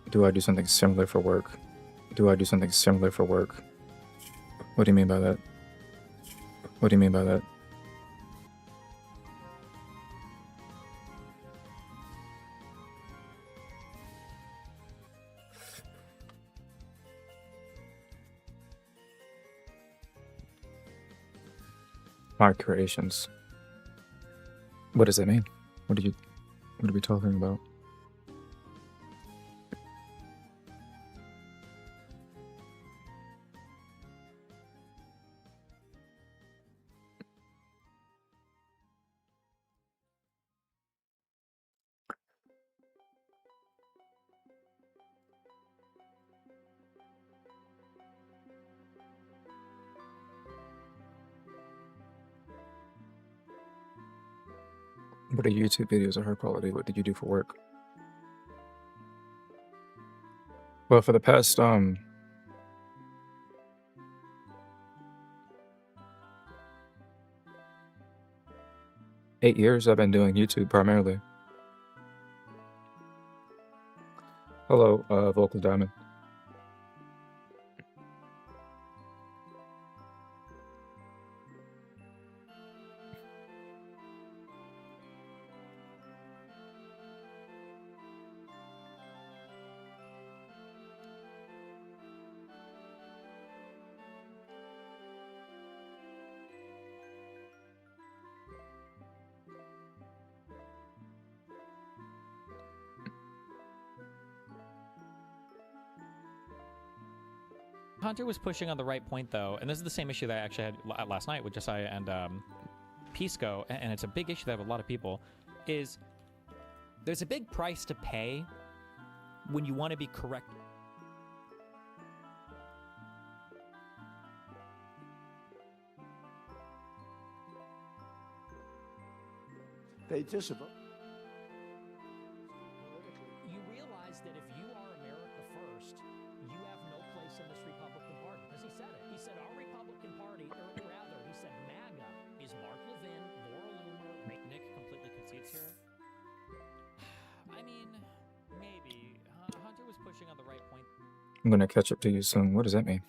Do I do something similar for work? Do I do something similar for work? What do you mean by that? What do you mean by that? My creations. What does that mean? What are we talking about? What are YouTube videos of high quality? What did you do for work? Well, for the past 8 years, I've been doing YouTube primarily. Hello, Vocal Diamond. Hunter was pushing on the right point, though, and this is the same issue that I actually had last night with Josiah and Pisco, and it's a big issue that I have with a lot of people, is there's a big price to pay when you want to be correct. They just about. You realize that if you are America first, you have no place in this Republican Party. Because he said it. He said our Republican Party, or rather, he said MAGA is Mark Levin, Laura Loomer. Nick completely concedes here. I mean, maybe. Hunter was pushing on the right point. I'm gonna catch up to you soon. What does that mean?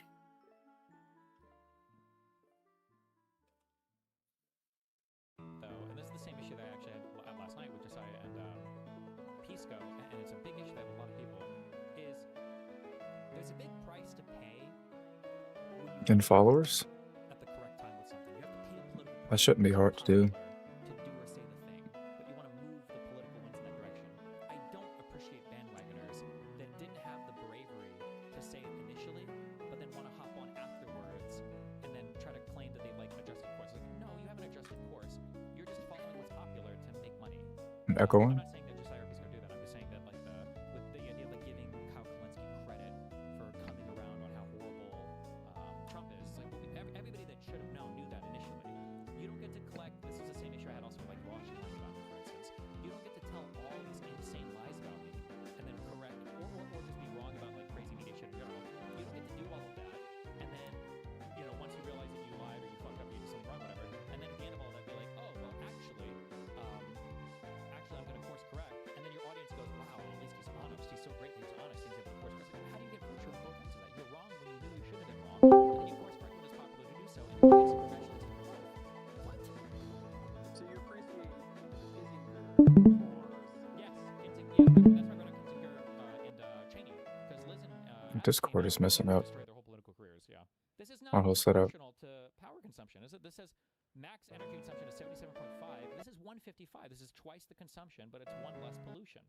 And followers? At the correct time with something. You have to pay a political That shouldn't be hard to do. to do or say the thing, but you want to move the political ones in that direction. I don't appreciate bandwagoners that didn't have the bravery to say it initially, but then want to hop on afterwards and then try to claim that they've like adjusted course. Like, no, you haven't adjusted course. You're just following what's popular to make money. I'm echoing. I'm not saying that Josiah Ortiz going to do that. I'm just saying that like with the idea of like giving Kyle Kalinske credit for coming around on how horrible Trump is. Like everybody that should have known knew that initially. You don't get to collect. This is the same issue I had also with like Washington about me, for instance. You don't get to tell all these insane lies about me and then correct or just be wrong about like crazy media shit in general. You don't get to do all of that and then once you realize that you lied or you fucked up or you did something wrong, whatever, and then at the end of all that be like, oh well, actually I'm going to course correct, and then your audience goes, wow, well, at least he's honest. He's so great that he's honest. He's able to course correct. How do you get virtue of both ends of that? You're wrong when you knew you should have been wrong, and then you course correct when it's popular to do so, and your audience congratulates you for life. What? So you appreciate Kissinger or? Yes, that's why I brought up Kinzinger and Cheney, because Liz and Discord is messing up. destroyed their whole political careers. Yeah, this is Our not whole setup. proportional to power consumption, is it? This says max energy consumption is 77.5. This is 155. This is twice the consumption, but it's one less pollution.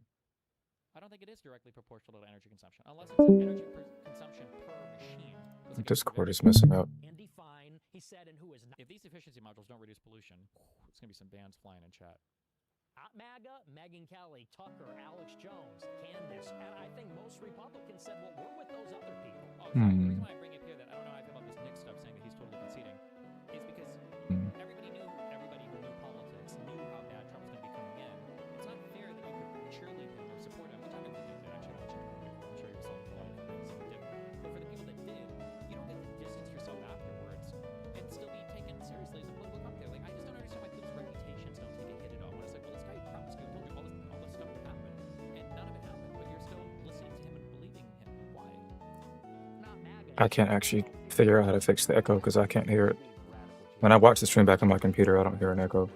I don't think it is directly proportional to energy consumption, unless it's an energy consumption per machine. Discord is messing up. And define, he said, and who is not. If these efficiency modules don't reduce pollution, it's going to be some bans flying in chat. MAGA, Megyn Kelly, Tucker, Alex Jones, Candace, and I think most Republicans said, well, we're with those other people. Oh, sorry. The reason why I bring up here that I don't know how I feel about this Nick stuff saying that he's totally conceding is because everybody who knew politics knew how bad Trump was going to be coming in. It's not fair that you could cheerlead him or support him, which I meant to do that actually. I'm sure you're selling a lot of some did. But for the people that did, you don't get to distance yourself afterwards and still be taken seriously as a political commentator. Like, I just don't understand why people's reputations don't take a hit at all. When it's like, well, this guy promised you, told you all this stuff would happen, and none of it happened, but you're still listening to him and believing I can't actually figure out how to fix the echo because I can't hear it. When I watch the stream back on my computer, I don't hear an echo.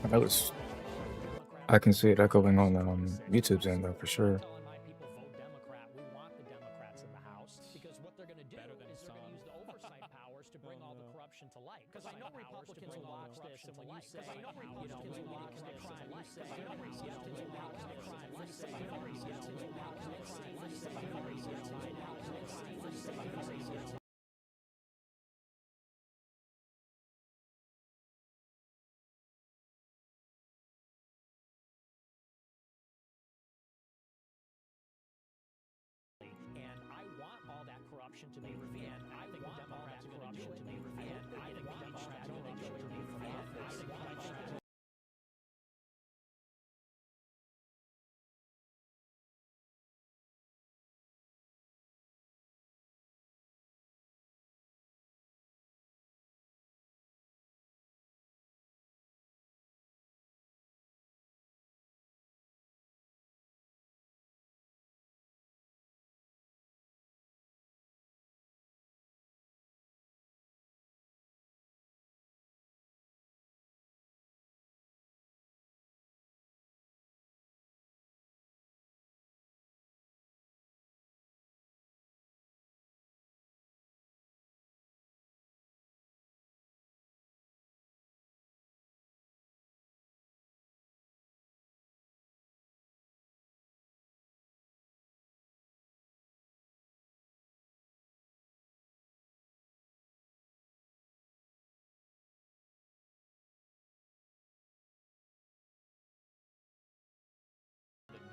That was, I can see it echoing on YouTube's end though, for sure. Telling my people vote Democrat. We want the Democrats in the House because what they're going to do is they're going to use the oversight powers to bring all the corruption to light. Because I know Republicans will watch this, and when you say, you know, we watch the crime, you say, you know, Republicans will watch the crime, you say, you know, Republicans will watch the crime, you say, you know, Republicans will watch the crime, you say, you know. And I want all that corruption to be revealed. And I want all that corruption to be revealed. And I want all that corruption to be revealed.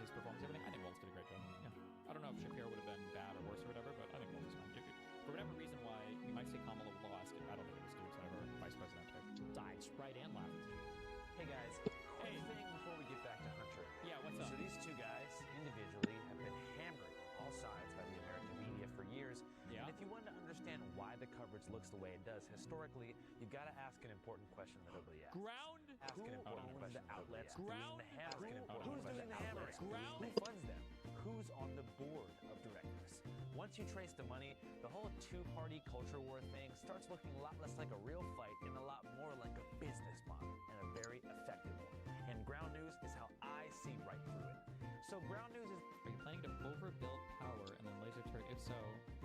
His performance, everything. I think Waltz did a great job. Yeah. I don't know if Shapiro would have been bad or worse or whatever, but I think Waltz is fine. For whatever reason why you might say Kamala lost, I don't think it was due to her vice president pick. Sides, right and left. Hey guys, quick thing before we get back to Hunter. Yeah, what's up? So these two guys, individually, have been hammering all sides by the American media for years. Yeah. And if you want to understand why the coverage looks the way it does historically, you've got to ask an important question that nobody asks. Ground. Ask an important question the outlets doing Ground. the hammering. Who's doing the hammering? Ground. Who funds them? Who's on the board of directors? Once you trace the money, the whole two-party culture war thing starts looking a lot less like a real fight and a lot more like a business model, and a very effective one. And ground news is how I see right through it. So ground news is... Are you planning to overbuild power and then laser turret? If so,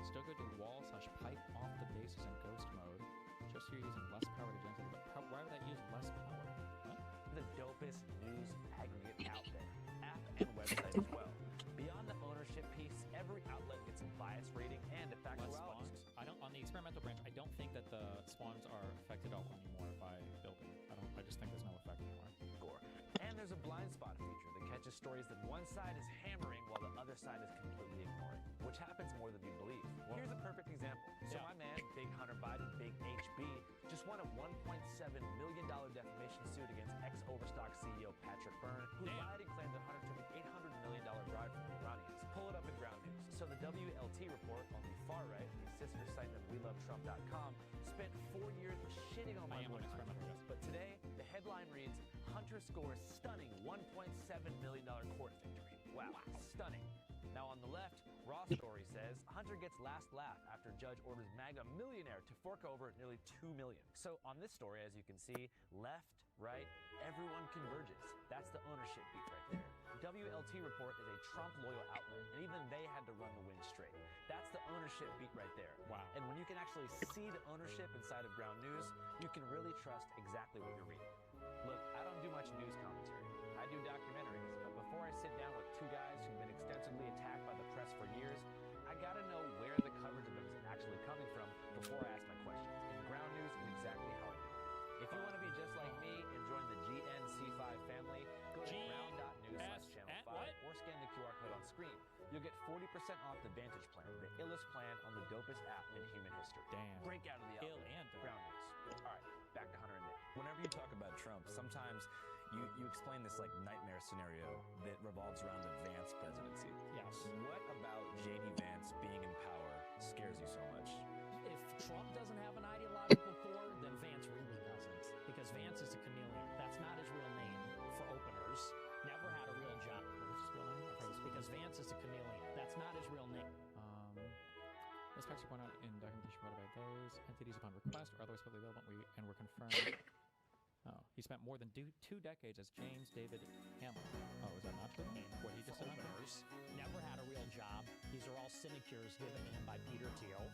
still go to wall/pipe off the bases in ghost mode. Just so you're using less power to generate, but why would that use less power? What? the dopest news aggregate out there, app and website as well. Beyond the ownership piece, every outlet gets a bias rating and a Less factuality. spawns. On the experimental branch, I don't think that the spawns are affected at all anymore by building. I just think there's no effect anymore. Score. And there's a blind spot feature that catches stories that one side is hammering while the other side is completely ignoring, which happens more than you believe. Here's a perfect example. So Yeah. my man, Big Hunter Biden, Big HB, just won a $1.7 million defamation suit against ex-Overstock CEO Patrick Byrne, who lied and claimed that Hunter took an $800 million bribe from the Iranians. Pull it up in ground news. So the WLT report on the far right, the sister site of WeLoveTrump.com, spent 4 years shitting on my I am boy on Hunter. experimental, yes. But today, the headline reads, Hunter scores stunning $1.7 million court victory. Wow, stunning. Now on the left, Raw Story says, Hunter gets last laugh after judge orders MAGA millionaire to fork over nearly $2 million. So on this story, as you can see, left, right, everyone converges. That's the ownership beat right there. WLT Report is a Trump-loyal outlet, and even they had to run the wind straight. That's the ownership beat right there. Wow. And when you can actually see the ownership inside of ground news, you can really trust exactly what you're reading. Look, I don't do much news commentary. I do documentaries, but before I sit down with two guys who've been extensively attacked by the press for years, I gotta know where the coverage of them is actually coming from before I ask my questions. And ground news is exactly how I do it. If you want to be just like me and join the GNC5 family, go to ground.news/channel5 or scan the QR code on screen. You'll get 40% off the Vantage plan, the illest plan on the dopest app in human history. Damn. Break out of the Ill outlet. and dope. Ground news. All right, back to Hunter and Nick. Whenever you talk about Trump, sometimes you explain this like nightmare scenario that revolves around the Vance presidency. Yes. What about J.D. Vance being in power scares you so much? If Trump doesn't have an ideological core, then Vance really doesn't. Because Vance is a chameleon. That's not his real name for openers. Never had a real job. What is his real name? Because Vance is a chameleon. That's not his real name. This facts are pointed out in documentation provided by those entities upon request or otherwise publicly available and were confirmed. Oh, he spent more than 2 decades as James David Hamlin. Oh, is that not true? What he just said? Openers. Never had a real job. These are all sinecures given to him by Peter Thiel.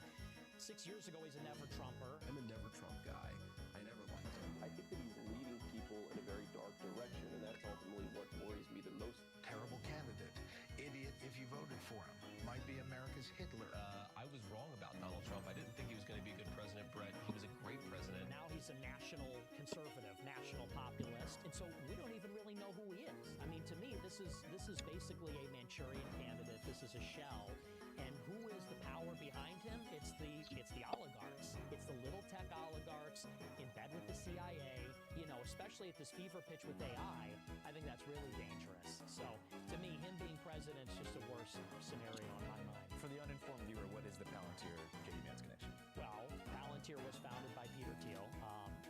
6 years ago, he's a never Trumper. I'm a never Trump guy. I never liked him. I think that he's leading people in a very dark direction, and that's ultimately what worries me the most. Terrible candidate. Idiot if you voted for him. Might be America's Hitler. I was wrong about Donald Trump. I didn't think he was going to be a good president, Brett. He was a great president. Now he's a national conservative, national populist, and so we don't even really know who he is. I mean, to me, this is basically a Manchurian candidate. This is a shell. And who is the power behind him? It's the oligarchs. It's the little tech oligarchs in bed with the CIA. You know, especially at this fever pitch with AI, I think that's really dangerous. So, to me, him being president is just a worse scenario in my mind. For the uninformed viewer, what is the Palantir J.D. Vance connection? Well, Palantir was founded by Peter Thiel,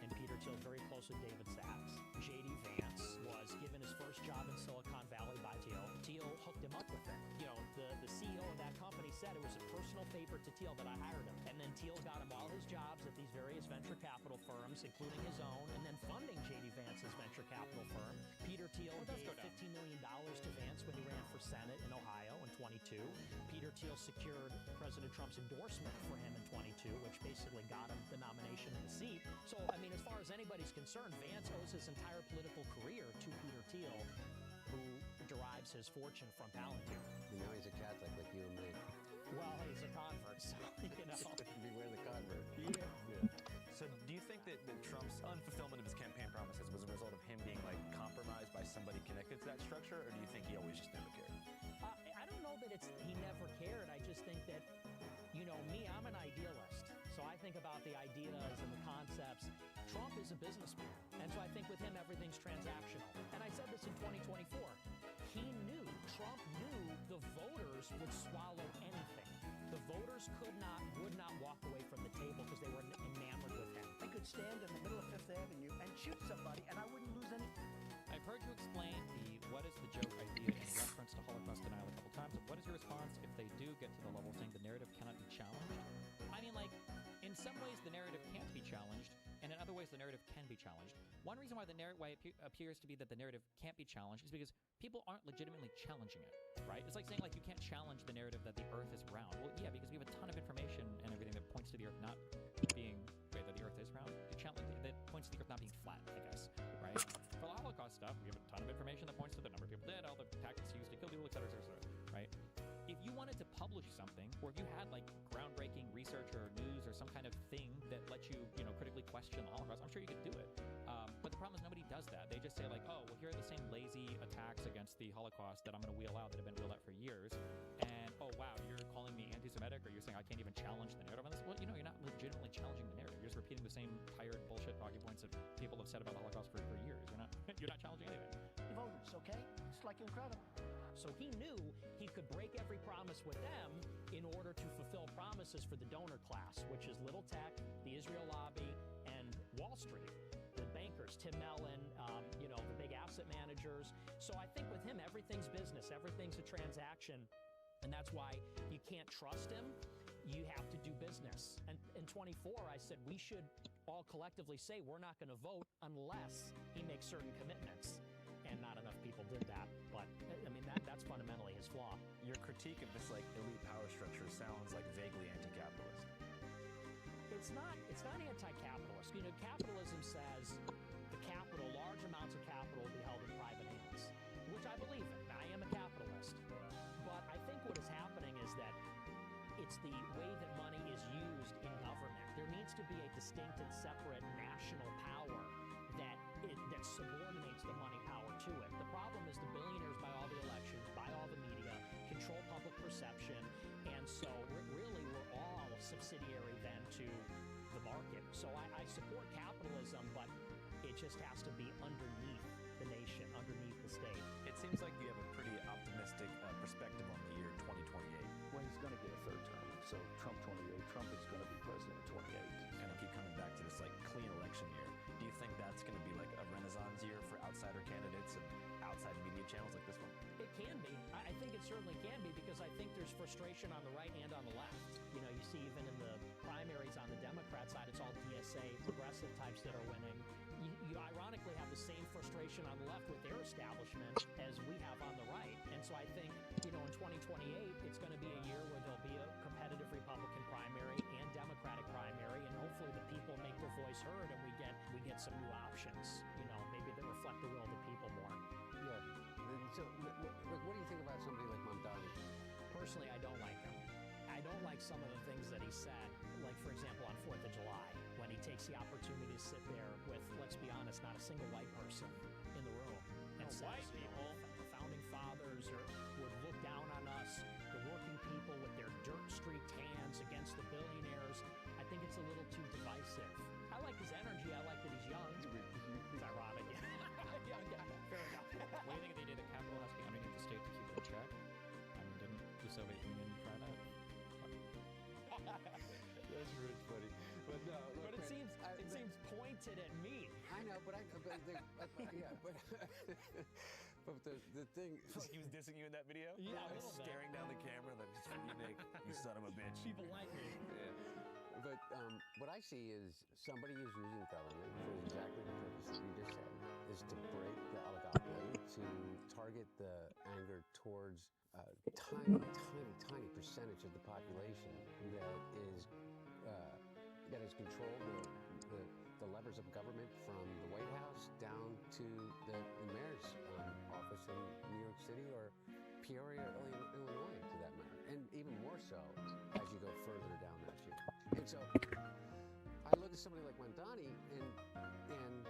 and Peter Thiel is very close with David Sachs. J.D. Vance was given his first job in Silicon Valley by Thiel. Thiel hooked him up with it. You know, the CEO of that company said it was a personal favor to Thiel that I hired him. And then Thiel got him all his jobs at these various venture capital firms, including his own, and then funding J.D. Vance's venture capital firm. Peter Thiel gave $15 million to Vance when he ran for Senate in Ohio in 22. Peter Thiel secured President Trump's endorsement for him in 22, which basically got him the nomination and the seat. So, I mean, as far as anybody's concerned, Vance owes his entire political career to Peter Thiel, who derives his fortune from Palantir. You know he's a Catholic like you and me. Well, he's a convert, so, you know. Beware the convert. Yeah. So do you think that Trump's unfulfillment of his campaign promises was a result of him being like compromised by somebody connected to that structure, or do you think he always just never cared? I don't know that he never cared. I just think that, you know, me, I'm an idealist. So I think about the ideas and the concepts. Trump is a businessman. And so I think with him, everything's transactional. And I said this in 2024. Trump knew the voters would swallow anything. The voters would not walk away from the table because they were enamored with him. I could stand in the middle of Fifth Avenue and shoot somebody and I wouldn't lose any. I've heard you explain the what is the joke idea in reference to Holocaust denial a couple times. What is your response if they do get to the level of saying the narrative cannot be challenged? I mean, like, in some ways the narrative can't be challenged, and in other ways the narrative can be challenged. One reason why it appears to be that the narrative can't be challenged is because people aren't legitimately challenging it, right? It's like saying, like, you can't challenge the narrative that the Earth is round. Well, yeah, because we have a ton of information and everything that points to the Earth not being, that the Earth is round. That points to the Earth not being flat, I guess, right? For the Holocaust stuff, we have a ton of information that points to the number of people dead, all the tactics used to kill people, et cetera, right? If you wanted to publish something, or if you had like groundbreaking research or news or some kind of thing that let you, critically question the Holocaust, I'm sure you could do it. But the problem is nobody does that. They just say like, oh, well, here are the same lazy attacks against the Holocaust that I'm going to wheel out that have been wheeled out for years. And, oh, wow, you're calling me anti-Semitic, or you're saying I can't even challenge the narrative on this? Well, you're not legitimately challenging the narrative. You're just repeating the same tired bullshit talking points that people have said about the Holocaust for years. You're not challenging anything. Voters, okay? It's like incredible. So he knew he could break every promise with them in order to fulfill promises for the donor class, which is Little Tech, the Israel lobby, and Wall Street. The bankers, Tim Mellon, the big asset managers. So I think with him, everything's business, everything's a transaction. And that's why you can't trust him. You have to do business. And in 24, I said we should all collectively say we're not going to vote unless he makes certain commitments. And not enough people did that. But, I mean, that's fundamentally his flaw. Your critique of this, like, elite power structure sounds, like, vaguely anti-capitalist. It's not anti-capitalist. Capitalism says large amounts of capital will be held in private hands, which I believe in. I am a capitalist. But I think what is happening is that it's the way that money is used in government. There needs to be a distinct and separate national power that subordinates the money power to it. The problem is the billionaires buy all the elections, buy all the media, control public perception, and so really we're all subsidiary then to the market. So I support capitalism, but it It just has to be underneath the nation, underneath the state. It seems like you have a pretty optimistic perspective on the year 2028. Well, he's going to get a third term. So Trump 28, Trump is going to be president in 28. And I keep coming back to this like clean election year. Do you think that's going to be like a renaissance year for outsider candidates and outside media channels like this one? It can be. I think it certainly can be, because I think there's frustration on the right and on the left. You know, you see even in the primaries on the Democrat side, it's all DSA, progressive types that are winning. You ironically have the same frustration on the left with their establishment as we have on the right. And so I think, you know, in 2028, it's going to be a year where there'll be a competitive Republican primary and Democratic primary, and hopefully the people make their voice heard and we get some new options, you know, maybe that reflect the will of the people more. Yeah. So, what do you think about somebody like Mamdani? Personally, I don't like him. I don't like some of the things that he said, like, for example, on 4th of July, when he takes the opportunity to sit there with, let's be honest, not a single white person in the room. And says, white you know, people. the founding fathers would look down on us, the working people with their dirt streaked hands against the billionaires. I think it's a little too divisive. I like his energy. I like that he's young. It's ironic. Yeah, fair enough. What do you think they did? The capital has to be underneath the state to keep it in check? I mean, didn't the Soviet Union try that? That's really funny. But no, look, But it seems pointed at me. I know, but yeah, but but the thing. He was dissing you in that video? Yeah, a Like little bit. staring down the camera, like, you make, you son of a bitch. People like me. But what I see is somebody is using government for exactly the purpose that you just said, is to break the oligopoly, to target the anger towards a tiny percentage of the population that is controlled the levers of government from the White House down to the mayor's office in New York City or Peoria, Illinois, to that matter, and even more so as you go further down that chute. And so I look at somebody like Mamdani, and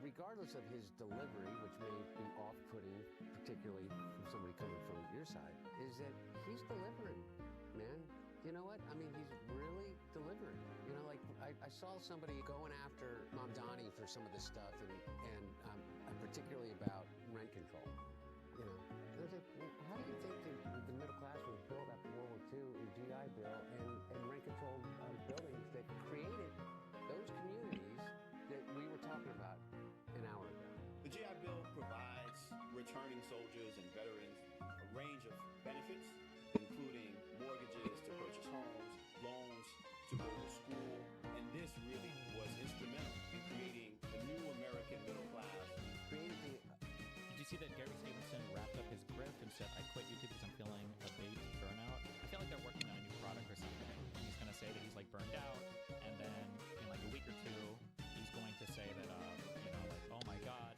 regardless of his delivery, which may be off-putting, particularly from somebody coming from your side, is that he's delivering, man. You know what? I mean, he's really delivering. You know, like I saw somebody going after Mamdani for some of this stuff, and particularly about rent control. You know, and I was like, well, how do you think the middle class was built after World War II and GI Bill and rent control buildings that created those communities that we were talking about an hour ago? The GI Bill provides returning soldiers and veterans a range of benefits, including mortgages to purchase homes, loans to go to school, and this really was instrumental in creating the new American middle class. Did you see that Gary Stevenson wrapped up his grip and said, I quit YouTube because I'm feeling a bait burnout? I feel like they're working on a new product or something. He's going to say that he's like burned out, and then in like a week or two, he's going to say that, you know, like, oh my God,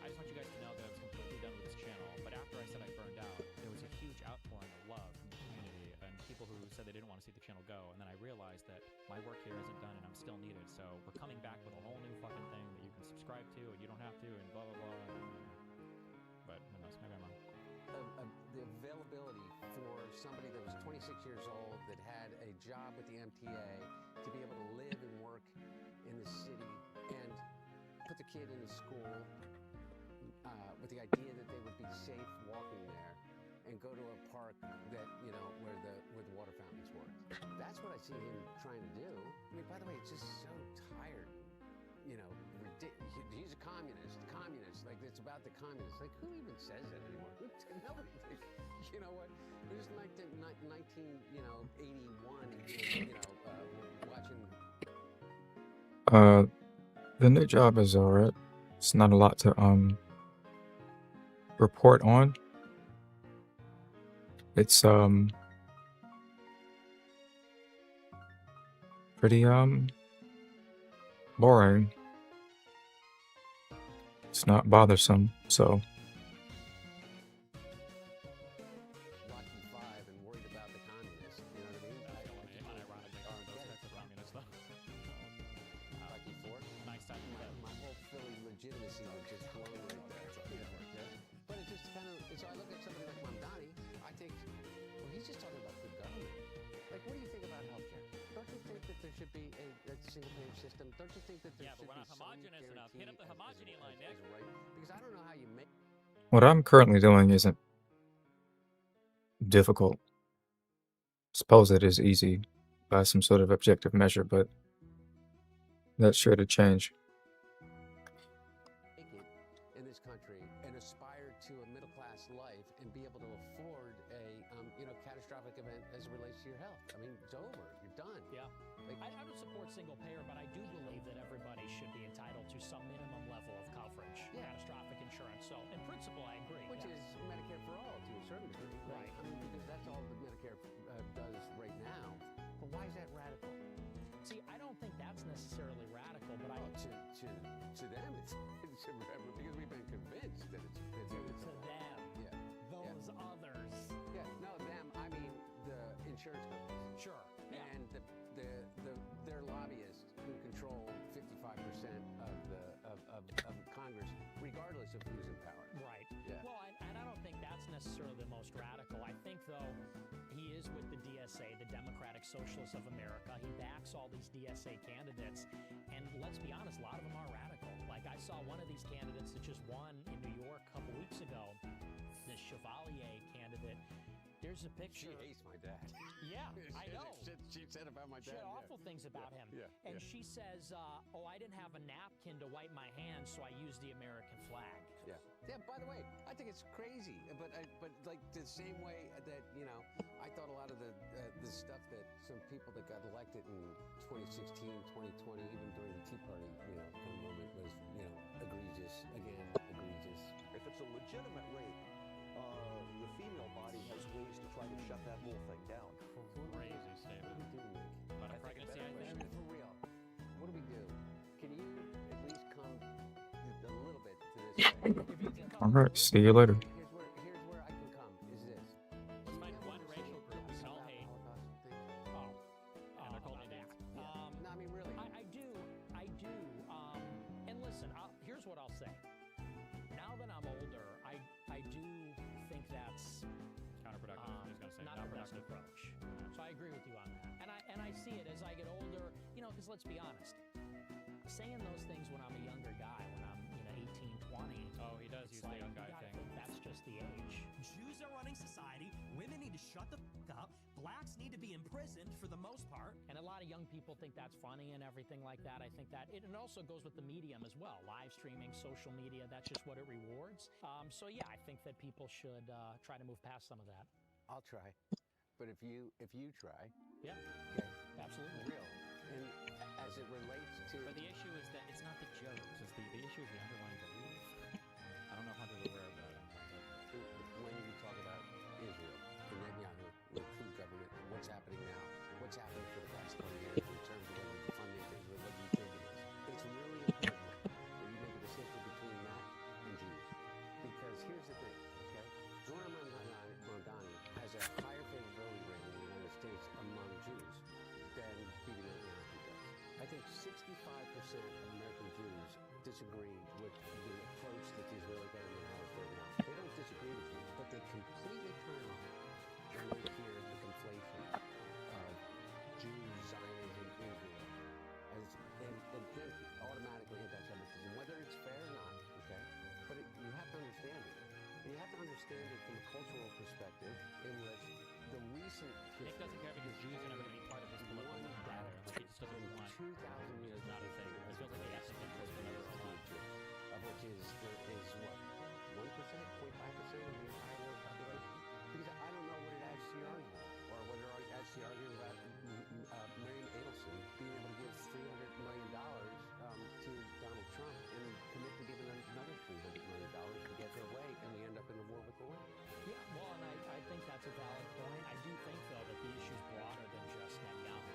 I just want you guys to know that I was completely done with this channel. But after I said I burned out, there was a huge outpouring of love from the community and people who said they didn't want to see the channel go. And then I realized that my work here isn't done and I'm still needed. So we're coming back with a whole new fucking thing that you can subscribe to and you don't have to and blah, blah, blah. But who knows, maybe I'm wrong. The availability for somebody that was 26 years old that had a job with the MTA to be able to live and work in the city and put the kid in the school with the idea that they would be safe walking there and go to a park that, you know, where the water fountains were. That's what I see him trying to do. I mean, by the way, it's just so tired. You know, he's a communist. Like, it's about the communists. Like, who even says that anymore? Nobody. You know what? It was 1981, watching... The new job is alright. It's not a lot to report on. It's pretty boring. It's not bothersome, so Rocky V and worried about the communists. You know what I mean? Unironically, aren't those types of communists, though. Rocky IV? Nice time to live. My whole Philly legitimacy was just blown right there. But it's just kind of, so I look at somebody like Mamdani, I think, well, he's just talking about good government. Like, what do you think about healthcare? Don't you think that there should be a single-payer system? Don't you think that there Yeah, but should we're be not some homogenous enough. Hit up the guarantee homogeny line, Nick. right? Because I don't know how you make. What I'm currently doing isn't difficult. Suppose it is easy by some sort of objective measure, but that's sure to change. Make it in this country and aspire to a middle class life and be able to afford a catastrophic event as it relates to your health. I mean, it's over. You're done. Yeah. I would support single payer, but I do believe that everybody should be entitled to some minimum level of coverage, catastrophic insurance. So, in principle, I agree. Which is Medicare for all to a certain degree. Right. I mean, because that's all that Medicare does right now. But why is that radical? See, I don't think that's necessarily radical, but To them, it's radical because we've been convinced that it's to them, Yeah. those others. Yeah, no, them. I mean the insurance companies. Sure. Yeah. And their lobbyists who control 55% of Congress, regardless of who's in power. Right. Yeah. Well, and I don't think that's necessarily the most radical. I think, though, he is with the DSA, the Democratic Socialists of America. He backs all these DSA candidates. And let's be honest, a lot of them are radical. Like, I saw one of these candidates that just won in New York a couple weeks ago, this Chevalier candidate. There's a picture. She hates my dad. Yeah, I know. She said about my She dad. had awful things about him. And she says, I didn't have a napkin to wipe my hands, so I used the American flag. Yeah. Yeah, by the way, I think it's crazy, but like the same way that, I thought a lot of the stuff that some people that got elected in 2016, 2020, even during the Tea Party, kind of moment was, egregious, again, egregious. If it's a legitimate rape, the female body has ways to try to shut that whole thing down. Crazy What statement. do we do, Nick? About a pregnancy, I think. For real. What do we do? Can you at least come a little bit to this? If you can come All right, see you later. Here's where I can come, is this. Let's find one racial group we can all hate. Oh, And they're called about that. Indians. No, I mean, really. I do. And listen, here's what I'll say. Now that I'm older, I do think that's Counterproductive. I was gonna say not not the best productive. approach. So I agree with you on that. And I see it as I get older, because let's be honest, saying those things when I'm a younger guy, when I'm 18, 20. Oh, he does use it's the like, young you guy gotta thing. think that's just the age. Jews are running society. Women need to shut the f up. Blacks need to be imprisoned for the most part. And a lot of young people think that's funny and everything like that. I think that it also goes with the medium as well. Live streaming, social media, that's just what it rewards. So yeah, I think that people should try to move past some of that. I'll try. But if you try, Yeah, okay, absolutely. real. And as it relates to But the issue is that it's not the jokes. It's the issue is the underlying belief. I don't know if Hunter's aware of that. when you talk about Israel, the Netanyahu, with food government, what's happening now, what's happened for the past 20 years in terms of what the funding is, what you think it is. It's really important that you make a distinction between that and Jews. Because here's the thing, okay? Zoran Mamdani has a higher favorability rating in the United States among Jews than Bibi Netanyahu does. I think 65% of American Jews disagree with the approach that the Israeli government has right now. They don't disagree with you, but they completely turn off when they hear the conflation of Jews, Zionism, Israel, and think automatically anti-Semitism, whether it's fair or not, okay? But you have to understand it. And you have to understand it from a cultural perspective in which the recent Nick doesn't care because Jews are never going to be part of his political movement either. Like, he just doesn't want. 2,000 years It's not a thing. It feels like he has to get close to another one. of which is what, 1%, 0.5% of the entire world population? Because I don't know what it adds to your argument, or whether it adds to your argument about Miriam Adelson being able to give $300 million to Donald Trump and commit to giving another $300 million to get their way, and we end up in a war with Iran. Yeah, well, and I think that's a valid point. I do think, though, that the issue's broader than just Netanyahu.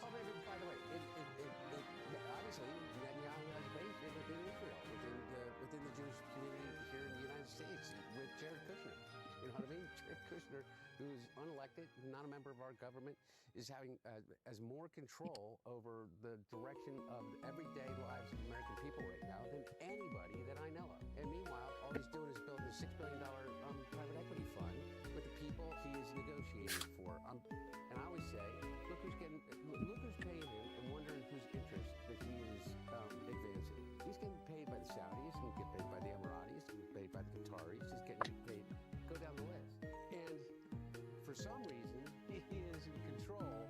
Oh, by the way, obviously Netanyahu has base within Israel, within the Jewish community here in the United States, with Jared Kushner. You know what I mean? Jared Kushner, who's unelected, not a member of our government, is having as more control over the direction of everyday lives of American people right now than anybody that I know of. And meanwhile, all he's doing is building a $6 billion private equity fund with the people he is negotiating for. And I always say, look who's paying him, and wondering whose interest that he is he's getting paid by the guitarist, he's getting paid. Go down the list. And for some reason, he is in control,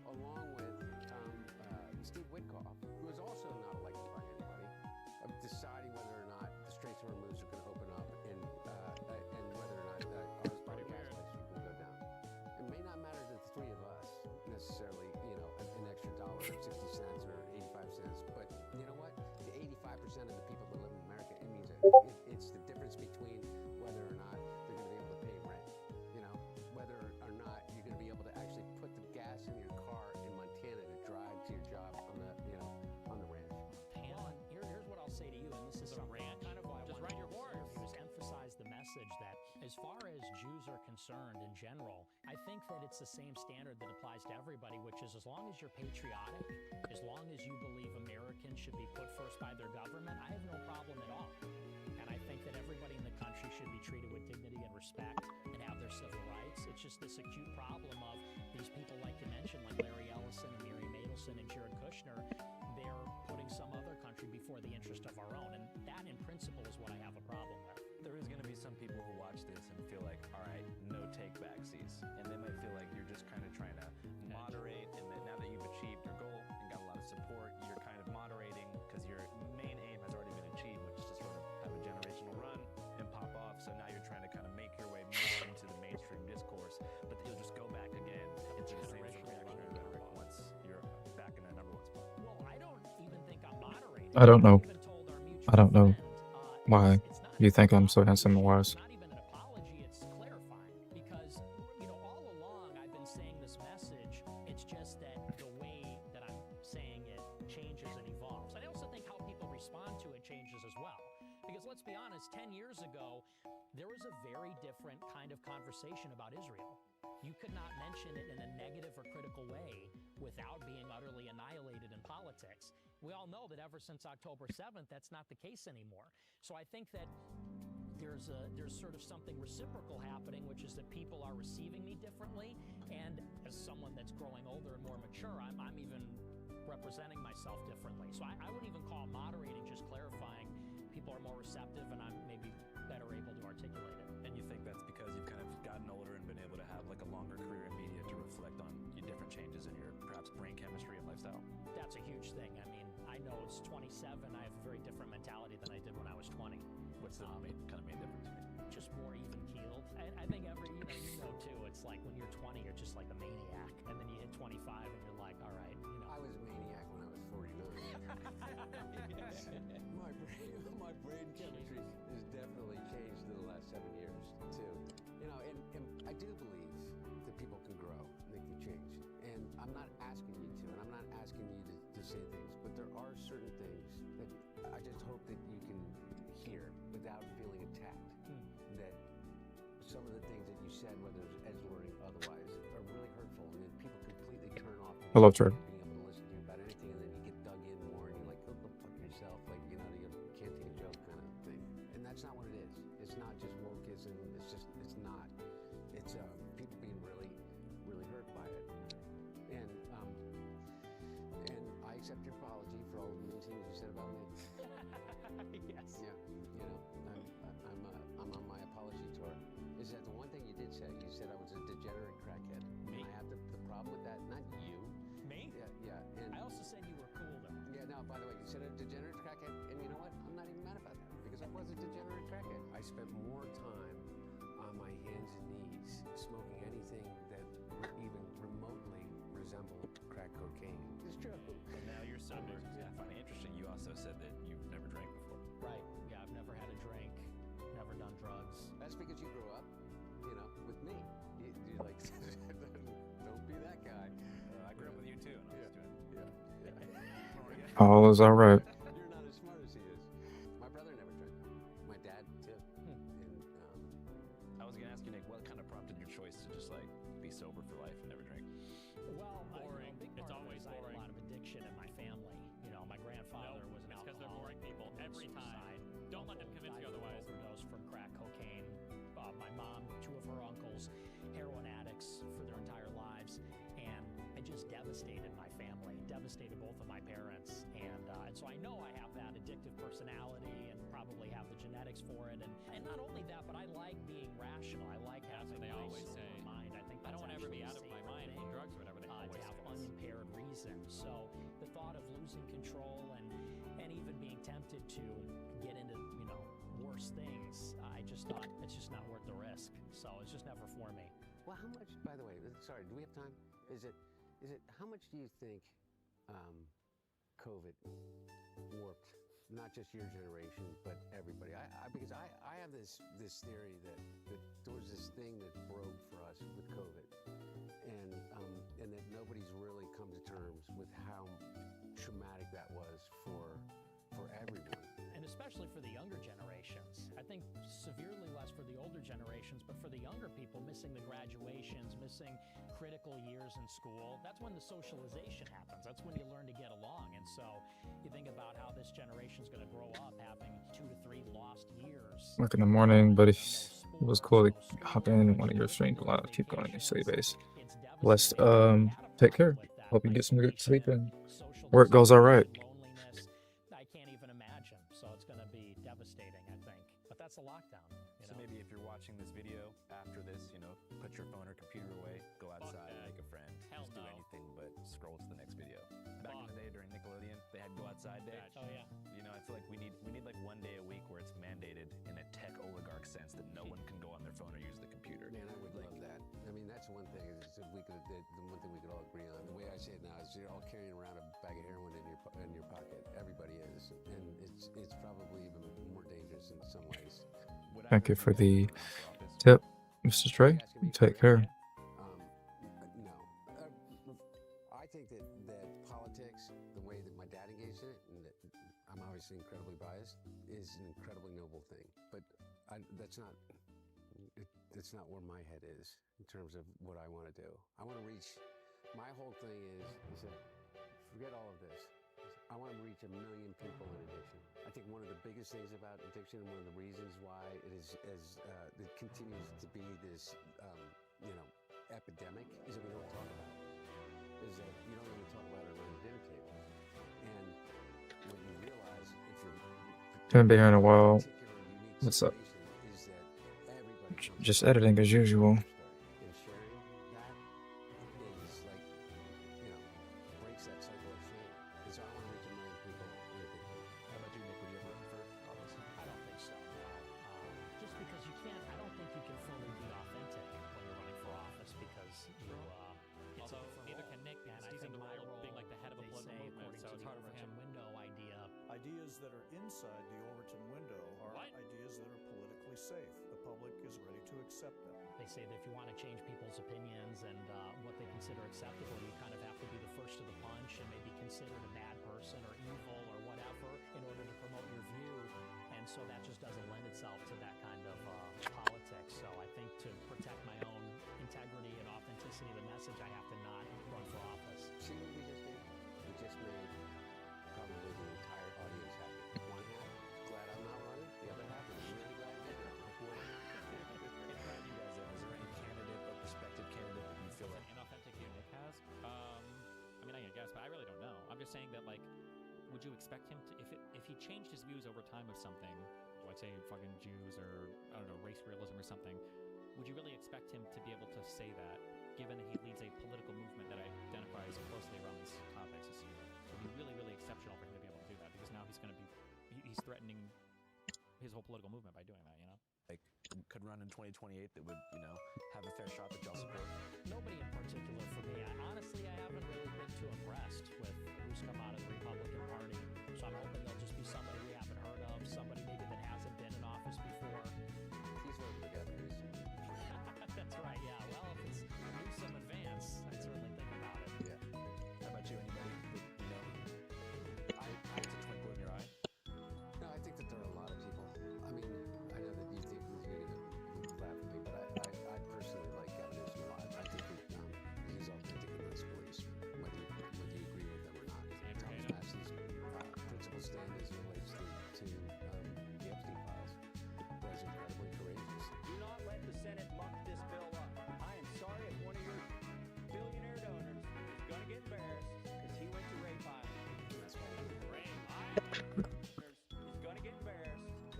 along with Steve Witkoff, who is also not elected by anybody, of deciding whether or not the straight through moves are going to open up and whether or not our podcast license can go down. It may not matter to the three of us necessarily, an extra dollar, 60 cents or 85 cents, but you know what? To 85% of the people that live in America, it means it's the difference between whether or not they're going to be able to pay rent, whether or not you're going to be able to actually put the gas in your car in Montana to drive to your job on the ranch. Well, and here's what I'll say to you, and this is something kind of why I Just wanted ride your to horse. interview is emphasize the message that as far as Jews are concerned in general, I think that it's the same standard that applies to everybody, which is as long as you're patriotic, as long as you believe Americans should be put first by their government, I have no problem at all. And I think that everybody in the country should be treated with dignity and respect and have their civil rights. It's just this acute problem of these people, like you mentioned, like Larry Ellison and Miriam Adelson and Jared Kushner, they're putting some other country before the interest of our own. And that, in principle, is what I have a problem with. There is going to be some people who watch this and feel like, all right, no take backsies. And they might feel like you're just kind of trying to moderate, and that now that you've achieved your goal and got a lot of support, you're kind of moderating because your main aim has already been achieved, which is to sort of have a generational run and pop off. So now you're trying to kind of make your way more into the mainstream discourse, but you'll just go back again into the same sort of reactionary rhetoric once you're back in that number one spot. Well, I don't even think I'm moderating. I don't know. I've even told our mutual I don't know friend, why it's not you think an I'm so handsome and apology. wise. It's not even an apology, it's clarifying. Because, all along I've been saying this message, it's just that the way that I'm saying it changes and evolves. I also think how people respond to it changes as well. Because let's be honest, 10 years ago, there was a very different kind of conversation about Israel. You could not mention it in a negative or critical way without being utterly annihilated in politics. We all know that ever since October 7th, that's not the case anymore. So I think that there's sort of something reciprocal happening, which is that people are receiving me differently. And as someone that's growing older and more mature, I'm even representing myself differently. So I wouldn't even call moderating, just clarifying. People are more receptive, and I'm maybe better able to articulate it. And you think that's because you've kind of gotten older and been able to have like a longer career in media to reflect on your different changes in your perhaps brain chemistry and lifestyle? That's a huge thing. I mean, I know it's 27. I have a very different mentality than I did when I was 20. What's the main difference? Just more even keeled. I think you know too, it's like when you're 20, you're just like a maniac. And then you hit 25 and you're like, all right, I was a maniac when I was 49. My brain chemistry has definitely changed in the last 7 years too. And I do believe that people can grow, they can change. And I'm not asking you to, and I'm not asking you to say things, but there are certain things that I just hope that you can hear without feeling attacked. That some of the things that you said, whether it's edgelording or otherwise, are really hurtful, and then people completely turn off Hello, Trey. being able to listen to you about anything, and then you get dug in more, and you're like, go fuck yourself, like, you can't take a joke kind of thing. And that's not what it is. It's not just wokeism. It's not. It's people being really, really hurt by it. And I accept your apology for all the mean things you said about me. yes. Yeah, I'm on my apology tour. Is that the one thing you did say? You said I was a degenerate crackhead. Me? I have the problem with that. Not you. Me? Yeah. And I also said you were cool, though. yeah, no, by the way, you said a degenerate crackhead, and you know what? I'm not even mad about that, because I was a degenerate crackhead. I spent more time on my hands and knees smoking anything that even remotely resembled crack cocaine. It's true. But now you're sober. Yeah, I find it interesting. You also said that you've never drank before. Right. Yeah, I've never had a drink, never done drugs. That's because you grew up, with me. You're like, don't be that guy. I grew up with you too, and I was doing. Yeah. All is all right. You're not as smart as he is. My brother never drank. My dad too. And I was gonna ask you, Nick, what kind of prompted your choice to just like be sober for life and never drink? Well, Boring. A big It's part of always it is I had boring. a lot of addiction in my family. My grandfather was an it's 'cause they're alcoholic. boring people every time. Suicide. Don't let them convince you Died from otherwise. Overdose from crack cocaine. My mom, two of her uncles, heroin addicts for their entire lives, and it just devastated my family, devastated both of my parents, and so I know I have that addictive personality and probably have the genetics for it. And not only that, but I like being rational. I like having They a always say. mind. I think I don't want to ever be out of my mind thing, in drugs or whatever they to always have say. unimpaired reason. So the thought of losing control and even being tempted to get into, worse things, I just thought it's just not worth the risk. So it's just never for me. Well, how much, by the way, sorry, do we have time? Is it, how much do you think COVID warped not just your generation, but everybody? Because I have this theory that there was this thing that broke for us with COVID, and that nobody's really come to terms with how traumatic that was for everyone. And especially for the younger generations. I think severely less for the older generations, but for the younger people, missing the graduations, missing critical years in school, that's when the socialization happens. That's when you learn to get along. And so you think about how this generation's going to grow up having 2 to 3 lost years. Work in the morning, but if it was cool to hop in one of your streams, a lot of keep going in your sleep base. Let's take care. Hope you get some good sleep and work goes all right. I can't even imagine. So it's going to be devastating, I think. But that's a lockdown. So maybe if you're watching this video after this, put your phone or computer away, go outside, make a friend, just do anything but scroll to the next video. Back in the day during Nickelodeon, they had Go Outside Day. Oh yeah. I feel like we need like one day a week where it's mandated in a tech oligarch sense that no one can go on their phone or use the computer. Man, I would love that. I mean, that's one thing. Is if we could, the one thing we could all agree on. The way I say it now is you're all carrying around a bag of heroin in your pocket. Everybody is, and it's probably even more dangerous in some ways. Thank you for the tip, Mr. Trey. Take care. No. I think that politics, the way that my dad engaged in it, and that I'm obviously incredibly biased, is an incredibly noble thing. But that's not where my head is in terms of what I want to do. I want to reach. My whole thing is that forget all of this. I want to reach 1 million people in addiction. I think one of the biggest things about addiction, and one of the reasons why it it continues to be this, epidemic, is that we don't talk about it. Is that you don't even talk about it around the dinner table. And what you realize, if you're Haven't been here in a while. particular unique What's up? situation, is that everybody comes Just together editing as usual. and sharing that is like, breaks that cycle of shame. And so I want to reach 1 million people in addiction. How about you, Nick? Would you ever run for office? I don't think so. No. Just because I don't think you can fully be authentic when you're running for office because you. Although neither can Nick because he's in the role of being like the head of a political movement, so it's harder for him. Window idea. Ideas that are inside the Overton window are ideas that are politically safe. The public is ready to accept them. They say that if you want to change people's opinions and what they consider acceptable, you kind of have to be the first to the punch and maybe considered a bad person or evil or whatever in order to promote your view. And so that just doesn't lend itself to that kind of politics. So I think to protect my own integrity and authenticity of the message, I have to not run for office. See what we just did? We just made probably the entire audience happy. One half is glad I'm not running. The other half is really glad I'm not running. You guys, is there any candidate or prospective candidate that you feel like Inauthentic view Nick has? I guess, but I really don't know. I'm just saying that, like, would you expect him to, if he changed his views over time of something, let's say fucking Jews or, I don't know, race realism or something, would you really expect him to be able to say that, given that he leads a political movement that identifies closely around these topics? It would be really, really exceptional for him to be able to do that, because now he's going to be, he's threatening his whole political movement by doing that, like could run in 2028 that would, have a fair shot that y'all support? Nobody in particular for me. Honestly, I haven't really been too impressed with who's come out of the Republican Party. So I'm hoping they'll just be somebody we haven't heard of, somebody maybe that hasn't been in office before. He's voting together. That's right, yeah. Well, if it's Newsom advance, I'd certainly think about it. Yeah. How about you? Anybody that, I it's a twinkle in your eye? No, I think that there are a lot of people. I mean, I know that you think you're going to laugh at me, but I personally like Gavin Newsom a lot. I think that he's authentic in those beliefs, whether you agree with them or not. Thomas Massey's principal stand as it relates to the Epstein files was incredibly courageous. Do not let the Senate muck this bill up. I am sorry if one of your billionaire donors is going to get embarrassed because he went to Rape Island. That's why Rape Island is going to get embarrassed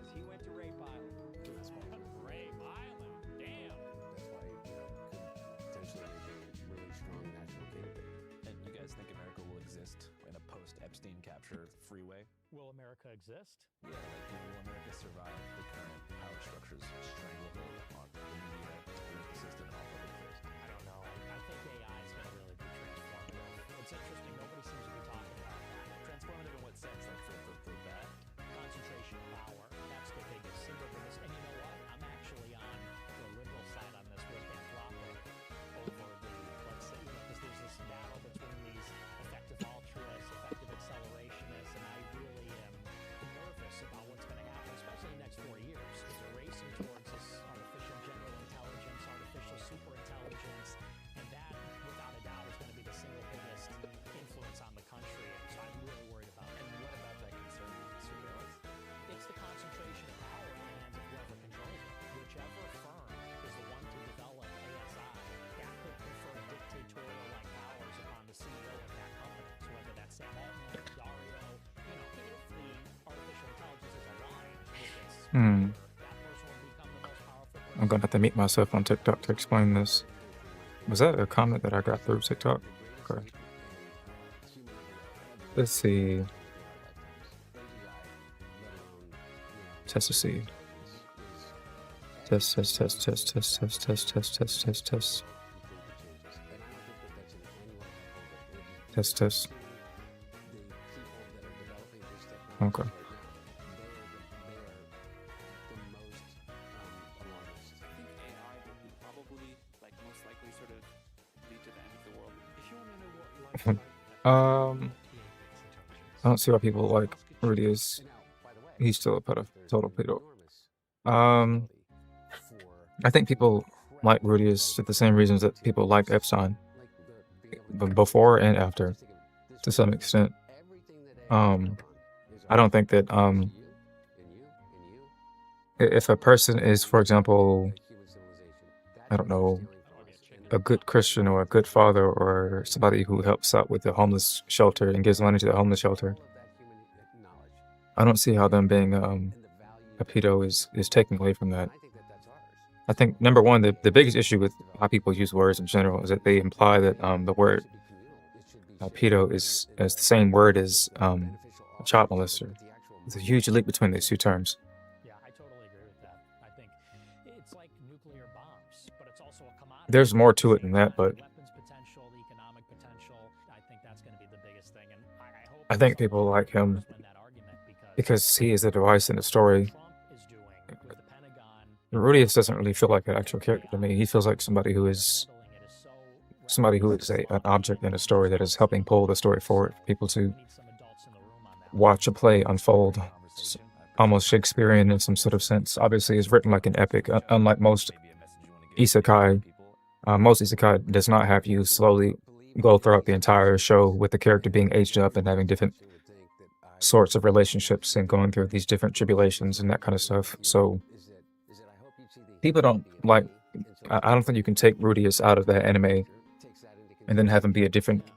capture freeway. Will America exist? Yeah, like will America survive the current power structure's stranglehold on the media, political system, and all public affairs? I don't know. I think AI is going to really be transformative. It's interesting. Nobody seems to be talking about that. Transformative in what sense? Like for bad? Concentration of power. That's the biggest, single biggest. And you know what? I'm actually on the liberal side on this with Anthropic over the, let's say, because there's this battle between these effective altruists, effective accelerationists, and I really am nervous about what's going to happen, especially in the next 4 years, because we're racing towards this artificial general intelligence, artificial super intelligence, and that, without a doubt, is going to be the single biggest influence on the country. And so I'm really worried about it. And what about that concern with surveillance? It's the concentration of power in the hands of whoever controls it. Whichever firm is the one to develop ASI, that could confer dictatorial-like powers upon the CEO of that company. So whether that's Sam Altman, Dario, if the artificial intelligence is aligned with its Hmm. that person will become the most powerful person. I'm gonna have to meet myself on TikTok to explain this. Was that a comment that I got through TikTok? Okay. Let's see. Test to see. Test, test, test, test, test, test, test, test, test, test, test. Test, test. Okay. I don't see why people like Rudy is. He's still a total pedo. I think people like Rudy is for the same reasons that people like Epstein, but before and after, to some extent. I don't think that if a person is, for example, I don't know, a good Christian or a good father or somebody who helps out with the homeless shelter and gives money to the homeless shelter, I don't see how them being a pedo is taking away from that. I think number one, the biggest issue with how people use words in general is that they imply that the word pedo is the same word as a child molester. There's a huge leap between these two terms. Yeah, I totally agree with that. I think it's like nuclear bombs, but it's also a commodity. There's more to it than that, but Weapons potential, the economic potential. I think that's going to be the biggest thing. And I hope I think people like him because he is a device in the story. Rudius doesn't really feel like an actual character to me. He feels like somebody who is an object in a story that is helping pull the story forward for people to watch a play unfold. It's almost Shakespearean in some sort of sense. Obviously, it's written like an epic, unlike most isekai. Most isekai does not have you slowly go throughout the entire show with the character being aged up and having different sorts of relationships and going through these different tribulations and that kind of stuff. So people don't like. I don't think you can take Rudius out of that anime and then have him be a different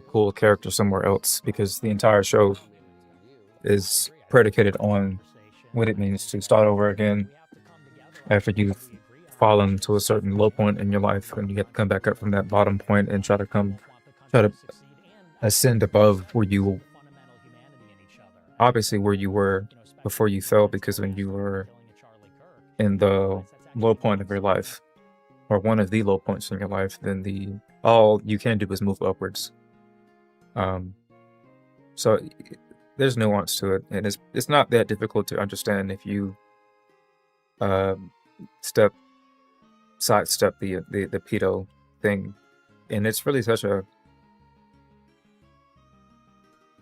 cool character somewhere else, because the entire show is predicated on what it means to start over again after you've fallen to a certain low point in your life, and you have to come back up from that bottom point and try to ascend above where you obviously where you were before you fell, because when you were in the low point of your life, or one of the low points in your life, then all you can do is move upwards. So there's nuance to it, and it's not that difficult to understand if you sidestep the pedo thing, and it's really such a.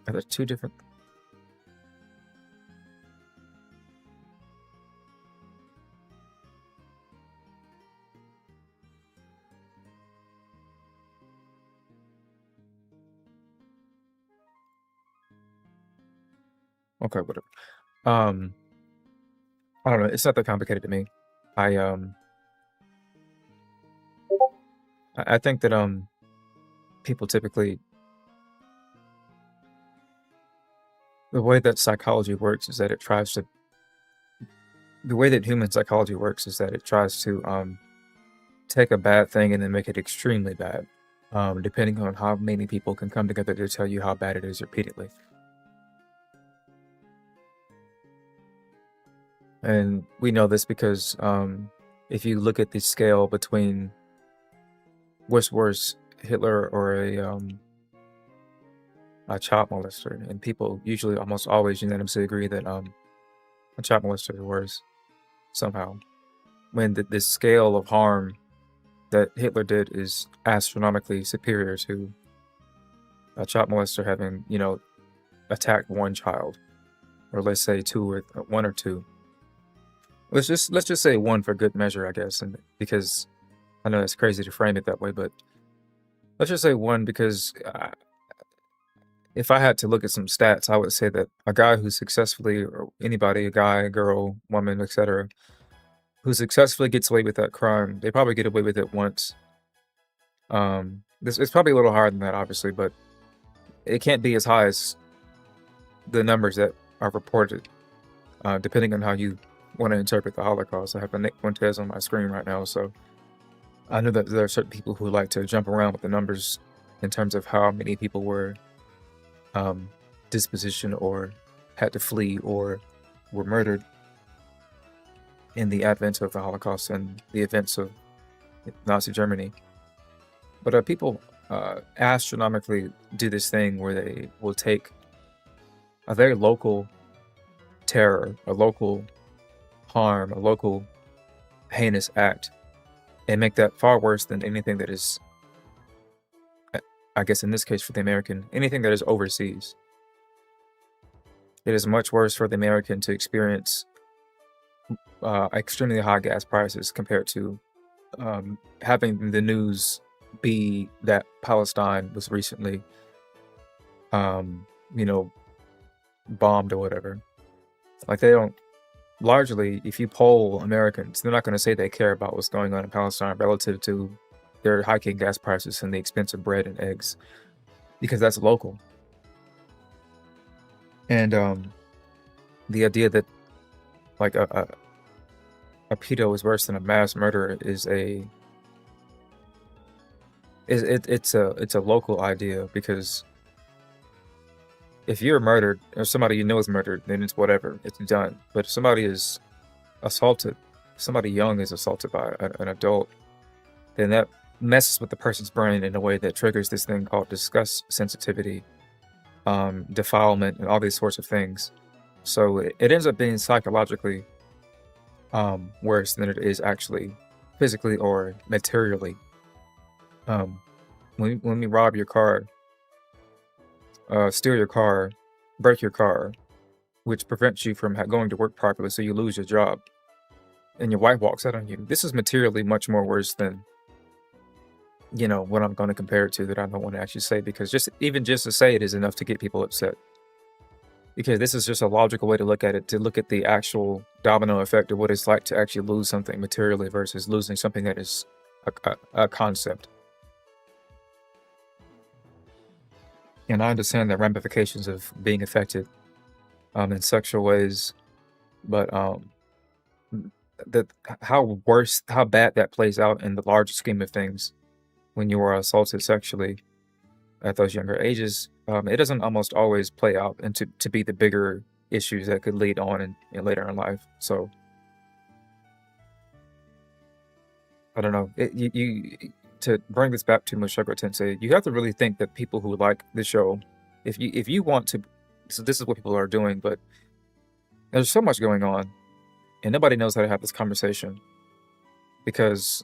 Are there two different? Okay, whatever. I don't know. It's not that complicated to me. I think that people typically, the way that psychology works is that the way that human psychology works is that it tries to take a bad thing and then make it extremely bad, depending on how many people can come together to tell you how bad it is repeatedly. And we know this because if you look at the scale between what's worse, Hitler or a child molester, and people usually almost always unanimously agree that a child molester is worse somehow. When the scale of harm that Hitler did is astronomically superior to a child molester having, attacked one child, or let's say two or one or two. Let's just say one for good measure, I guess, and because I know it's crazy to frame it that way, but let's just say one because if I had to look at some stats, I would say that a guy who successfully, or anybody, a guy, girl, woman, etc., who successfully gets away with that crime, they probably get away with it once. This it's probably a little higher than that, obviously, but it can't be as high as the numbers that are reported, depending on how you want to interpret the Holocaust. I have the Nick Fuentes on my screen right now, so I know that there are certain people who like to jump around with the numbers in terms of how many people were dispositioned or had to flee or were murdered in the advent of the Holocaust and the events of Nazi Germany. But people astronomically do this thing where they will take a very local terror, a local harm, a local heinous act, and make that far worse than anything that is, I guess in this case for the American, anything that is overseas. It is much worse for the American to experience extremely high gas prices compared to having the news be that Palestine was recently, bombed or whatever. Like they don't, largely, if you poll Americans, they're not going to say they care about what's going on in Palestine relative to their hiking gas prices and the expense of bread and eggs, because that's local. And the idea that like a pedo is worse than a mass murderer is it's a local idea, because if you're murdered or somebody you know is murdered, then it's whatever, it's done. But if somebody is assaulted, somebody young is assaulted by an adult, then that messes with the person's brain in a way that triggers this thing called disgust sensitivity, defilement, and all these sorts of things. So it ends up being psychologically worse than it is actually physically or materially. When we rob your car, steal your car, break your car, which prevents you from going to work properly, so you lose your job, and your wife walks out on you, this is materially much more worse than what I'm going to compare it to, that I don't want to actually say, because just to say it is enough to get people upset. Because this is just a logical way to look at it, to look at the actual domino effect of what it's like to actually lose something materially versus losing something that is a concept. And I understand the ramifications of being affected in sexual ways, but how bad that plays out in the larger scheme of things when you are assaulted sexually at those younger ages, it doesn't almost always play out and to be the bigger issues that could lead on in later in life. So I don't know. You to bring this back to Mushoku Tensei, you have to really think that people who like the show, if you want to, so this is what people are doing, but there's so much going on, and nobody knows how to have this conversation because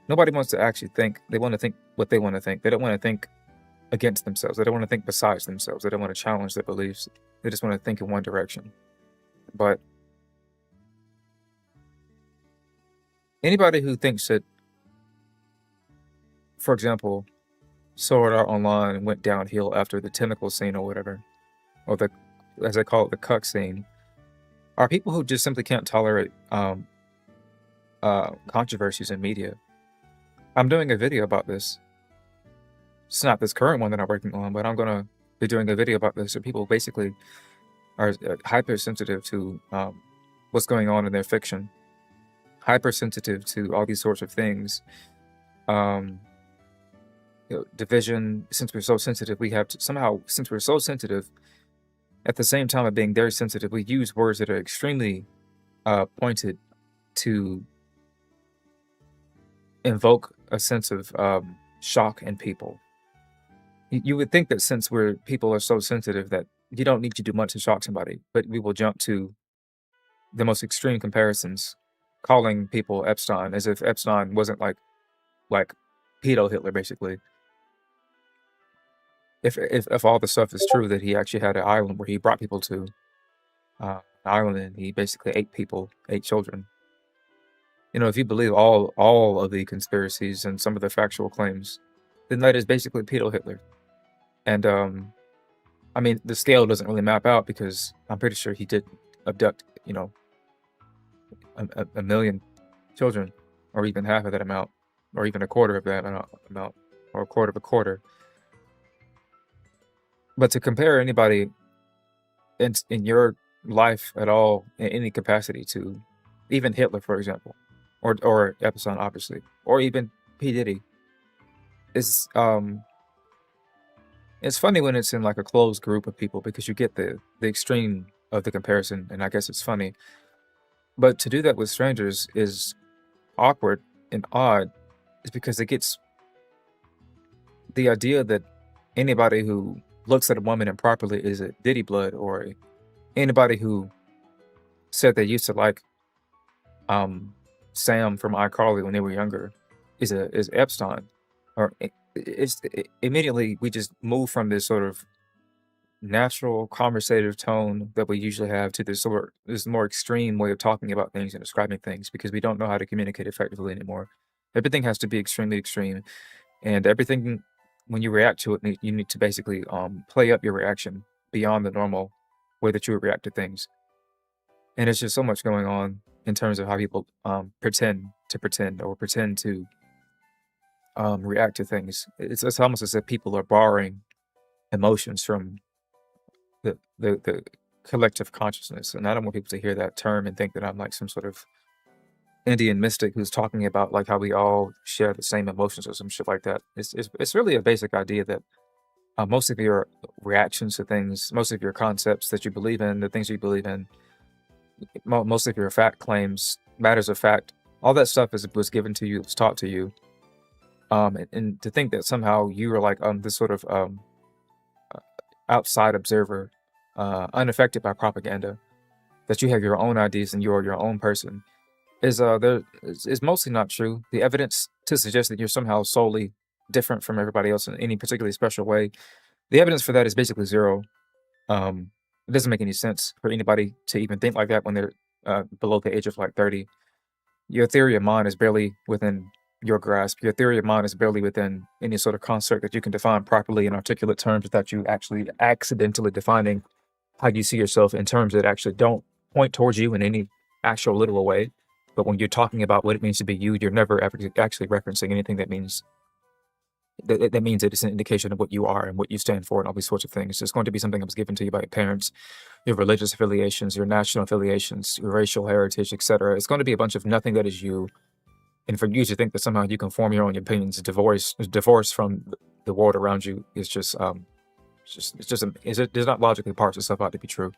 nobody wants to actually think. They want to think what they want to think. They don't want to think against themselves. They don't want to think besides themselves. They don't want to challenge their beliefs. They just want to think in one direction. But anybody who thinks that, for example, Sword Art Online went downhill after the tentacle scene or whatever, or the, as they call it, the cuck scene, are people who just simply can't tolerate controversies in media. I'm doing a video about this. It's not this current one that I'm working on, but I'm going to be doing a video about this. So people basically are hypersensitive to what's going on in their fiction, hypersensitive to all these sorts of things. Division, since we're so sensitive, we have to somehow, since we're so sensitive, at the same time of being very sensitive, we use words that are extremely pointed to invoke a sense of shock in people. You would think that since people are so sensitive that you don't need to do much to shock somebody, but we will jump to the most extreme comparisons, calling people Epstein as if Epstein wasn't like pedo Hitler, basically. If all the stuff is true that he actually had an island where he brought people to an island and he basically ate people, ate children. If you believe all of the conspiracies and some of the factual claims, then that is basically pedo Hitler. And I mean, the scale doesn't really map out because I'm pretty sure he did abduct, a million children, or even half of that amount, or even a quarter of that amount, or a quarter of a quarter. But to compare anybody in your life at all in any capacity to even Hitler, for example, or Epstein, obviously, or even P. Diddy, is it's funny when it's in like a closed group of people because you get the extreme of the comparison, and I guess it's funny. But to do that with strangers is awkward and odd, is because it gets the idea that anybody who looks at a woman improperly is a Diddy blood, or anybody who said they used to like Sam from iCarly when they were younger is Epstein, or immediately we just move from this sort of natural conversative tone that we usually have to this more extreme way of talking about things and describing things, because we don't know how to communicate effectively anymore. Everything has to be extremely extreme, and everything, when you react to it, you need to basically play up your reaction beyond the normal way that you would react to things. And it's just so much going on in terms of how people pretend to react to things. It's almost as if people are borrowing emotions from the collective consciousness. And I don't want people to hear that term and think that I'm like some sort of Indian mystic who's talking about like how we all share the same emotions or some shit like that. It's really a basic idea that most of your reactions to things, most of your concepts that you believe in, the things you believe in, most of your fact claims, matters of fact, all that stuff was given to you, was taught to you. And to think that somehow you are like this sort of outside observer, unaffected by propaganda, that you have your own ideas and you're your own person, is mostly not true. The evidence to suggest that you're somehow solely different from everybody else in any particularly special way, the evidence for that is basically zero. It doesn't make any sense for anybody to even think like that when they're below the age of like 30. Your theory of mind is barely within your grasp. Your theory of mind is barely within any sort of construct that you can define properly in articulate terms without you actually accidentally defining how you see yourself in terms that actually don't point towards you in any actual literal way. But when you're talking about what it means to be you, you're never ever actually referencing anything that means that means it is an indication of what you are and what you stand for and all these sorts of things. It's going to be something that was given to you by your parents, your religious affiliations, your national affiliations, your racial heritage, etc. It's going to be a bunch of nothing that is you. And for you to think that somehow you can form your own opinions, divorce from the world around you, is just it does not logically parse itself out to be true.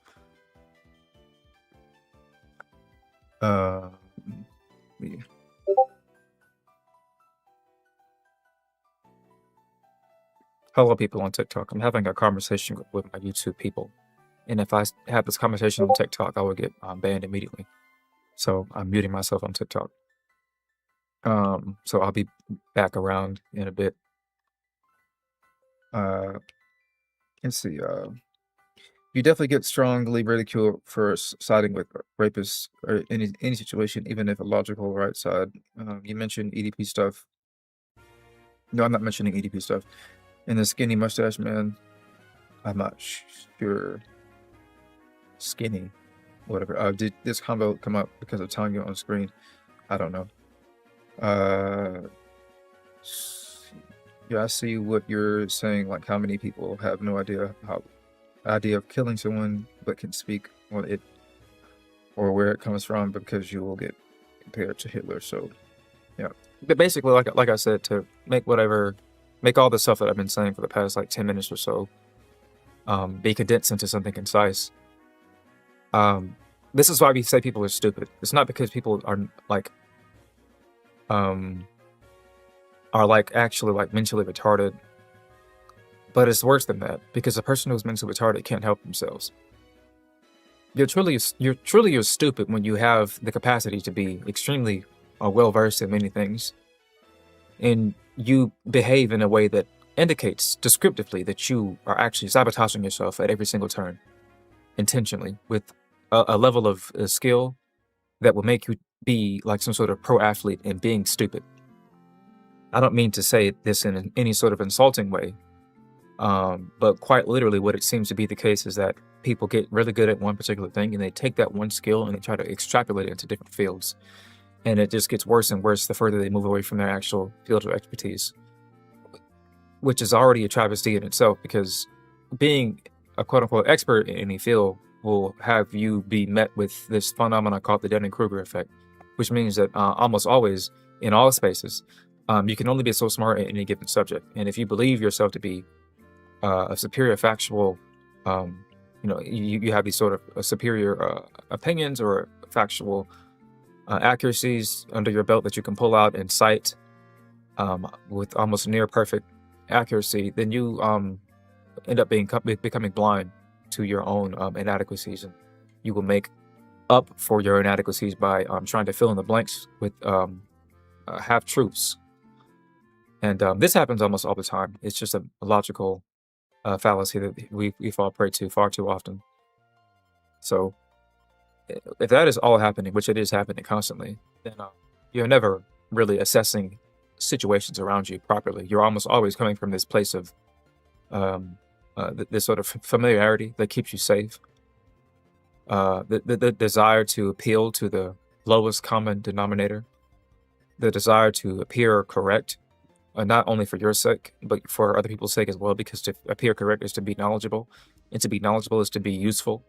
Yeah. Hello, people on TikTok. I'm having a conversation with my YouTube people, and if I have this conversation on TikTok, I will get banned immediately. So I'm muting myself on TikTok. So I'll be back around in a bit. Let's see. You definitely get strongly ridiculed for siding with rapists or any situation, even if a logical right side. You mentioned EDP stuff. No, I'm not mentioning EDP stuff. And the skinny mustache man, I'm not sure. Skinny, whatever. Did this combo come up because of telling you on screen? I don't know. Yeah, I see what you're saying. Like, how many people have no idea of killing someone, but can speak on it or where it comes from, because you will get compared to Hitler. So, yeah. But basically, like I said, to make all the stuff that I've been saying for the past like 10 minutes or so, be condensed into something concise. this is why we say people are stupid. It's not because people are like actually like mentally retarded, but it's worse than that, because a person who's mentally retarded can't help themselves. You're truly stupid when you have the capacity to be extremely well versed in many things, and you behave in a way that indicates descriptively that you are actually sabotaging yourself at every single turn, intentionally, with a level of skill that will make you be like some sort of pro athlete in being stupid. I don't mean to say this in any sort of insulting way, but quite literally what it seems to be the case is that people get really good at one particular thing, and they take that one skill and they try to extrapolate it into different fields. And it just gets worse and worse the further they move away from their actual field of expertise, which is already a travesty in itself, because being a quote-unquote expert in any field will have you be met with this phenomenon called the Dunning-Kruger effect, which means that almost always in all spaces, you can only be so smart at any given subject. And if you believe yourself to be a superior factual, you have these sort of superior opinions or factual accuracies under your belt that you can pull out and cite with almost near perfect accuracy, then you end up becoming blind to your own inadequacies, and you will make up for your inadequacies by trying to fill in the blanks with half truths. And this happens almost all the time. It's just a logical fallacy that we fall prey to far too often. So if that is all happening, which it is happening constantly, then you're never really assessing situations around you properly. You're almost always coming from this place of this sort of familiarity that keeps you safe. The desire to appeal to the lowest common denominator, the desire to appear correct, not only for your sake, but for other people's sake as well, because to appear correct is to be knowledgeable, and to be knowledgeable is to be useful.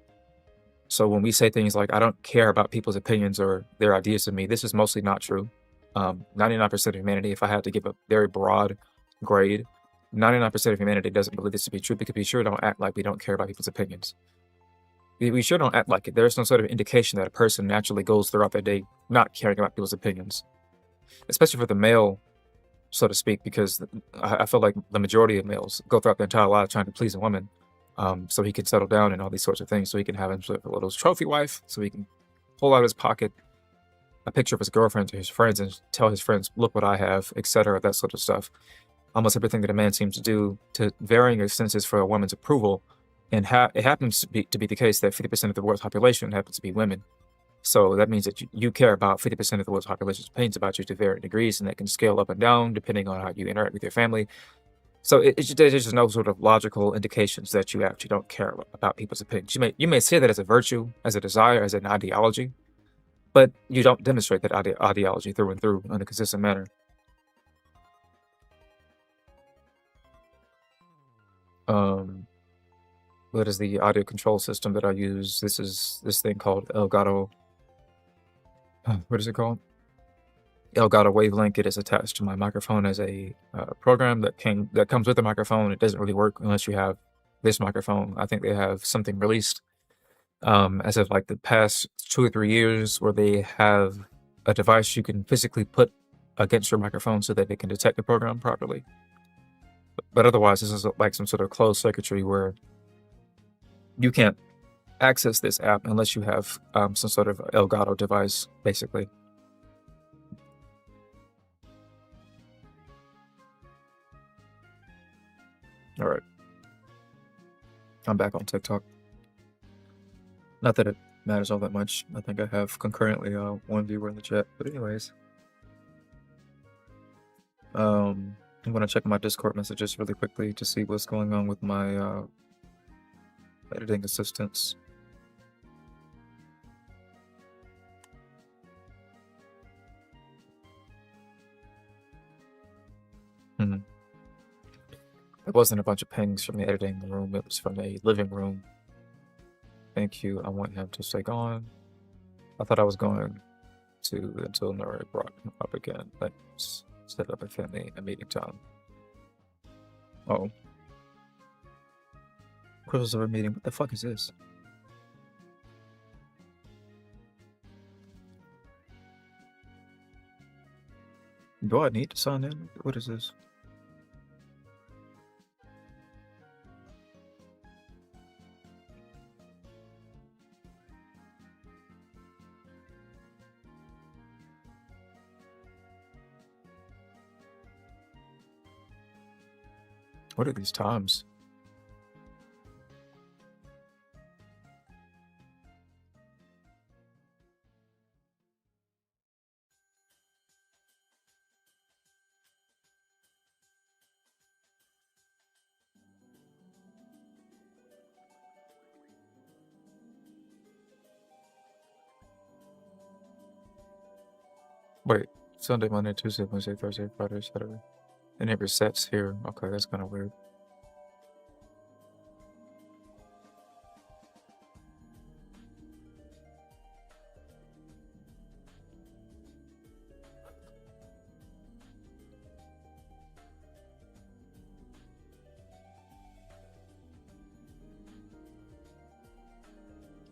So when we say things like, I don't care about people's opinions or their ideas of me, this is mostly not true. 99% of humanity, if I had to give a very broad grade, 99% of humanity doesn't believe this to be true, because we sure don't act like we don't care about people's opinions. We sure don't act like it. There's no sort of indication that a person naturally goes throughout their day not caring about people's opinions, especially for the male, so to speak, because I feel like the majority of males go throughout their entire life trying to please a woman, so he can settle down and all these sorts of things, so he can have himself a little trophy wife, so he can pull out of his pocket a picture of his girlfriend to his friends and tell his friends, look what I have, etc., that sort of stuff. Almost everything that a man seems to do to varying extents for a woman's approval, and it happens to be the case that 50% of the world's population happens to be women. So that means that you care about 50% of the world's population's opinions about you to varying degrees, and that can scale up and down depending on how you interact with your family. So there's just no sort of logical indications that you actually don't care about people's opinions. You may say that as a virtue, as a desire, as an ideology, but you don't demonstrate that ideology through and through in a consistent manner. What is the audio control system that I use? This is this thing called Elgato. What is it called? Elgato Wavelink. It is attached to my microphone as a program that comes with the microphone. It doesn't really work unless you have this microphone. I think they have something released as of like the past 2 or 3 years, where they have a device you can physically put against your microphone so that it can detect the program properly. But otherwise, this is like some sort of closed circuitry where you can't access this app unless you have some sort of Elgato device, basically. All right. I'm back on TikTok. Not that it matters all that much. I think I have concurrently one viewer in the chat. But anyways, I'm gonna check my Discord messages really quickly to see what's going on with my editing assistants. It wasn't a bunch of pings from the editing room, it was from a living room. Thank you. I want him to stay gone. I thought I was going to until Nuri brought him up again. Let's set up a meeting time. Oh. Crossover meeting. What the fuck is this? Do I need to sign in? What is this? What are these times? Wait, Sunday, Monday, Tuesday, Wednesday, Thursday, Friday, Saturday. And it resets here. Okay, that's kind of weird.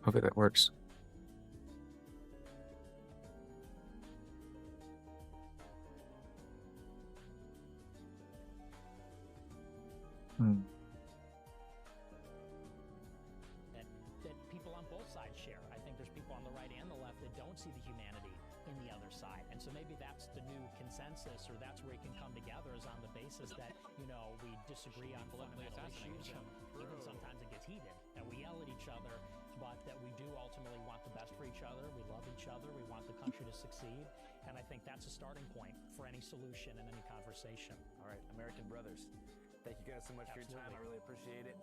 Hopefully that works. That people on both sides share. I think there's people on the right and the left that don't see the humanity in the other side. And so maybe that's the new consensus, or that's where it can come together, is on the basis that, you know, we disagree on fundamental issues. Even sometimes it gets heated and we yell at each other, but that we do ultimately want the best for each other. We love each other. We want the country to succeed. And I think that's a starting point for any solution and any conversation. All right, American brothers. Thank you guys so much for your time. I really appreciate it.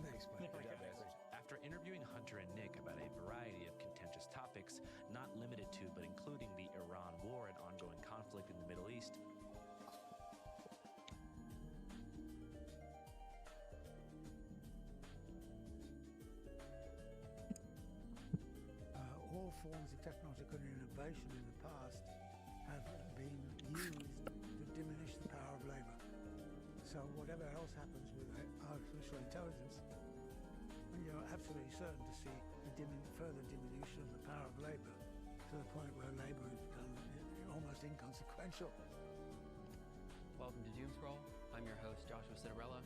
Thanks, buddy. Good job, guys. After interviewing Hunter and Nick about a variety of contentious topics, not limited to, but including the Iran war and ongoing conflict in the Middle East, all forms of technological innovation in the past have been used to diminish the power of labor. So whatever else happens with artificial intelligence, you're absolutely certain to see a further diminution of the power of labor, to the point where labor has become almost inconsequential. Welcome to Doomscroll. I'm your host, Joshua Citarella.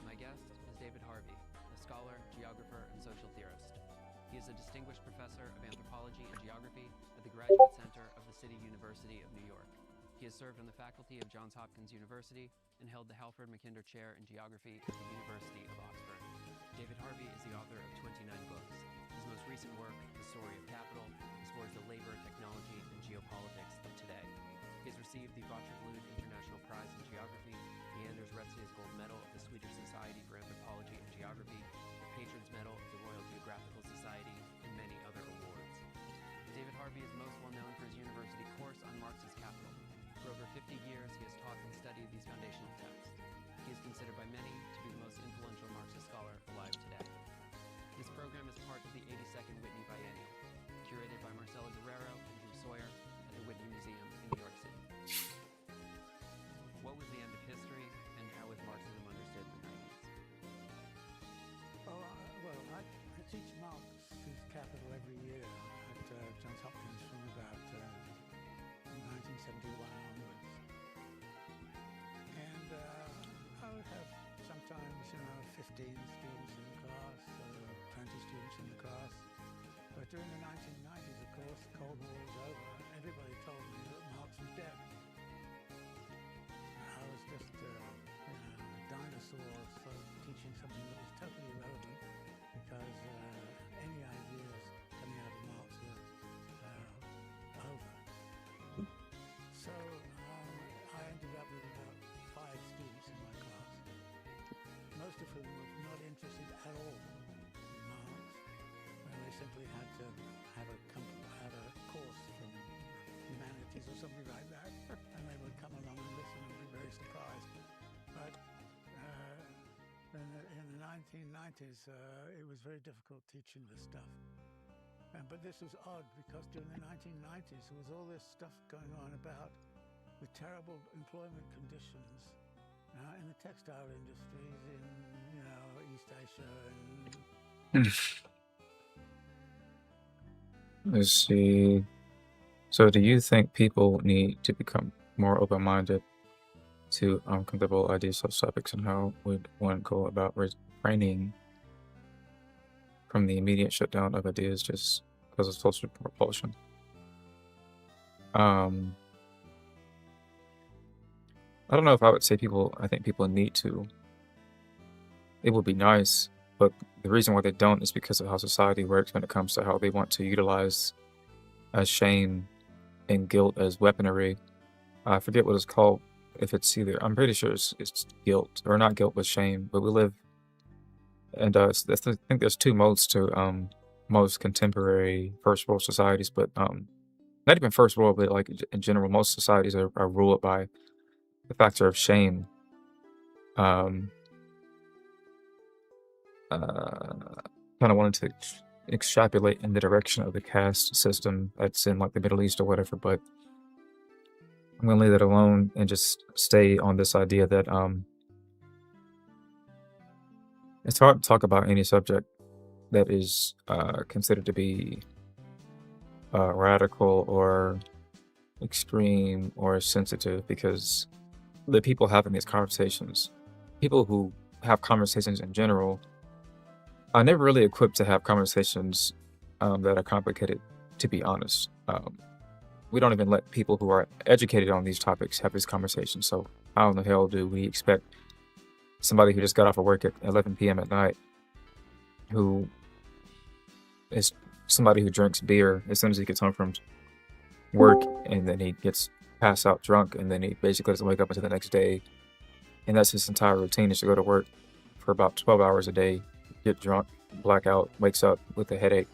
My guest is David Harvey, a scholar, geographer, and social theorist. He is a distinguished professor of anthropology and geography at the Graduate Center of the City University of New York. He has served on the faculty of Johns Hopkins University and held the Halford Mackinder Chair in Geography at the University of Oxford. David Harvey is the author of 29 books. His most recent work, The Story of Capital, explores the labor, technology, and geopolitics of today. He has received the Waterloo International Prize in Geography, the Anders Retzius Gold Medal of the Swedish Society for Anthropology and Geography, the Patrons Medal of the Royal Geographical Society, and many other awards. David Harvey is most well known for his university course on Marx's Capital. For over 50 years, he has taught and studied these foundational texts. He is considered by many to be the most influential Marxist scholar alive today. This program is part of the 82nd Whitney Biennial, curated by Marcelo Guerrero and Drew Sawyer at the Whitney Museum in New York City. What was the end of history, and how was Marxism understood in the 90s? Well, I teach Marx's Capital every year at Johns Hopkins from about 1971 onwards. And I would have sometimes, 15 students in the class, 20 students in the class. But during the 1990s, of course, the Cold War was over. Everybody told me that Marx was dead. I was just a dinosaur sort of teaching something that was totally irrelevant, because any ideas coming out of Marx were over. So I ended up with about 5 students in my class, most of whom were not interested at all in Marx. They simply had to have a course from humanities or something like that, and they would come along and listen and be very surprised. But in the 1990s, it was very difficult teaching this stuff. But this was odd, because during the 1990s there was all this stuff going on about the terrible employment conditions in the textile industries in East Asia and Let's see. So do you think people need to become more open-minded to uncomfortable ideas of topics, and how would one go about refraining from the immediate shutdown of ideas just because of social propulsion? I don't know if I would say I think people need to. It would be nice, but the reason why they don't is because of how society works when it comes to how they want to utilize shame and guilt as weaponry. I forget what it's called. If it's either, I'm pretty sure it's guilt, or not guilt, but shame. But we live, and I think there's two modes to most contemporary first world societies, but not even first world, but like in general, most societies are ruled by the factor of shame. Kind of wanted to extrapolate in the direction of the caste system that's in like the Middle East or whatever, but I'm gonna leave that alone and just stay on this idea that it's hard to talk about any subject that is considered to be radical or extreme or sensitive, because the people having these conversations, people who have conversations in general, are never really equipped to have conversations that are complicated, to be honest. We don't even let people who are educated on these topics have these conversations. So how in the hell do we expect somebody who just got off of work at 11 p.m. at night, who is somebody who drinks beer as soon as he gets home from work, and then he gets passed out drunk, and then he basically doesn't wake up until the next day, and that's his entire routine, is to go to work for about 12 hours a day, get drunk, black out, wakes up with a headache,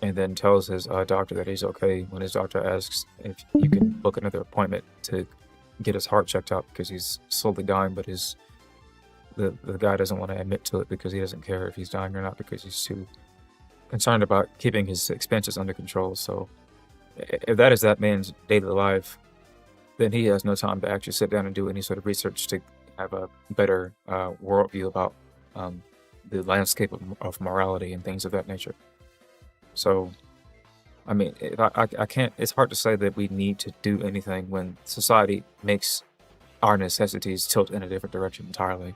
and then tells his doctor that he's okay when his doctor asks if you can book another appointment to get his heart checked out because he's slowly dying, but the guy doesn't want to admit to it because he doesn't care if he's dying or not, because he's too concerned about keeping his expenses under control. So if that is that man's daily life, then he has no time to actually sit down and do any sort of research to have a better worldview about the landscape of morality and things of that nature. So, I mean, I can't, it's hard to say that we need to do anything when society makes our necessities tilt in a different direction entirely.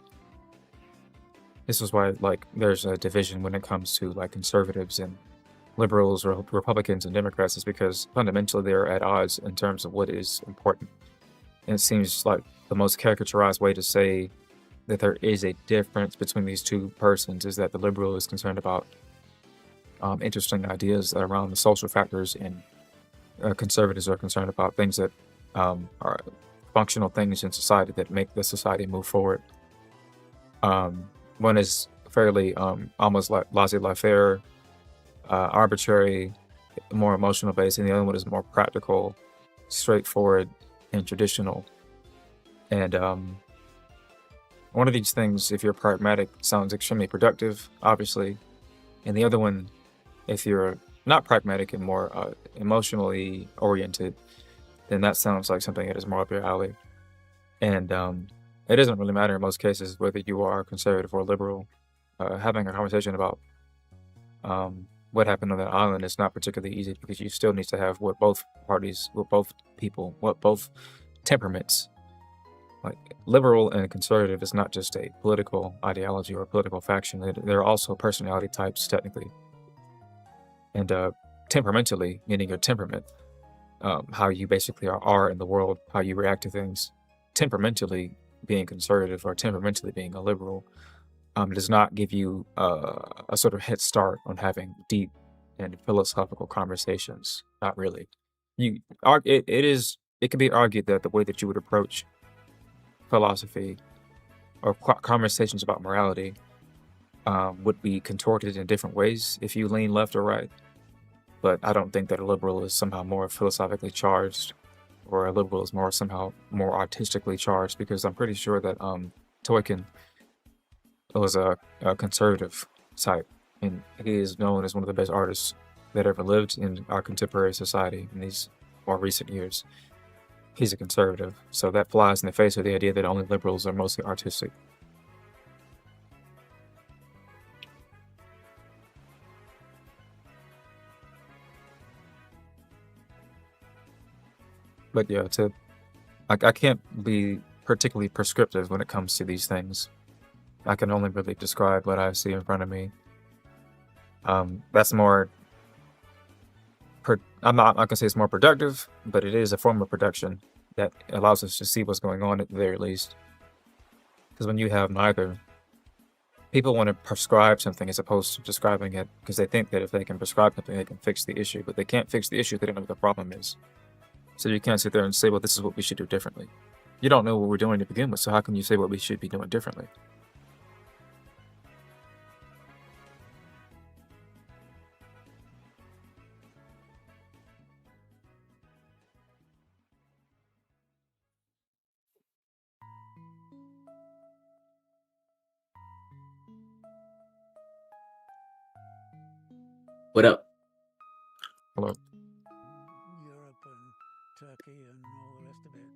This is why, like, there's a division when it comes to, like, conservatives and liberals, or Republicans and Democrats, is because fundamentally they're at odds in terms of what is important. And it seems like the most caricaturized way to say that there is a difference between these two persons is that the liberal is concerned about interesting ideas around the social factors, and conservatives are concerned about things that are functional things in society that make the society move forward. One is fairly almost like laissez-faire, arbitrary, more emotional based, and the other one is more practical, straightforward, and traditional. And one of these things, if you're pragmatic, sounds extremely productive, obviously, and the other one, if you're not pragmatic and more emotionally oriented, then that sounds like something that is more up your alley. And it doesn't really matter in most cases whether you are conservative or liberal. Having a conversation about what happened on that island is not particularly easy, because you still need to have what both parties, what both people, what both temperaments. Like, liberal and conservative is not just a political ideology or a political faction. They're also personality types, technically. And temperamentally, meaning your temperament, how you basically are in the world, how you react to things. Temperamentally being conservative or temperamentally being a liberal does not give you a sort of head start on having deep and philosophical conversations. Not really. It can be argued that the way that you would approach philosophy or conversations about morality would be contorted in different ways if you lean left or right. But I don't think that a liberal is somehow more philosophically charged, or a liberal is somehow more artistically charged, because I'm pretty sure that Tolkien was a conservative type, and he is known as one of the best artists that ever lived in our contemporary society in these more recent years. He's a conservative, so that flies in the face of the idea that only liberals are mostly artistic. But yeah, I can't be particularly prescriptive when it comes to these things. I can only really describe what I see in front of me. That's more. I'm not gonna say it's more productive, but it is a form of production that allows us to see what's going on at the very least. Because when you have neither, people want to prescribe something as opposed to describing it, because they think that if they can prescribe something, they can fix the issue. But they can't fix the issue; they don't know what the problem is. So you can't sit there and say, "Well, this is what we should do differently." You don't know what we're doing to begin with, so how can you say what we should be doing differently? What up? Hello. Europe and Turkey and all the rest of it.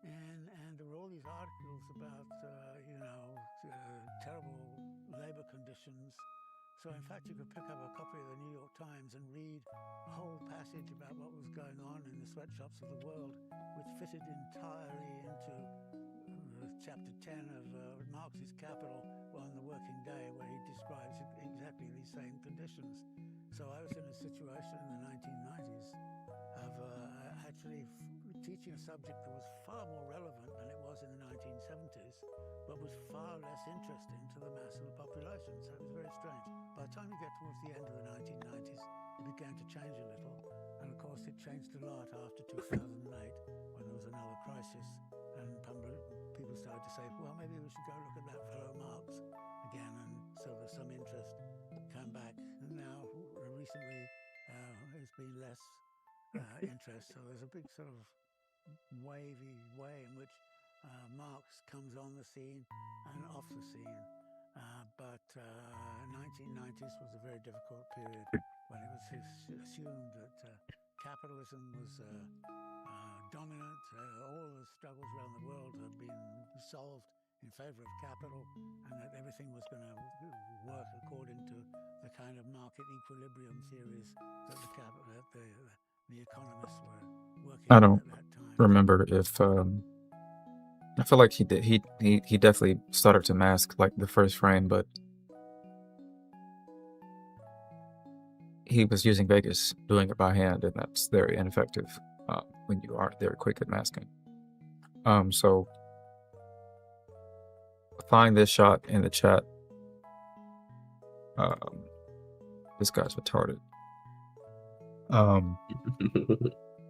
And there were all these articles about, terrible labor conditions. So in fact, you could pick up a copy of the New York Times and read a whole passage about what was going on in the sweatshops of the world, which fitted entirely into chapter 10 of Marx's Capital on the Working Day, where he describes exactly these same conditions. So I was in a situation in the 1990s of actually teaching a subject that was far more relevant than it was in the 1970s, but was far less interesting to the mass of the population. So it was very strange. By the time you get towards the end of the 1990s, it began to change a little. And of course, it changed a lot after 2008, when there was another crisis. And people started to say, well, maybe we should go look at that fellow Marx again. And so there's some interest come back. And now, recently, there's been less interest. So there's a big sort of wavy way in which Marx comes on the scene and off the scene. But 1990s was a very difficult period when it was assumed that capitalism was dominant. All the struggles around the world had been solved in favor of capital, and that everything was going to work according to the kind of market equilibrium theories that the economists were working I on don't at that time. remember if I feel like he did. He definitely started to mask like the first frame, but he was using Vegas, doing it by hand, and that's very ineffective when you aren't very quick at masking. So find this shot in the chat. This guy's retarded.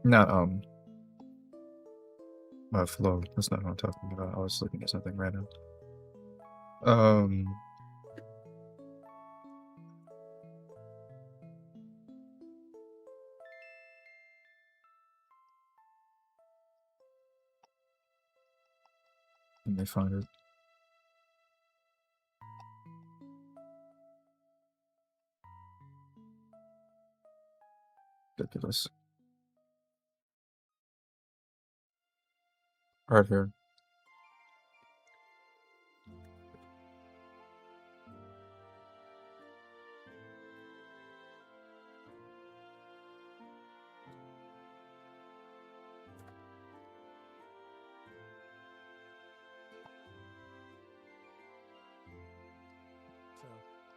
Not my flow. That's not what I'm talking about. I was looking at something random. Let me find it. Ridiculous. Right here.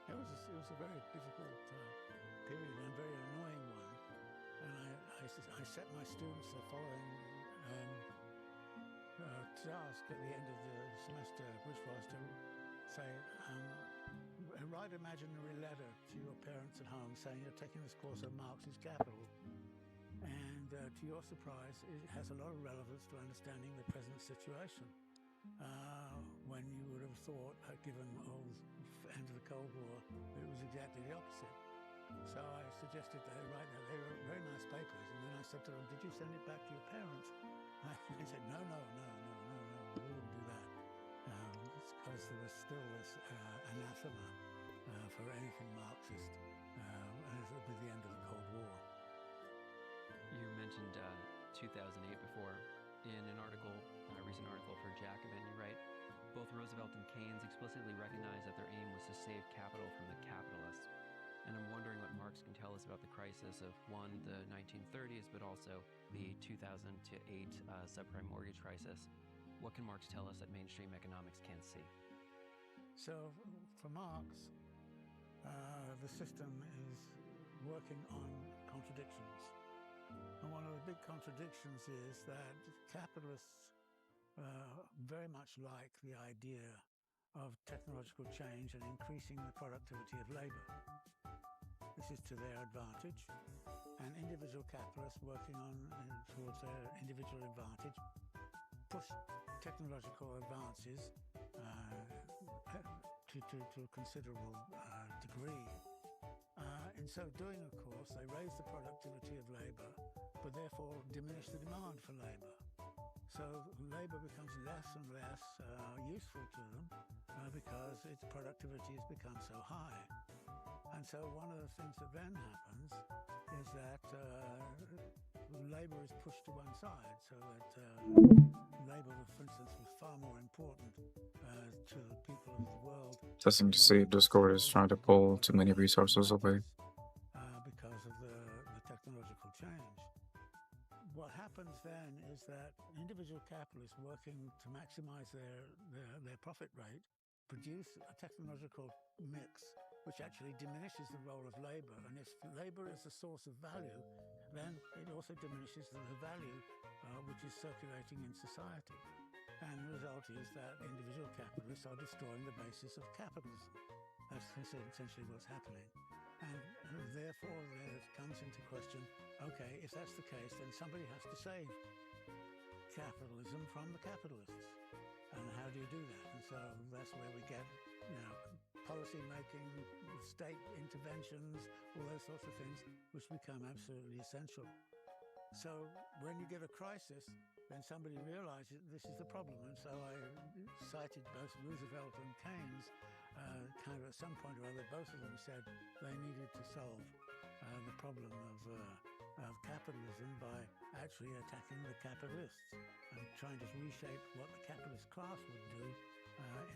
So it was a very difficult period and very annoying one. And I set my students the following task at the end of the semester, which was to say, write an imaginary letter to your parents at home saying you're taking this course on Marx's Capital. And to your surprise, it has a lot of relevance to understanding the present situation. When you would have thought, given the end of the Cold War, that it was exactly the opposite. So I suggested that they write that. They wrote very nice papers, and then I said to them, "Did you send it back to your parents?" They said, "No, we wouldn't do that." It's because there was still this anathema for anything Marxist with the end of the Cold War. You mentioned 2008 before. In an article, a recent article for Jacobin, you write, both Roosevelt and Keynes explicitly recognized that their aim was to save capital from the capitalists. And I'm wondering what Marx Marx can tell us about the crisis of, one, the 1930s, but also the 2008 subprime mortgage crisis. What can Marx tell us that mainstream economics can't see? So, for Marx, the system is working on contradictions. And one of the big contradictions is that capitalists very much like the idea of technological change and increasing the productivity of labor. This is to their advantage, and individual capitalists working on towards their individual advantage push technological advances to a considerable degree. In so doing, of course, they raise the productivity of labor, but therefore diminish the demand for labor. So labor becomes less and less useful to them because its productivity has become so high. And so one of the things that then happens is that labor is pushed to one side, so that labor, for instance, was far more important to the people of the world. Doesn't see Discord is trying to pull too many resources away. Because of the technological change. What happens then is that individual capitalists working to maximize their profit rate produce a technological mix which actually diminishes the role of labor. And if labor is the source of value, then it also diminishes the value which is circulating in society. And the result is that individual capitalists are destroying the basis of capitalism. That's essentially what's happening. And therefore there comes into question, okay, if that's the case, then somebody has to save capitalism from the capitalists. And how do you do that? And so that's where we get, policy making, state interventions, all those sorts of things, which become absolutely essential. So when you get a crisis, then somebody realizes this is the problem. And so I cited both Roosevelt and Keynes, kind of at some point or other, both of them said they needed to solve the problem of capitalism by actually attacking the capitalists and trying to reshape what the capitalist class would do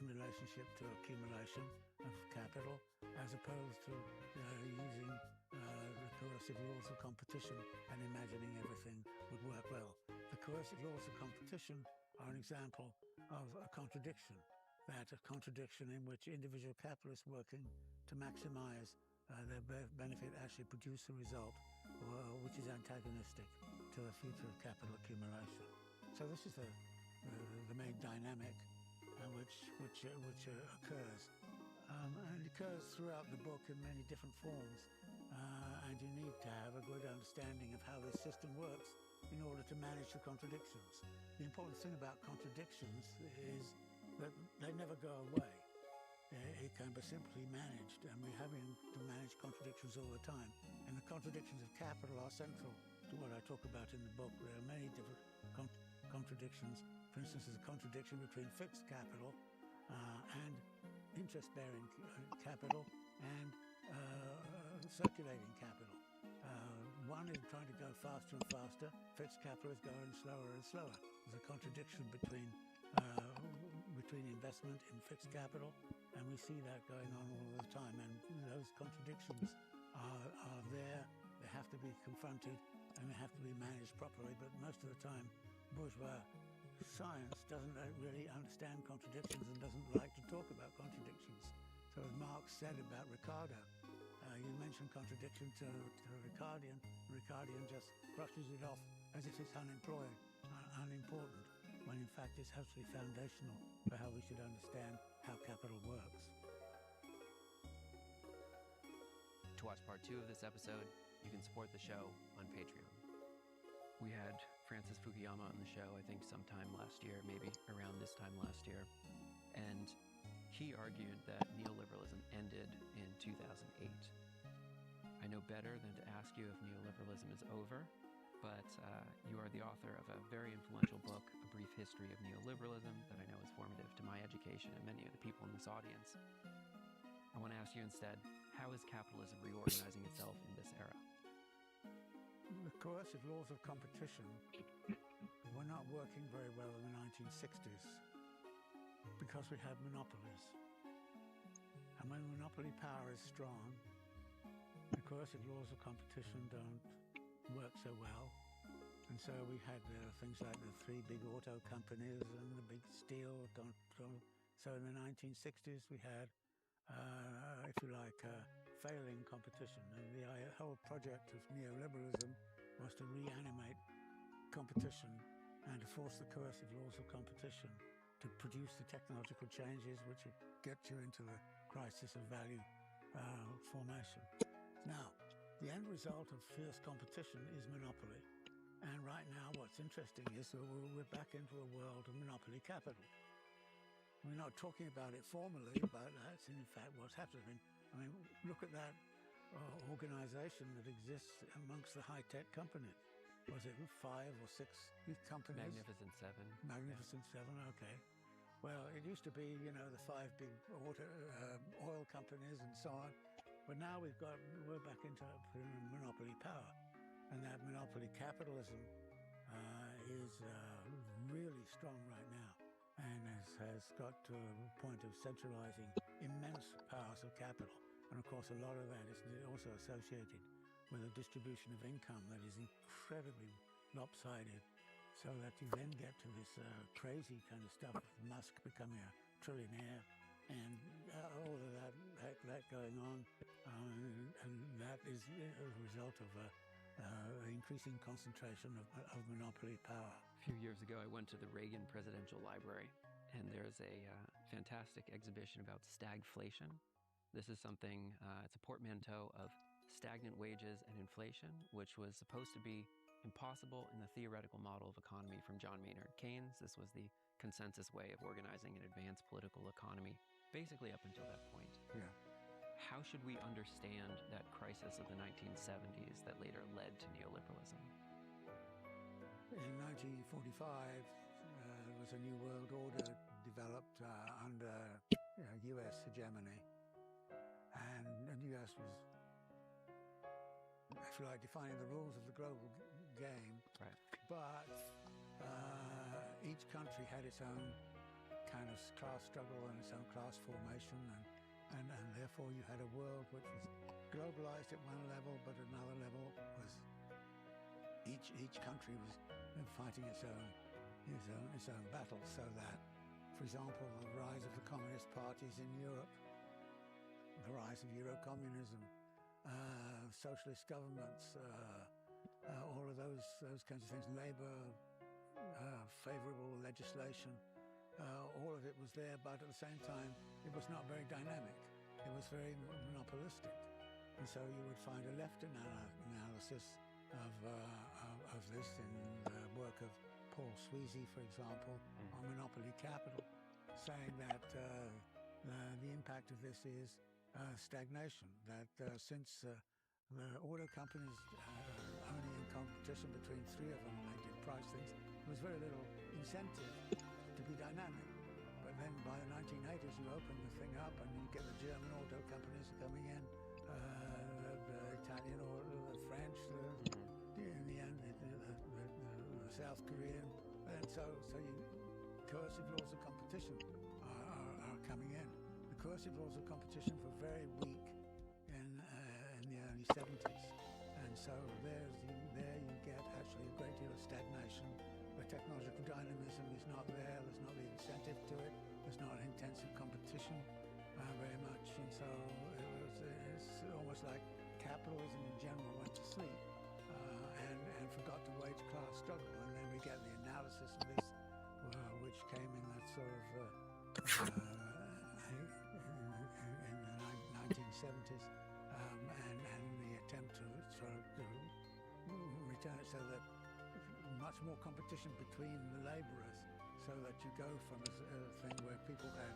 in relationship to accumulation of capital, as opposed to using the coercive laws of competition and imagining everything would work well. The coercive laws of competition are an example of a contradiction. That a contradiction in which individual capitalists working to maximize their benefit actually produce a result which is antagonistic to the future of capital accumulation. So this is the main dynamic which occurs. And it occurs throughout the book in many different forms. And you need to have a good understanding of how this system works in order to manage the contradictions. The important thing about contradictions is that they never go away. It can be simply managed, and we're having to manage contradictions all the time. And the contradictions of capital are central to what I talk about in the book. There are many different contradictions. For instance, there's a contradiction between fixed capital and interest-bearing capital and circulating capital. One is trying to go faster and faster. Fixed capital is going slower and slower. There's a contradiction between investment in fixed capital, and we see that going on all the time. And those contradictions are there. They have to be confronted, and they have to be managed properly. But most of the time, bourgeois science doesn't really understand contradictions and doesn't like to talk about contradictions. So as Marx said about Ricardo, you mention contradiction to Ricardian. Ricardian just brushes it off as if it's unimportant, when in fact it's absolutely foundational for how we should understand how capital works. To watch part 2 of this episode, you can support the show on Patreon. We had Francis Fukuyama on the show, I think sometime last year, maybe around this time last year, and he argued that neoliberalism ended in 2008. I know better than to ask you if neoliberalism is over, but you are the author of a very influential book, A Brief History of Neoliberalism, that I know is formative to my education and many of the people in this audience. I want to ask you instead, how is capitalism reorganizing itself in this era? The coercive laws of competition were not working very well in the 1960s because we had monopolies. And when monopoly power is strong, the coercive laws of competition don't work so well. And so we had things like the three big auto companies and the big steel. So in the 1960s we had, if you like, failing competition. And the whole project of neoliberalism was to reanimate competition and to force the coercive laws of competition to produce the technological changes which would get you into the crisis of value formation. Now, the end result of fierce competition is monopoly. And right now what's interesting is that we're back into a world of monopoly capital. We're not talking about it formally, but that's in fact what's happening. I mean, look at that organization that exists amongst the high-tech companies. Was it 5 or 6 companies? Magnificent Seven. Magnificent Seven, okay. Well, it used to be, you know, the 5 big oil companies and so on. But now we're back into monopoly power. And that monopoly capitalism is really strong right now and has got to a point of centralizing immense powers of capital. And of course, a lot of that is also associated with a distribution of income that is incredibly lopsided, so that you then get to this crazy kind of stuff of Musk becoming a trillionaire and all of that going on. And that is a result of increasing concentration of monopoly power. A few years ago, I went to the Reagan Presidential Library, and there's a fantastic exhibition about stagflation. This is something, it's a portmanteau of stagnant wages and inflation, which was supposed to be impossible in the theoretical model of economy from John Maynard Keynes. This was the consensus way of organizing an advanced political economy, basically up until that point. Yeah. How should we understand that crisis of the 1970s that later led to neoliberalism? In 1945, there was a new world order developed under U.S. hegemony. And the U.S. was, if you like, defining the rules of the global game. Right. But each country had its own kind of class struggle and its own class formation, and therefore you had a world which was globalized at one level, but at another level was each country was fighting its own battle. So that, for example, the rise of the communist parties in Europe, the rise of Eurocommunism, socialist governments, all of those kinds of things, labor, favorable legislation, all of it was there, but at the same time, it was not very dynamic. It was very monopolistic. And so you would find a left analysis of this in the work of Paul Sweezy, for example, on monopoly capital, saying that the impact of this is stagnation, that since the auto companies only in competition between 3 of them, they did price things, there was very little incentive to be dynamic. But then by the 1980s, you open the thing up and you get the German auto companies coming in, the Italian or the French, in the end, the South Korean. And so coercive laws of competition are coming in. The coercive laws of competition were very weak in the early 70s. And so there you get actually a great deal of stagnation. The technological dynamism is not there. There's not the incentive to it. There's not intensive competition very much. And so it's almost like capitalism in general went to sleep and forgot to wage class struggle. And then we get the analysis of this, which came in that sort of in the 1970s, and the attempt to sort of return it so that much more competition between the laborers, so that you go from a thing where people had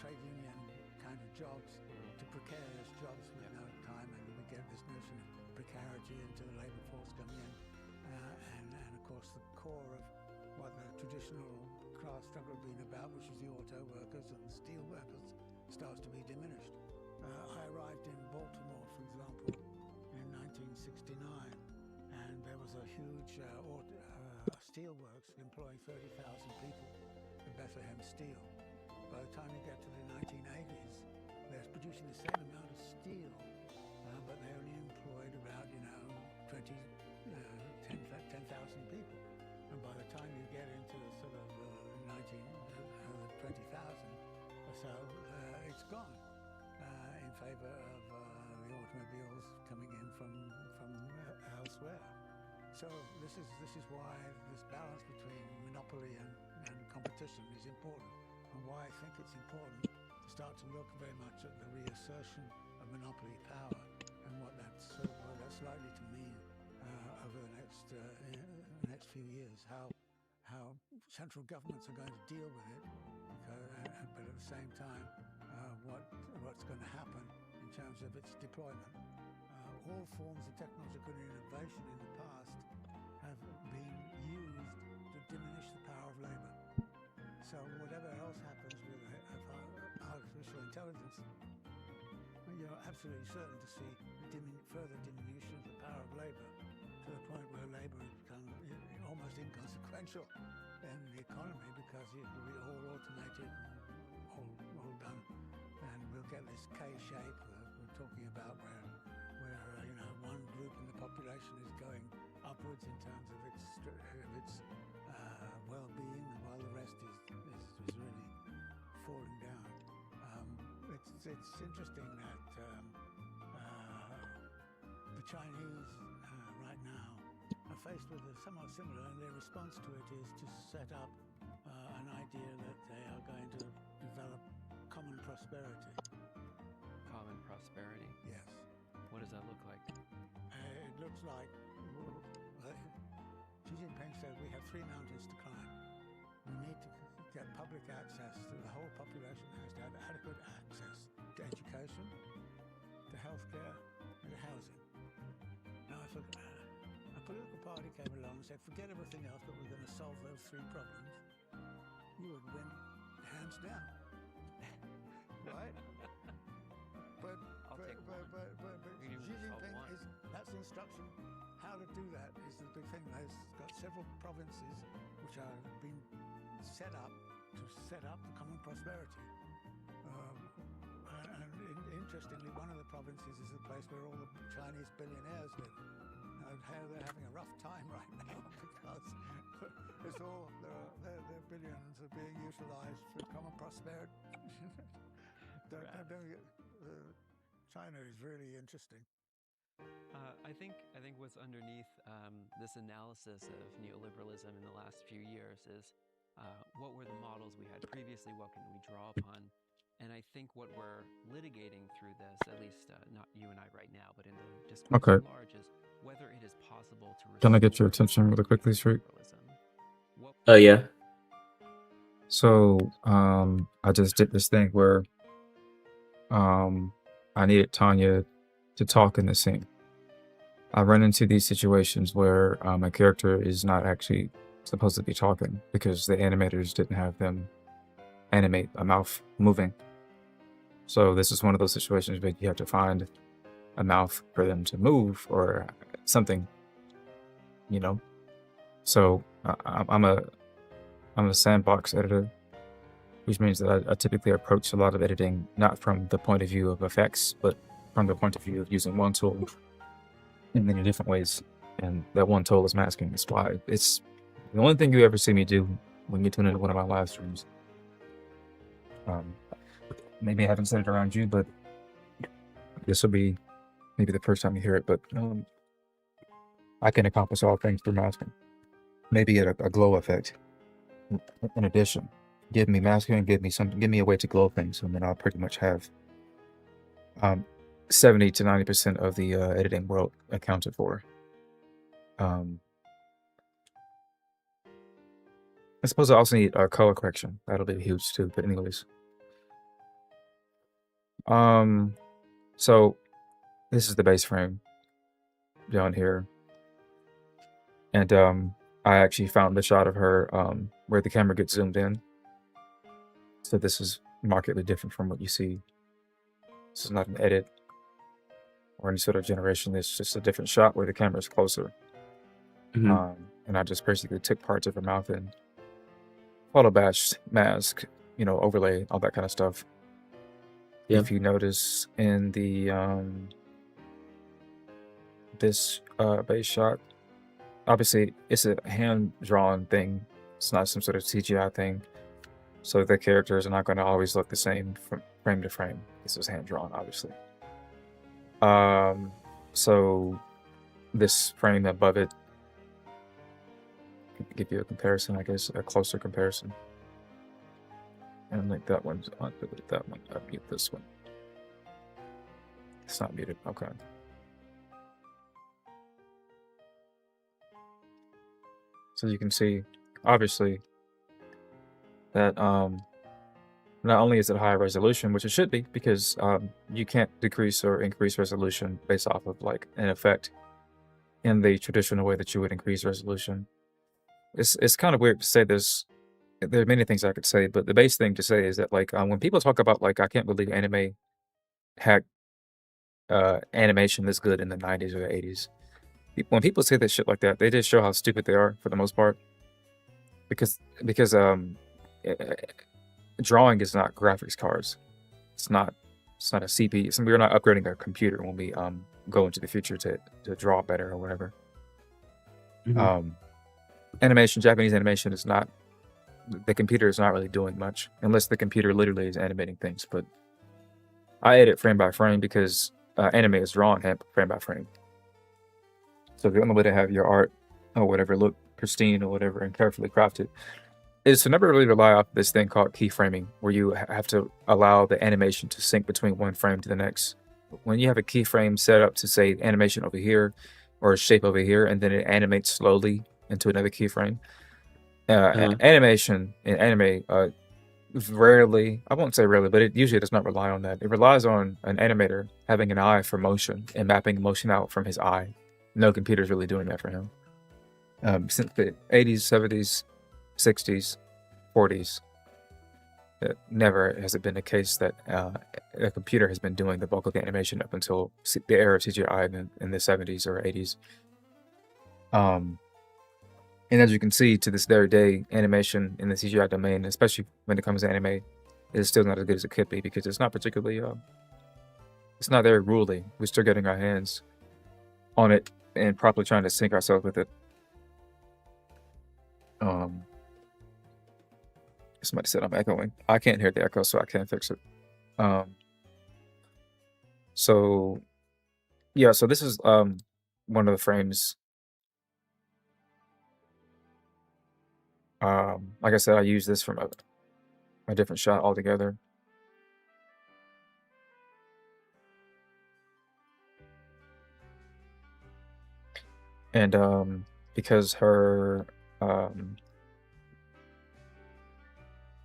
trade union kind of jobs to precarious jobs with no time, and we get this notion of precarity into the labor force coming in, and of course the core of what the traditional class struggle had been about, which was the auto workers and the steel workers, starts to be diminished. I arrived in Baltimore, for example, in 1969, and there was a huge steelworks employing 30,000 people in Bethlehem Steel. By the time you get to the 1980s, they're producing the same amount of steel So it's gone in favor of the automobiles coming in from elsewhere. So this is why this balance between monopoly and competition is important, and why I think it's important to start to look very much at the reassertion of monopoly power and what that's likely to mean over the next few years. How central governments are going to deal with it, but at the same time, what's going to happen in terms of its deployment. All forms of technological innovation in the past have been used to diminish the power of labor. So whatever else happens with artificial intelligence, you're absolutely certain to see further diminution of the power of labor, to the point where labor has become almost inconsequential in the economy, because it will be all automated and all done, and we'll get this K-shape we're talking about, where one group in the population is going upwards in terms of its well-being, while the rest is really falling down. It's interesting that the Chinese right now are faced with a somewhat similar, and their response to it is to set up an idea that they are going to develop common prosperity. Common prosperity? Yes. What does that look like? It looks like Xi Jinping said we have 3 mountains to climb. We need to get public access, so the whole population has to have adequate access to education, to healthcare, and to housing. Now, if a political party came along and said, forget everything else, but we're going to solve those 3 problems, you would win hands down. Right? But Xi Jinping that's the instruction. How to do that is the big thing. There's got several provinces which are being set up to set up the common prosperity. And interestingly, one of the provinces is the place where all the Chinese billionaires live. They're having a rough time right now because it's all their billions are being utilized for common prosperity. China is really interesting. I think what's underneath this analysis of neoliberalism in the last few years is what were the models we had previously, what can we draw upon? And I think what we're litigating through this, at least not you and I right now, but in the discourse Okay. at large, is whether it is possible to Can I get your attention really quickly, Street? Yeah. So, I just did this thing where I needed Tanya to talk in the scene. I run into these situations where my character is not actually supposed to be talking because the animators didn't have them animate a mouth moving. So this is one of those situations where you have to find a mouth for them to move or something, you know. So I'm a sandbox editor, which means that I typically approach a lot of editing not from the point of view of effects, but from the point of view of using one tool in many different ways. And that one tool is masking. That's why it's the only thing you ever see me do when you tune into one of my live streams. Maybe I haven't said it around you, but this will be maybe the first time you hear it. But I can accomplish all things through masking. Maybe a glow effect. In addition, give me masking, give me a way to glow things, and then I'll pretty much have 70 to 90% of the editing world accounted for. I suppose I also need color correction. That'll be huge too. But anyways, so this is the base frame down here, and I actually found the shot of her where the camera gets zoomed in. So this is markedly different from what you see. This is not an edit or any sort of generation. It's just a different shot where the camera is closer. And I just basically took parts of her mouth and photo bashed, mask, overlay, all that kind of stuff. Yeah. If you notice in the this base shot, obviously it's a hand-drawn thing. It's not some sort of CGI thing. So the characters are not going to always look the same from frame to frame. This is hand drawn, obviously. So this frame above it can give you a comparison, I guess, a closer comparison. And like that one's on, that one, mute this one. It's not muted, okay. So you can see, obviously, that not only is it higher resolution, which it should be, because you can't decrease or increase resolution based off of like an effect in the traditional way that you would increase resolution. It's kind of weird to say this. There are many things I could say, but the base thing to say is that like when people talk about like I can't believe anime had animation this good in the 90s or the 80s. When people say that shit like that, they just show how stupid they are for the most part. Because drawing is not graphics cards. It's not a CPU. We're not upgrading a computer when we go into the future to draw better or whatever. Animation, Japanese animation is not, the computer is not really doing much unless the computer literally is animating things. But I edit frame by frame because anime is drawn frame by frame. So the only way to have your art or whatever look pristine or whatever and carefully crafted is to never really rely off this thing called keyframing, where you have to allow the animation to sync between one frame to the next. When you have a keyframe set up to say animation over here or shape over here, and then it animates slowly into another keyframe, animation in anime rarely, I won't say rarely, but it usually does not rely on that. It relies on an animator having an eye for motion and mapping motion out from his eye. No computer's really doing that for him. Since the 80s, 70s, 60s, 40s, never has it been the case that a computer has been doing the bulk of the animation up until the era of CGI in the 70s or 80s. And as you can see, to this very day, animation in the CGI domain, especially when it comes to anime, is still not as good as it could be because it's not particularly, it's not very ruly. We're still getting our hands on it and properly trying to sync ourselves with it. Somebody said I'm echoing. I can't hear the echo, so I can't fix it. So yeah, so this is one of the frames. Like I said, I use this from a different shot altogether. And because her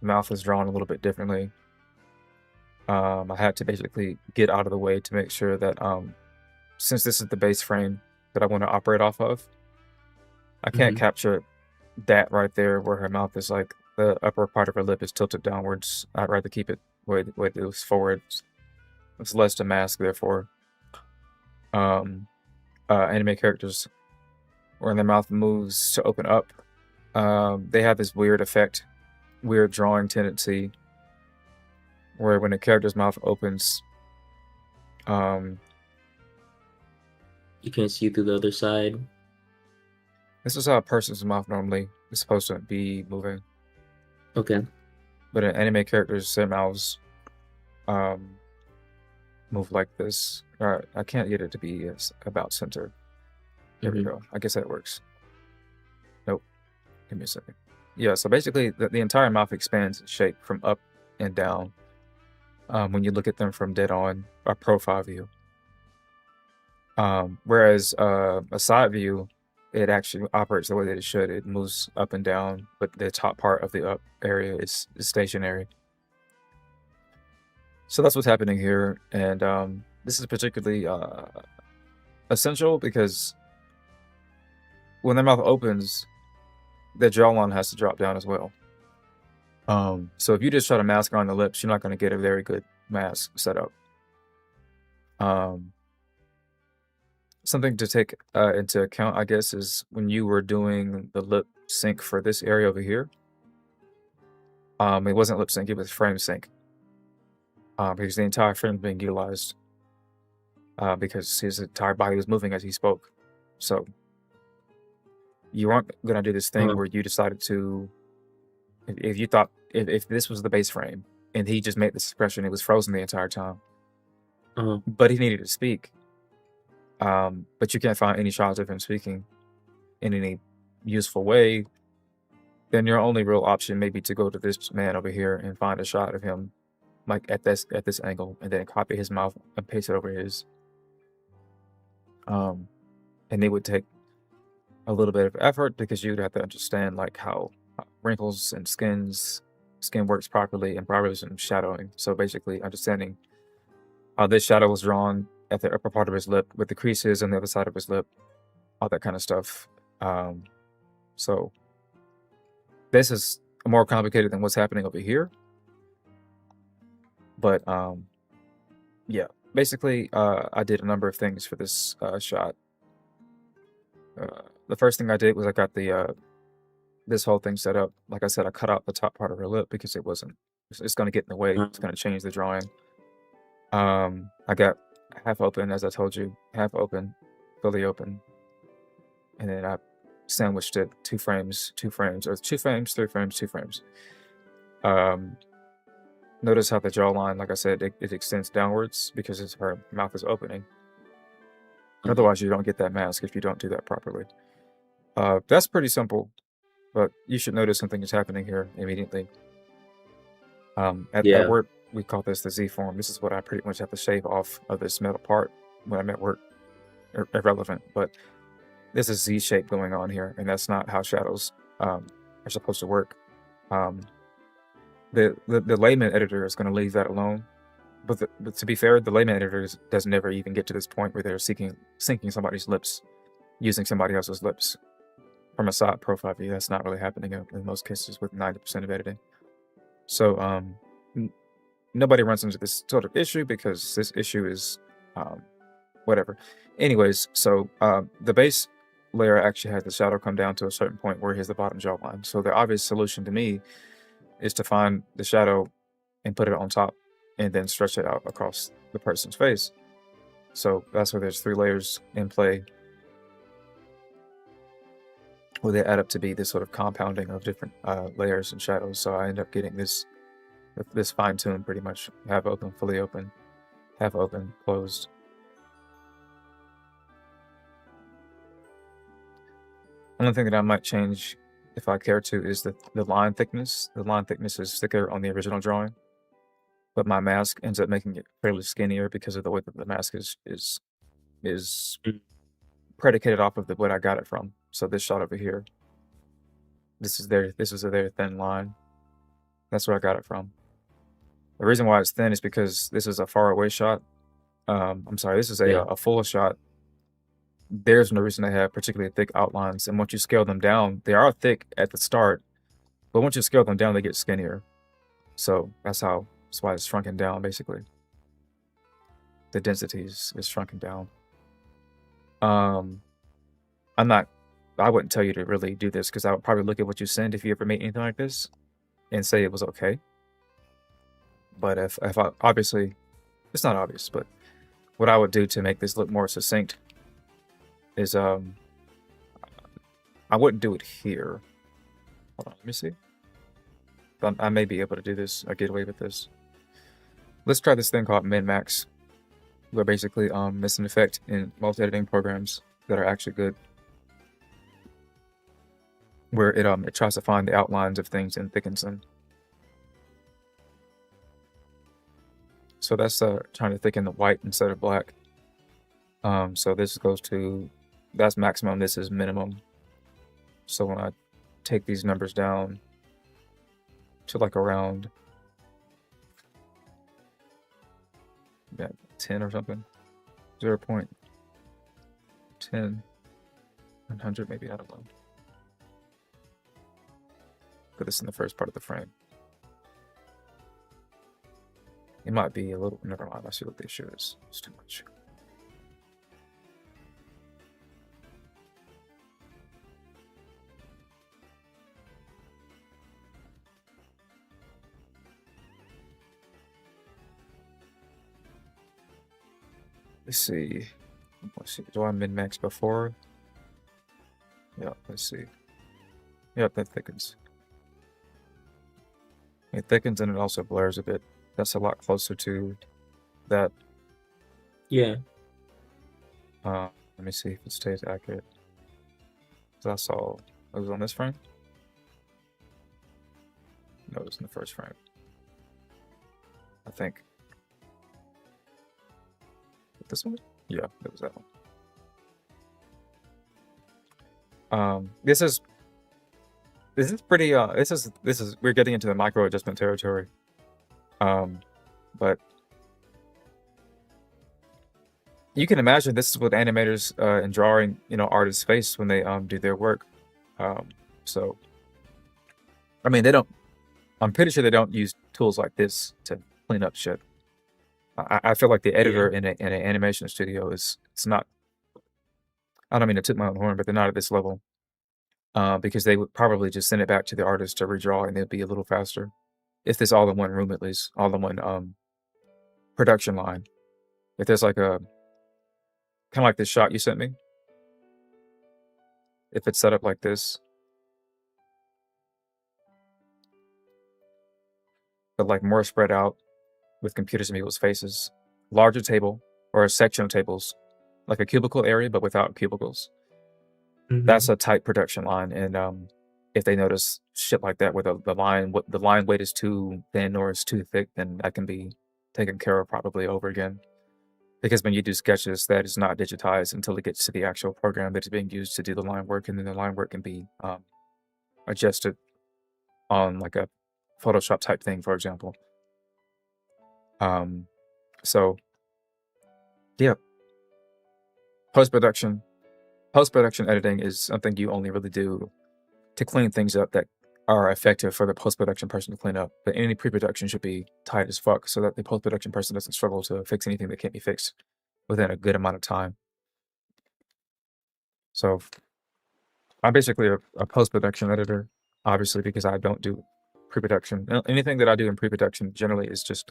mouth is drawn a little bit differently, I had to basically get out of the way to make sure that since this is the base frame that I want to operate off of, I can't capture that right there where her mouth is like the upper part of her lip is tilted downwards. I'd rather keep it where it was forward. It's less to mask, therefore. Anime characters, when their mouth moves to open up, they have this weird effect, weird drawing tendency, where when a character's mouth opens, you can't see through the other side. This is how a person's mouth normally is supposed to be moving. Okay. But in anime characters, their mouths move like this. Alright, I can't get it to be about center. There we go. I guess that works. Nope. Give me a second. Yeah, so basically the entire mouth expands in shape from up and down when you look at them from dead on a profile view. Whereas a side view, it actually operates the way that it should. It moves up and down, but the top part of the up area is stationary. So that's what's happening here, and this is particularly essential because when their mouth opens, their jawline has to drop down as well. So if you just try to mask around the lips, you're not going to get a very good mask setup. Something to take into account, I guess, is when you were doing the lip sync for this area over here. It wasn't lip sync; it was frame sync. Because the entire frame was being utilized. Because his entire body was moving as he spoke. So you aren't gonna do this thing where you decided to, if you thought if this was the base frame and he just made this expression, it was frozen the entire time. Uh-huh. But he needed to speak. But you can't find any shots of him speaking in any useful way. Then your only real option may be to go to this man over here and find a shot of him, like at this angle, and then copy his mouth and paste it over his. And it would take a little bit of effort because you'd have to understand like how wrinkles and skin works properly and properly some shadowing. So basically understanding how this shadow was drawn at the upper part of his lip with the creases on the other side of his lip, all that kind of stuff. So this is more complicated than what's happening over here. But yeah, basically I did a number of things for this shot. The first thing I did was I got the this whole thing set up. Like I said, I cut out the top part of her lip because it wasn't. It's going to get in the way. It's going to change the drawing. I got half open, as I told you, half open, fully open, and then I sandwiched it 2 frames, 2 frames, or 2 frames, 3 frames, 2 frames. Notice how the jawline, like I said, it extends downwards because her mouth is opening. Otherwise, you don't get that mask if you don't do that properly. That's pretty simple, but you should notice something is happening here immediately. At work, we call this the Z form. This is what I pretty much have to shave off of this metal part when I'm at work. Irrelevant, but there's a Z shape going on here, and that's not how shadows are supposed to work. The layman editor is going to leave that alone. But to be fair, the layman editor does never even get to this point where they're syncing somebody's lips, using somebody else's lips. From a side profile view, that's not really happening in most cases with 90% of editing. So nobody runs into this sort of issue because this issue is whatever. Anyways, so the base layer actually has the shadow come down to a certain point where here's the bottom jawline. So the obvious solution to me is to find the shadow and put it on top and then stretch it out across the person's face. So that's where there's 3 layers in play, where they add up to be this sort of compounding of different layers and shadows. So I end up getting this fine-tuned pretty much, half open, fully open, half open, closed. Only thing that I might change, if I care to, is the line thickness. The line thickness is thicker on the original drawing, but my mask ends up making it fairly skinnier because of the way that the mask is predicated off of what I got it from. So this shot over here, this is a very thin line. That's where I got it from. The reason why it's thin is because this is a far away shot. I'm sorry, this is a full shot. There's no reason to have particularly thick outlines, and once you scale them down, they are thick at the start, but once you scale them down, they get skinnier. So that's why it's shrunken down, basically. The density is shrunken down. I wouldn't tell you to really do this because I would probably look at what you send if you ever made anything like this and say it was okay. But if I, obviously, it's not obvious, but what I would do to make this look more succinct is I wouldn't do it here. Hold on, let me see. I may be able to do this or get away with this. Let's try this thing called min-max, where basically it's an effect in most editing programs that are actually good, where it tries to find the outlines of things and thickens them. So that's trying to thicken the white instead of black. So this goes to, that's maximum, this is minimum. So when I take these numbers down to like around 10 or something, 0.10, 100 maybe, I don't know. Put this in the first part of the frame. It might be a little, never mind, I see what the issue is. It's too much. Let's see. Do I min-max before? Yeah, let's see. Yep, that thickens. It thickens and it also blurs a bit. That's a lot closer to that. Yeah. Let me see if it stays accurate. So I saw it was on this frame. No, it was in the first frame. I think. This one? Yeah, it was that one. This is pretty this is we're getting into the micro adjustment territory. But you can imagine this is what animators and drawing, artists face when they do their work. So I mean, I'm pretty sure they don't use tools like this to clean up shit. I feel like the editor in an animation studio it's not. I don't mean to toot my own horn, but they're not at this level. Because they would probably just send it back to the artist to redraw, and it'd be a little faster. If there's all in one room, at least all in one production line. If there's like a kind of like this shot you sent me, if it's set up like this, but like more spread out with computers and people's faces, larger table or a section of tables, like a cubicle area but without cubicles. That's a tight production line, and if they notice shit like that, where the line weight is too thin or it's too thick, then that can be taken care of probably over again. Because when you do sketches, that is not digitized until it gets to the actual program that is being used to do the line work, and then the line work can be adjusted on like a Photoshop type thing, for example. So yeah, post-production editing is something you only really do to clean things up that are effective for the post-production person to clean up. But any pre-production should be tight as fuck so that the post-production person doesn't struggle to fix anything that can't be fixed within a good amount of time. So I'm basically a post-production editor, obviously, because I don't do pre-production. Anything that I do in pre-production generally is just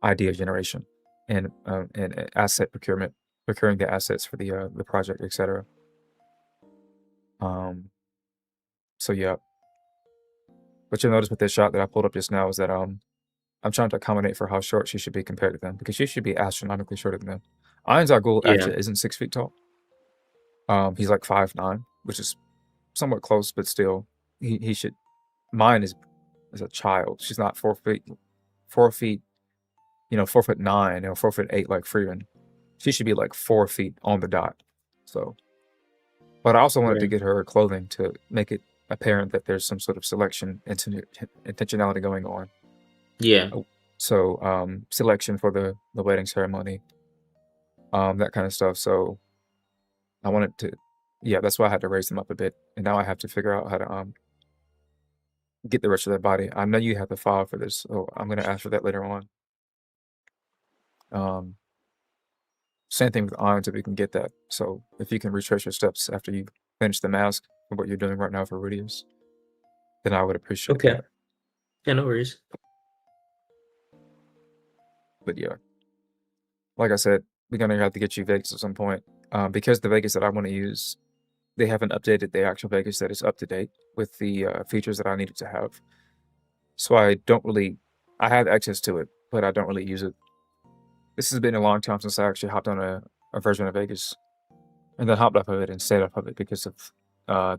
idea generation and asset procurement, procuring the assets for the project, etc. So yeah. What you'll notice with this shot that I pulled up just now is that I'm trying to accommodate for how short she should be compared to them, because she should be astronomically shorter than them. Ainz Agul actually isn't 6 feet tall. He's like 5'9", which is somewhat close, but still, he should. Mine is a child. She's not 4 feet, 4'9" or 4'8" like Freeman. She should be like 4 feet on the dot. So, but I also wanted to get her clothing to make it apparent that there's some sort of selection intentionality going on. Yeah. So selection for the wedding ceremony, that kind of stuff. So I wanted to, that's why I had to raise them up a bit, and now I have to figure out how to get the rest of their body. I know you have the file for this, so I'm gonna ask for that later on. Same thing with Ainz, if we can get that. So if you can retrace your steps after you finish the mask for what you're doing right now for Rudius, then I would appreciate that. Yeah, no worries. But yeah, like I said, we're gonna have to get you Vegas at some point, because the Vegas that I want to use, they haven't updated the actual Vegas that is up to date with the features that I needed to have. So I have access to it, but I don't really use it. This has been a long time since I actually hopped on a version of Vegas, and then hopped off of it and stayed off of it because of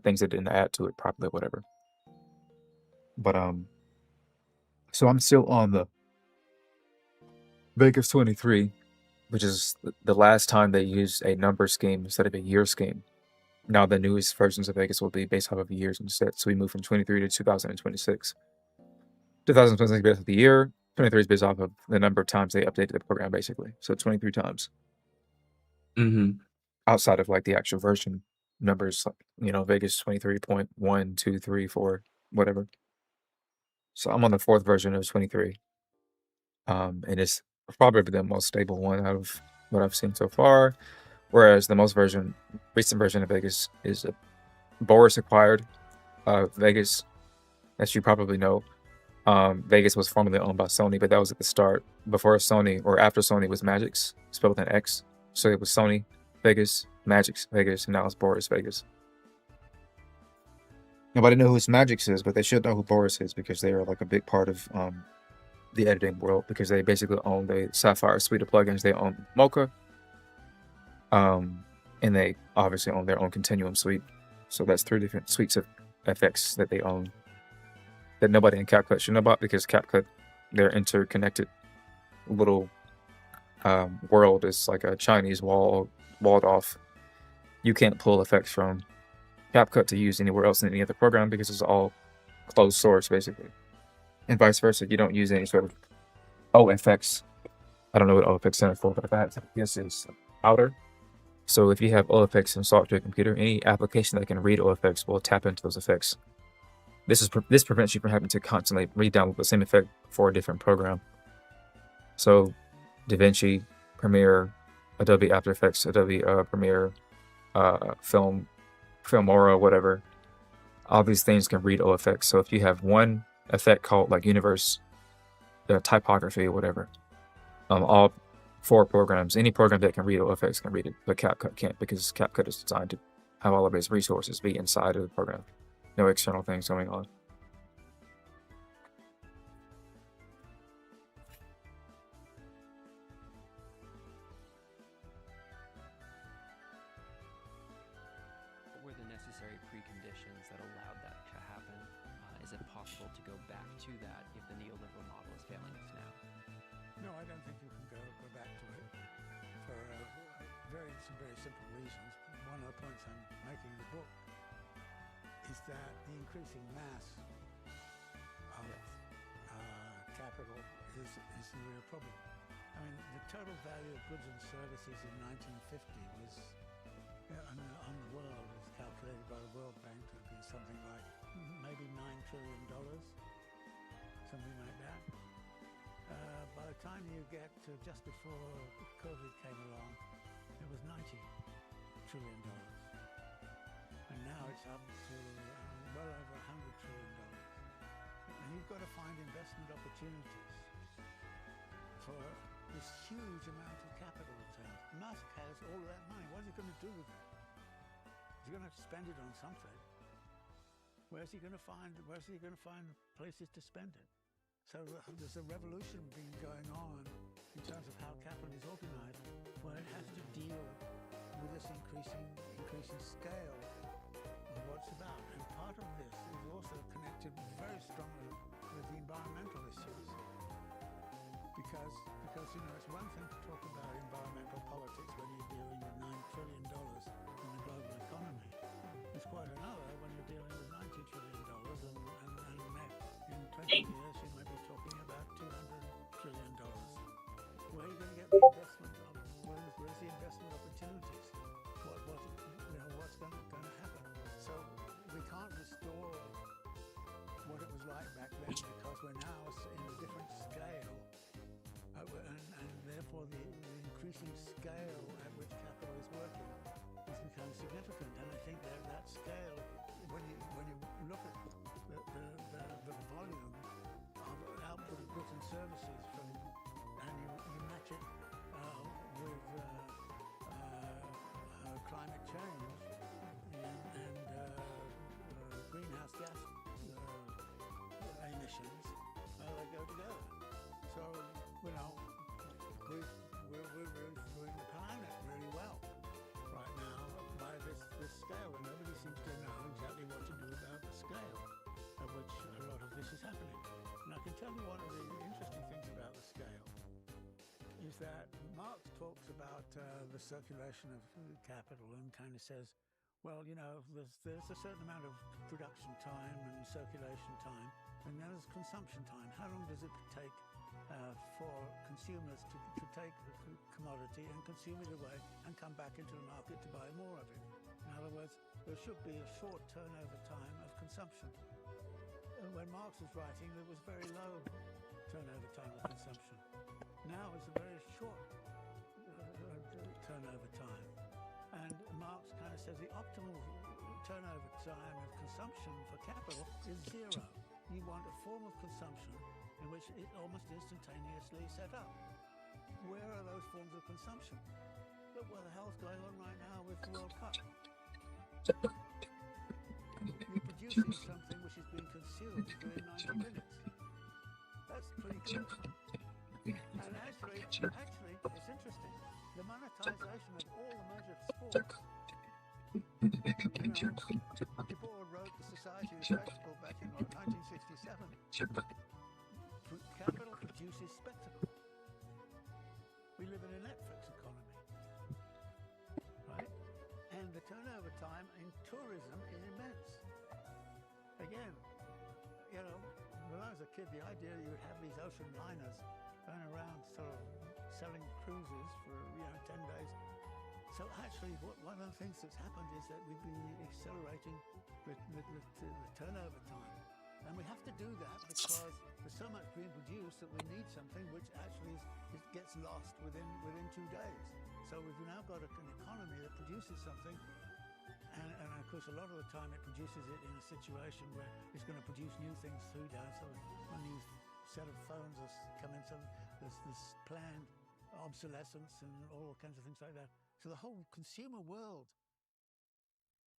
things that didn't add to it properly, whatever. But so I'm still on the Vegas 23, which is the last time they used a number scheme instead of a year scheme. Now the newest versions of Vegas will be based off of years instead. So we move from 23 to 2026. 2026 is based off the year. 23 is based off of the number of times they updated the program, basically. So 23 times. Outside of like the actual version numbers, Vegas 23.1, 2, 3, 4, whatever. So I'm on the 4th version of 23. And it's probably the most stable one out of what I've seen so far. Whereas the most recent version of Vegas is a Boris acquired Vegas, as you probably know. Vegas was formerly owned by Sony, but that was at the start. Before Sony, or after Sony, was Magix, spelled with an X. So it was Sony Vegas, Magix Vegas, and now it's Boris Vegas. Nobody knows who Magix is, but they should know who Boris is because they are like a big part of the editing world because they basically own the Sapphire suite of plugins. They own Mocha, and they obviously own their own Continuum suite. So that's 3 different suites of FX that they own that nobody in CapCut should know about because CapCut, their interconnected little world is like a Chinese walled off. You can't pull effects from CapCut to use anywhere else in any other program because it's all closed source basically, and vice versa. You don't use any sort of OFX. I don't know what OFX stands for, but if I had to guess, it's outer. So if you have OFX installed to your computer, any application that can read OFX will tap into those effects. This prevents you from having to constantly re-download the same effect for a different program. So DaVinci, Premiere, Adobe After Effects, Adobe Premiere, Filmora, whatever. All these things can read OFX. So if you have one effect called like Universe Typography or whatever, all 4 programs, any program that can read OFX can read it, but CapCut can't because CapCut is designed to have all of its resources be inside of the program. No external things going on. What were the necessary preconditions that allowed that to happen? Is it possible to go back to that if the neoliberal model is failing us now? No, I don't think you can go back to it for some very simple reasons. One of the points I'm making in the book is that the increasing mass of capital is the real problem. I mean, the total value of goods and services in 1950 was, on the world, as calculated by the World Bank, to be something like maybe $9 trillion, something like that. By the time you get to just before COVID came along, it was $90 trillion. And now it's up to well over $100 trillion. And you've got to find investment opportunities for this huge amount of capital returns. Musk has all that money. What is he going to do with it? He's going to have to spend it on something. Where's he going to find places to spend it? So there's a revolution being going on in terms of how capital is organized, where it has to deal with this increasing scale of what's about. And part of this is also connected very strongly with the environmental issues. Because it's one thing to talk about environmental politics when you're dealing with $9 trillion in the global economy. It's quite another when you're dealing with $90 trillion and in 20 years you might be talking about $200 trillion. Where are you going to get the investment? Where's the investment opportunities? What's going to happen? So we can't restore what it was like back then because we're now in a different scale, and therefore the increasing scale at which capital is working has become significant. And I think that scale, when you look at the volume of output of goods and services and you match it with climate change and greenhouse gas emissions, they go together. So we're doing the planet really well right now by this scale, and nobody seems to know exactly what to do about the scale at which a lot of this is happening. And I can tell you one of the interesting things about the scale is that Marx talks about the circulation of capital and kind of says, well, there's a certain amount of production time and circulation time, and then there's consumption time. How long does it take for consumers to take the commodity and consume it away and come back into the market to buy more of it? In other words, there should be a short turnover time of consumption. When Marx was writing, there was very low turnover time of consumption. Now it's a very short turnover time. And Marx kind of says the optimal turnover time of consumption for capital is 0. You want a form of consumption in which it almost instantaneously set up. Where are those forms of consumption? Look what the hell's going on right now with the World Cup. You produce producing something which is being consumed within 90 minutes. That's pretty good. And actually, it's interesting. The monetization of all the major sports. People wrote the Society of Spectacle back in 1967. Capital produces spectacle. We live in a Netflix economy, right? And the turnover time in tourism is immense. Again, when I was a kid, the idea that you would have these ocean liners going around sort of selling cruises for 10 days. So actually, one of the things that's happened is that we've been accelerating the turnover time. And we have to do that because there's so much being produced that we need something which actually gets lost within 2 days. So we've now got an economy that produces something, and of course a lot of the time it produces it in a situation where it's going to produce new things 3 days. So a new set of phones has come in, so there's this planned obsolescence and all kinds of things like that. So the whole consumer world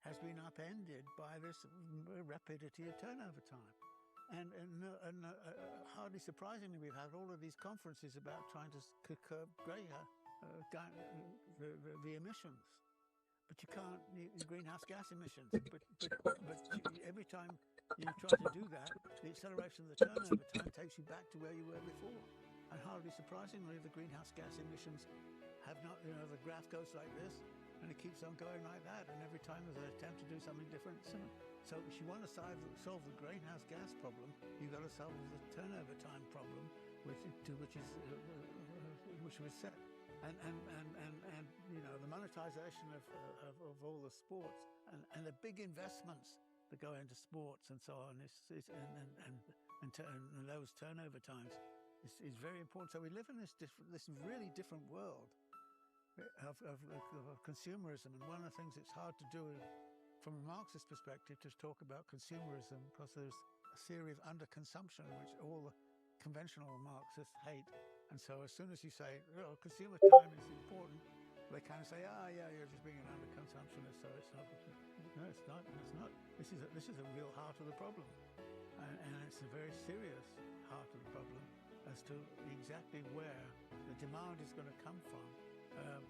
has been upended by this rapidity of turnover time. And hardly surprisingly, we've had all of these conferences about trying to curb the emissions. But you can't, greenhouse gas emissions. But every time you try to do that, the acceleration of the turnover time takes you back to where you were before. And hardly surprisingly, the greenhouse gas emissions have not, the graph goes like this, and it keeps on going like that. And every time there's an attempt to do something different, so if you want to solve the greenhouse gas problem, you've got to solve the turnover time problem, which was set. And the monetization of all the sports and the big investments that go into sports and so on and those turnover times is very important. So we live in this really different world of consumerism, and one of the things it's hard to do from a Marxist perspective to talk about consumerism because there's a theory of underconsumption which all the conventional Marxists hate. And so as soon as you say, consumer time is important, they kind of say, yeah, you're just being an underconsumptionist, so it's not. No, it's not. This is a real heart of the problem. And it's a very serious heart of the problem as to exactly where the demand is going to come from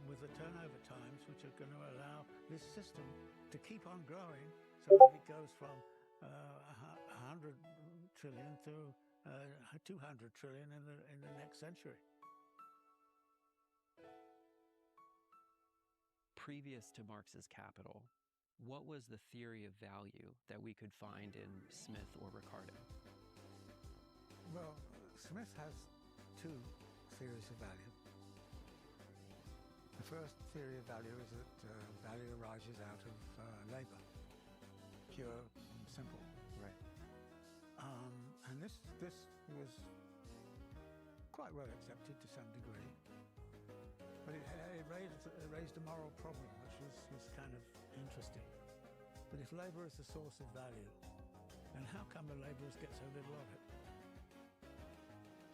with the turnover times, which are going to allow this system to keep on growing so that it goes from 100 trillion to 200 trillion in the next century. Previous to Marx's Capital, what was the theory of value that we could find in Smith or Ricardo? Well, Smith has two theories of value. The first theory of value is that value arises out of labor, pure and simple. Right. And this was quite well accepted to some degree, but it raised a moral problem, which was kind of interesting. But if labor is the source of value, then how come the laborers get so little of it?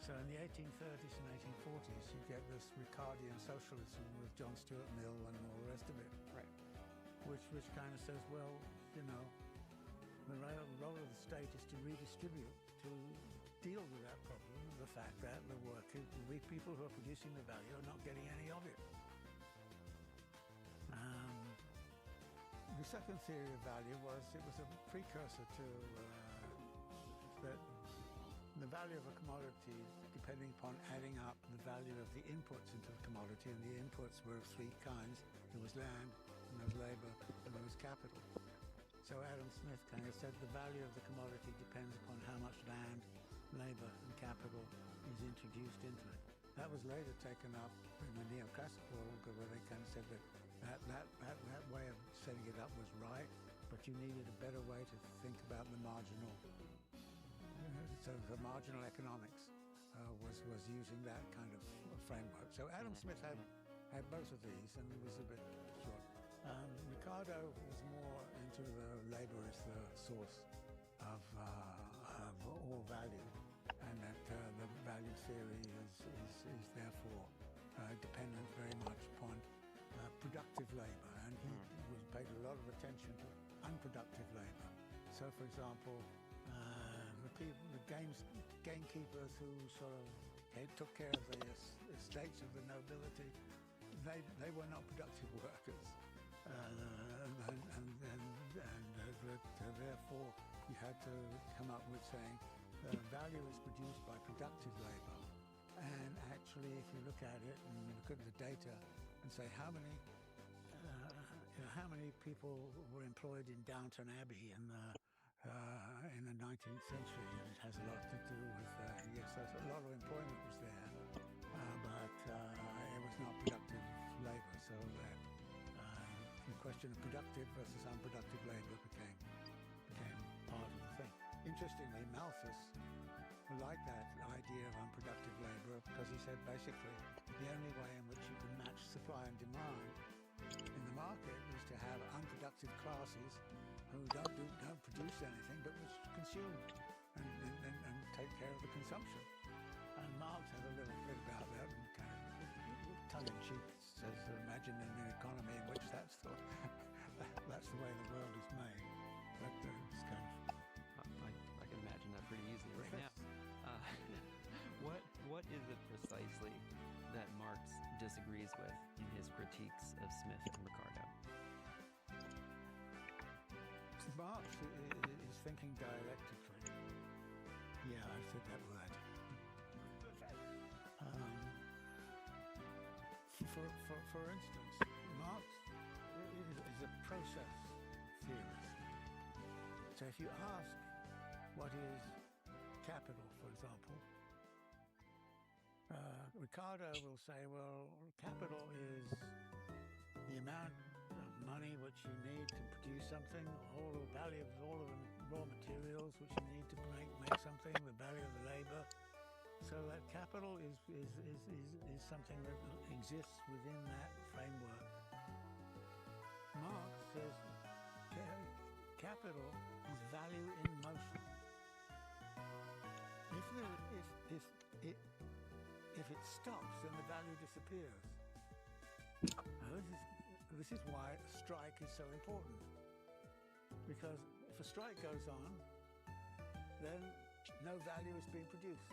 So in the 1830s and 1840s, you get this Ricardian socialism with John Stuart Mill and all the rest of it, right? Which kind of says, well, the role of the state is to redistribute, to deal with that problem, the fact that the workers, we people who are producing the value are not getting any of it. The second theory of value was a precursor to the value of a commodity depending upon adding up the value of the inputs into the commodity, and the inputs were of three kinds. There was land, and there was labor, and there was capital. So Adam Smith kind of said the value of the commodity depends upon how much land, labor, and capital is introduced into it. That was later taken up in the neoclassical world, where they kind of said that way of setting it up was right, but you needed a better way to think about the marginal. So the marginal economics was using that kind of framework. So Adam Smith had both of these, and it was a bit short. Ricardo was more into the labor as the source of all value, and that the value theory is therefore dependent very much upon productive labor, and he was paid a lot of attention to unproductive labor. So So, for example, the gamekeepers who sort of took care of the estates of the nobility, they were not productive workers, therefore you had to come up with saying value is produced by productive labor. And actually, if you look at it and look at the data and say how many people were employed in Downton Abbey in the 19th century, and it has a lot to do with yes, a lot of employment was there, but it was not productive labor. So that the question of productive versus unproductive labor became part of the thing. Interestingly, Malthus liked that idea of unproductive labor because he said basically the only way in which you can match supply and demand in the market is to have unproductive classes who don't produce anything but which consume and take care of the consumption. And Marx has a little bit about that, and kind of tongue-in-cheek says, imagine an economy in which that's the way the world is made. But it's kind of... I can imagine that pretty easily right now. What is it precisely that Marx disagrees with in his critiques of Smith and Ricardo? Marx is thinking dialectically. Yeah, I said that word. For instance, Marx is a process theorist. So if you ask what is capital, for example, Ricardo will say, well, capital is the amount of money which you need to produce something, all the value of all of the raw materials which you need to make something, the value of the labor. So that capital is something that exists within that framework. Marx says capital is value in motion. If it stops, then the value disappears. This is why a strike is so important. Because if a strike goes on, then no value is being produced.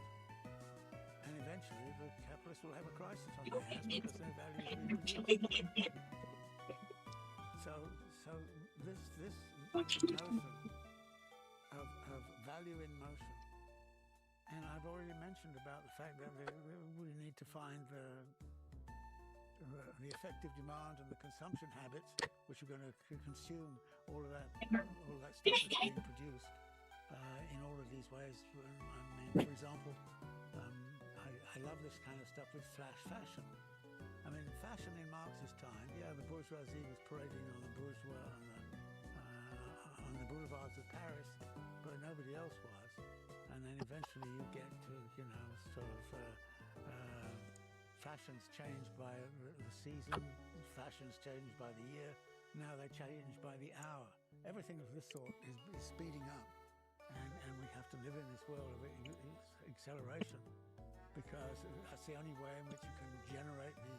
And eventually the capitalists will have a crisis on their hands because no value is being produced. So this notion of value in motion. And I've already mentioned about the fact that we need to find the effective demand and the consumption habits which are going to consume all of that stuff that's being produced in all of these ways. I mean, for example, I love this kind of stuff with flash fashion. I mean, fashion in Marx's time, yeah, the bourgeoisie was parading on the on the boulevards of Paris, but nobody else was. And then eventually you get to, fashions changed by the season, fashions changed by the year, now they're changed by the hour. Everything of this sort is speeding up, and we have to live in this world of acceleration, because that's the only way in which you can generate the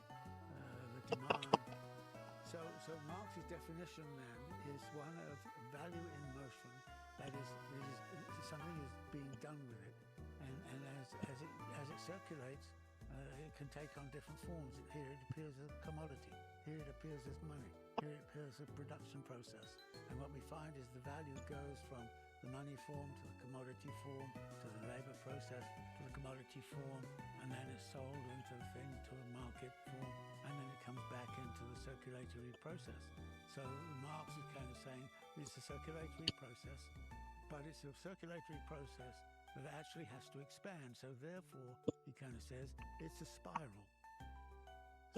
demand. So Marx's definition then is one of value in motion. That is something is being done with it, and as it circulates, it can take on different forms. Here it appears as commodity. Here it appears as money. Here it appears as production process. And what we find is the value goes from the money form to the commodity form to the labor process to the commodity form, and then it's sold into the thing to a market form, and then it comes back into the circulatory process. So Marx is kind of saying it's a circulatory process, but it's a circulatory process that actually has to expand. So therefore, he kind of says it's a spiral.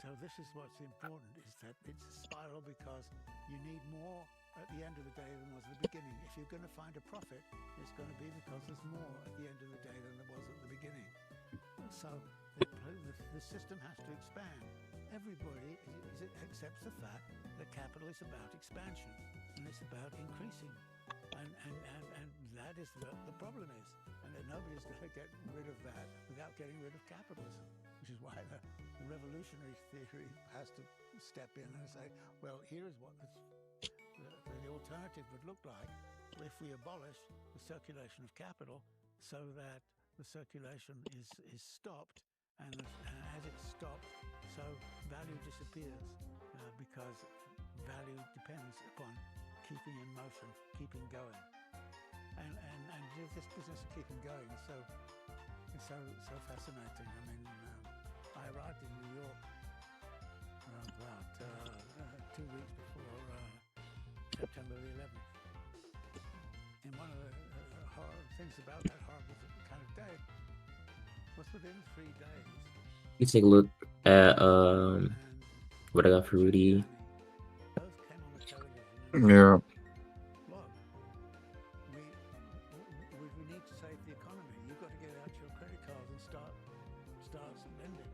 So this is what's important, is that it's a spiral because you need more at the end of the day than was at the beginning. If you're going to find a profit, it's going to be because there's more at the end of the day than there was at the beginning. So the system has to expand. Everybody accepts the fact that capital is about expansion, and it's about increasing. And that is the problem is, and that nobody's going to get rid of that without getting rid of capitalism, which is why the revolutionary theory has to step in and say, well, here is what the alternative would look like, if we abolish the circulation of capital so that the circulation is stopped, and as it's stopped, so value disappears because value depends upon keeping in motion, keeping going, and this business of keeping going is so fascinating. I mean, I arrived in New York about 2 weeks before September the 11th. And one of the horror things about that horrible kind of day was within 3 days. You take a look at what I got for Rudy. Yeah. Look, we need to save the economy. You've got to get out your credit cards and start lending.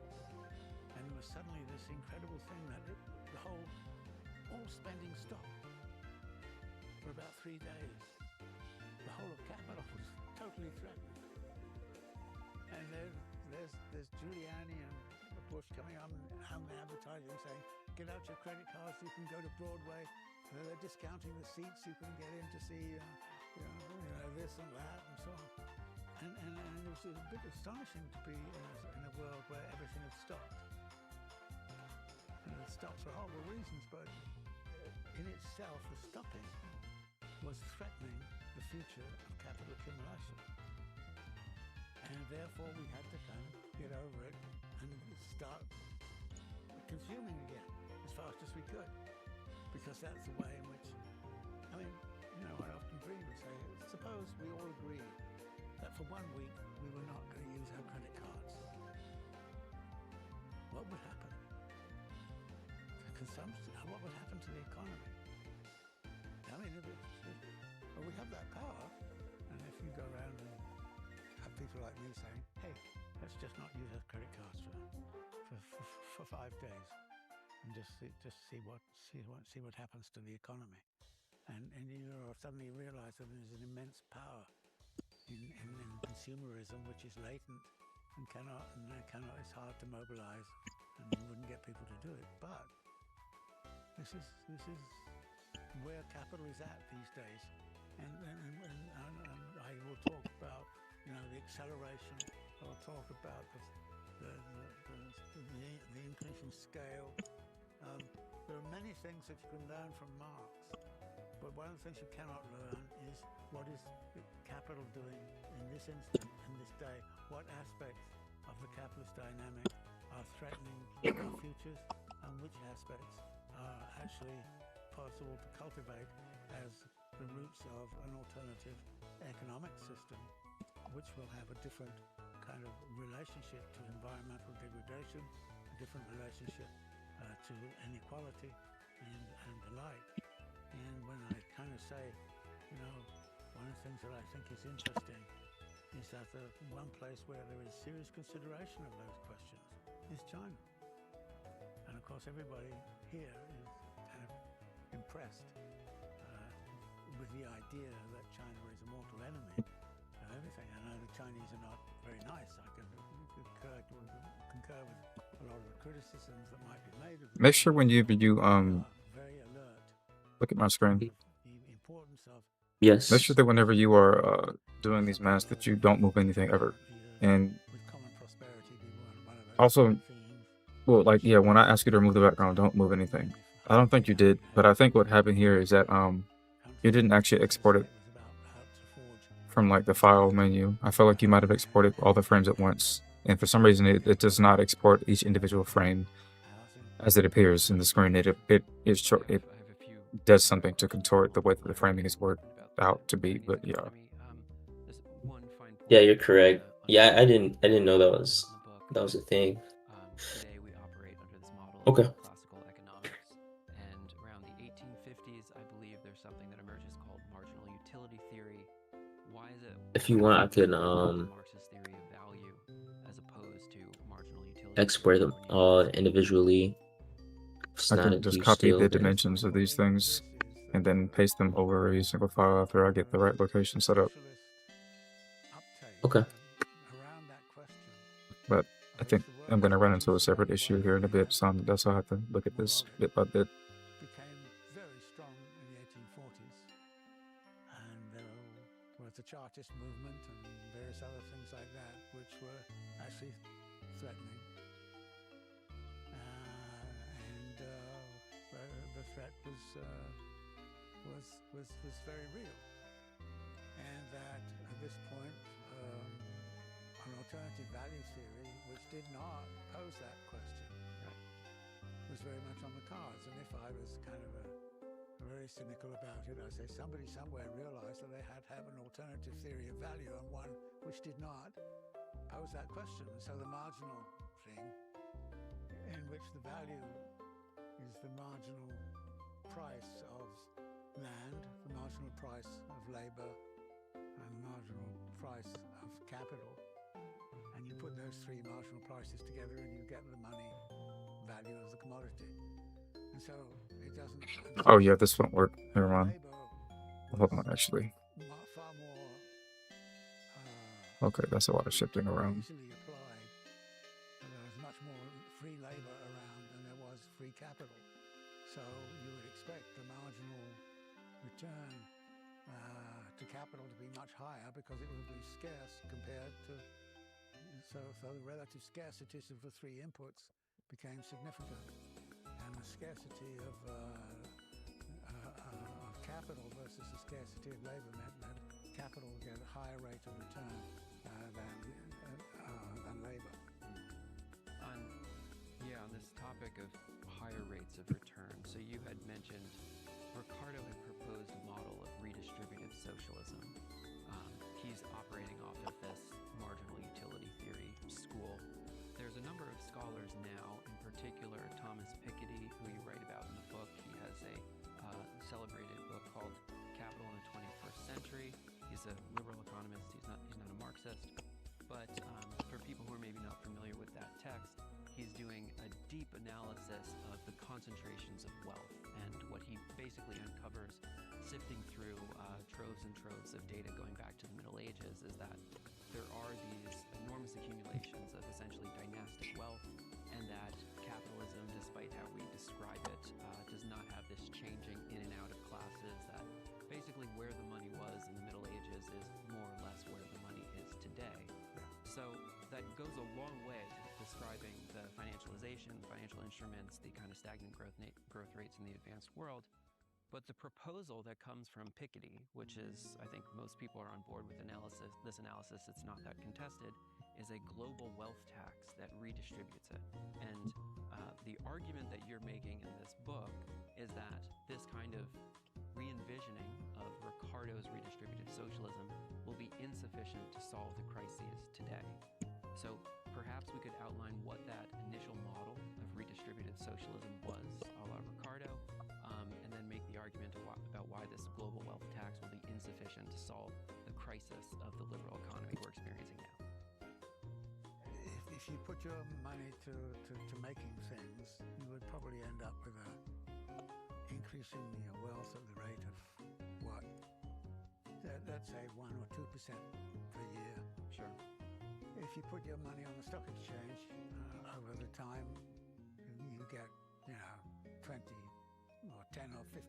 And there was suddenly this incredible thing that all spending stopped for about 3 days. The whole of capital was totally threatened. And there's Giuliani and Bush coming on advertising saying, get out your credit cards, you can go to Broadway. They're discounting the seats you can get in to see this and that and so on. And it was a bit astonishing to be in a world where everything had stopped. And it stopped for horrible reasons, but in itself, the stopping was threatening the future of capital accumulation. And therefore, we had to kind of get over it and start consuming again as fast as we could. Because that's the way in which, I mean, I often dream and say, suppose we all agreed that for 1 week we were not going to use our credit cards. What would happen? The consumption, what would happen to the economy? I mean, we have that power, and if you go around and have people like me saying, hey, let's just not use our credit cards for 5 days. And just see what happens to the economy, and you suddenly realize that there's an immense power in consumerism, which is latent and it's hard to mobilize, and you wouldn't get people to do it. But this is where capital is at these days, and I will talk about the acceleration. I'll talk about the increasing scale. There are many things that you can learn from Marx, but one of the things you cannot learn is what is capital doing in this instant, in this day. What aspects of the capitalist dynamic are threatening our futures, and which aspects are actually possible to cultivate as the roots of an alternative economic system, which will have a different kind of relationship to environmental degradation, a different relationship to inequality and the like. And when I kind of say, one of the things that I think is interesting is that the one place where there is serious consideration of those questions is China. And of course, everybody here is kind of impressed with the idea that China is a mortal enemy of everything. I know the Chinese are not very nice. I can concur with a lot of the criticisms that might be made of them. Make sure when you Very alert. look at my screen. The importance of Yes. Make sure that whenever you are doing these masks that you don't move anything ever. And with common prosperity be one of those also, themes. well, like, yeah, when I ask you to remove the background, don't move anything. I don't think you did, but I think what happened here is that you didn't actually export it from like the file menu. I feel like you might have exported all the frames at once, and for some reason it does not export each individual frame as it appears in the screen. It does something to contort the way that the framing is worked out to be. But yeah, Yeah, you're correct. Yeah, I didn't know that was a thing. Today we operate under this model Okay. of classical economics, and around the 1850s, I believe there's something that emerges called marginal utility theory. Why is it? If you want, I can Marxist theory of value, as opposed to marginal utility. export them all individually. It's I not a can just huge copy deal, the then. dimensions of these things and then paste them over a single file after I get the right location set up. Okay. Around that question, But I think I'm going to run into a separate issue here in a bit, so that's why I have to look at this bit by bit. became very strong in the 1840s, and the Chartist movement and various other things like that, which were actually threatening. The threat was very real, and that at this point, an alternative value theory, which did not pose that question, was very much on the cards. And if I was kind of very cynical about it, I'd say somebody somewhere realized that they had to have an alternative theory of value and one which did not pose that question. And so the marginal thing, in which the value is the marginal price of land, the marginal price of labor, and the marginal price of capital. And you put those three marginal prices together and you get the money value of the commodity. And so it doesn't... Oh yeah, this won't work. Never mind. Hold on, actually. Far more... Okay, that's a lot of shifting around. easily applied. And there was much more free labor around than there was free capital. So you would expect the marginal return to capital to be much higher because it would be scarce compared to... So the relative scarcities of the three inputs became significant. And the scarcity of capital versus the scarcity of labor meant that capital would get a higher rate of return than labor. On this topic of higher rates of return, so you had mentioned Ricardo had proposed a model of redistributive socialism. He's operating off of this marginal utility theory school. There's a number of scholars now, in particular Thomas Piketty, who you write about in the book. He has a celebrated book called Capital in the 21st Century. He's a liberal economist. He's not a Marxist. But for people who are maybe not familiar with that text, he's doing a deep analysis of the concentrations of wealth. And what he basically uncovers, sifting through troves and troves of data going back to the Middle Ages, is that there are these enormous accumulations of essentially dynastic wealth, and that capitalism, despite how we describe it, does not have this changing in and out of classes, that basically where the money was in the Middle Ages is more or less where the money is today. So that goes a long way to describing the financialization, financial instruments, the kind of stagnant growth rates in the advanced world. But the proposal that comes from Piketty, which is, I think most people are on board with this analysis, it's not that contested, is a global wealth tax that redistributes it. And the argument that you're making in this book is that this kind of re-envisioning of Ricardo's redistributive socialism will be insufficient to solve the crises today. So perhaps we could outline what that initial model of redistributive socialism was, a la Ricardo, and then make the argument about why this global wealth tax will be insufficient to solve the crisis of the liberal economy we're experiencing now. If you put your money to making things, you would probably end up with increasing your wealth at the rate of what? Let's say 1 or 2% per year. Sure. If you put your money on the stock exchange, over the time, you get, 20 or 10 or 15%.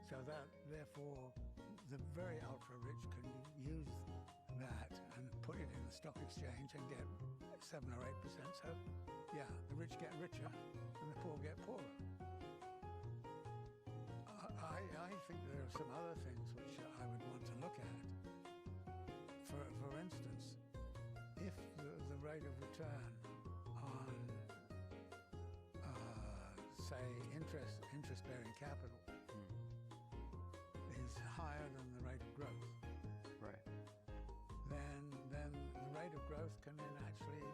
So that, therefore, the very ultra-rich can use that and put it in the stock exchange and get 7 or 8%. So, yeah, the rich get richer and the poor get poorer. I think there are some other things which I would want to look at. For instance, if the rate of return on, say, interest-bearing capital is higher than the rate of growth, right? Then the rate of growth can then actually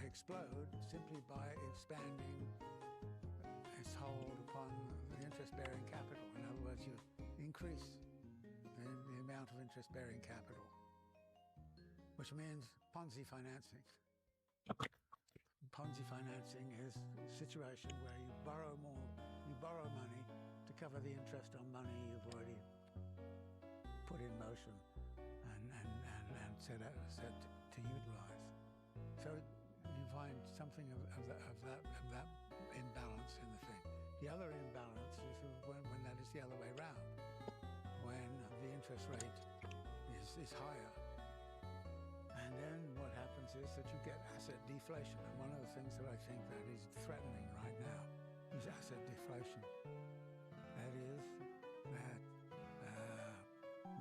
explode simply by expanding its hold upon the interest-bearing capital. In other words, you increase the amount of interest-bearing capital, which means Ponzi financing. Ponzi financing is a situation where you borrow money to cover the interest on money you've already put in motion and set to utilize. So you find something of that imbalance in the thing. The other imbalance is when that is the other way around. When interest rate is higher. And then what happens is that you get asset deflation. And one of the things that I think that is threatening right now is asset deflation. That is that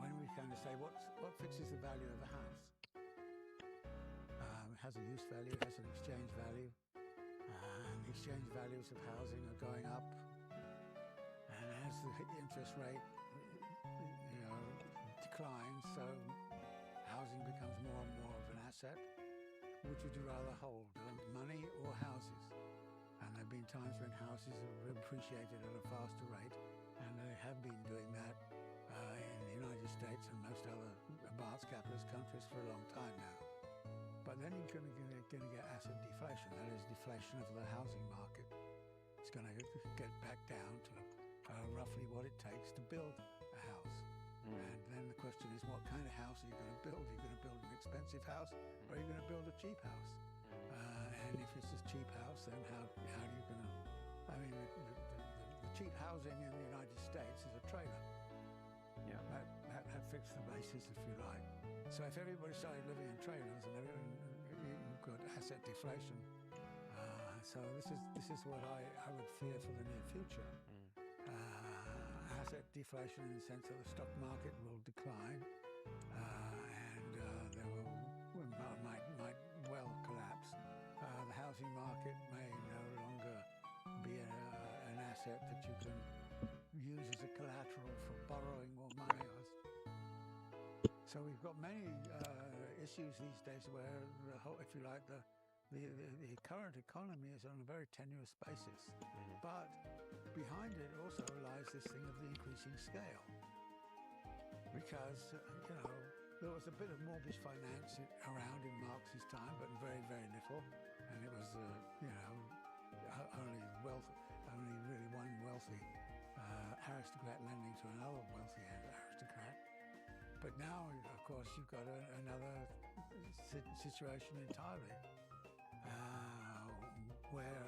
when we kind of say what fixes the value of a house? It has a use value, it has an exchange value, and the exchange values of housing are going up. And as the interest rate, declines, so housing becomes more and more of an asset. Which would you rather hold, money or houses? And there have been times when houses have appreciated at a faster rate, and they have been doing that in the United States and most other advanced capitalist countries for a long time now. But then you're going to get asset deflation, that is deflation of the housing market. It's going to get back down to roughly what it takes to build a house. And then the question is, what kind of house are you going to build? Are you going to build an expensive house, or are you going to build a cheap house? And if it's a cheap house, then how are you going to... I mean, the cheap housing in the United States is a trailer. Yeah. That fixed the basis, if you like. So if everybody started living in trailers, and you've got asset deflation. So this is what I would fear for the near future. Asset deflation in the sense that the stock market will decline, and there might well collapse. The housing market may no longer be an asset that you can use as a collateral for borrowing more money. So we've got many issues these days where the whole, if you like, the current economy is on a very tenuous basis, but behind it also lies this thing of the increasing scale. Because, there was a bit of mortgage finance around in Marx's time, but very, very little. And it was, only really one wealthy aristocrat lending to another wealthy aristocrat. But now, of course, you've got another situation entirely, where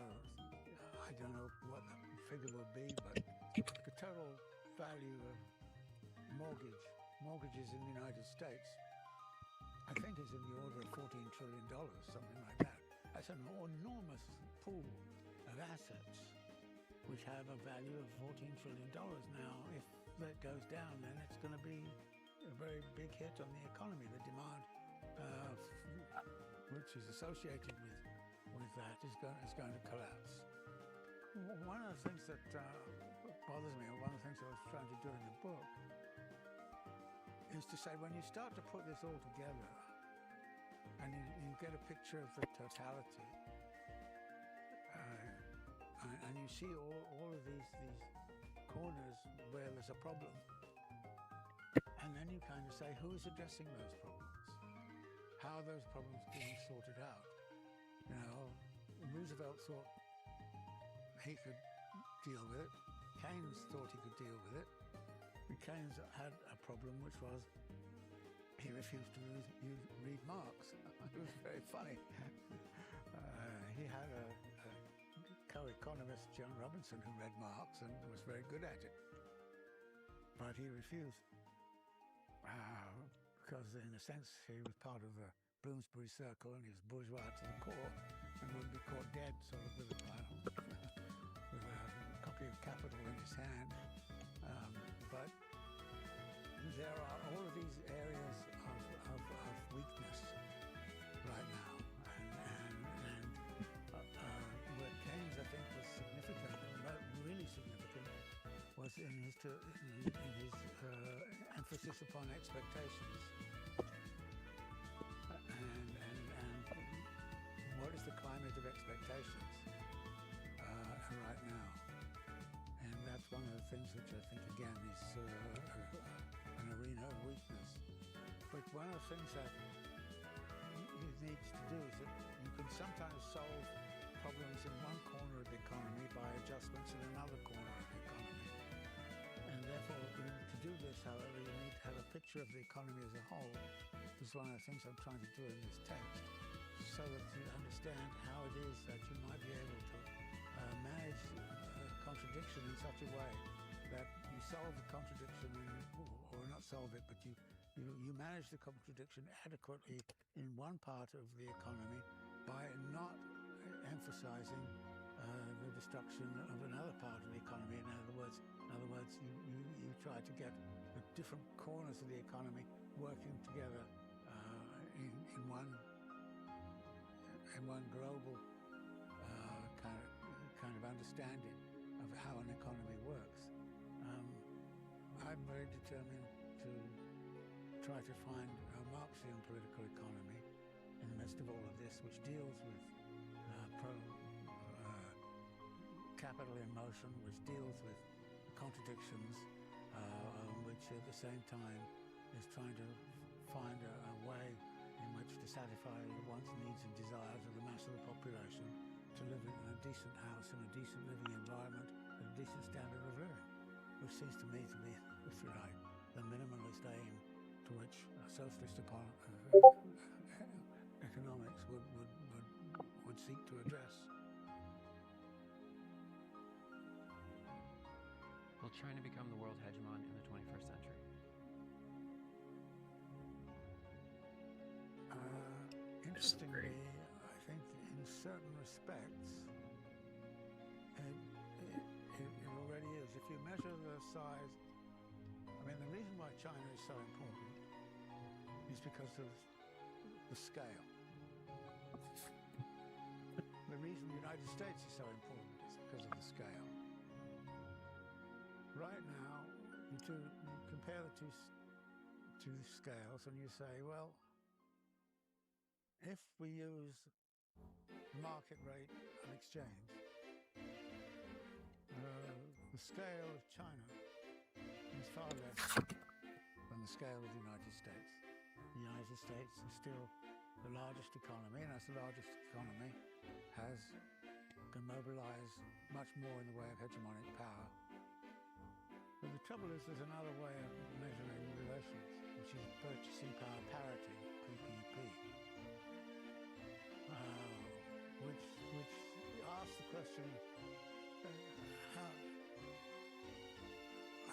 I don't know what the figure would be, but the total value of mortgages in the United States, I think is in the order of $14 trillion, something like that. That's an enormous pool of assets which have a value of $14 trillion. Now, if that goes down, then it's going to be a very big hit on the economy. The demand, which is associated with that, is going to collapse. One of the things that bothers me, or one of the things I was trying to do in the book, is to say when you start to put this all together, and you get a picture of the totality, and you see all of these corners where there's a problem, and then you kind of say, who is addressing those problems? How are those problems being sorted out? Roosevelt thought he could deal with it. Keynes thought he could deal with it. But Keynes had a problem, which was he refused to read Marx. It was very funny. He had a co-economist, John Robinson, who read Marx and was very good at it. But he refused. Because in a sense he was part of the Bloomsbury Circle and he was bourgeois to the core and wouldn't be caught dead sort of with a copy of Capital in his hand. But there are all of these areas of weakness right now, and where Keynes, I think, was significant, really significant, was in his emphasis upon expectations. And what is the climate of expectations right now? And that's one of the things which I think, again, is an arena of weakness. But one of the things that it needs to do is that you can sometimes solve problems in one corner of the economy by adjustments in another corner of the economy. And therefore, to do this, however, you need to have a picture of the economy as a whole. This is one of the things I'm trying to do in this text, so that you understand how it is that you might be able to manage contradiction in such a way that you solve the contradiction, or not solve it, but you manage the contradiction adequately in one part of the economy by not emphasizing the destruction of another part of the economy. In other words, you try to get the different corners of the economy working together in one global kind of understanding of how an economy works. I'm very determined to try to find a Marxian political economy in the midst of all of this, which deals with capital in motion, which deals with contradictions, which at the same time is trying to find a way in which to satisfy the wants, needs and desires of the mass of the population to live in a decent house, in a decent living environment, at a decent standard of living, which seems to me to be, if you like, the minimalist aim to which socialist economics would seek to address. Will China become the world hegemon in the 21st century? Interestingly, I think in certain respects, it already is. If you measure the size, I mean, the reason why China is so important is because of the scale. The reason the United States is so important is because of the scale. Right now, you compare the two scales and you say, well, if we use the market rate of exchange, the scale of China is far less than the scale of the United States. The United States is still the largest economy, and as the largest economy can mobilize much more in the way of hegemonic power. But the trouble is there's another way of measuring relations, which is purchasing power parity, PPP, which asks the question,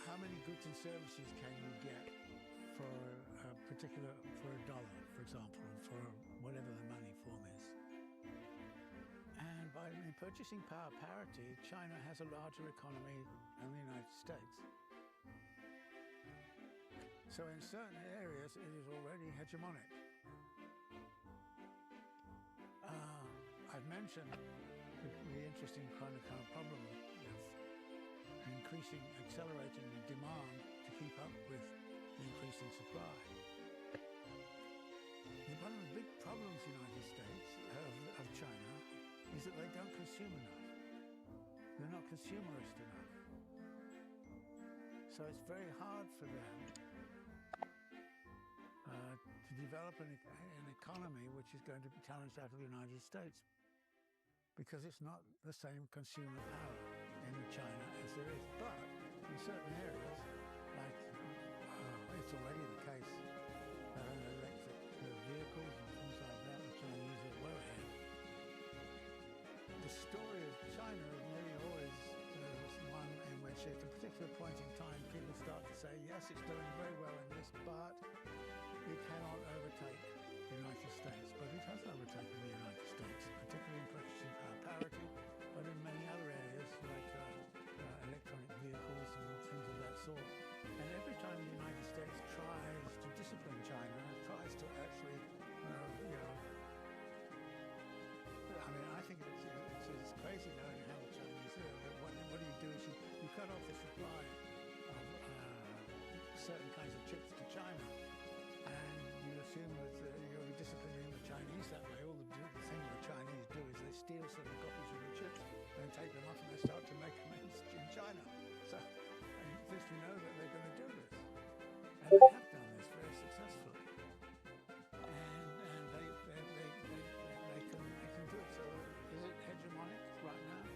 how many goods and services can you get for a dollar, for example, for whatever the money form is. And by purchasing power parity, China has a larger economy than the United States. So in certain areas, it is already hegemonic. I've mentioned the interesting kind of problem of accelerating the demand to keep up with the increasing supply. One of the big problems in the United States of China is that they don't consume enough. They're not consumerist enough. So it's very hard for them to develop an economy which is going to be challenged out of the United States, because it's not the same consumer power in China as there is. But in certain areas, like it's already the case, electric vehicles and things like that, the Chinese are well ahead. The story of China is nearly always one in which at a particular point in time people start to say, yes, it's doing very well in this, but it cannot overtake the United States. But it has overtaken the United States, particularly in purchasing power parity, but in many other areas like electronic vehicles and things of that sort. And every time the United States tries to discipline China, tries to actually, I think it's crazy knowing how the Chinese do it. But what you do is you cut off the supply of certain kinds of chips to China, and you assume that you're disciplining the Chinese that way. All the thing the Chinese do is they steal certain copies of the chips and take them off, and they start to make them in China. So first you know that they're going to do this, and they have done this very successfully. And they can do it. So is it hegemonic right now?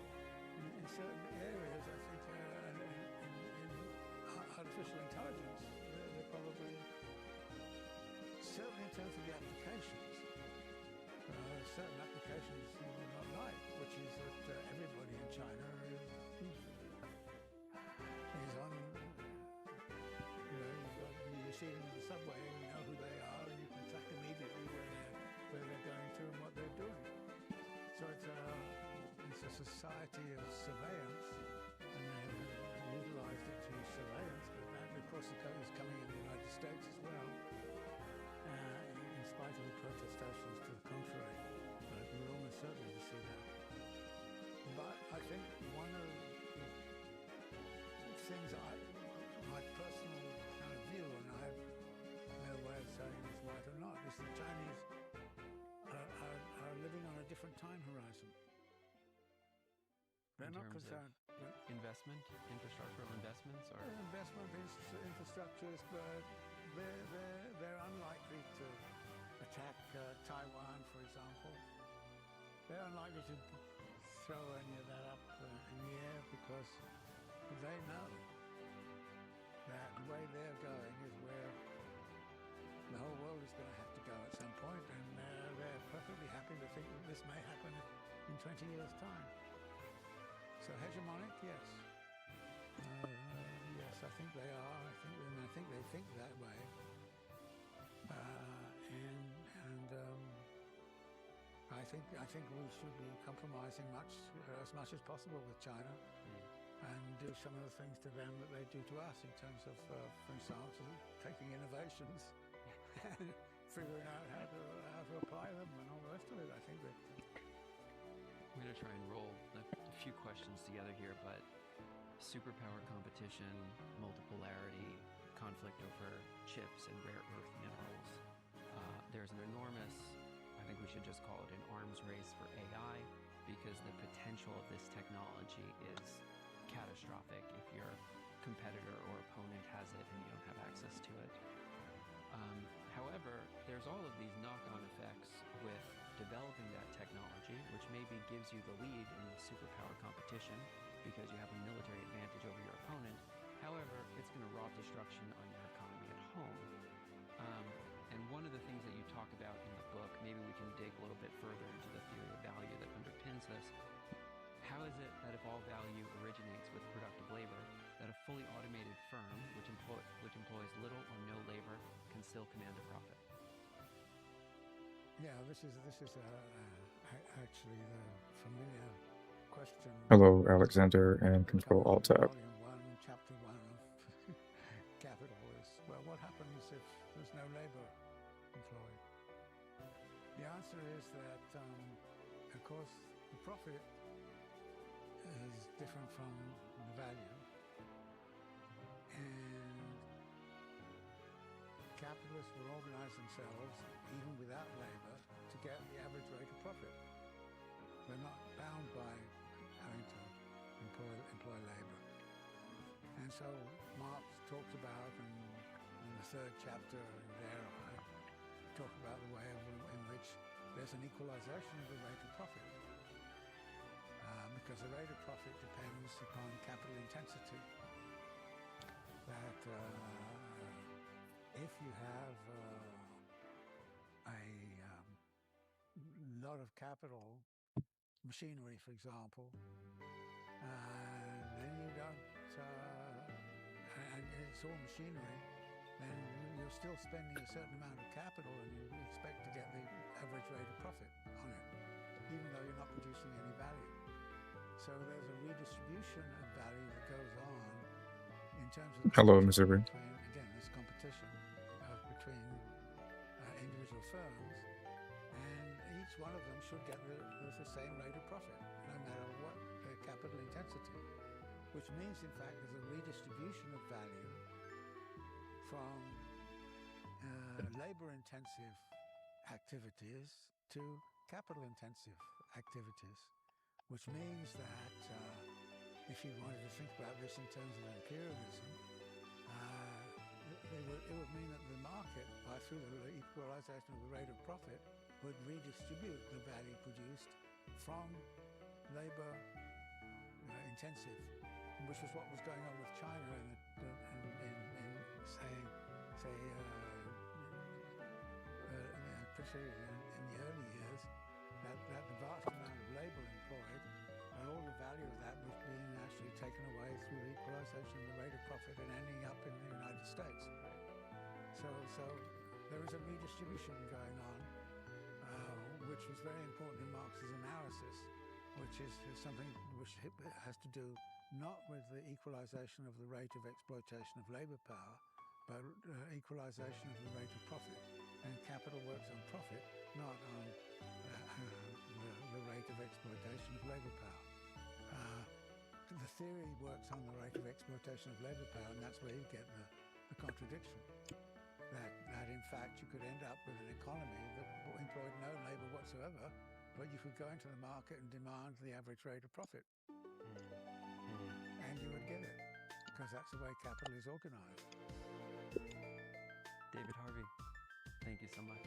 In certain areas, I think in artificial intelligence, they're probably, certainly in terms of the applications, certain applications you will not like, which is that everybody in China is on, you see them in the subway and you know who they are and you can track immediately where they're going to and what they're doing. So it's a society of surveillance, and they've utilized it to surveillance, but that, of course, is coming in the United States as well, in spite of the protestations to the contrary. But we're almost certain to see that. But I think one of the things my personal kind of view, and I have no way of saying it's right or not, is the Chinese are living on a different time horizon. They're not concerned. Investment, infrastructural investments, or investment infrastructures, but they're unlikely to attack Taiwan, for example. They're unlikely to throw any of that up in the air because they know that the way they're going is where the whole world is going to have to go at some point, and they're perfectly happy to think that this may happen in 20 years' time. So hegemonic, yes. Yes, I think they are. I think they think that way. I think we should be compromising as much as possible with China, and do some of the things to them that they do to us in terms of, for example, taking innovations and figuring out how to apply them and all the rest of it. I think that. I'm going to try and roll a few questions together here, but superpower competition, multipolarity, conflict over chips and rare earth minerals. There's an enormous, I think we should just call it an arms race for AI, because the potential of this technology is catastrophic if your competitor or opponent has it and you don't have access to it. However, there's all of these knock-on effects with developing that technology, which maybe gives you the lead in the superpower competition because you have a military advantage over your opponent. However, it's going to wrought destruction on your economy at home. And one of the things that you talk about in the book, maybe we can dig a little bit further into the theory of value that underpins this. How is it that if all value originates with productive labor, that a fully automated firm, which employs little or no labor, can still command a profit? Yeah, this is actually the familiar question. Hello, Alexander, and Control Alt Tab. Volume 1, Chapter 1 of Capital is, well, what happens if there's no labor employed? The answer is that, of course, the profit is different from the value, and capitalists will organize themselves, even without labor, to get the average rate of profit. They're not bound by having to employ labor. And so Marx talks about, and in the third chapter there, I talk about the way in which there's an equalization of the rate of profit. Because the rate of profit depends upon capital intensity. That if you have a lot of capital, machinery, for example, then you don't, and it's all machinery, then you're still spending a certain amount of capital and you expect to get the average rate of profit on it, even though you're not producing any value. So there's a redistribution of value that goes on in terms of Hello, Missouri. Again, this competition between individual firms, and each one of them should get the same rate of profit, no matter what their capital intensity, which means, in fact, there's a redistribution of value from labor-intensive activities to capital-intensive activities, which means that if you wanted to think about this in terms of imperialism, it would mean that the market, through the equalization of the rate of profit, would redistribute the value produced from labor-intensive, which was what was going on with China particularly in the early years, that the vast amount of labor employed, and all the value of that was being actually taken away through the equalization of the rate of profit and ending up in the United States. So there is a redistribution going on, which is very important in Marx's analysis, which is something which has to do not with the equalization of the rate of exploitation of labor power, but equalization of the rate of profit. And capital works on profit, not on the rate of exploitation of labor power. The theory works on the rate of exploitation of labor power, and that's where you get the contradiction. That in fact you could end up with an economy that employed no labor whatsoever, but you could go into the market and demand the average rate of profit. And you would get it, because that's the way capital is organized. David Harvey, thank you so much.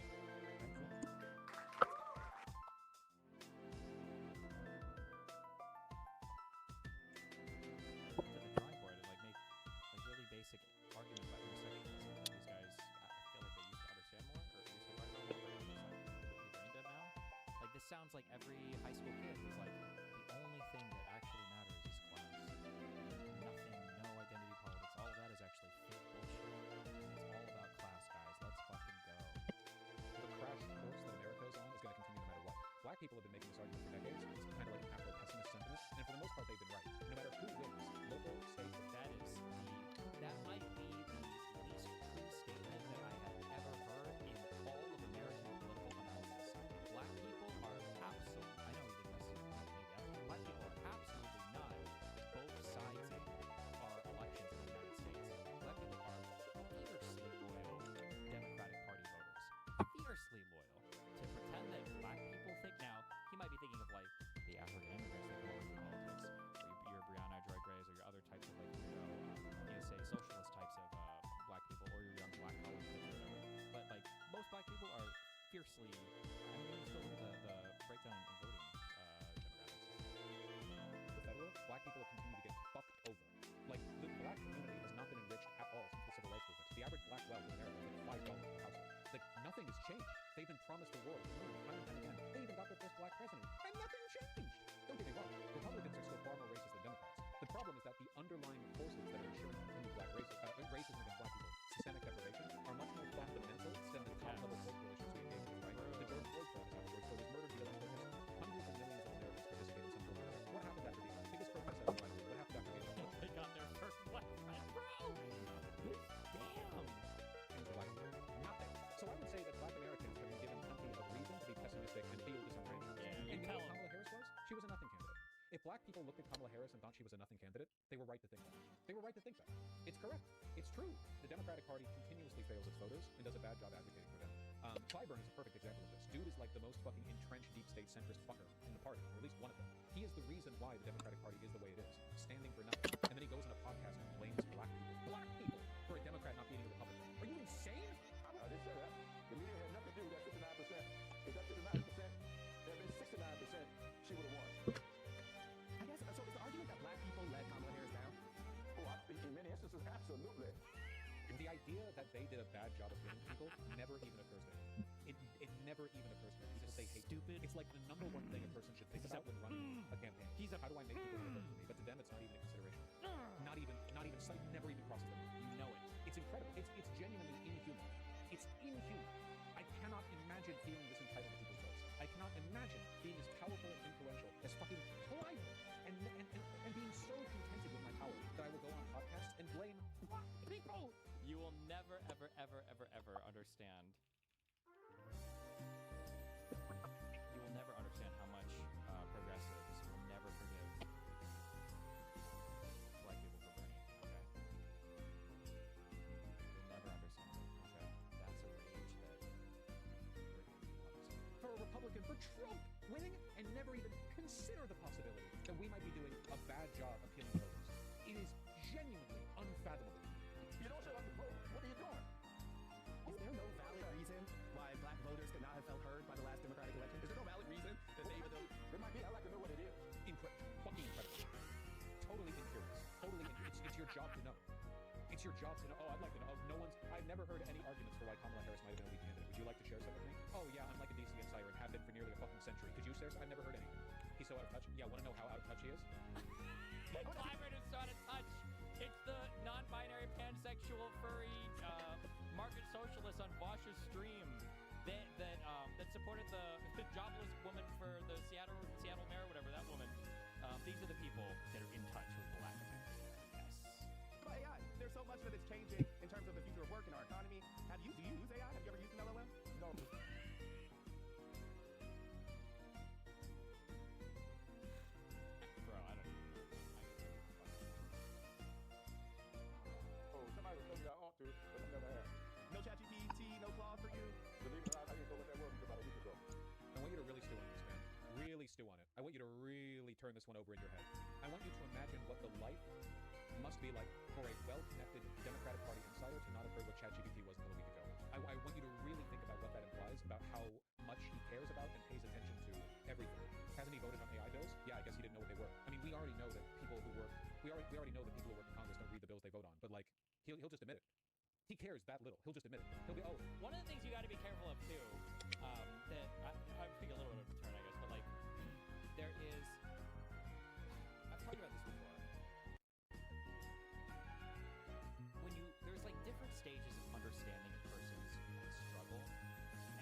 To the drawing board and make really basic arguments about intersectionalism that these guys, I feel like they used to understand more, or used to talk about more, but they're just completely brain dead now. This sounds like every high school kid who's the only thing that actually matters is class. Nothing, no identity politics. All of that is actually fake bullshit. It's all about class, guys. Let's fucking go. The crash course that America's on is going to continue no matter what. Black people have been making this argument for decades. It's kind of like an Afro-pessimist sentiment, and for the most part, they've been right. No matter who wins, local, state, That might be the least true statement that I have ever heard in all of American political analysis. Black people are absolutely, I know you didn't necessarily black people are absolutely not both sides in our elections in the United States. Black people are fiercely loyal Democratic Party voters. Fiercely loyal. To pretend that black people think, now, he might be thinking of the African immigrants that come over to politics, or your Brianna Joy Grays, or your other types of say socialist types of black people, or your young black college kids or whatever. But most black people are fiercely, I mean, let's go look at the breakdown in voting demographics. The federal, black people have continued to get fucked over. The black community has not been enriched at all since the civil rights movement. The average black wealth in America is $5 per household. Nothing has changed. They've been promised the world time and time again. They even got their first black president, and nothing changed. Don't get me wrong, Republicans are still far more racist than Democrats. The problem is that the underlying forces that are ensuring continued racism against black people, systemic deprivation, are much more fundamental than the top-level social issues we engage with, right? The George Floyd protest, so was murdered because of protest. Hundreds of millions of Americans participated in some protest. What happened after the biggest protest ever? What happened after the election? They got their first black president, bro! Damn! Nothing. So I would say that black Americans have been given plenty of reason to be pessimistic and feel disenfranchised. Yeah, and you know what Kamala Harris was? She was a nothing candidate. If black people looked at Kamala Harris and thought she was a nothing candidate, they were right to think that. They were right to think that. It's correct. It's true. The Democratic Party continuously fails its voters and does a bad job advocating for them. Clyburn is a perfect example of this. Dude is the most fucking entrenched deep state centrist fucker in the party, or at least one of them. He is the reason why the Democratic Party is the way it is, standing for nothing. And then he goes on a podcast and blames black people for a Democrat not beating a Republican. Are you insane? I didn't say that. The media had nothing to do with that 59%. If that 59% had been 69%, she would have won. I guess, so is the argument that black people let Kamala Harris down? Oh, in many instances, absolutely. The idea that they did a bad job of winning people never even occurs to me. It never even occurs to me because they hate stupid. It's the number one thing a person should think about when running a campaign. How do I make people vote for me? But to them, it's not even a consideration. Not even, never even crosses their mind. You know it. It's incredible. It's genuinely inhuman. It's inhuman. I cannot imagine feeling this entitled to people's votes. I cannot imagine being as powerful and influential as fucking Clyburn and being so contented with my power that I will go on podcasts and blame black people. You will never, ever, ever, ever, ever understand. You will never understand how much progressives will never forgive black people for burning, okay? You'll never understand it, okay? That's a rage that for a Republican, for Trump winning and never even consider the possibility that we might be doing a bad job appealing to voters. It is genuinely unfathomable. You don't show up to vote. What are you doing? Is there no valid reason why black voters could not have felt heard by the last Democratic election? Is there no valid reason that they even though... There might be. I'd like to know what it is. Fucking incredible. Totally incurious. It's your job to know. It's your job to know. Oh, I'd like to know. I've never heard any arguments for why Kamala Harris might have been a weak candidate. Would you like to share some with me? Oh, yeah, I'm like a DC insider and have been for nearly a fucking century. Could you share some? I've never heard any. He's so out of touch. Yeah, want to know how out of touch he is? Clyburn is so out of touch. It's the non-binary, pansexual, furry, market socialists on Vosh's stream that supported the jobless woman for the Seattle mayor, whatever, that woman. These are the people that are in touch with the lack of empathy. Yes. But AI, there's so much that it's changing in terms of the future of work and our economy. Do you use AI? Have you ever used an LLM? No. Bro, I don't know. Oh, somebody was telling me I ought to, but I never have. No ChatGPT, no Claude for you? Believe it or not, I didn't know what that was until about a week ago. I want you to really stew on this, man. Really stew on it. I want you to really turn this one over in your head. I want you to imagine what the life must be like for a well-connected Democratic Party insider to not have heard what ChatGPT was until a week ago. I want you to really think about what that implies about how much he cares about and pays attention to everything. Hasn't he voted on AI bills? Yeah, I guess he didn't know what they were. I mean, we already know that people who work, we already know that people who work in Congress don't read the bills they vote on. But like, he'll just admit it. He cares that little. He'll just admit it. He'll be, oh. One of the things you got to be careful of too, that I'm speaking a little bit of a turn, I guess, but like, there is. I've talked about this before. There's like different stages of understanding a person's struggle,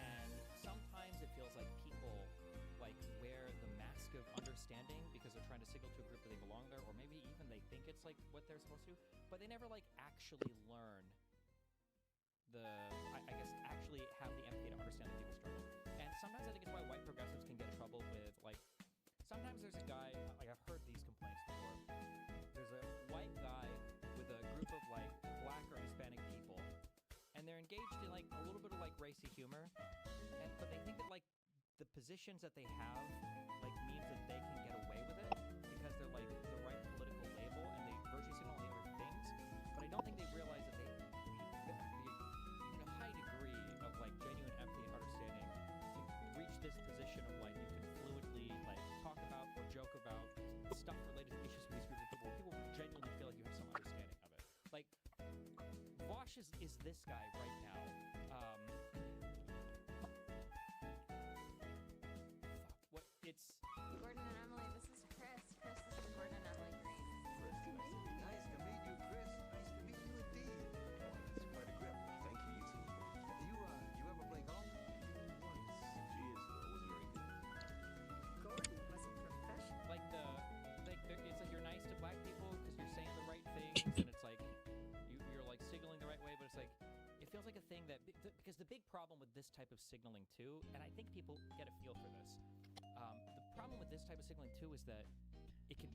and sometimes it feels like people like wear the mask of understanding because they're trying to signal to a group that they belong there, or maybe even they think it's like what they're supposed to, but they never like actually learn I guess actually have the empathy to understand the people's struggle. And sometimes I think it's why white progressives can get in trouble with like, sometimes there's a guy, like I've heard these complaints before, there's a white guy with a group of like black or Hispanic people, and they're engaged in like a little bit of like racy humor, but they think that like the positions that they have like means that they can get away with it because they're like the right political label and they virtue signal all the other things, but I don't think they realize that they a high degree of like genuine empathy and understanding to reach this position of like you can fluidly like talk about or joke about stuff related to issues with these groups of people. People genuinely feel like you have some understanding of it. Like Vosh is this guy right now. What it's Gordon and Emily, this is Chris. Chris, this is Gordon and Emily Green. Chris, nice to meet you, Chris. Nice to meet you indeed. It's quite a grip. Thank you, you too. You ever play golf? Once. Years ago, it wasn't very good. Gordon was a professional. Like it's like you're nice to black people because you're saying the right things, and it's like you're like signaling the right way, but it's like it feels like a thing that because the big problem with this type of signaling too, and I think people get a feel for this. The problem with this type of signaling too is that it can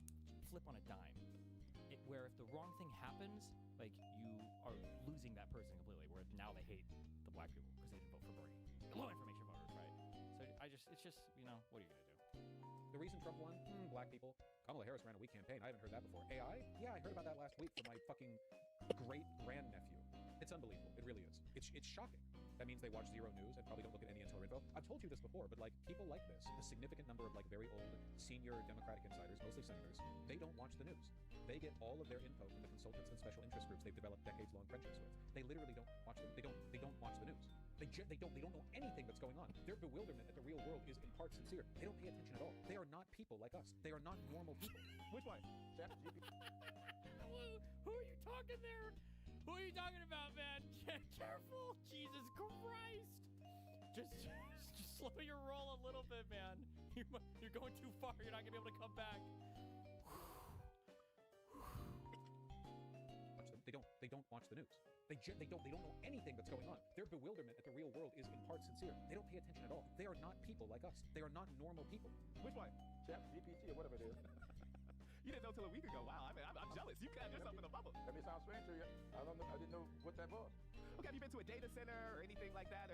flip on a dime, where if the wrong thing happens, like you are losing that person completely. Where now they hate the black people because they didn't vote for Bernie. Low information voters, right? So it's just what are you gonna do? The reason Trump won? Black people. Kamala Harris ran a weak campaign. I haven't heard that before. AI? Yeah, I heard about that last week from my fucking great-grandnephew. It's unbelievable. It really is. It's shocking. That means they watch zero news and probably don't look at any intel info. I've told you this before, but like people like this, a significant number of like very old senior Democratic insiders, mostly senators, they don't watch the news. They get all of their info from the consultants and special interest groups they've developed decades-long friendships with. They literally don't watch them. They don't watch the news. They don't know anything that's going on. Their bewilderment at the real world is in part sincere. They don't pay attention at all. They are not people like us. They are not normal people. Which one? Who are you talking there? Who are you talking about, man? Careful! Jesus Christ! Just slow your roll a little bit, man. You're going too far. You're not gonna be able to come back. They don't watch the news. They don't know anything that's going on. Their bewilderment at the real world is in part sincere. They don't pay attention at all. They are not people like us. They are not normal people. Which one? ChatGPT or whatever it is. You didn't know till a week ago. Wow, I'm jealous. You got yourself in a bubble. That may sound strange to you. I didn't know what that was. Okay, have you been to a data center or anything like that?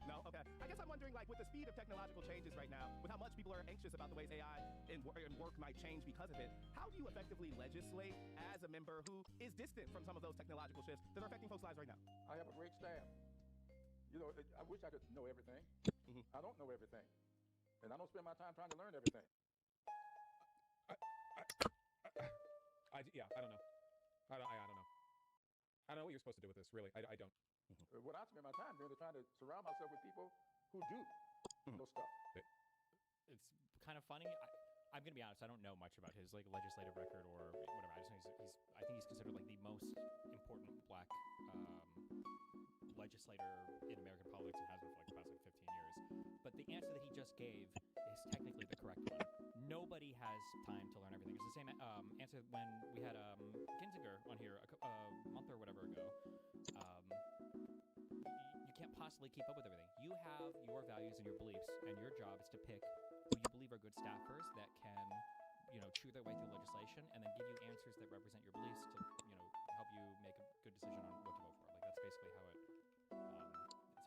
No? Okay. I guess I'm wondering, like, with the speed of technological changes right now, with how much people are anxious about the ways AI and work might change because of it, how do you effectively legislate as a member who is distant from some of those technological shifts that are affecting folks' lives right now? I have a great staff. I wish I could know everything. I don't know everything. And I don't spend my time trying to learn everything. I don't know. I don't know. I don't know what you're supposed to do with this, really. I don't. What I spend my time doing is trying to surround myself with people who do know stuff. It's kind of funny. I'm gonna be honest. I don't know much about his like legislative record or whatever. I just know I think he's considered like the most important black legislator in American politics and has been for like the past 15 years. But the answer that he just gave is technically the correct one. Nobody has time to learn everything. It's the same answer when we had Kinzinger on here a month or whatever ago. You can't possibly keep up with everything. You have your values and your beliefs, and your job is to pick who you believe are good staffers that can, chew their way through legislation and then give you answers that represent your beliefs to, help you make a good decision on what to vote for. Like that's basically how it's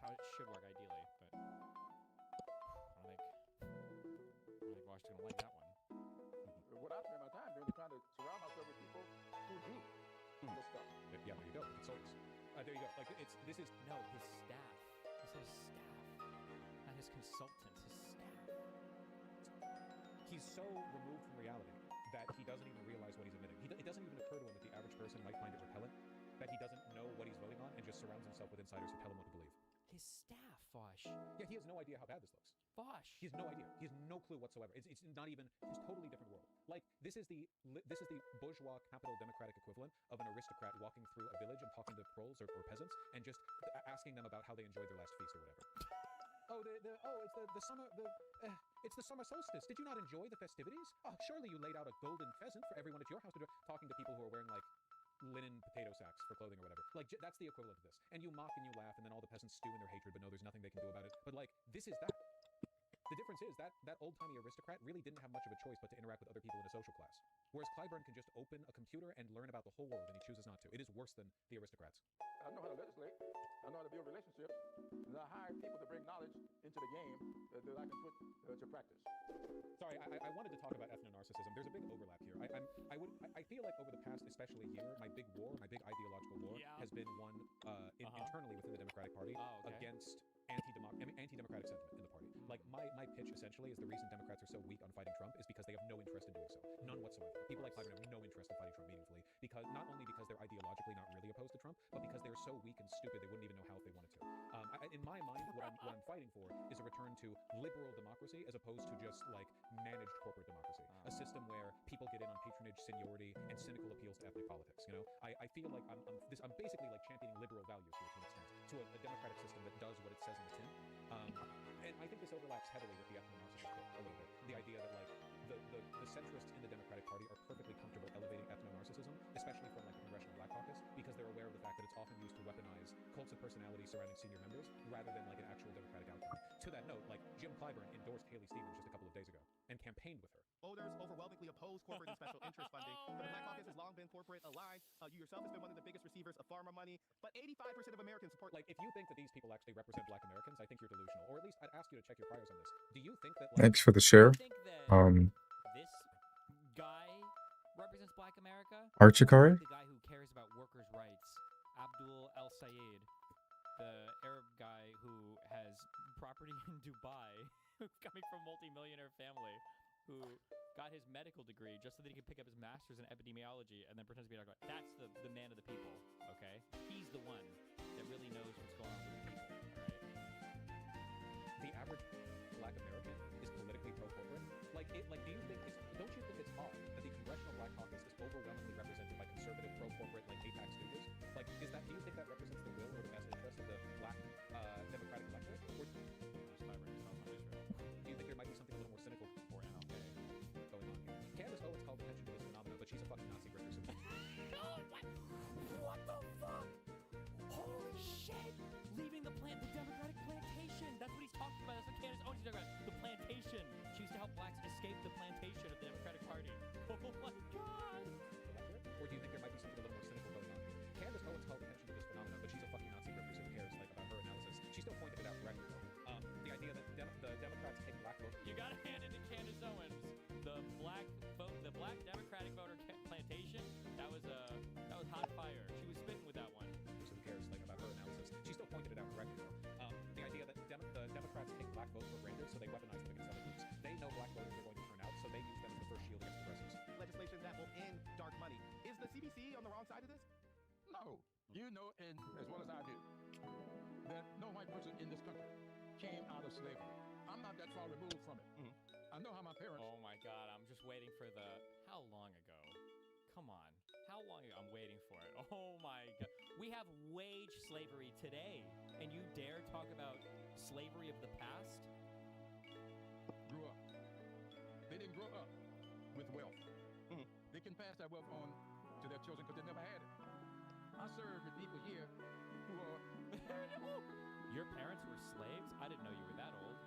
how it should work ideally. But I don't think Washington's gonna like that one. What I spend my time doing is trying to surround myself with people who do this stuff. Yeah, there you go. Consultants. There you go. Like this is no his staff. He says staff, not his consultants. His staff. He's so removed from reality that he doesn't even realize what he's admitting. It doesn't even occur to him that the average person might find it repellent, that he doesn't know what he's voting on and just surrounds himself with insiders who tell him what to believe. His staff, Fosh. Yeah, he has no idea how bad this looks. Fosh. He has no idea. He has no clue whatsoever. It's not even his totally different world. Like this is the bourgeois capital democratic equivalent of an aristocrat walking through a village and talking to proles or peasants and just asking them about how they enjoyed their last feast or whatever. It's the summer solstice. Did you not enjoy the festivities? Oh, surely you laid out a golden pheasant for everyone at your house to do. Talking to people who are wearing like linen potato sacks for clothing or whatever. Like that's the equivalent of this. And you mock and you laugh, and then all the peasants stew in their hatred, but no, there's nothing they can do about it. But like this is that. The difference is that old-timey aristocrat really didn't have much of a choice but to interact with other people in a social class. Whereas Clyburn can just open a computer and learn about the whole world, and he chooses not to. It is worse than the aristocrats. I know how to legislate. I know how to build relationships. And I hire people to bring knowledge into the game that I can put to practice. Sorry, I wanted to talk about ethno-narcissism. There's a big overlap here. I feel like over the past, especially year, my big ideological war has been one internally within the Democratic Party against anti-democratic sentiment in the party. Like my pitch essentially is the reason Democrats are so weak on fighting Trump is because they have no interest in doing so. None whatsoever. People like Clyburn have no interest in fighting Trump meaningfully because not only because they're ideologically not really opposed to Trump, but because they're so weak and stupid they wouldn't even know how if they wanted to. In my mind, what I'm fighting for is a return to liberal democracy as opposed to just like managed corporate democracy. A system where people get in on patronage, seniority, and cynical appeals to ethnic politics. I feel like I'm basically like championing liberal values here to an extent, to a democratic system that does what it says in the tin. And I think this overlaps heavily with the ethno-narcissist bit a little bit. The idea that like the centrists in the Democratic Party are perfectly comfortable elevating ethno-narcissism, especially from like the Congressional Black Caucus, because they're aware of the fact that it's often used to weaponize cults of personality surrounding senior members rather than like an actual Democratic outcome. To that note, like Jim Clyburn endorsed Haley Stevens just a couple of days ago and campaigned with her. Voters overwhelmingly oppose corporate and special interest funding, but the Black Caucus has long been corporate aligned. You yourself has been one of the biggest receivers of farmer money, but 85% of Americans support. Like, if you think that these people actually represent Black Americans, I think you're delusional. Or at least I'd ask you to check your priors on this. Do you think that? Like, Thanks for the share. This guy represents Black America. Archikari? The guy who cares about workers' rights, Abdul El Sayed, the Arab guy who has property in Dubai, coming from a multi-millionaire family, who got his medical degree just so that he could pick up his master's in epidemiology and then pretends to be a doctor. That's the man of the people, okay? He's the one that really knows what's going on with the people, right? The average Black American is politically pro-corporate. Don't you think it's odd that the Congressional Black Caucus is overwhelmingly represented by conservative pro-corporate like AIPAC stooges? Like, do you think that represents the will or the best interest of the Black Democratic electorate? Or do you think there might be something a little more cynical or NLK going on here? Candace Owens called attention to this phenomenon, but she's a fucking Nazi grifter. What the fuck? Holy shit! Leaving the Democratic plantation. That's what he's talking about. That's what Candace Owens is talking about. The plantation. She used to help blacks escape the plantation of the Democratic Party. Oh my god! Or do you think there might be something a little more cynical going on here? Candace Owens called attention to this phenomenon, but she's a fucking Nazi grifter, so who cares about her analysis? She still pointed it out correctly. The idea that the Democrats take black votes. You gotta hand it to Candace Owens. The black Democratic voter plantation. That was hot fire. She was spitting with that one. So who cares about her analysis? She still pointed it out correctly though. The idea that the Democrats take black votes for granted, so they weaponize them against other groups. They know black voters are going to turn out, so they use them as the first shield against progressives. Legislation that will end dark money. Is the CBC on the wrong side of this? No. You know, and as well as I do, that no white person in this country came out of slavery. I'm not that far removed from it. I know how my parents... Oh my god, I'm just waiting for the... How long ago? Come on. How long ago? I'm waiting for it. Oh my god. We have wage slavery today, and you dare talk about slavery of the past? Grew up. They didn't grow up with wealth. They can pass that wealth on to their children because they never had it. I serve with people here who are... Your parents were slaves? I didn't know you were that old.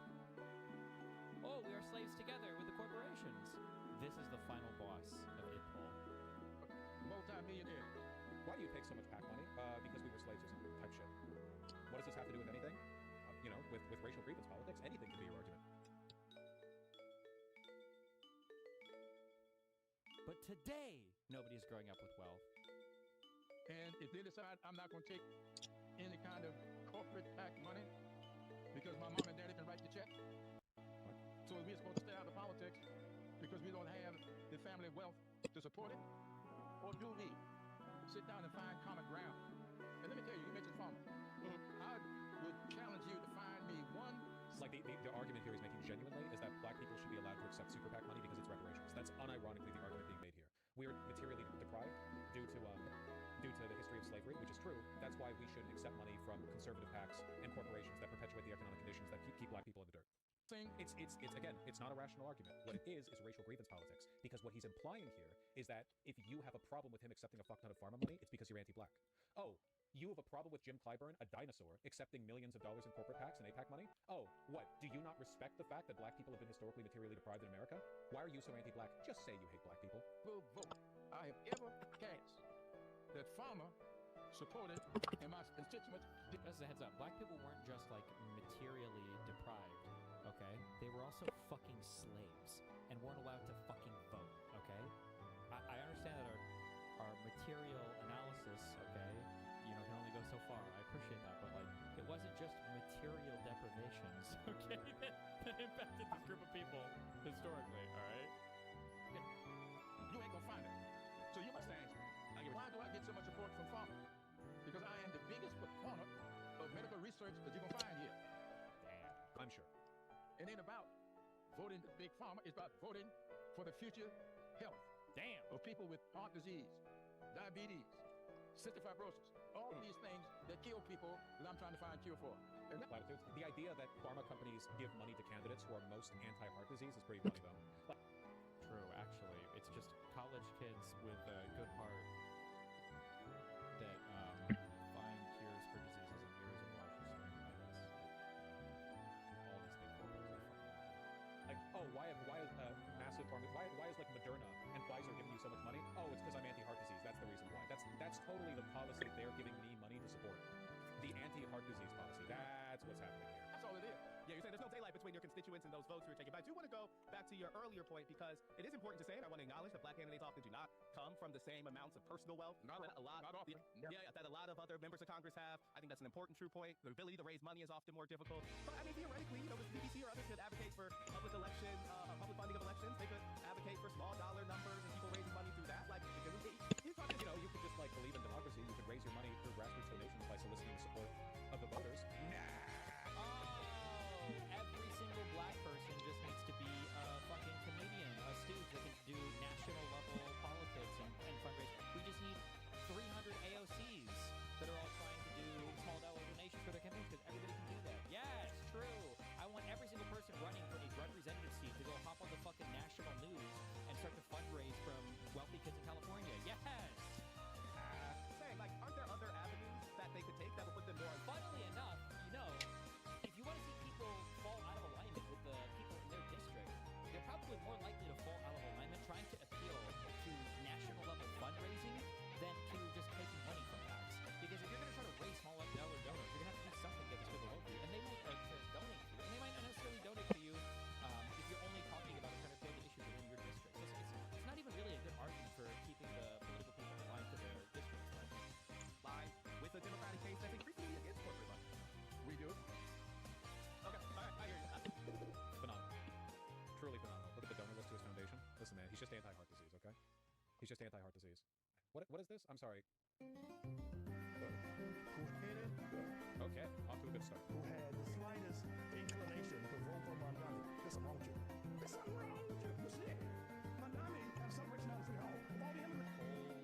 Oh, we are slaves together with the corporations. This is the final boss of ITPOL. Multi-millionaire. Why do you take so much PAC money? Because we were slaves or something type shit. What does this have to do with anything? You know, with racial grievance politics, anything can be your argument. But today, nobody's growing up with wealth. And if they decide I'm not going to take any kind of corporate PAC money because my mom and daddy can write the check, so we're supposed to stay out of politics because we don't have the family wealth to support it? Or do we sit down and find common ground? And let me tell you, you mentioned farming. I would challenge you to find me one... Like the argument here he's making genuinely is that black people should be allowed to accept super PAC money because it's reparations. That's unironically the argument being made here. We are materially deprived due to the history of slavery, which is true. That's why we shouldn't accept money from conservative PACs and corporations that perpetuate the economic conditions that keep black people in the dirt. It's again, it's not a rational argument. What it is racial grievance politics. Because what he's implying here is that if you have a problem with him accepting a fuck ton of pharma money, it's because you're anti-black. Oh, you have a problem with Jim Clyburn, a dinosaur, accepting millions of dollars in corporate PACs and APAC money? Oh, what? Do you not respect the fact that black people have been historically materially deprived in America? Why are you so anti-black? Just say you hate black people. Will vote I have ever cast that farmer supported and my constituents... Just as a heads up, black people weren't just like materially deprived, okay? They were also fucking slaves and weren't allowed to fucking vote, okay? I understand that our material analysis, okay, you know, can only go so far. I appreciate that, but like, it wasn't just material deprivations, okay, that impacted this group of people historically, all right? You ain't gonna find it. So you must ask, why do I get so much support from farmers? Because I am the biggest proponent of medical research that you're gonna find here. Damn, I'm sure. It ain't about voting the big pharma, it's about voting for the future health. Damn. Of people with heart disease, diabetes, cystic fibrosis, all of these things that kill people that I'm trying to find a cure for. And Platitudes. The idea that pharma companies give money to candidates who are most anti-heart disease is pretty funny, though. True, actually. It's just college kids with a good heart that find cures for diseases in years of Washington, I guess. All these big corporates are fucking like, oh, why is massive pharma? Why is like Moderna and Pfizer giving you so much money? Oh, it's because I'm anti-heart disease. That's the reason why. That's totally the policy they're giving me money to support. The anti-heart disease policy. That's what's happening here. That's all it is. Yeah, you're saying there's no daylight between your constituents and those votes you're taking. But I do want to go back to your earlier point because it is important to say, and I want to acknowledge that black candidates often do not come from the same amounts of personal wealth that a lot of other members of Congress have. I think that's an important true point. The ability to raise money is often more difficult. But I mean, theoretically, you know, the BBC or others could advocate for public election, public funding of elections. They could advocate for small dollar numbers and people raising money through that. Like, you know, you could just like believe in democracy. You could raise your money through grassroots donations by soliciting the support of the voters. Every single black person just needs to be a fucking comedian, a stooge that can do national level politics and fundraising. We just need 300 AOCs that are all trying to do small dollar donations for their campaigns because everybody can do that. Yes, true. I want every single person running for a representative seat to go hop on the fucking national news and start to fundraise from wealthy kids in California. Yes. Saying, like, aren't there other avenues that they could take that would put them more on? Funnily enough, you know, if you want to see people fall out of alignment with the people in their district, they're probably more likely to fall out of alignment trying to appeal to national level fundraising than to just taking money from PACs. Because if you're going to try to raise small dollar donors, you're going to have to do something that gets people to vote for you, and they might to donate to you, and they might not necessarily donate to you if you're only talking about and trying to appeal to issues within your district. It's not even really a good argument for keeping the political people aligned to their districts. Line with a Democratic case that's increasingly against corporate money. We do. Okay, all right, I hear you. Phenomenal. Truly phenomenal. Look at the donor list to his foundation. Listen, man, he's just anti-heart disease, okay? He's just anti-heart disease. What is this? I'm sorry. Okay, off to a good start. Who had the slightest inclination to vote for Mandani. Listen, wrong you. Listen, wrong you. Listen, Mandani have some personality. All the elements. Holy shit.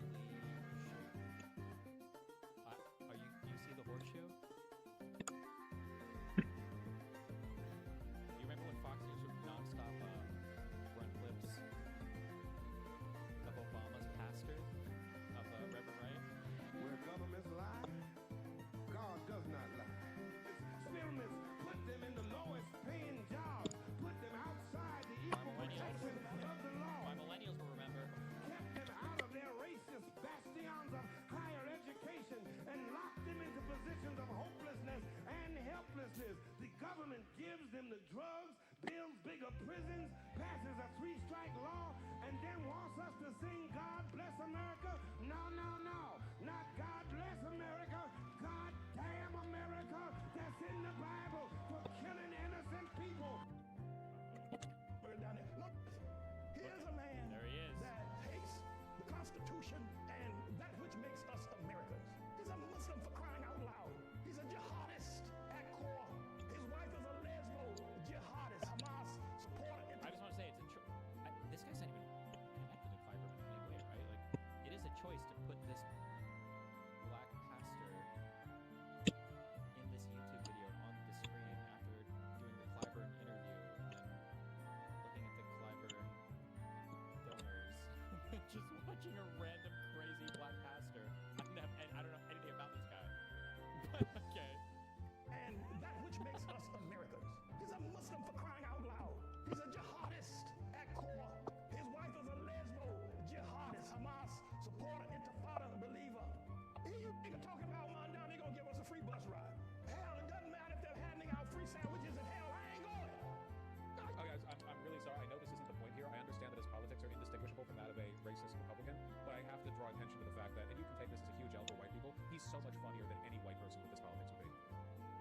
he's so much funnier than any white person with this politics would be.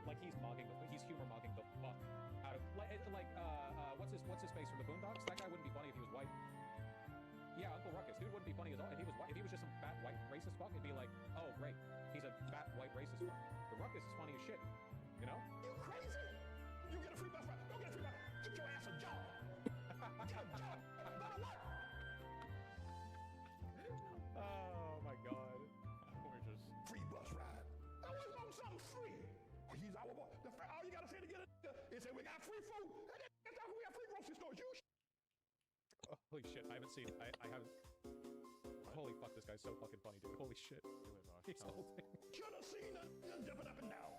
Like he's humor mogging the fuck out of what's his face from the Boondocks? That guy wouldn't be funny if he was white. Yeah, Uncle Ruckus, dude wouldn't be funny at all if he was white. If he was just some fat white racist fuck, it'd be like, oh great, he's a fat white racist fuck. The Ruckus is funny as shit, you know? You crazy? You get a free bus ride. Don't get a free bus. Get your ass a job. Get a job. Better what? Oh my god. We're just free bus ride. I always want something free. He's our boy. All you gotta say to get it is say we got free food. That's how we got free grocery stores. You holy shit, I haven't seen it. I haven't. Holy fuck, this guy's so fucking funny, dude. Holy shit. He's holding. should have seen it. Just jumping up and down.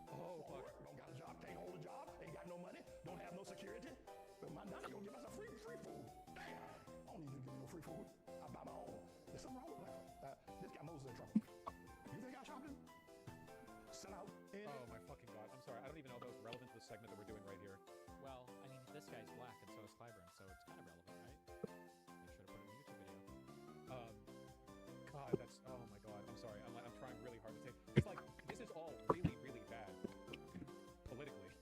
Oh, fuck. Don't got a job, can't hold a job, ain't got no money, don't have no security. But my daddy gonna give us a free food. Damn. I don't need you to give me no free food. I buy my own. There's something wrong with that. This guy Moses in trouble. You think I shot him? Sell out. Oh my fucking god. I'm sorry. I don't even know if that was relevant to the segment that we're doing right here. Well, I mean, this guy's black and so is Clyburn, so it's kind of relevant, right? Make sure to put it in the YouTube video. God, that's, oh my god. I'm sorry. I'm trying really hard to take. It's like, this is all really, really bad. Politically.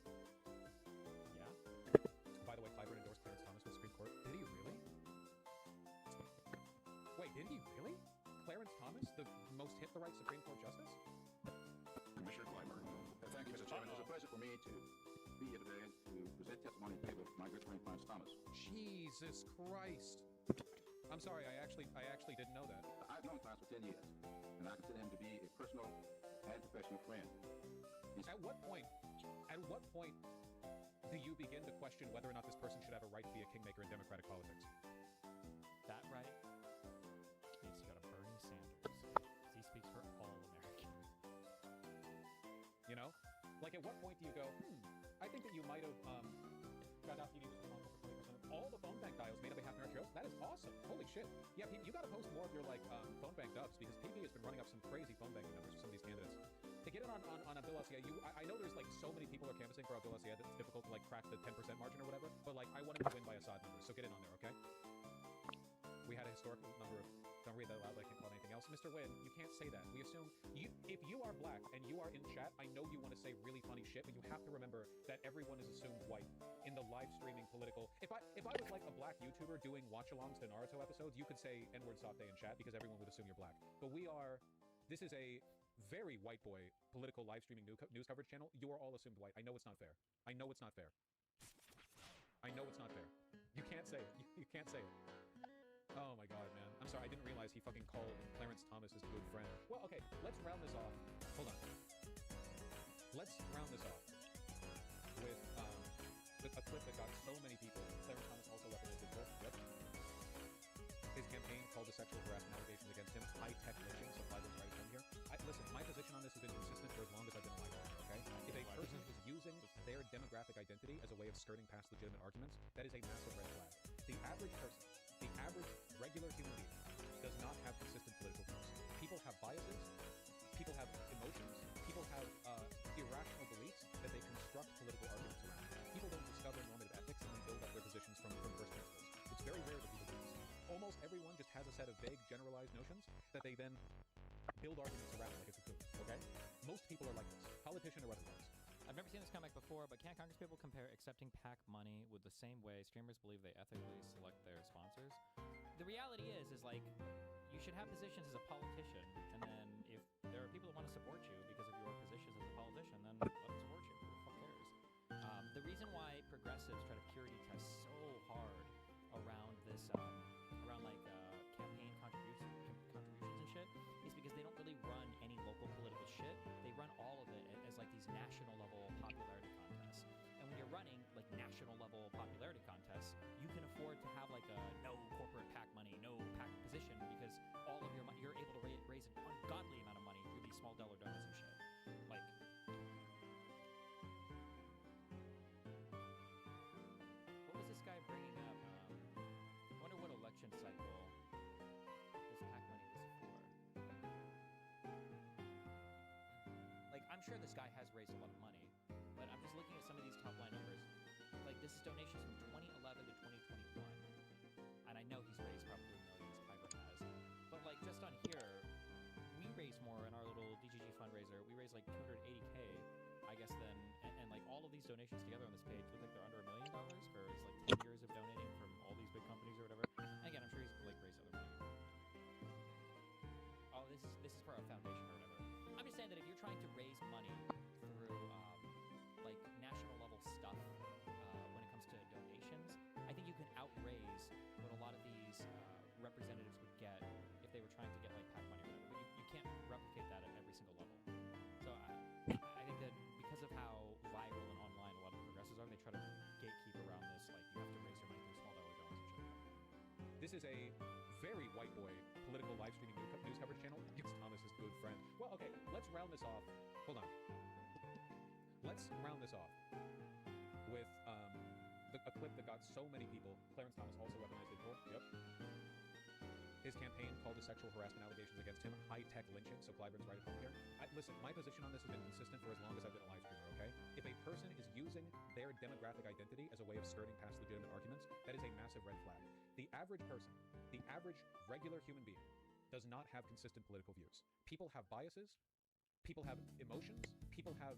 Yeah? By the way, Clyburn endorsed Clarence Thomas for the Supreme Court. Did he really? Wait, did he really? Clarence Thomas, the most hit-the-right Supreme Court justice? Commissioner Clyburn. Thank you, Mr. Chairman. It's a pleasure for me to be here today to present testimony in favor of my good friend Clarence Thomas. Jesus Christ. I'm sorry, I actually didn't know that. I've known Clarence for 10 years, and I consider him to be a personal and professional friend. At what point do you begin to question whether or not this person should have a right to be a kingmaker in democratic politics? That right needs to go to Bernie Sanders, because he speaks for all Americans. You know? Like, at what point do you go, I think that you might have got out TV was responsible for 20% of all the phone bank dials made up a half an hour shows? That is awesome. Holy shit. Yeah, you gotta post more of your, like, phone bank dubs, because PP has been running up some crazy phone banking numbers for some of these candidates. To get in on Abdul Asia, I know there's, like, so many people are canvassing for Abdul Asia that it's difficult to, like, crack the 10% margin or whatever, but, like, I want him to win by Assad numbers, so get in on there, okay? We had a historical number of, don't read that aloud like you call anything else. Mr. Wynn, you can't say that. We assume, if you are black and you are in chat, I know you want to say really funny shit, but you have to remember that everyone is assumed white in the live streaming political. If I was like a black YouTuber doing watch-alongs to Naruto episodes, you could say N-word Sate in chat because everyone would assume you're black. But this is a very white boy political live streaming news coverage channel. You are all assumed white. I know it's not fair. I know it's not fair. I know it's not fair. You can't say it. You can't say it. Oh my god, man. I'm sorry, I didn't realize he fucking called Clarence Thomas his good friend. Well, okay, let's round this off. Hold on. Let's round this off with a clip that got so many people. Clarence Thomas also weaponized the clip. Yep. His campaign called the sexual harassment allegations against him high-tech lynching, so I was right from here. Listen, my position on this has been consistent for as long as I've been alive, okay? If a person is using their demographic identity as a way of skirting past legitimate arguments, that is a massive red flag. The average person, the average regular human being, does not have consistent political views. People have biases, people have emotions, people have irrational beliefs that they construct political arguments around. People don't discover normative ethics and then build up their positions from first principles. It's very rare that people do this. Almost everyone just has a set of vague, generalized notions that they then build arguments around like a cocoon, okay? Most people are like this, politician or otherwise. I've never seen this comic before, but can't Congress people compare accepting PAC money with the same way streamers believe they ethically select their sponsors? The reality is like, you should have positions as a politician, and then if there are people that want to support you because of your positions as a politician, then let them support you. Who the fuck cares? The reason why progressives try to purity test so hard around this, around like campaign contributions and shit, is because they don't really run any local political shit. They run all of it as like these national level popularity contests. And when you're running like national level popularity contests, you can afford to have like a no corporate PAC money, no PAC position, because all of your money, you're able to raise an ungodly amount of money through these small dollar donuts and shit. Like, what was this guy bringing up? I wonder what election cycle this PAC money was for. Like, I'm sure this guy has raised a lot of money, but I'm just looking at some of these top line numbers. Like, this is donations from 2011 to 2021, and I know he's raised probably millions, Kyber has. But like, just on here, we raised more in our little DGG fundraiser. We raised like 280K, I guess then, and like all of these donations together on this page look like they're under $1 million for it's like 10 years of donating from all these big companies or whatever. And again, I'm sure he's like raised other money. Oh, this is for a foundation or whatever. I'm just saying that if you're trying to raise money through like national level stuff when it comes to donations, I think you can outraise what a lot of these representatives would get if they were trying to get like PAC money or whatever. But you can't replicate that at every single level. So I think that because of how viral and online a lot of the progressives are, they try to gatekeep around this. Like you have to raise your money through small dollar donors and shit. This is a very white boy political live streaming news coverage channel. It's Thomas's good friend. Well, okay, let's round this off. Hold on. Let's round this off with a clip that got so many people. Clarence Thomas also weaponized digital. Yep. His campaign called the sexual harassment allegations against him high-tech lynching, so Clyburn right at home here. Listen, my position on this has been consistent for as long as I've been a live streamer, okay? If a person is using their demographic identity as a way of skirting past legitimate arguments, that is a massive red flag. The average person, the average regular human being, does not have consistent political views. People have biases, people have emotions, people have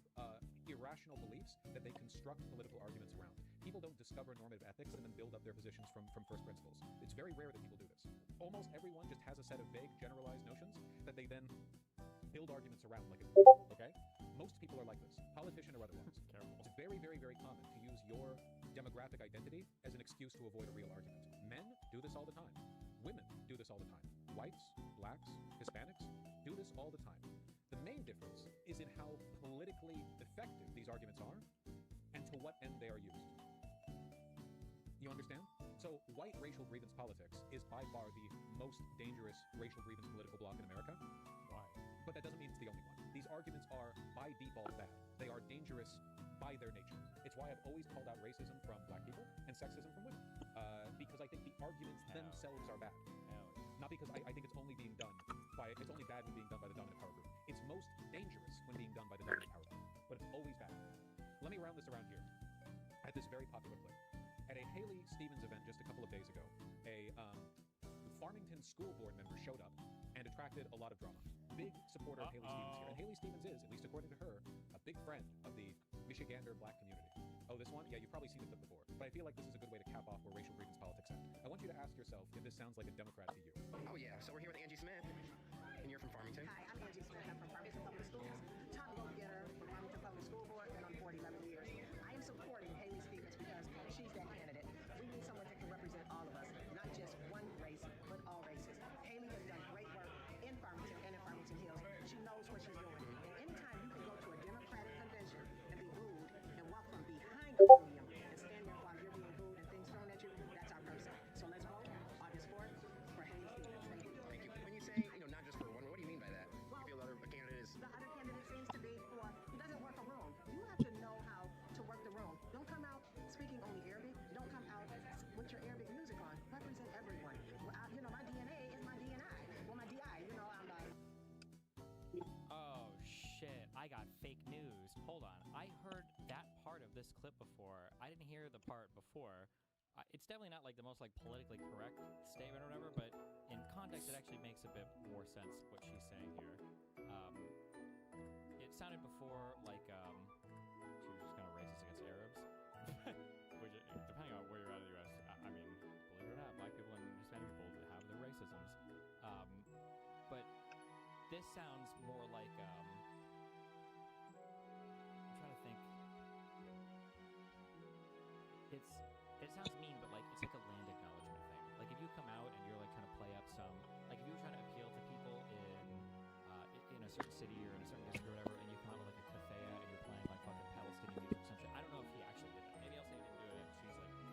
irrational beliefs that they construct political arguments around. People don't discover normative ethics and then build up their positions from first principles. It's very rare that people do this. Almost everyone just has a set of vague, generalized notions that they then build arguments around, like a okay? Most people are like this, politician or otherwise. Careful. It's very, very, very common to use your demographic identity as an excuse to avoid a real argument. Men do this all the time. Women do this all the time. Whites, blacks, Hispanics do this all the time. The main difference is in how politically effective these arguments are and to what end they are used. You understand? So white racial grievance politics is by far the most dangerous racial grievance political bloc in America. Why? But that doesn't mean it's the only one. These arguments are by default bad. They are dangerous by their nature. It's why I've always called out racism from black people and sexism from women. Because I think the arguments themselves are bad. Not because I think it's only being done by, it's only bad when being done by the dominant power group. It's most dangerous when being done by the dominant power group. But it's always bad. Let me round this around here at this very popular clip. At a Haley Stevens event just a couple of days ago, a Farmington school board member showed up and attracted a lot of drama. Big supporter of Haley Stevens here. And Haley Stevens is, at least according to her, a big friend of the Michigander black community. Oh, this one? Yeah, you've probably seen the clip before. But I feel like this is a good way to cap off where racial grievance politics end. I want you to ask yourself if this sounds like a Democrat to you. Oh yeah, so we're here with Angie Smith, and you're from Farmington. Hi, I'm Angie Smith. I'm from Farmington Public Schools, top go-getter from Farmington Public School Board, and on the board 11 years. I am supporting Haley Stevens because she's that candidate. We need someone that can represent all of us, not just one race, but all races. Haley has done great work in Farmington and in Farmington Hills. She knows what she's doing. And anytime you can go to a Democratic convention and be booed and walk from behind the podium and stand there while you're being booed and things thrown at you, that's our person. So let's vote August 4th for Haley Stevens. Thank you. Thank you. When you say, not just for one, what do you mean by that? Well, you feel a candidate is... The other candidate seems to be for, he doesn't work a room. You have to know how to work the room. Don't come out speaking only Arabic. Don't come out with your Arabic music on. Represent everyone. Well, my DNA is my DNI. Well, my DI, I'm like... Oh shit, I got fake news. Hold on. I heard that part of this clip before. I didn't hear the part before. It's definitely not like the most politically correct statement or whatever, but in context it actually makes a bit more sense what she's saying here. It sounded before like she was just kind of racist against Arabs, which depending on where you're at in the U.S., I mean, believe it or not, black people and Hispanic people have their racisms. But this sounds more like I'm trying to think. It sounds mean, but it's like a land acknowledgement thing. Like if you come out and you're kind of play up some, like if you were trying to appeal to people in a certain city or in a certain district or whatever, and you come out with a kafaya and you're playing fucking Palestinian music or some shit. I don't know if he actually did that. Maybe I'll say he didn't do it, and she's like.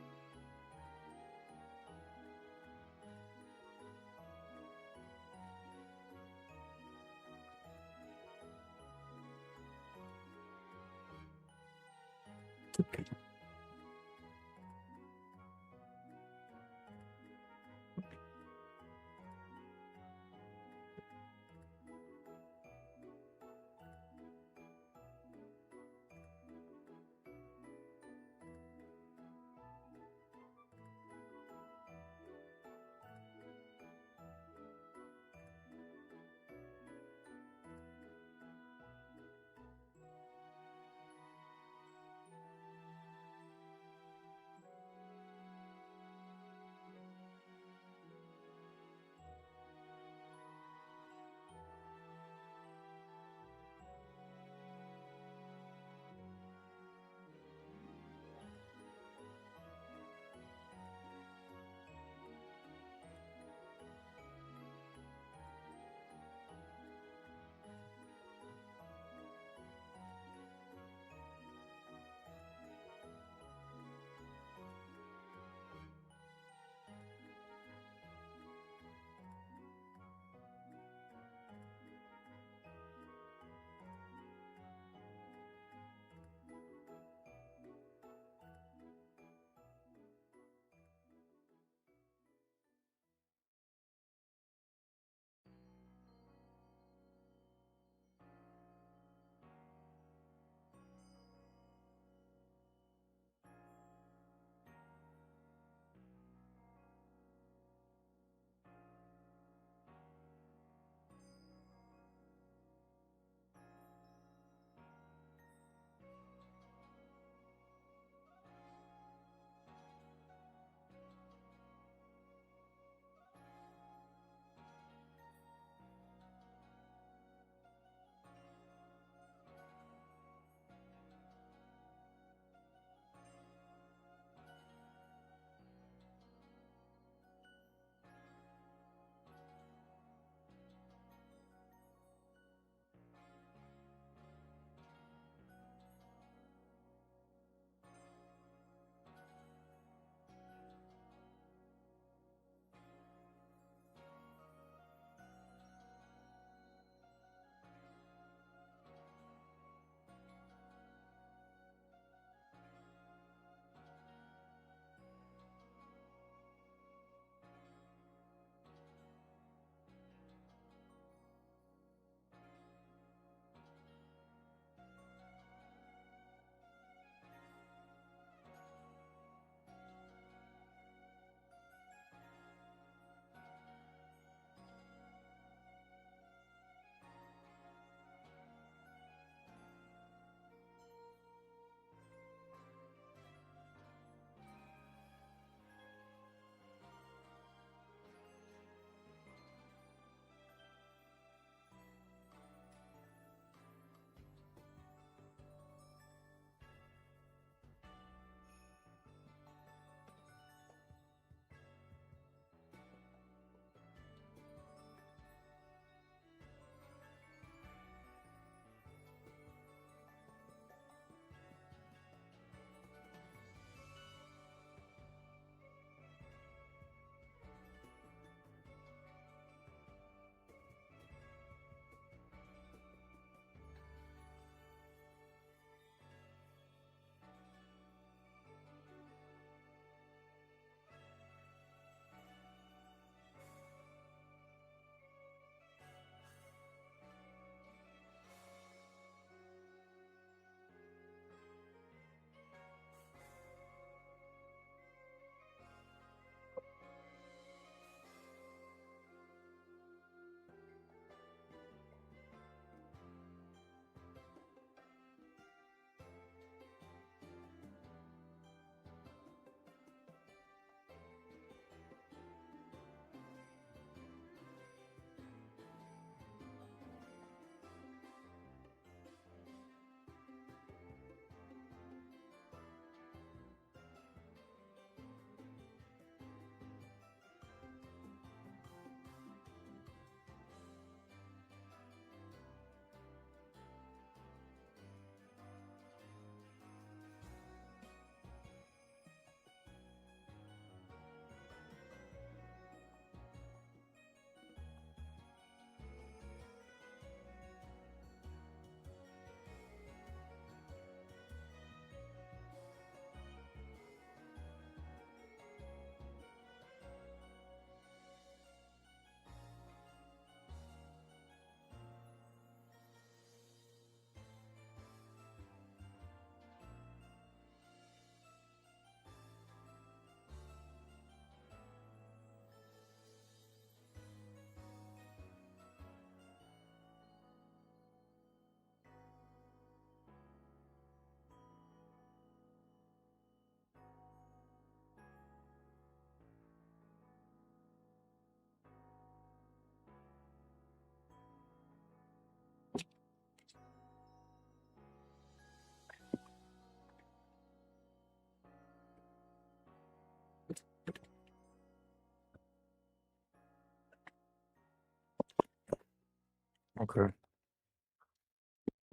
Okay.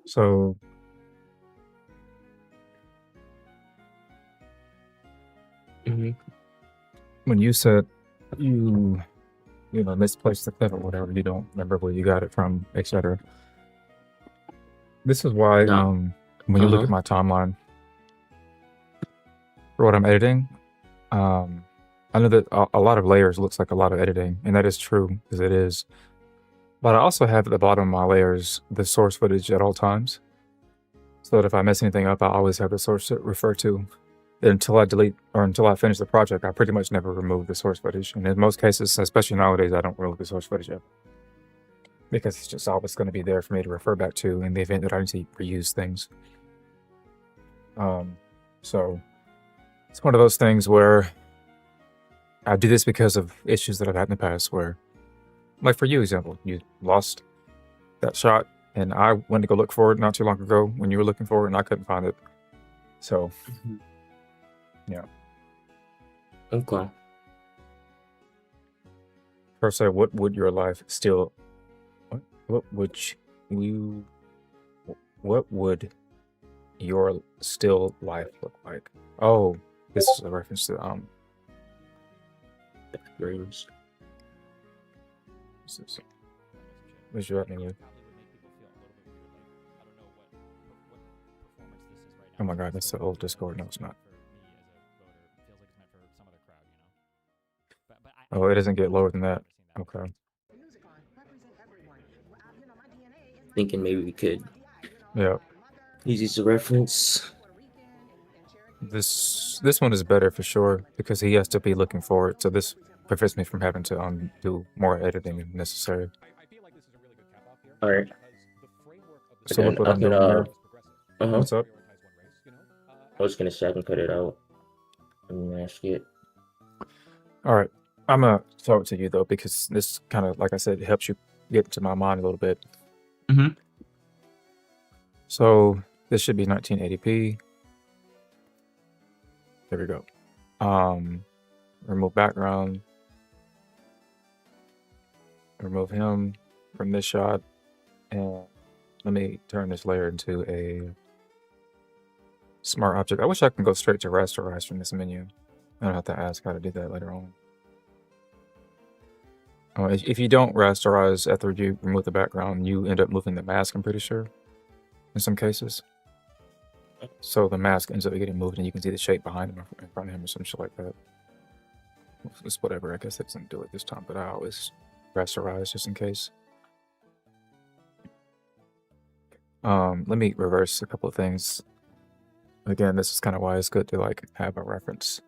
So when you said you misplaced the clip or whatever, you don't remember where you got it from, etc. This is why No. when you look at my timeline for what I'm editing, I know that a lot of layers looks like a lot of editing, and that is true because it is. But I also have at the bottom of my layers the source footage at all times, so that if I mess anything up, I always have the source to refer to. Until I delete or until I finish the project, I pretty much never remove the source footage. And in most cases, especially nowadays, I don't remove the source footage yet, because it's just always going to be there for me to refer back to in the event that I need to reuse things. So it's one of those things where I do this because of issues that I've had in the past where, like for you, example, you lost that shot and I went to go look for it not too long ago when you were looking for it and I couldn't find it. So, yeah. Okay. Kurosai, what would your life still... What would your still life look like? Oh, this is a reference to Dreams. What's your name? Oh my god, that's the old Discord. No, it's not. Oh, it doesn't get lower than that. Okay. Thinking maybe we could Yeah. use these as a reference. This one is better for sure because he has to be looking for it. So this prevents me from having to do more editing if necessary. All right. So look what I'm doing here. What's up? I was gonna say I can cut it out. Let me mask it. All right. I'm gonna throw it to you though because this kind of, like I said, it helps you get into my mind a little bit. So this should be 1980p. There we go. Remove background. Remove him from this shot. And let me turn this layer into a smart object. I wish I could go straight to rasterize from this menu. I don't have to ask how to do that later on. If you don't rasterize after you remove the background, you end up moving the mask, I'm pretty sure, in some cases. So the mask ends up getting moved and you can see the shape behind him or in front of him or some shit like that. It's whatever, I guess it doesn't do it this time, but I always rasterize just in case. Let me reverse a couple of things. Again, this is kind of why it's good to like have a reference.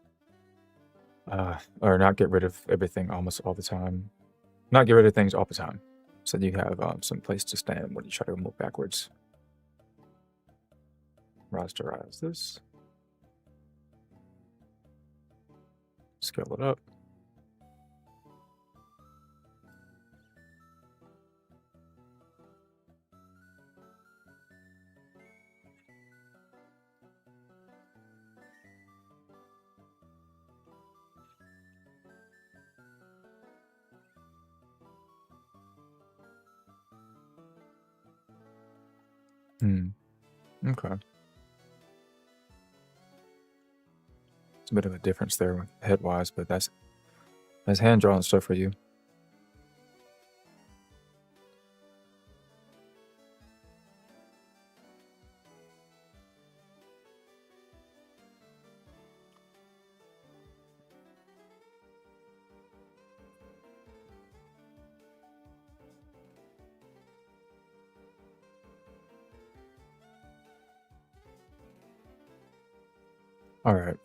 Or not get rid of everything almost all the time. Not get rid of things all the time. So you have some place to stand when you try to move backwards. Rasterize this. Scale it up. Okay. It's a bit of a difference there head-wise, but that's hand-drawn stuff for you. All right.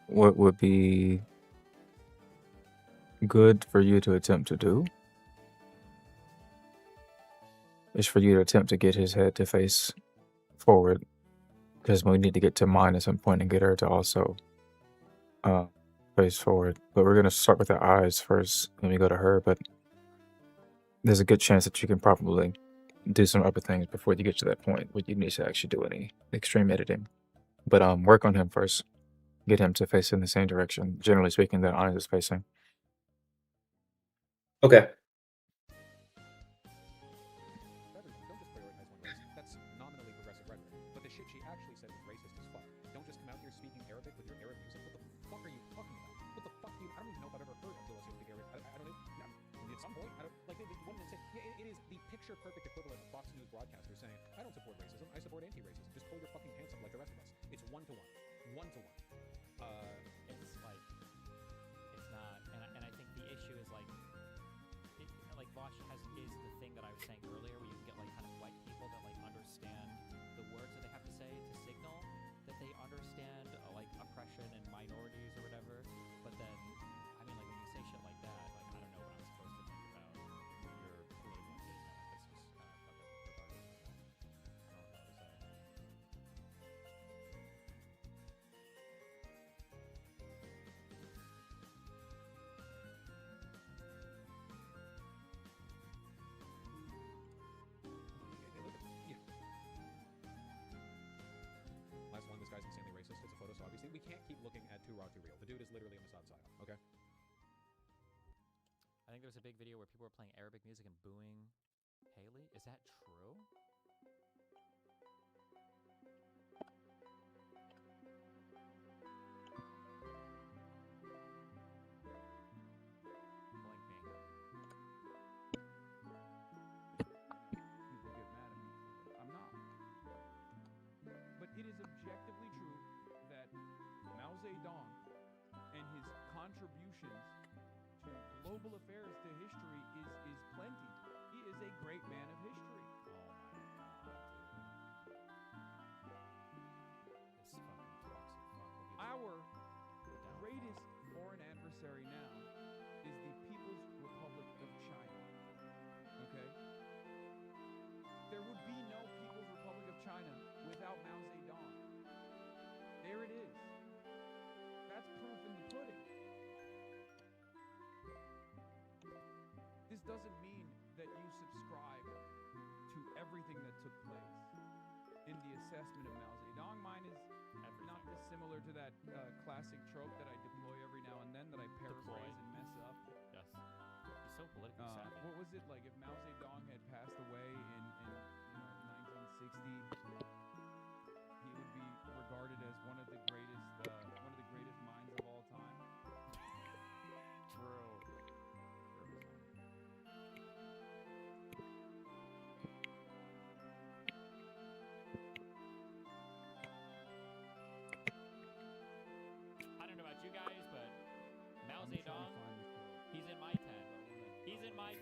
What would be good for you to attempt to do is for you to attempt to get his head to face forward, because we need to get to mine at some point and get her to also face forward. But we're going to start with the eyes first when we go to her, but there's a good chance that you can probably do some other things before you get to that point where you need to actually do any extreme editing. But work on him first. Get him to face in the same direction. Generally speaking, that eyes is facing. Okay. Everyone, don't just prioritize one race. That's nominally progressive rhetoric. But the shit she actually said was racist as fuck. Don't just come out here speaking Arabic with your Arab music. What the fuck are you talking about? What the fuck do you... I don't even know if I've ever heard Abdullah speak Arabic. I don't even... At some point, I don't... Like, one of them say... Yeah, it is the picture-perfect equivalent of Fox News broadcasters saying, I don't support racism, I support anti-racism. Just pull your fucking pants up like the rest of us. It's one-to-one. One-to-one. It's like, it's not, and I think the issue is like, like Vosh is the thing that I was saying earlier, where you can get like kind of white people that like understand the words that they have to say to signal that they understand like oppression and minorities or whatever. But then, I mean, like when you say shit like that, like I don't know what I'm supposed to think about your political engagement. It's just kind of fucking retarded. I don't know what to say. Last one, this guy's insanely racist. It's a photo, so obviously we can't keep looking at too raw, too real. The dude is literally a Mossad psyop, okay? I think there was a big video where people were playing Arabic music and booing Haley. Is that true? Blink me. People get mad at me for it. I'm not. But it is objectively true that Mao Zedong and his contributions to global affairs, to history, is plenty. He is a great man of history. Oh my god, dude. This fucking toxic fuck will be Our greatest foreign adversary now is the People's Republic of China. Okay? There would be no People's Republic of China without Mao Zedong. There it is. That's proof in the pudding. This doesn't mean that you subscribe to everything that took place in the assessment of Mao Zedong. Mine is not dissimilar to that classic trope that I deploy every now and then that I paraphrase and mess up. Yes. He's so politically savvy. What was it like if Mao Zedong had passed away in 1960? He would be regarded as one of the greatest minds of all time. True. I don't know about you guys, but Mao Zedong, he's in my 10. He's in my 10.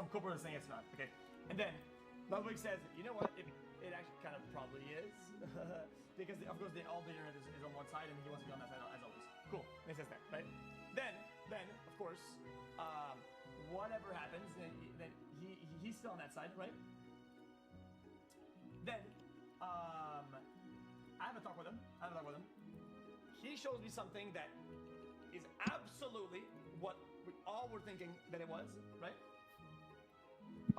some corporate is saying it's not. Okay, and then Ludwig says, you know what? It actually kind of probably is because of course all the internet is on one side and he wants to be on that side as always. Cool. And he says that, right? Then of course, whatever happens, then he's still on that side, right? Then I have a talk with him. He shows me something that is absolutely what we all were thinking that it was, right?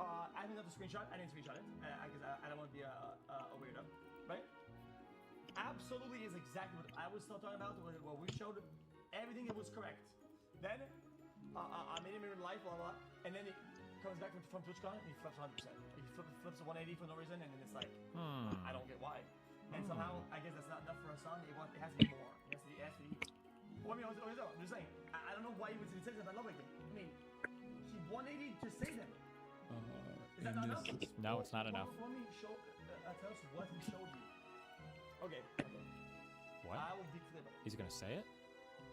I didn't have the screenshot. I didn't screenshot it because I don't want to be a weirdo, right? Absolutely is exactly what I was still talking about. What we showed, everything that was correct. Then I made him in real life, blah blah, and then he comes back from TwitchCon and he flips 100%. He flips a 180 for no reason, and then it's like, I don't get why. And somehow, I guess that's not enough for a song. It has to be more. It has to be. Well, I mean, I'm just saying. I don't know why he would say that. I love it. I mean, he 180 to say them. Is that not enough? No, it's not enough. Let me show. Tell us what he showed you. Okay. What? I will be clear about it. He's gonna say it?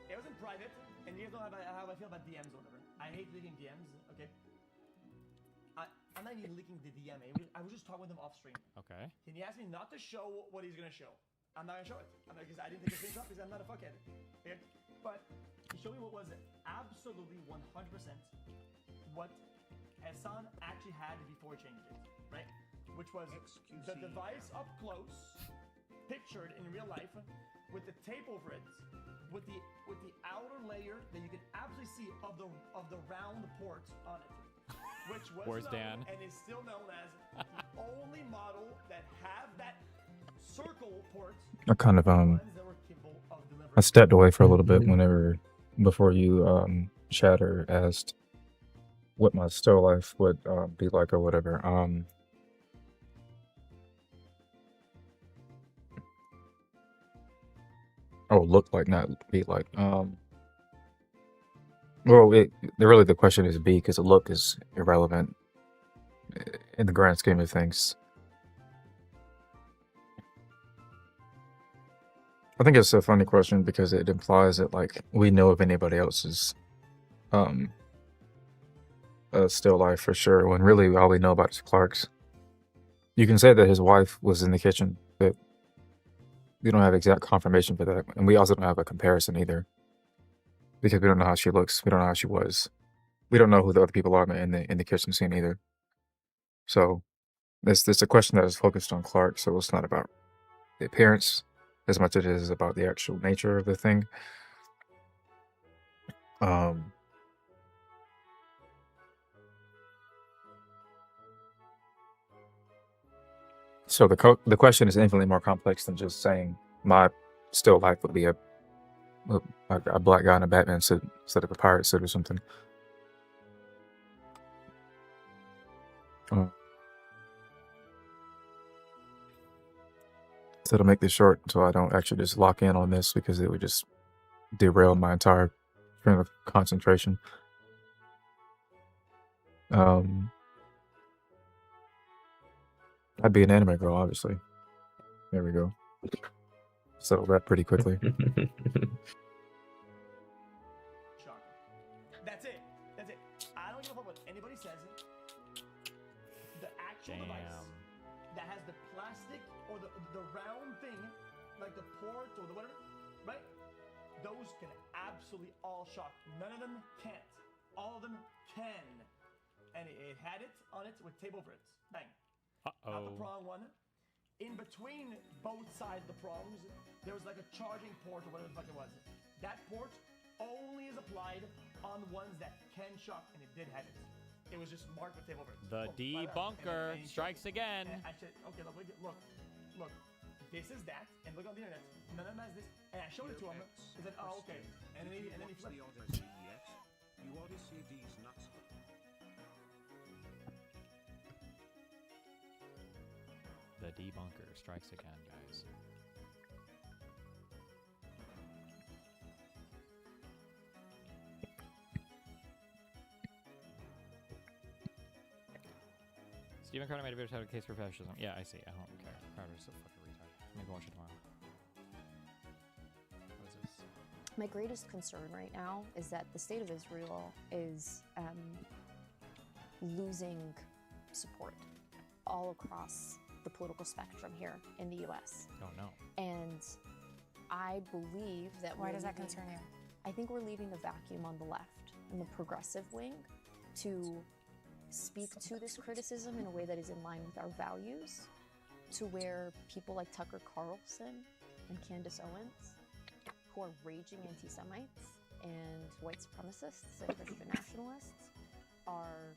It was in private, and you guys know how I feel about DMs or whatever. I hate leaking DMs. Okay. I'm not even leaking the DM. I was just talking with him off stream. Okay. And he asked me not to show what he's gonna show. I'm not gonna show it. Because I didn't take a screenshot because I'm not a fuckhead. Okay? But he showed me what was absolutely 100% what Hassan actually had before he changed it, right? Which was the device up close, pictured in real life, with the tape over it, with the outer layer that you can absolutely see of the round port on it. Which was Where's known Dan? and is still known as the only model that have that circle port. I kind of I stepped away for a little bit before you Chatter asked what my still life would be like or whatever. Look like, not be like. Well, really the question is be, because the look is irrelevant in the grand scheme of things. I think it's a funny question because it implies that like we know of anybody else's still life for sure, when really all we know about is Clark's. You can say that his wife was in the kitchen, but we don't have exact confirmation for that, and we also don't have a comparison either. Because we don't know how she looks. We don't know how she was. We don't know who the other people are in the kitchen scene either. So it's a question that is focused on Clark. So it's not about the appearance as much as it is about the actual nature of the thing. So the question is infinitely more complex than just saying my still life would be a black guy in a Batman suit instead of a pirate suit or something. So to make this short, so I don't actually just lock in on this because it would just derail my entire train of concentration. I'd be an anime girl, obviously. There we go. Settle that pretty quickly. That's it. I don't give a fuck what anybody says. The actual device that has the plastic or the round thing, like the port or the whatever, right? Those can absolutely all shock. None of them can't. All of them can. And it had it on it with tape over it. Bang. Not the prong one. In between both sides of the prongs, there was like a charging port or whatever the fuck it was. That port only is applied on ones that can shock, and it did have it. It was just marked with tape over it. The debunker strikes again. I said, okay, look. This is that, and look on the internet. None of them has this, and I showed it to him. He said, oh, okay. And then he flipped. You already see these nuts. The debunker strikes again, guys. Stephen Crowder made a video title case for fascism. Yeah, I see. I don't care. Crowder's so fucking retarded. Maybe watch it tomorrow. What is this? My greatest concern right now is that the state of Israel is losing support all across the political spectrum here in the US. Oh no. And I believe that Why we're does that leaving- concern you? I think we're leaving a vacuum on the left, in the progressive wing, to speak to this criticism in a way that is in line with our values, to where people like Tucker Carlson and Candace Owens, who are raging anti-Semites and white supremacists and Christian nationalists, are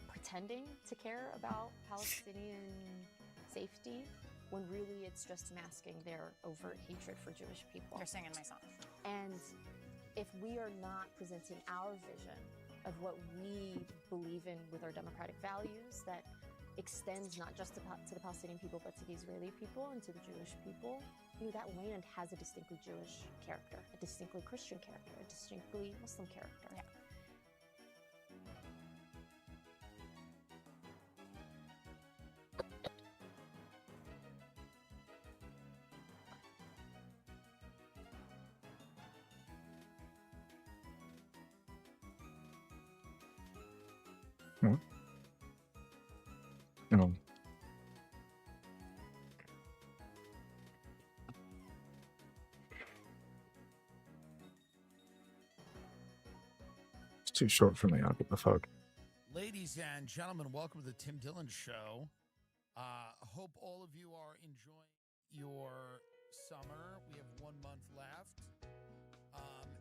pretending to care about Palestinian safety when really it's just masking their overt hatred for Jewish people. You're singing my song. And if we are not presenting our vision of what we believe in with our democratic values that extends not just to the Palestinian people, but to the Israeli people and to the Jewish people, you know, that land has a distinctly Jewish character, a distinctly Christian character, a distinctly Muslim character. Yeah. What? No. It's too short for me. I'll get the fuck. Ladies and gentlemen, welcome to the Tim Dillon Show. Hope all of you are enjoying your summer. We have 1 month left,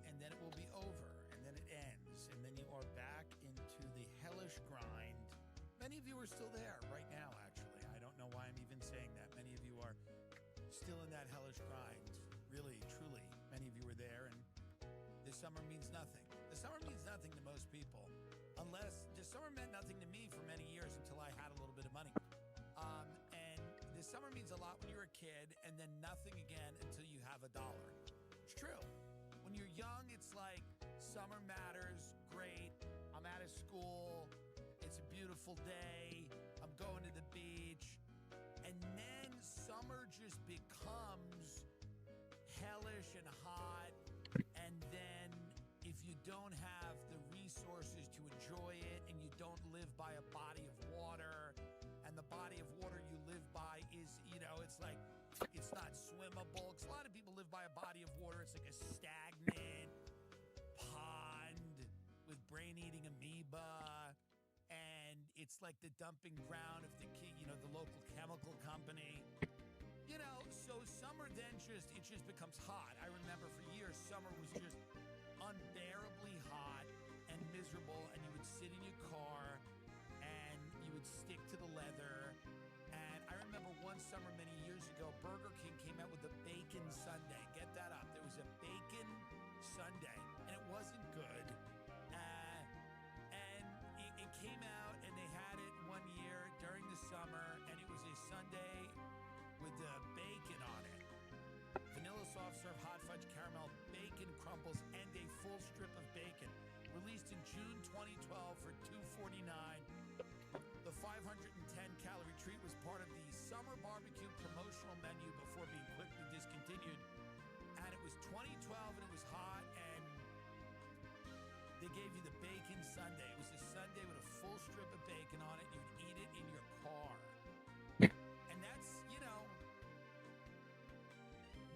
and then it will be over, and then it ends, and then you are back into the hellish grind. Many of you are still there right now, actually. I don't know why I'm even saying that. Many of you are still in that hellish grind. Really, truly, many of you are there, and this summer means nothing. The summer means nothing to most people, unless the summer meant nothing to me for many years until I had a little bit of money. And the summer means a lot when you're a kid, and then nothing again until you have $1. It's true. When you're young, it's like summer matters, great. I'm out of school. It's a beautiful day. I'm going to the beach. And then summer just becomes hellish and hot. And then if you don't have the resources to enjoy it, and you don't live by a body of water, and the body of water you live by is, you know, it's like, it's not swimmable. 'Cause a lot of people live by a body of water. It's like a stagnant pond with brain-eating amoeba. And it's like the dumping ground of the local chemical company. You know, so summer then it just becomes hot. I remember for years, summer was just unbearably hot and miserable, and you would sit in your car and you would stick to the leather. And I remember one summer many years ago, Burger King came out with a bacon sundae. Get that up. There was a bacon sundae, and it wasn't good. And it came out, and they had it one year during the summer, and it was a sundae with bacon on it. Vanilla soft serve, hot fudge, caramel, bacon crumbles, and a full strip of bacon. Released in June 2012 for $2.49. The 510-calorie treat was part of the summer barbecue promotional menu before being quickly discontinued. And it was 2012, and it was hot, and they gave you the bacon sundae. It was a sundae with a full strip of bacon on it. You'd eat it in your car. And that's, you know,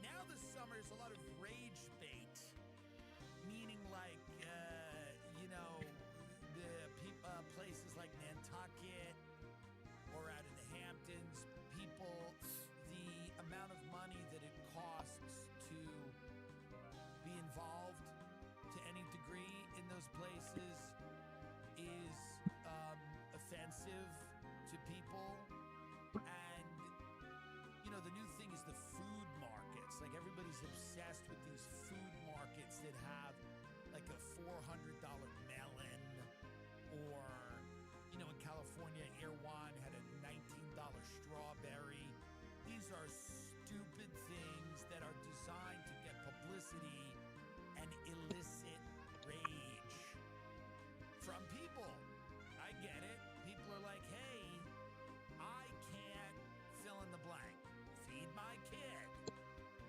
now the summer is a lot of rage bait, meaning like, you know, the places like Nantucket or out in the Hamptons, people, the amount of money that it costs to be involved to any degree in those places is offensive to people. And, you know, the new thing is the food markets. Like, everybody's obsessed with these food markets that have like a $400 melon, or, you know, in California, Erewhon had a $19 strawberry. These are stupid things that are designed to get publicity and elicit rage from people. I get it. People are like, hey, I can't fill in the blank. Feed my kid.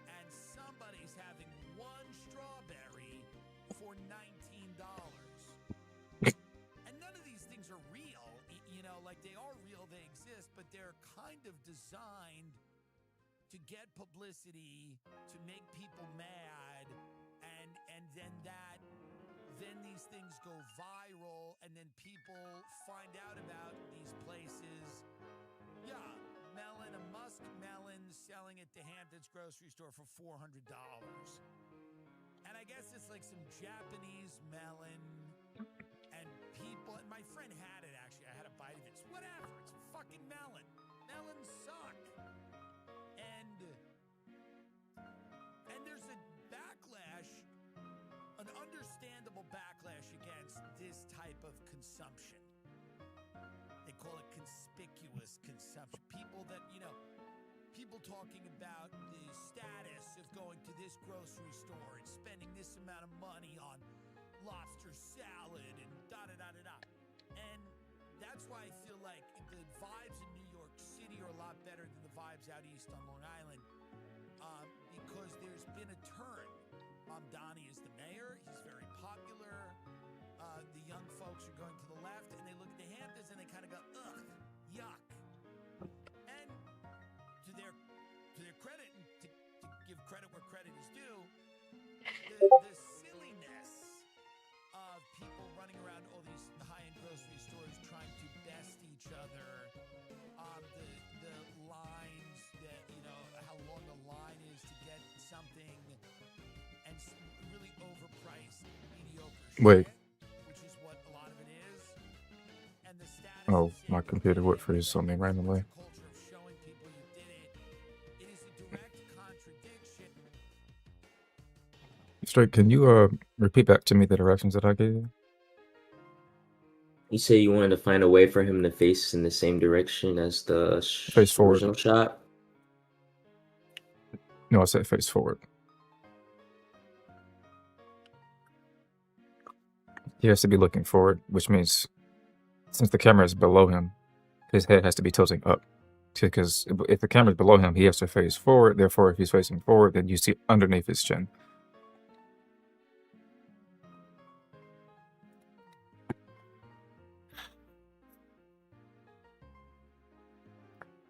And somebody's having one strawberry for $19. And none of like they are real, they exist, but they're kind of designed to get publicity, to make people mad, and then these things go viral, and then people find out about these places. Yeah, melon, a musk melon selling at the Hamptons grocery store for $400. And I guess it's like some Japanese melon, and people, and my friend had it actually. I had a bite of it. It's whatever, it's a fucking melon. Melons suck. And there's a backlash, an understandable backlash against this type of consumption. They call it conspicuous consumption. People that, people talking about the status of going to this grocery store and spending this amount of money on lobster salad and da-da-da-da-da. And that's why I feel like the vibes in New York City are a lot better than the vibes out east on Long Island. Because there's been a turn. Donnie is the mayor. He's very popular. The young folks are going to the left, and they look at the Hamptons and they kind of go, ugh, yuck. And to their credit, and to give credit where credit is due, the silliness of people running around all these high-end grocery stores trying to best each other, the lines that, how long the line is to get something, and really overpriced mediocre Wait. shit, which is what a lot of it is. And the status Oh, my computer would freeze something randomly. culture of showing people you did it. It is a direct contradiction. Straight, can you repeat back to me the directions that I gave you? You say you wanted to find a way for him to face in the same direction as the Face forward. original shot? No, I said face forward. He has to be looking forward, which means since the camera is below him, his head has to be tilting up. Because if the camera is below him, he has to face forward. Therefore, if he's facing forward, then you see underneath his chin.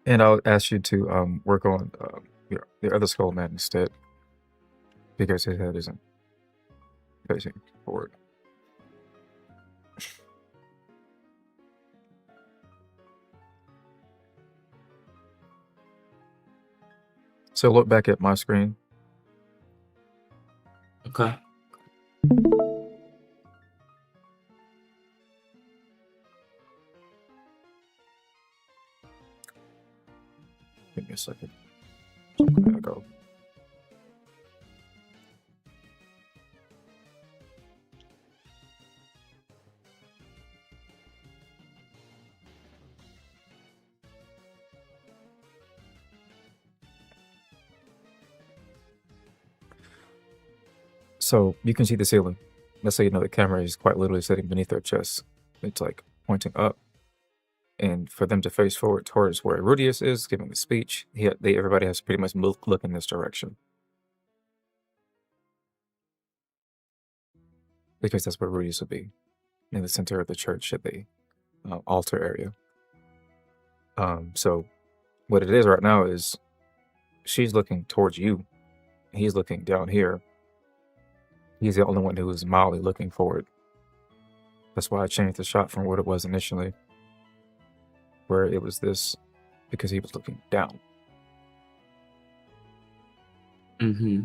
And I'll ask you to work on your other skull man instead, because his head isn't facing forward. So look back at my screen. Okay. Give me a second. I'm gonna go. So you can see the ceiling. Let's say the camera is quite literally sitting beneath their chest. It's like pointing up. And for them to face forward towards where Rudius is giving the speech, everybody has to pretty much look in this direction. Because that's where Rudius would be, in the center of the church at the altar area. So what it is right now is she's looking towards you. He's looking down here. He's the only one who is mildly looking forward. That's why I changed the shot from what it was initially, where it was this, because he was looking down. Mm-hmm.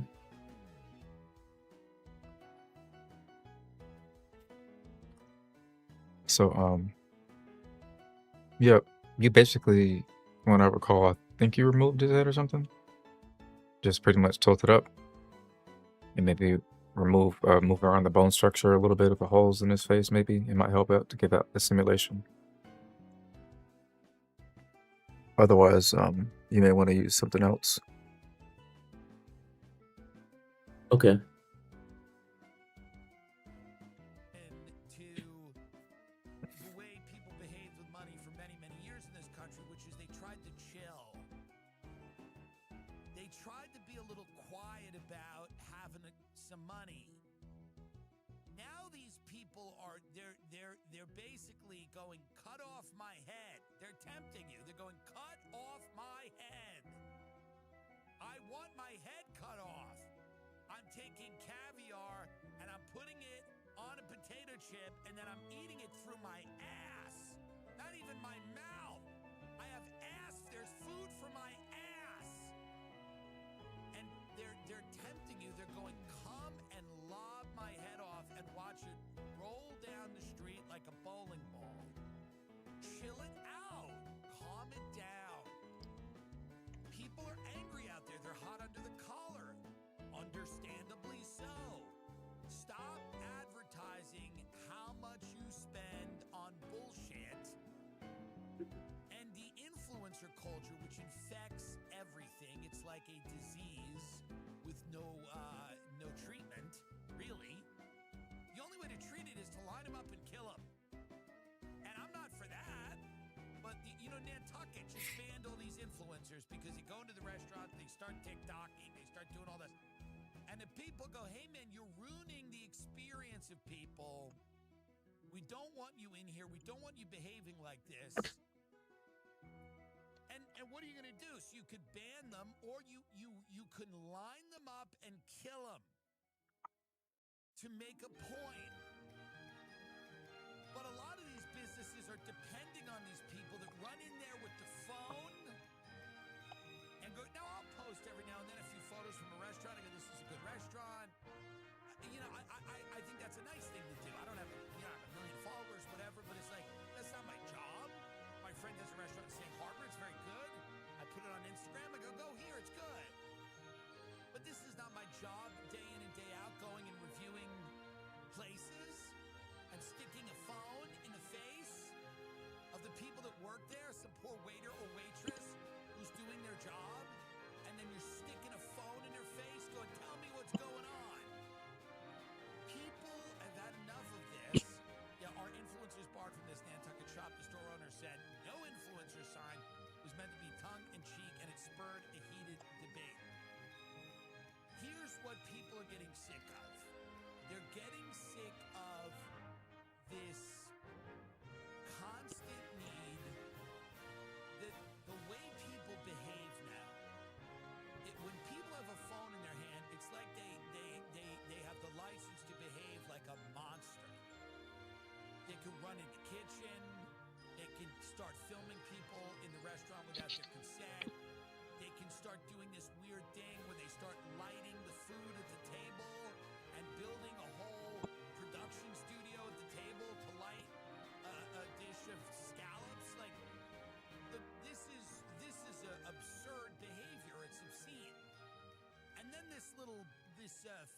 So, yeah, you basically, when I recall, I think you removed his head or something. Just pretty much tilt it up, and maybe move around the bone structure a little bit of the holes in his face. Maybe it might help out to give out the simulation. Otherwise, you may want to use something else. Okay. The way people behaved with money for many, many years in this country, which is they tried to chill. They tried to be a little quiet about having some money. Now these people are they're basically going, cut off my head. They're tempting you. They're going, cut off my head. I want my head cut off. I'm taking caviar and I'm putting it on a potato chip and then I'm eating it through my ass. Not even my mouth. I have ass. There's food for my ass. And they're tempting you. They're going, come and lob my head off and watch it roll down the street like a bowling ball. Chill it out. Calm it down. People are angry out there. They're hot under the collar. Understandably so. Stop advertising how much you spend on bullshit. And the influencer culture, which infects everything, it's like a disease with no treatment, really. The only way to treat it is to line them up and kill them. And I'm not for that. But, Nantucket just banned all these influencers because you go into the restaurant, they start TikToking, they start doing all this. And the people go, hey, man, you're ruining the experience of people. We don't want you in here. We don't want you behaving like this. And what are you going to do? So you could ban them, or you could line them up and kill them to make a point. But a lot of these businesses are depending on these people that run in there with the phone and go, now I'll post every now and then a few photos from a restaurant. I go, this is a good restaurant. I think that's a nice thing to do. I don't have a million followers, whatever, but it's like, that's not my job. My friend has a restaurant in St. Harbor. It's very good. I put it on Instagram. I go here. It's good. But this is not my job day in and day out, going and reviewing places and sticking a phone in the face of the people that work there, some poor waiter or waitress who's doing their job, and then you're sticking a phone in their face going, tell me what's going on. People have had enough of this. Yeah, our influencers barred from this Nantucket shop. The store owner said no influencer sign was meant to be tongue-in-cheek, and it spurred a heated debate. Here's what people are getting sick of. They're getting sick of this constant need that the way people behave now. When people have a phone in their hand, it's like they have the license to behave like a monster. They can run in the kitchen. They can start filming people in the restaurant without their consent. They can start doing this weird thing where they start lighting the food at the table and building a whole production studio at the table to light a dish of scallops. Like, this is an absurd behavior. It's obscene. And then this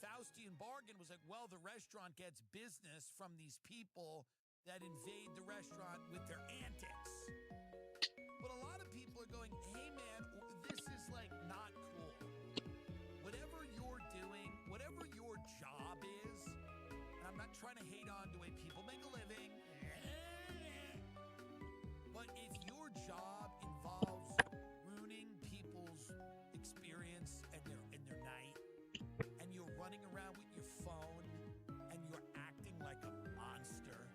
Faustian bargain was like, well, the restaurant gets business from these people that invade the restaurant with their antics. But a lot of people are going, hey, man, this is like not cool. Whatever you're doing, whatever your job is, and I'm not trying to hate on the way people make a living, but if your job involves ruining people's experience and their night, and you're running around with your phone, and you're acting like a monster,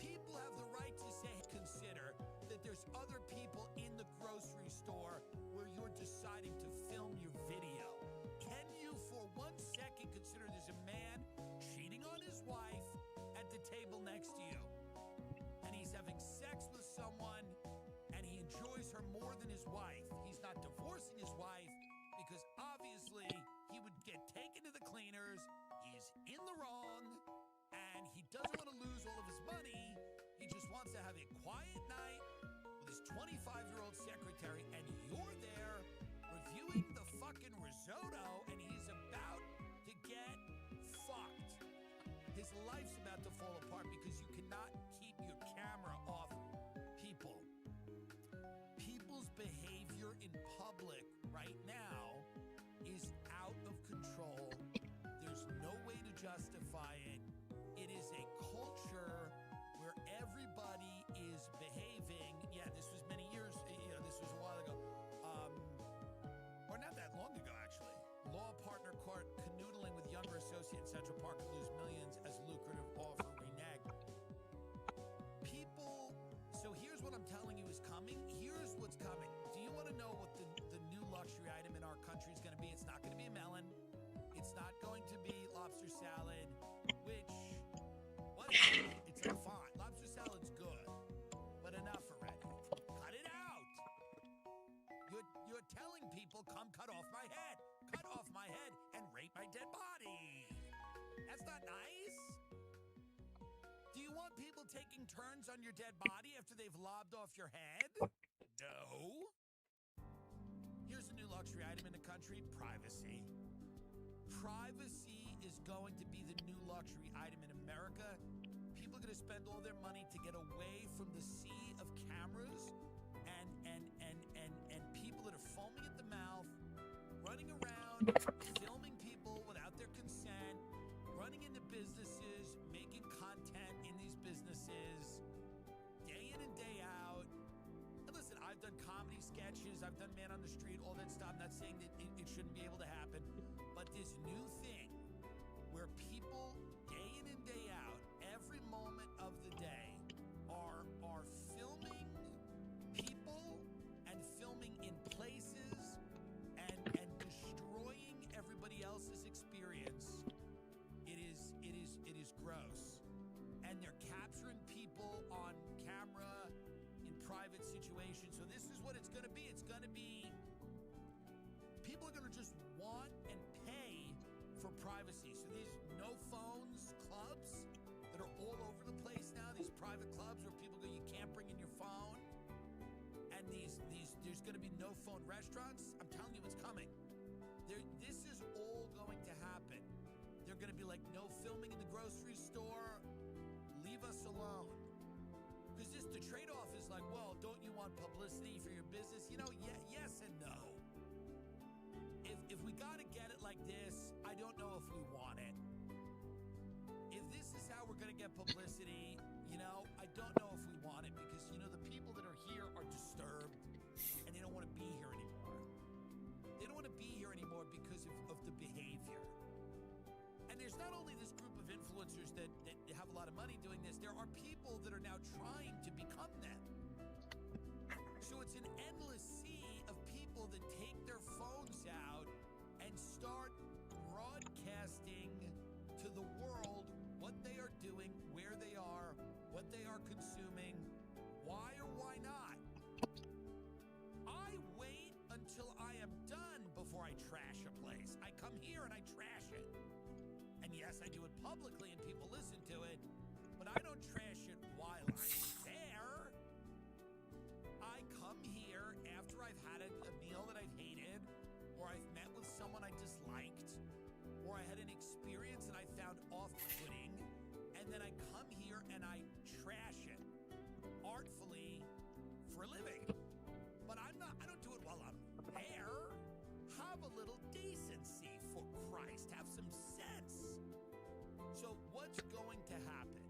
people have the right to consider that there's other people in the grocery store where you're deciding to film your video. Can you for 1 second consider there's a man cheating on his wife at the table next to you, and he's having sex with someone, and he enjoys her more than his wife? He's not divorcing his wife because obviously he would get taken to the cleaners. He's in the wrong, and he doesn't want to lose all of his money. He just wants to have a quiet night with his 25-year-old secretary, and you're there reviewing the fucking risotto, and he's about to get fucked. His life's about to fall apart because you cannot keep your camera off people. People's behavior in public right now is out of control. There's no way to justify it. It is a culture where everybody is behaving. Yeah, this was many years, this was a while ago. Or not that long ago, actually. Law partner caught canoodling with younger associate in Central Park and lose millions as lucrative offer reneged. People, so here's what I'm telling you're telling people, come cut off my head and rape my dead body. That's not nice. Do you want people taking turns on your dead body after they've lobbed off your head? No. Here's a new luxury item in the country: privacy. Privacy is going to be the new luxury item in America. People are going to spend all their money to get away from the sea of cameras and people that are foaming at the mouth, running around, filming people without their consent, running into businesses, making content in these businesses, day in and day out. And listen, I've done comedy sketches, I've done Man on the Street, all that stuff. I'm not saying that it shouldn't be able to happen, but this new thing where people, day in and day out, every moment of the day, are filming people and filming in places and destroying everybody else's experience. It is gross. And they're capturing people on camera in private situations. So this is what it's going to be. It's going to be, people are going to just want and pay for privacy. So these no phones clubs that are all over the place now, these private clubs where people go, you can't bring in your phone. And there's going to be no phone restaurants. I'm telling you, it's coming. This is all going to happen. They're going to be like, no filming in the grocery store. Leave us alone. Because the trade-off is like, well, don't you want publicity for your business? You know, yes and no. If we got to get it like this, I don't know if we want it. If this is how we're going to get publicity, you know, I don't know if we want it, because, you know, the people that are here are disturbed and they don't want to be here anymore. They don't want to be here anymore because of the behavior. And there's not only this group of influencers that have a lot of money doing this, there are people that are now trying to become them. So it's an endless sea of people that take their phones out and start broadcasting to the world what they are doing, where they are, what they are consuming, why or why not. I wait until I am done before I trash a place. I come here and I trash it. And yes, I do it publicly and people listen to it, but I don't trash it while I'm there. I come here after I've had a meal that I've hated, or I've met with someone I disliked, or I had an experience that I found off-putting, and then I come here and I trash it artfully for a living. But I don't do it while I'm there. Have a little decency, for Christ. Have some sense. So what's going to happen?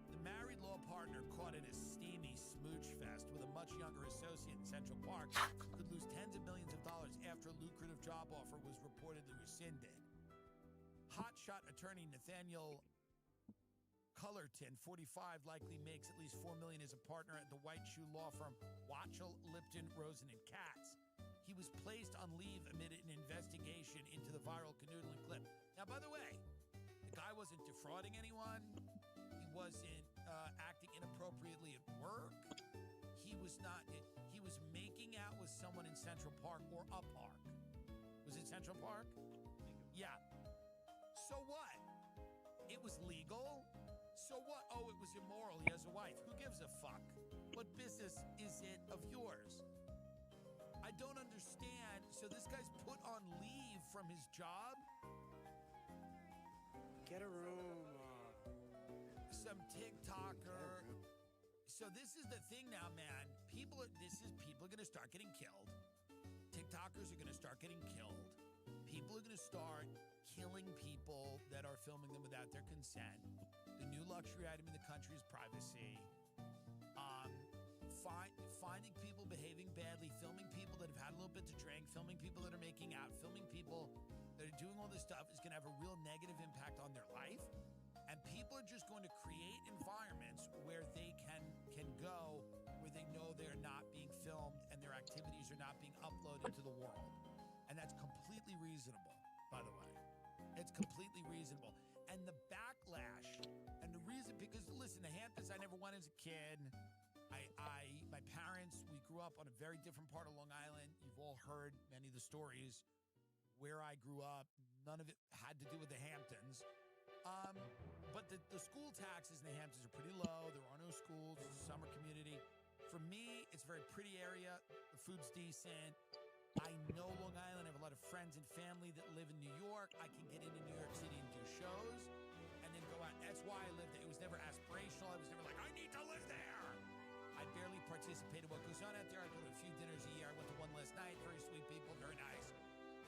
The married law partner caught in a steamy smooch fest with a much younger associate in Central Park could lose tens of millions of dollars after a lucrative job offer was reportedly rescinded. Hotshot attorney Nathaniel Cullerton, 45, likely makes at least $4 million as a partner at the white shoe law firm Watchell, Lipton, Rosen & Katz. He was placed on leave amid an investigation into the viral canoodling clip. Now, by the way, the guy wasn't defrauding anyone. He wasn't acting inappropriately at work. He was making out with someone in Central Park or a park. Was it Central Park? Yeah. So what? It was legal. So what? Oh, it was immoral. He has a wife. Who gives a fuck? What business is it of yours? I don't understand. So this guy's put on leave from his job? Get a room. Some TikToker. So this is the thing now, man. People are going to start getting killed. TikTokers are going to start getting killed. People are going to start killing people that are filming them without their consent. The new luxury item in the country is privacy. Finding people behaving badly, filming people that have had a little bit to drink, filming people that are making out, filming people that are doing all this stuff is going to have a real negative impact on their life. And people are just going to create environments where they can go, where they know they're not being filmed and their activities are not being uploaded to the world. And that's completely reasonable, by the way. It's completely reasonable. And the backlash and the reason, because listen, the Hamptons, I never went as a kid. My parents, we grew up on a very different part of Long Island. You've all heard many of the stories where I grew up. None of it had to do with the Hamptons. But the school taxes in the Hamptons are pretty low. There are no schools. It's a summer community. For me, it's a very pretty area. The food's decent. I know Long Island. I have a lot of friends and family that live in New York. I can get into New York City and do shows and then go out. That's why I lived there. It was never aspirational. I was never like, I need to live there. I barely participated in what goes on out there. I go to a few dinners a year. I went to one last night. Very sweet people, very nice.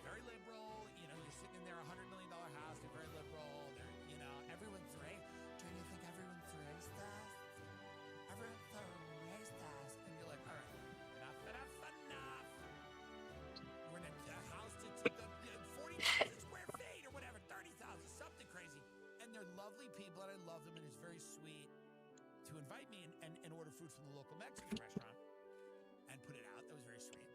Very liberal. You know, you're sitting in there, $100 million house. They're very liberal. They're, you know, everyone's right. Don't you think everyone's racist? Everyone's so racist. And you're like, all right, enough. We're in a house that's 40,000 square feet or whatever, 30,000, something crazy. And they're lovely people, and I love them, and it's very sweet to invite me and order food from the local Mexican restaurant and put it out. That was very sweet.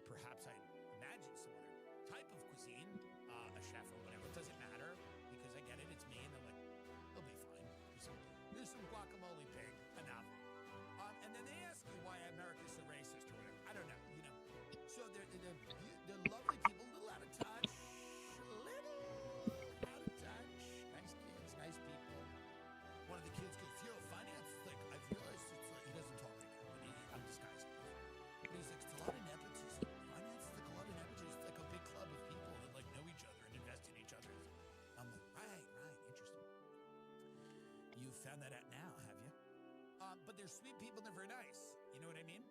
Perhaps I imagined some other type of cuisine, a chef or whatever. It doesn't matter because I get it. It's me, and they're like, it'll be fine. There's some guacamole pig, enough. And then they ask you why America's so racist or whatever. I don't know, you know. So they're lovely people, a little out of touch. Nice kids, nice people. One of the kids goes, yo, finance, like, I've realized it's like, he doesn't talk right now, but I'm disguising it. But he's like, it's a lot of nepotism. Finance is like a lot of nepotism. It's like a big club of people that like know each other and invest in each other. I'm like, right, interesting. You found that out now, have you? But they're sweet people and they're very nice. You know what I mean?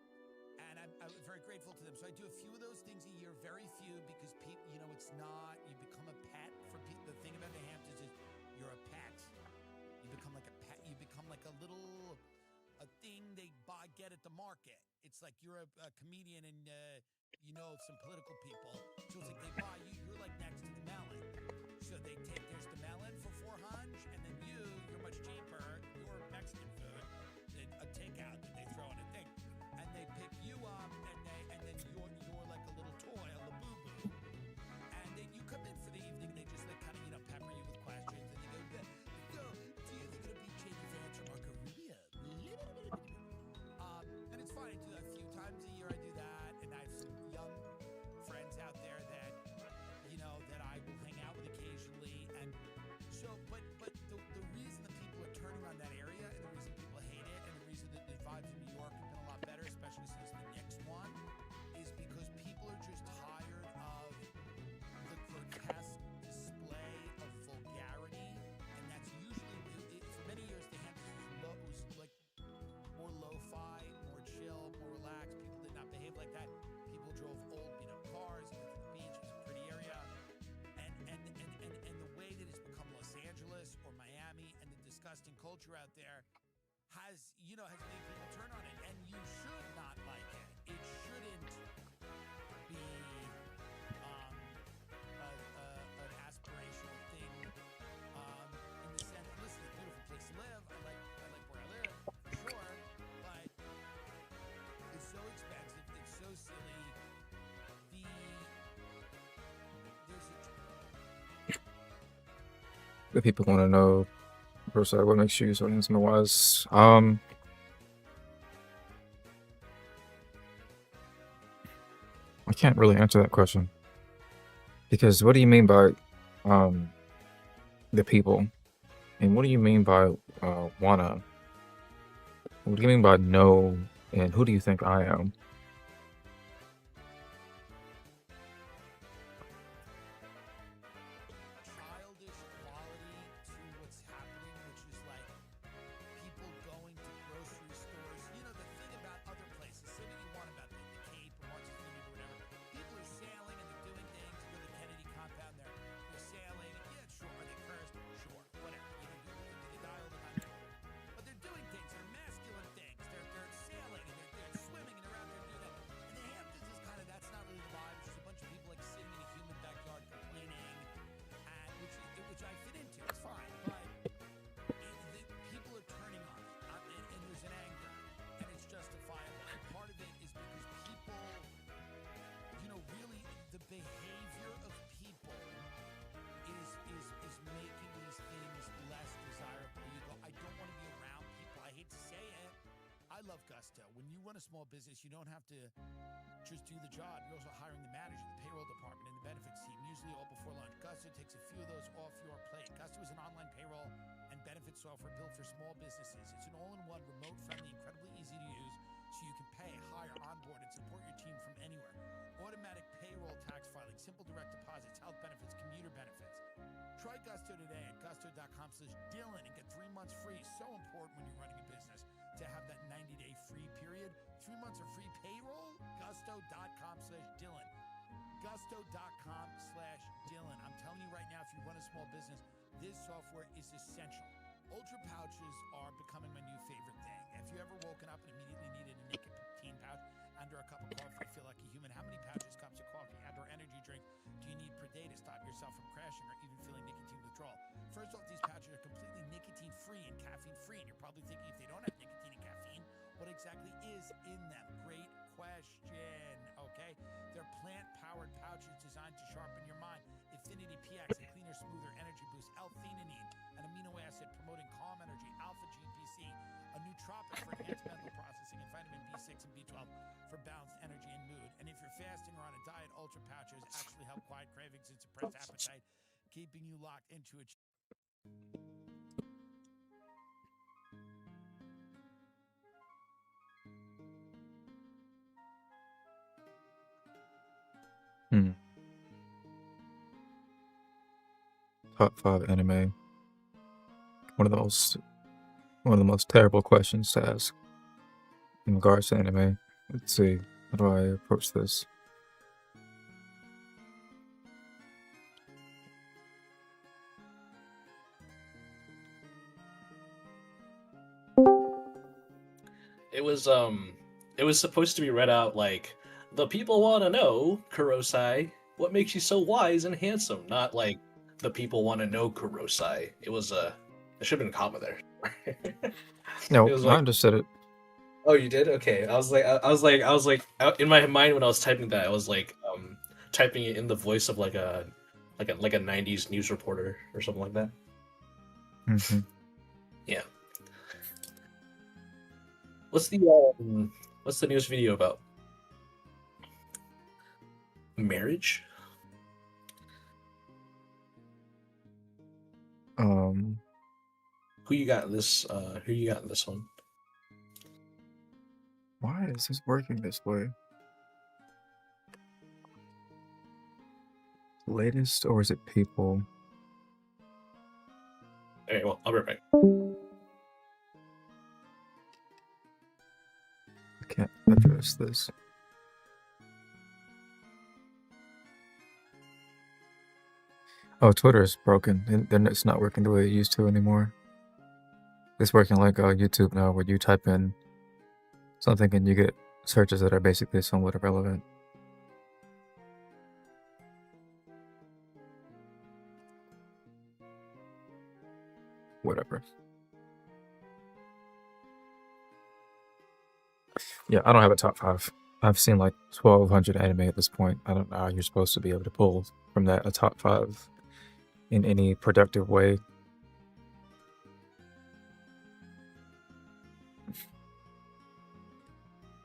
And I'm very grateful to them. So I do a few of those things a year, very few, because people, you know, it's not, you become a pet for people. The thing about the Hamptons is you're a pet. You become like a pet. You become like a little, a thing they get at the market. It's like you're a comedian and you know some political people. So it's like they buy you. You're like next to the melon. So there's the melon for $400, and then you're much cheaper. You're Mexican food, a takeout that they throw in a thing, and they pick you up, and then you're like a little toy, a labubu, and then you come in for the evening. They just like kind of pepper you with questions, and they go, so do you think it'll be J.D. Vance or Marco Rubio? And it's fun. I do that a few times a year. I do that, and I have some young friends out there that that I will hang out with occasionally. And so, but the reason that people are turning on that area, and the reason people hate it, and the reason that the vibes in New York have been a lot better, especially since the Knicks won, is because people are just tired of the grotesque display of vulgarity, and that's usually, for many years, the Hamptons was like more lo-fi, more chill, more relaxed. People did not behave like that. People drove old, cars, went to the beach. It was a pretty area. And the way that it's become Los Angeles or Miami, and the disgusting culture out there has made people turn on it. And you should not like it. It shouldn't be an aspirational thing in the sense, listen, it's a beautiful place to live. I like where I live, for sure, but it's so expensive, it's so silly. The people want to know, Kurosai, what makes you so handsome and wise? I can't really answer that question. Because what do you mean by the people? And what do you mean by wanna? What do you mean by know? And who do you think I am? run a small business, you don't have to just do the job. You're also hiring the manager, the payroll department, and the benefits team, usually all before lunch. Gusto takes a few of those off your plate. Gusto is an online payroll and benefits software built for small businesses. It's an all-in-one, remote-friendly, incredibly easy to use, so you can pay, hire, onboard, and support your team from anywhere. Automatic payroll, tax filing, simple direct deposits, health benefits, commuter benefits. Try Gusto today at gusto.com/Dylan and get 3 months free. So important when you're running a business to have that 90-day free period. 3 months of free payroll. Gusto.com/Dylan. Gusto.com/Dylan. I'm telling you right now, if you run a small business, this software is essential. Ultra pouches are becoming my new favorite thing. If you ever woken up and immediately needed a nicotine pouch and/or a cup of coffee to feel like a human, how many pouches, cups of coffee, and/or energy drink do you need per day to stop yourself from crashing or even feeling nicotine withdrawal? First off, these pouches are completely nicotine-free and caffeine-free, and you're probably thinking, if they don't have nicotine and caffeine, what exactly is in them? Great question, okay? They're plant-powered pouches designed to sharpen your mind. Affinity PX, a cleaner, smoother energy boost. L-theanine, an amino acid promoting calm energy. Alpha-GPC, a nootropic for enhanced mental processing. And vitamin B6 and B12 for balanced energy and mood. And if you're fasting or on a diet, Ultra pouches actually help quiet cravings and suppress appetite, keeping you locked into a... Top 5 anime. One of the most terrible questions to ask in regards to anime. Let's see. How do I approach this? It was supposed to be read out like, the people want to know, Kurosai, what makes you so wise and handsome, not like, the people want to know, Kurosai. It was there should have been a comma there. No, It was I like, understood it. oh, you did? Okay. I was like in my mind when I was typing that, I was like typing it in the voice of like a 90s news reporter or something like that. Mm-hmm. Yeah. What's the news video about? Marriage? Who you got in this one? Why is this working this way? Latest, or is it people? Okay, well, I'll be right back. I can't address this. Oh, Twitter is broken. Then it's not working the way it used to anymore. It's working like YouTube now, where you type in something and you get searches that are basically somewhat irrelevant. Whatever. Yeah, I don't have a top 5. I've seen like 1,200 anime at this point. I don't know how you're supposed to be able to pull from that a top 5 in any productive way.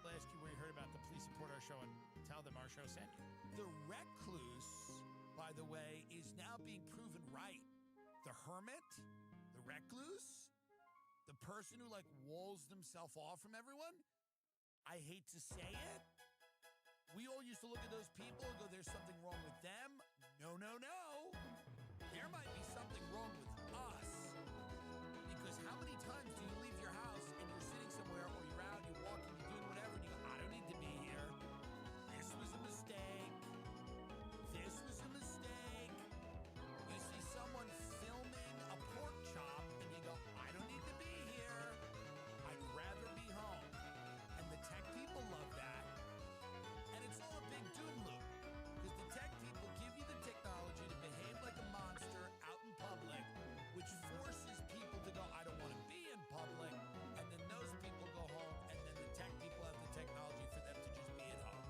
I'll ask you where you heard about the Please Support Our Show and tell them our show sent you. The recluse, by the way, is now being proven right. The hermit, the recluse, the person who like walls themselves off from everyone. I hate to say it. We all used to look at those people and go, there's something wrong with them. No, no, no. There might be something wrong with us. Because how many times do you leave your house and you're sitting somewhere, or you're out, you're walking, you're doing whatever, and you go, I don't need to be here. This was a mistake. This was a mistake. You see someone filming a pork chop and you go, I don't need to be here. I'd rather be home. And the tech people love that. And it's all a big doom loop. Because the tech people give you the technology to behave like a monster out in public, which forces people to go, I don't want to be in public. And then those people go home, and then the tech people have the technology for them to just be at home.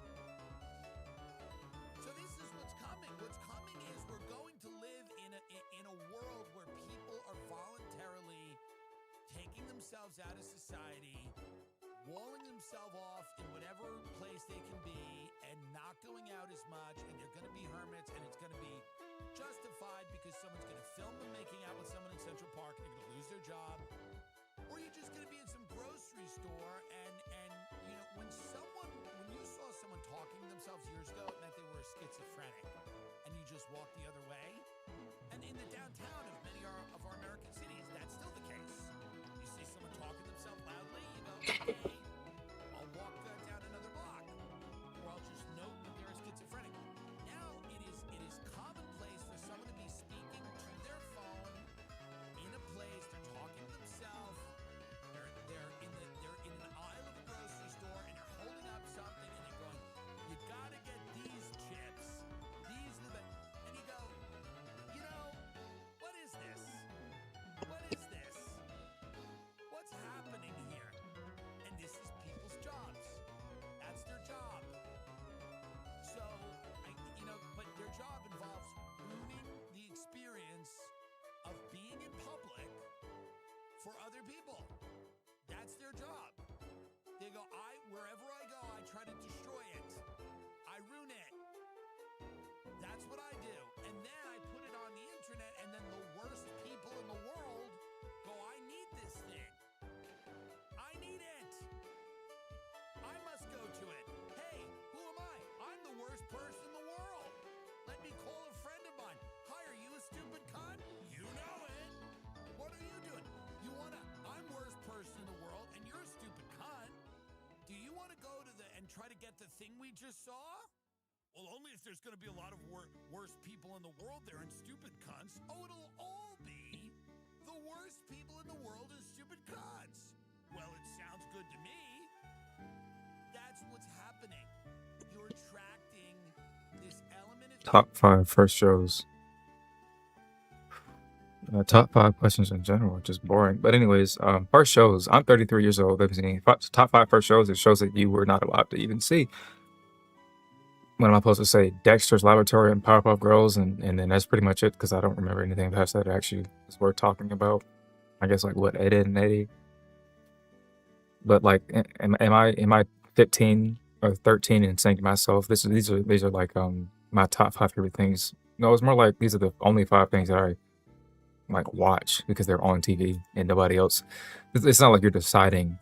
So this is what's coming. What's coming is we're going to live in a world where people are voluntarily taking themselves out of society, walling themselves off merits, and it's going to be justified because someone's going to film them making out with someone in Central Park and they're going to lose their job, or you're just going to be in some grocery store and you know when you saw someone talking to themselves years ago, it meant they were schizophrenic, and you just walk the other way. And in the downtown of many of our American cities, that's still the case. You see someone talking to themselves loudly, you go, okay, I'll walk down another block, or I'll just note that they're schizophrenic. Now it is commonplace for someone to be speaking to their phone in a place, they're talking to themselves, they're in an aisle of a grocery store, and they're holding up something, and they're going, you gotta get these chips, these are the best. And you go, you know, what is this? What is this? What's happening here? And this is people's jobs. That's their job. So, but their job involves ruining the experience of being in public for other people. That's their job. They go, wherever I go, I try to destroy it. I ruin it. That's what I do. And then I put it on the internet, and then the worst people in the world go, I need this thing. I need it. I must go to it. Hey, who am I? I'm the worst person in the world. Let me call a friend of mine. Hi, are you a stupid cunt? You know it. What are you doing? I'm worst person in the world, and you're a stupid cunt. Do you want to go and try to get the thing we just saw? Well, only if there's going to be a lot of worst people in the world there and stupid cunts. Oh, it'll all be the worst people in the world and stupid cunts. Well, it sounds good to me. That's what's happening. You're attracting this element of Top 5 first shows. Top 5 questions in general are just boring. But anyways, first shows. I'm 33 years old. I've seen top 5 first shows. It shows that you were not allowed to even see. What am I supposed to say? Dexter's Laboratory and Powerpuff Girls, and then that's pretty much it because I don't remember anything past that actually is worth talking about. I guess like what, Ed, Edd n Eddy? But like, am I 15 or 13 and saying to myself, these are like my top 5 favorite things? No, it's more like these are the only 5 things that I like watch because they're on TV and nobody else. It's not like you're deciding,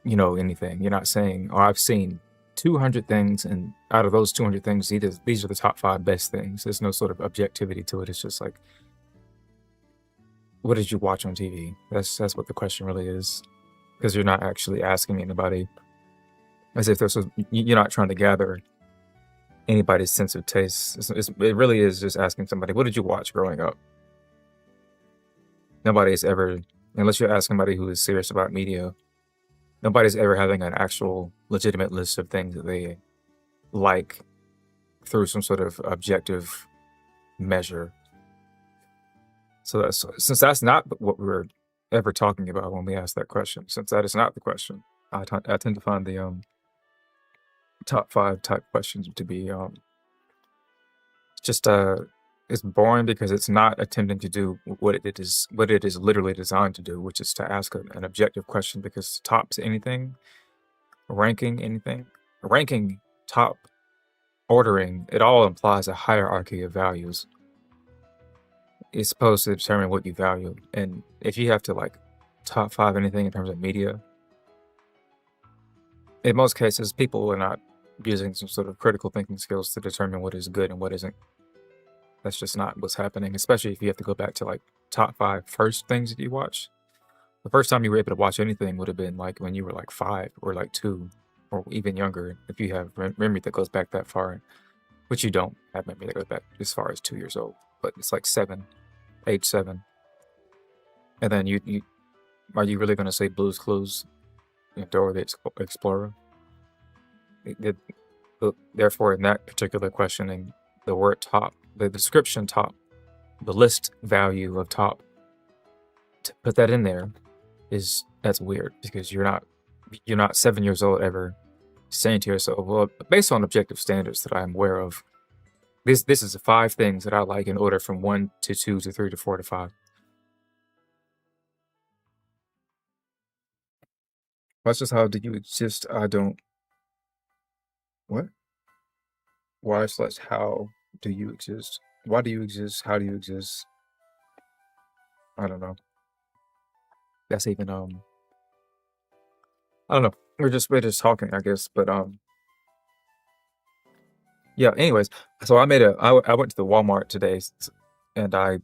anything. You're not saying, oh, I've seen 200 things, and out of those 200 things, these are the top 5 best things. There's no sort of objectivity to it. It's just like, what did you watch on TV? That's what the question really is, because you're not actually asking anybody as if you're not trying to gather anybody's sense of taste. It really is just asking somebody, what did you watch growing up? Nobody's ever, unless you're asking somebody who is serious about media, nobody's ever having an actual legitimate list of things that they like through some sort of objective measure. So since that's not what we're ever talking about when we ask that question, since that is not the question, I tend to find the top 5 type questions to be just it's boring because it's not attempting to do what it is literally designed to do, which is to ask an objective question. Because tops anything, ranking anything, ranking, top, ordering, it all implies a hierarchy of values. It's supposed to determine what you value, and if you have to like top 5 anything in terms of media, in most cases people are not using some sort of critical thinking skills to determine what is good and what isn't. That's just not what's happening, especially if you have to go back to like top 5 first things that you watch. The first time you were able to watch anything would have been like when you were like 5 or like 2 or even younger, if you have memory that goes back that far, which you don't have memory that goes back as far as 2 years old, but it's like age 7. And then you are you really going to say Blue's Clues, Dora the Explorer? Therefore, in that particular questioning, the word top, the description top, the list value of top, to put that in there that's weird, because you're not 7 years old ever saying to yourself, well, based on objective standards that I'm aware of, this is the 5 things that I like in order from 1 to 2 to 3 to 4 to 5. That's just how do you exist? I don't. What? Why/how do you exist? Why do you exist? How do you exist? I don't know. That's even I don't know. We're just talking, I guess. But yeah. Anyways, so I went to the Walmart today, and I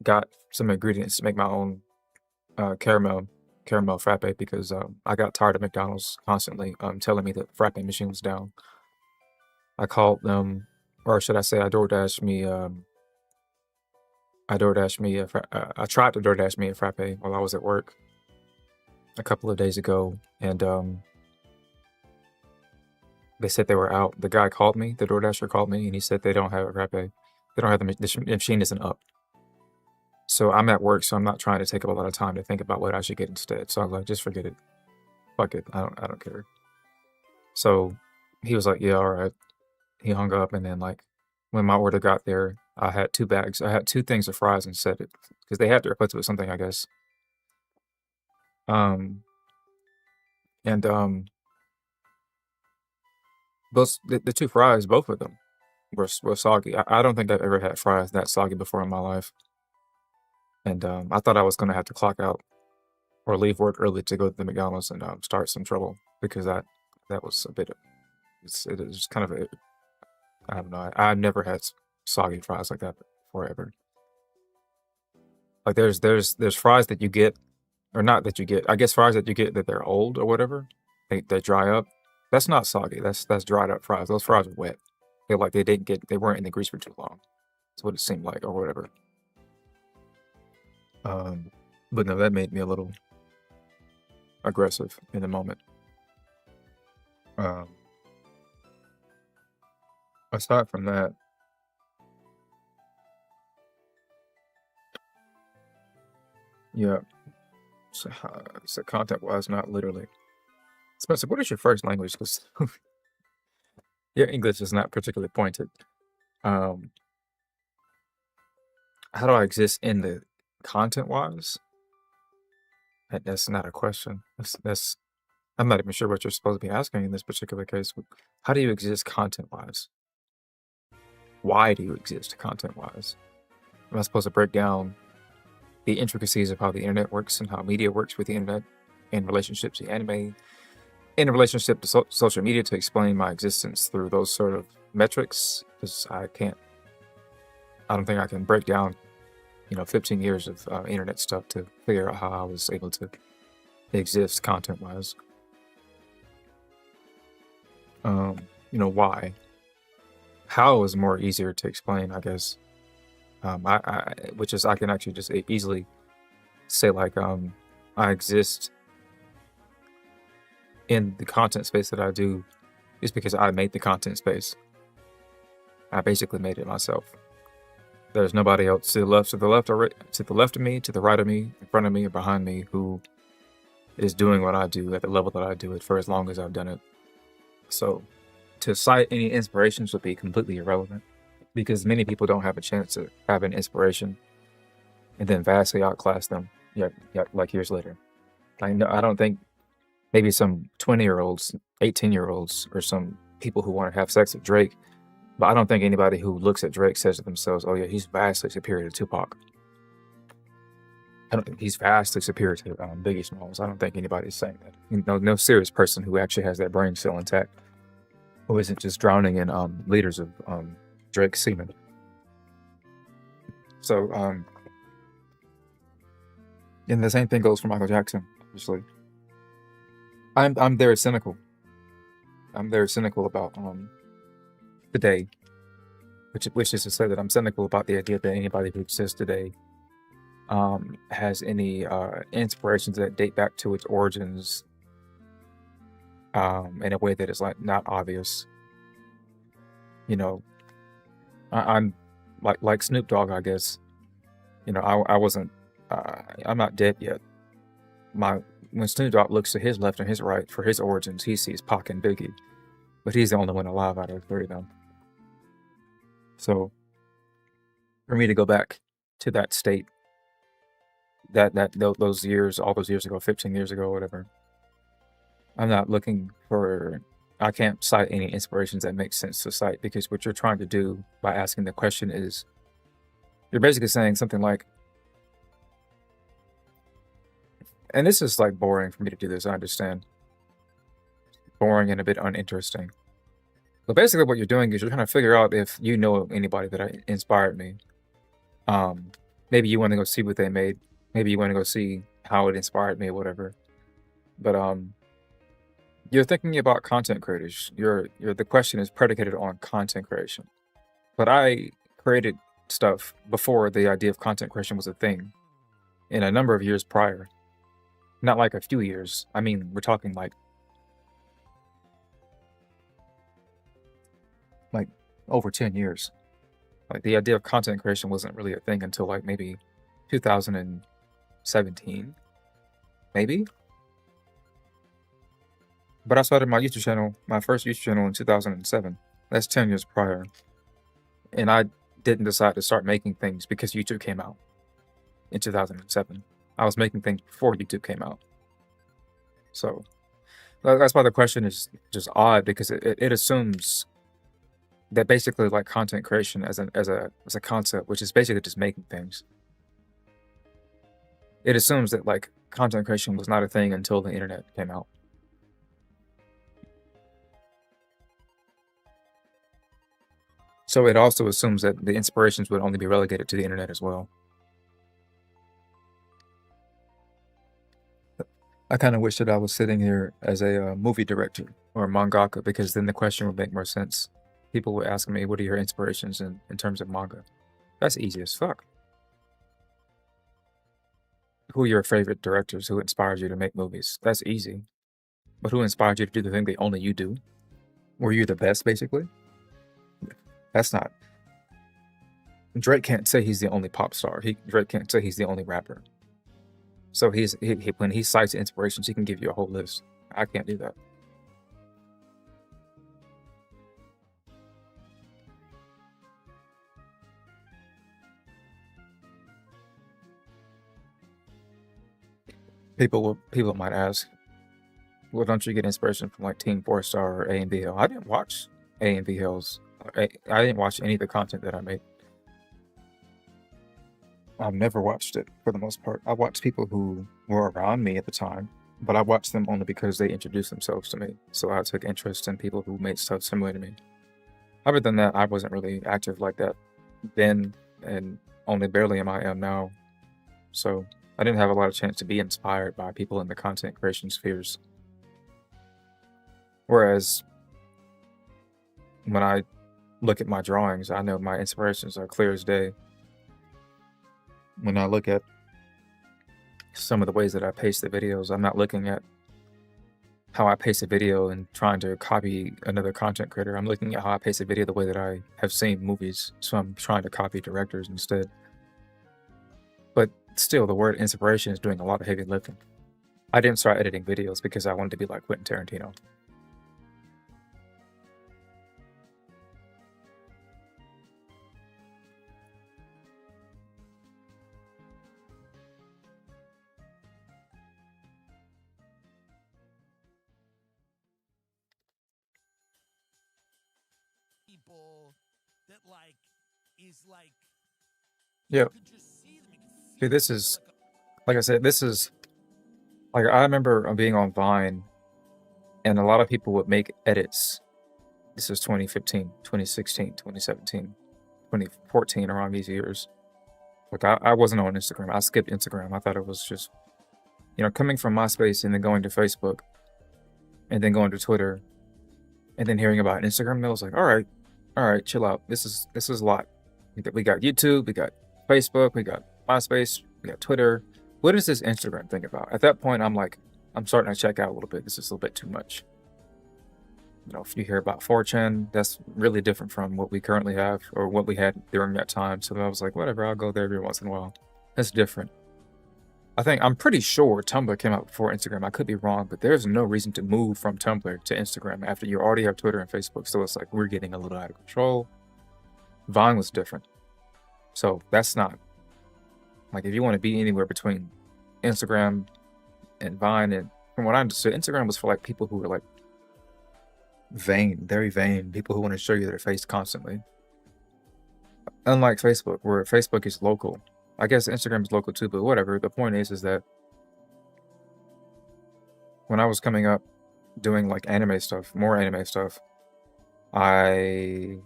got some ingredients to make my own caramel frappe because I got tired of McDonald's constantly telling me that frappe machine was down. I called them, or should I say, I tried to DoorDash me a frappe while I was at work a couple of days ago, and they said they were out. The guy called me, the DoorDasher called me, and he said they don't have a frappe. They don't have the machine isn't up. So I'm at work, so I'm not trying to take up a lot of time to think about what I should get instead. So I was like, just forget it. Fuck it. I don't care. So he was like, yeah, all right. He hung up, and then like when my order got there, I had 2 bags. I had 2 things of fries and said it because they had to replace it with something, I guess. Um, and the 2 fries, both of them were soggy. I don't think I've ever had fries that soggy before in my life. And I thought I was gonna have to clock out or leave work early to go to the McDonald's and start some trouble because that was a bit. It is kind of a. I don't know. I've never had soggy fries like that before ever. Like there's fries that you get, or not that you get. I guess fries that you get that they're old or whatever. They dry up. That's not soggy. That's dried up fries. Those fries are wet. They weren't in the grease for too long. That's what it seemed like or whatever. But no, that made me a little aggressive in the moment. Um, aside from that, yeah. So content-wise, not literally. Spencer, what is your first language? Because your English is not particularly pointed. Um, how do I exist in the content-wise? That's not a question. That's I'm not even sure what you're supposed to be asking in this particular case. How do you exist content-wise? Why do you exist content-wise? Am I supposed to break down the intricacies of how the internet works and how media works with the internet in relationship to anime, in relationship to social media, to explain my existence through those sort of metrics? Because I don't think I can break down, 15 years of internet stuff to figure out how I was able to exist content-wise. Why? How is more easier to explain, I guess. Which is I can actually just easily say like I exist in the content space that I do is because I made the content space. I basically made it myself. There's nobody else to the left, to the left of me, to the right of me, in front of me, or behind me who is doing what I do at the level that I do it for as long as I've done it. So to cite any inspirations would be completely irrelevant because many people don't have a chance to have an inspiration and then vastly outclass them like years later. I don't think maybe some 20-year-olds, 18-year-olds, or some people who want to have sex with Drake, but I don't think anybody who looks at Drake says to themselves, oh yeah, he's vastly superior to Tupac. I don't think he's vastly superior to Biggie Smalls. I don't think anybody's saying that. No serious person who actually has that brain still intact, who isn't just drowning in liters of Drake's semen. So, and the same thing goes for Michael Jackson, obviously. I'm very cynical. I'm very cynical about today, which is to say that I'm cynical about the idea that anybody who exists today has any inspirations that date back to its origins in a way that is like not obvious. I'm like Snoop Dogg, I guess. I wasn't. I'm not dead yet. When Snoop Dogg looks to his left and his right for his origins, he sees Pac and Biggie, but he's the only one alive out of the 3 of them. So, for me to go back to that state, those years, all those years ago, 15 years ago, whatever, I'm not looking for I can't cite any inspirations that make sense to cite, because what you're trying to do by asking the question is you're basically saying something like, and this is like boring for me to do this, I understand. Boring and a bit uninteresting. But basically what you're doing is you're trying to figure out if you know anybody that inspired me. Maybe you want to go see what they made. Maybe you want to go see how it inspired me or whatever. But you're thinking about content creators. The question is predicated on content creation. But I created stuff before the idea of content creation was a thing, in a number of years prior. Not like a few years. I mean, we're talking like over 10 years. Like, the idea of content creation wasn't really a thing until like maybe 2017, maybe. But I started my YouTube channel, my first YouTube channel, in 2007. That's 10 years prior. And I didn't decide to start making things because YouTube came out in 2007. I was making things before YouTube came out. So that's why the question is just odd, because it assumes that basically like content creation as a concept, which is basically just making things. It assumes that like content creation was not a thing until the internet came out. So it also assumes that the inspirations would only be relegated to the internet as well. I kind of wish that I was sitting here as a movie director or a mangaka, because then the question would make more sense. People would ask me, what are your inspirations in terms of manga? That's easy as fuck. Who are your favorite directors? Who inspires you to make movies? That's easy. But who inspired you to do the thing that only you do? Were you the best, basically? That's not. Drake can't say he's the only pop star. Drake can't say he's the only rapper. So when he cites inspirations, he can give you a whole list. I can't do that. People might ask, well, don't you get inspiration from like Team 4-Star or A and B Hill? I didn't watch A and B Hills. I didn't watch any of the content that I made. I've never watched it for the most part. I watched people who were around me at the time, but I watched them only because they introduced themselves to me. So I took interest in people who made stuff similar to me. Other than that, I wasn't really active like that then, and only barely am now. So I didn't have a lot of chance to be inspired by people in the content creation spheres. Whereas when I look at my drawings, I know my inspirations are clear as day. When I look at some of the ways that I pace the videos, I'm not looking at how I pace a video and trying to copy another content creator. I'm looking at how I pace a video the way that I have seen movies. So I'm trying to copy directors instead. But still, the word inspiration is doing a lot of heavy lifting. I didn't start editing videos because I wanted to be like Quentin Tarantino. People that like is like. Yeah. See, this is, like I said, this is like, I remember being on Vine, and a lot of people would make edits. This is 2015, 2016, 2017, 2014, around these years. Like, I wasn't on Instagram. I skipped Instagram. I thought it was just, coming from MySpace and then going to Facebook and then going to Twitter and then hearing about Instagram, I was like, all right, chill out. This is a lot. We got YouTube, we got Facebook, we got MySpace, we got Twitter. What is this Instagram thing about? At that point, I'm like, I'm starting to check out a little bit. This is a little bit too much. If you hear about 4chan, that's really different from what we currently have or what we had during that time. So I was like, whatever, I'll go there every once in a while. That's different. I'm pretty sure Tumblr came out before Instagram. I could be wrong, but there's no reason to move from Tumblr to Instagram after you already have Twitter and Facebook. So it's like, we're getting a little out of control. Vine was different. So that's not, like, if you want to be anywhere between Instagram and Vine, and from what I understood, Instagram was for like people who were like vain, very vain people who want to show you their face constantly. Unlike Facebook, where Facebook is local. I guess Instagram is local too, but whatever. The point is that when I was coming up doing like anime stuff, more anime stuff, I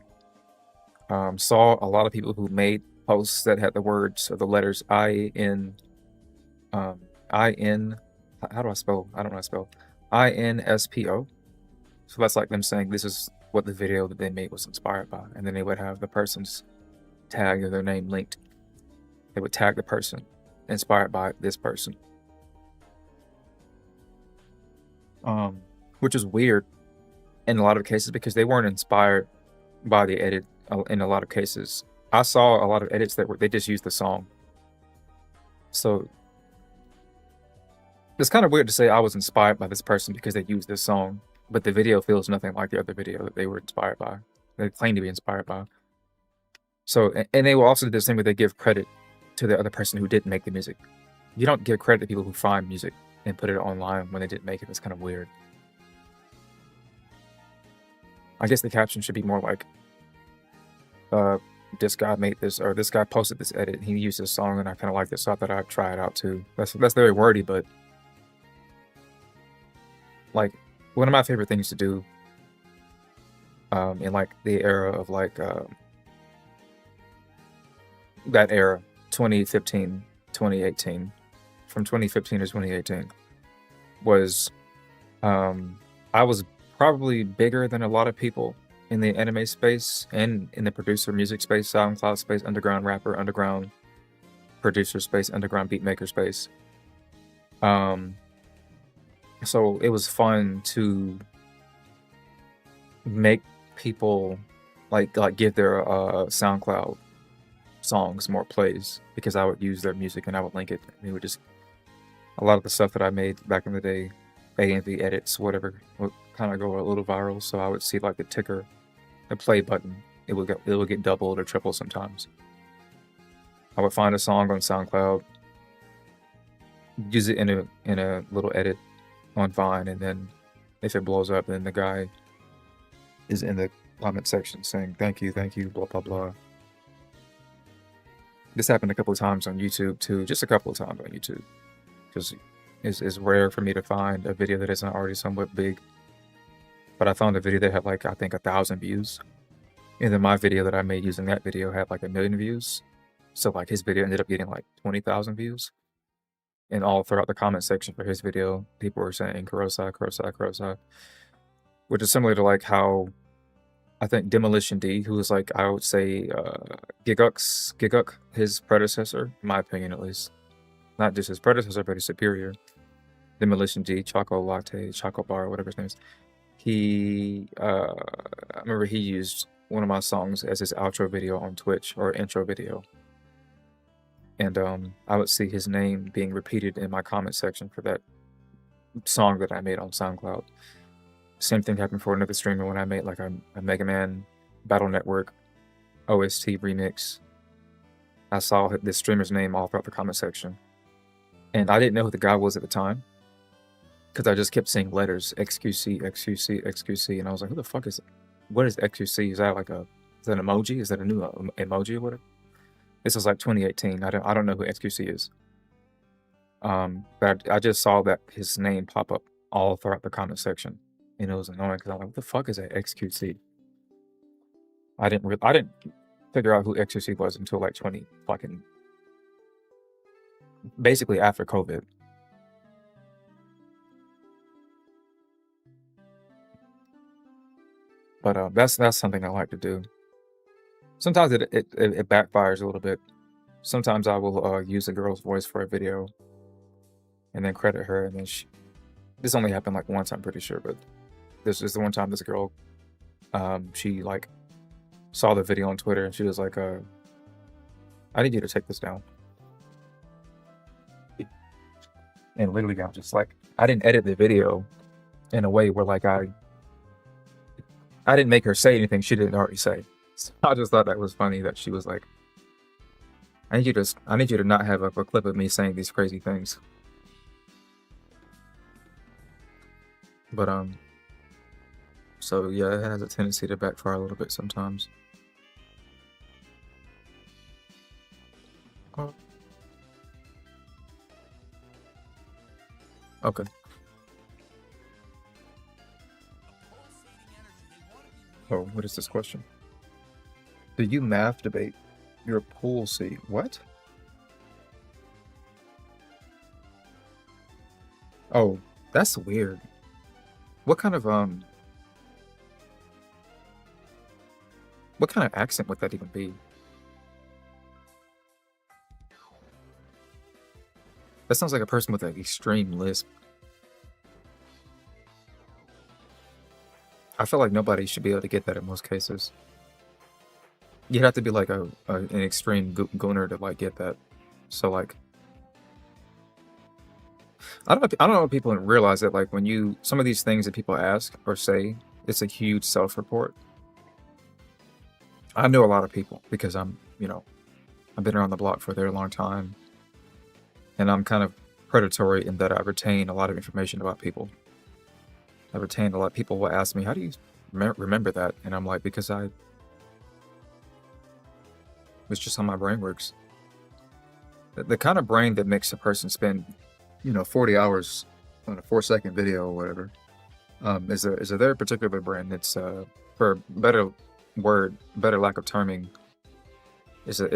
saw a lot of people who made posts that had the words or the letters I-N, I-N, how do I spell? I don't know how to spell. I-N-S-P-O. So that's like them saying this is what the video that they made was inspired by. And then they would have the person's tag or their name linked. They would tag the person inspired by this person. Which is weird in a lot of cases because they weren't inspired by the edit in a lot of cases. I saw a lot of edits that they just used the song. So it's kind of weird to say I was inspired by this person because they used this song, but the video feels nothing like the other video that they were inspired by. They claim to be inspired by. So, and they will also do the same where they give credit to the other person who didn't make the music. You don't give credit to people who find music and put it online when they didn't make it. It's kind of weird. I guess the caption should be more like, this guy made this, or this guy posted this edit, he used this song and I kind of like this, so I thought I'd try it out too. That's very wordy, but like one of my favorite things to do in like the era of like that era, 2015, 2018, from 2015 to 2018, was I was probably bigger than a lot of people in the anime space and in the producer music space, SoundCloud space, underground rapper, underground producer space, underground beatmaker space. So it was fun to make people like give their SoundCloud songs more plays because I would use their music and I would link it. And it would just, a lot of the stuff that I made back in the day, A&V edits, whatever, would kind of go a little viral. So I would see like the ticker, the play button, it would get doubled or tripled sometimes. I would find a song on SoundCloud, use it in a little edit on Vine, and then if it blows up, then the guy is in the comment section saying thank you, blah blah blah. This happened a couple of times on YouTube too, just a couple of times on YouTube, because it's rare for me to find a video that isn't already somewhat big. But I found a video that had like, I think 1,000 views, and then my video that I made using that video had like 1 million views. So like his video ended up getting like 20,000 views. And all throughout the comment section for his video, people were saying Kurosai, Kurosai, Kurosai. Which is similar to like how I think Demolition D, who was like, I would say Giguk, his predecessor, in my opinion at least. Not just his predecessor, but his superior. Demolition D, Choco Latte, Choco Bar, whatever his name is. He, I remember he used one of my songs as his outro video on Twitch, or intro video. And I would see his name being repeated in my comment section for that song that I made on SoundCloud. Same thing happened for another streamer when I made like a Mega Man Battle Network OST remix. I saw this streamer's name all throughout the comment section. And I didn't know who the guy was at the time, because I just kept seeing letters, XQC, XQC, XQC, and I was like, who the fuck is it? What is XQC? Is that like is that an emoji? Is that a new emoji or whatever? This was like 2018. I don't know who XQC is. But I just saw that his name pop up all throughout the comment section, and it was annoying because I'm like, what the fuck is that XQC? I didn't figure out who XQC was until like basically after COVID. But that's something I like to do. Sometimes it backfires a little bit. Sometimes I will use a girl's voice for a video and then credit her, and then this only happened like once, I'm pretty sure, but this is the one time this girl, she like saw the video on Twitter and she was like, I need you to take this down. And literally I'm just like, I didn't edit the video in a way where like I didn't make her say anything she didn't already say. So I just thought that was funny that she was like, I need you to not have a clip of me saying these crazy things. But So yeah, it has a tendency to backfire a little bit sometimes. Oh. Okay. Oh, what is this question? Do you math debate your pool seat? What? Oh, that's weird. What kind of accent would that even be? That sounds like a person with an extreme lisp. I feel like nobody should be able to get that in most cases. You'd have to be like an extreme gooner to like get that. So like, I don't know if people realize that like when some of these things that people ask or say, it's a huge self-report. I know a lot of people because I've been around the block for a very long time, and I'm kind of predatory in that I retain a lot of information about people. I retain a lot. People will ask me, "How do you remember that?" And I'm like, because it's just how my brain works. The kind of brain that makes a person spend, 40 hours on a 4-second video or whatever, is a very particular brain. It's for better lack of terming, it's an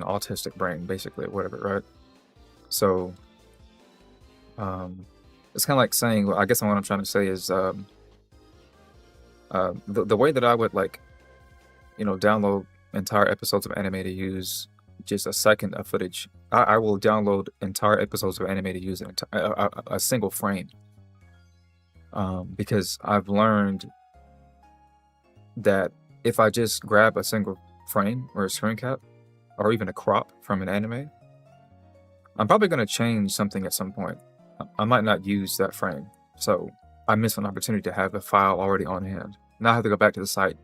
autistic brain, basically, or whatever, right? So, it's kind of like saying, well, I guess what I'm trying to say is, the way that I would like, download entire episodes of anime to use just a second of footage. I will download entire episodes of anime to use a single frame, because I've learned that if I just grab a single frame or a screen cap or even a crop from an anime, I'm probably going to change something at some point. I might not use that frame, so I miss an opportunity to have a file already on hand. Now I have to go back to the site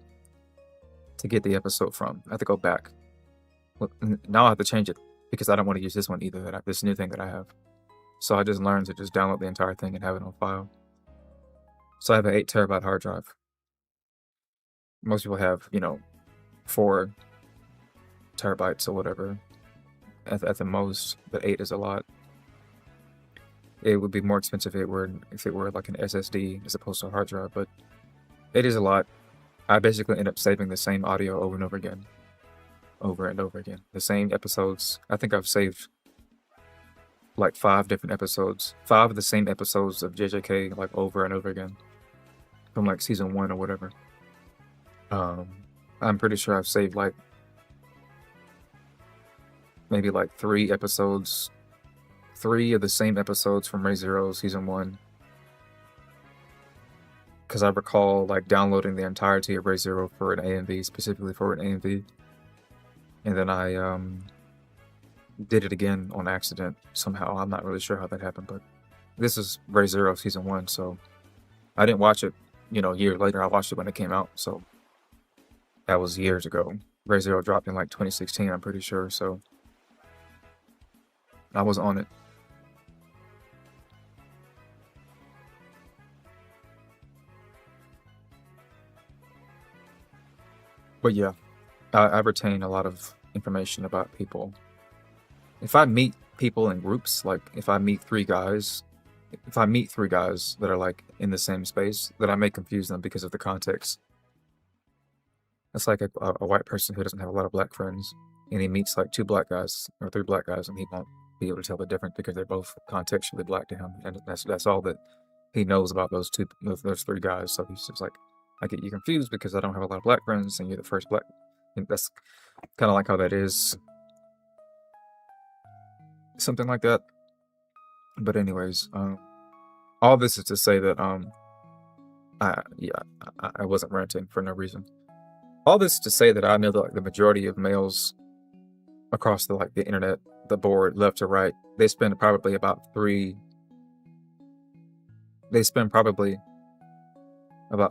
to get the episode from. I have to go back. Now I have to change it because I don't want to use this one either, this new thing that I have. So I just learned to just download the entire thing and have it on file. So I have an 8 terabyte hard drive. Most people have, 4 terabytes or whatever at the most, but 8 is a lot. It would be more expensive if it were like an SSD as opposed to a hard drive, but 8 is a lot. I basically end up saving the same audio over and over again. Over and over again. The same episodes. I think I've saved like 5 different episodes. 5 of the same episodes of JJK like over and over again. From like season 1 or whatever. I'm pretty sure I've saved like maybe like 3 episodes. 3 of the same episodes from Re:Zero season 1. Because I recall like downloading the entirety of Re:Zero for an AMV, specifically for an AMV. And then I did it again on accident somehow. I'm not really sure how that happened, but this is Re:Zero season 1, so I didn't watch it, a year later. I watched it when it came out, so that was years ago. Re:Zero dropped in like 2016, I'm pretty sure, so I was on it. But yeah, I retain a lot of information about people. If I meet people in groups, like if I meet 3 guys that are like in the same space, then I may confuse them because of the context. It's like a white person who doesn't have a lot of black friends, and he meets like 2 black guys or 3 black guys, and he won't be able to tell the difference because they're both contextually black to him, and that's all that he knows about those 3 guys. So he's just like, I get you confused because I don't have a lot of black friends, and you're the first black. And that's kind of like how that is. Something like that. But anyways, all this is to say that I wasn't ranting for no reason. All this to say that I know that like the majority of males across the internet, the board, left to right, they spend probably about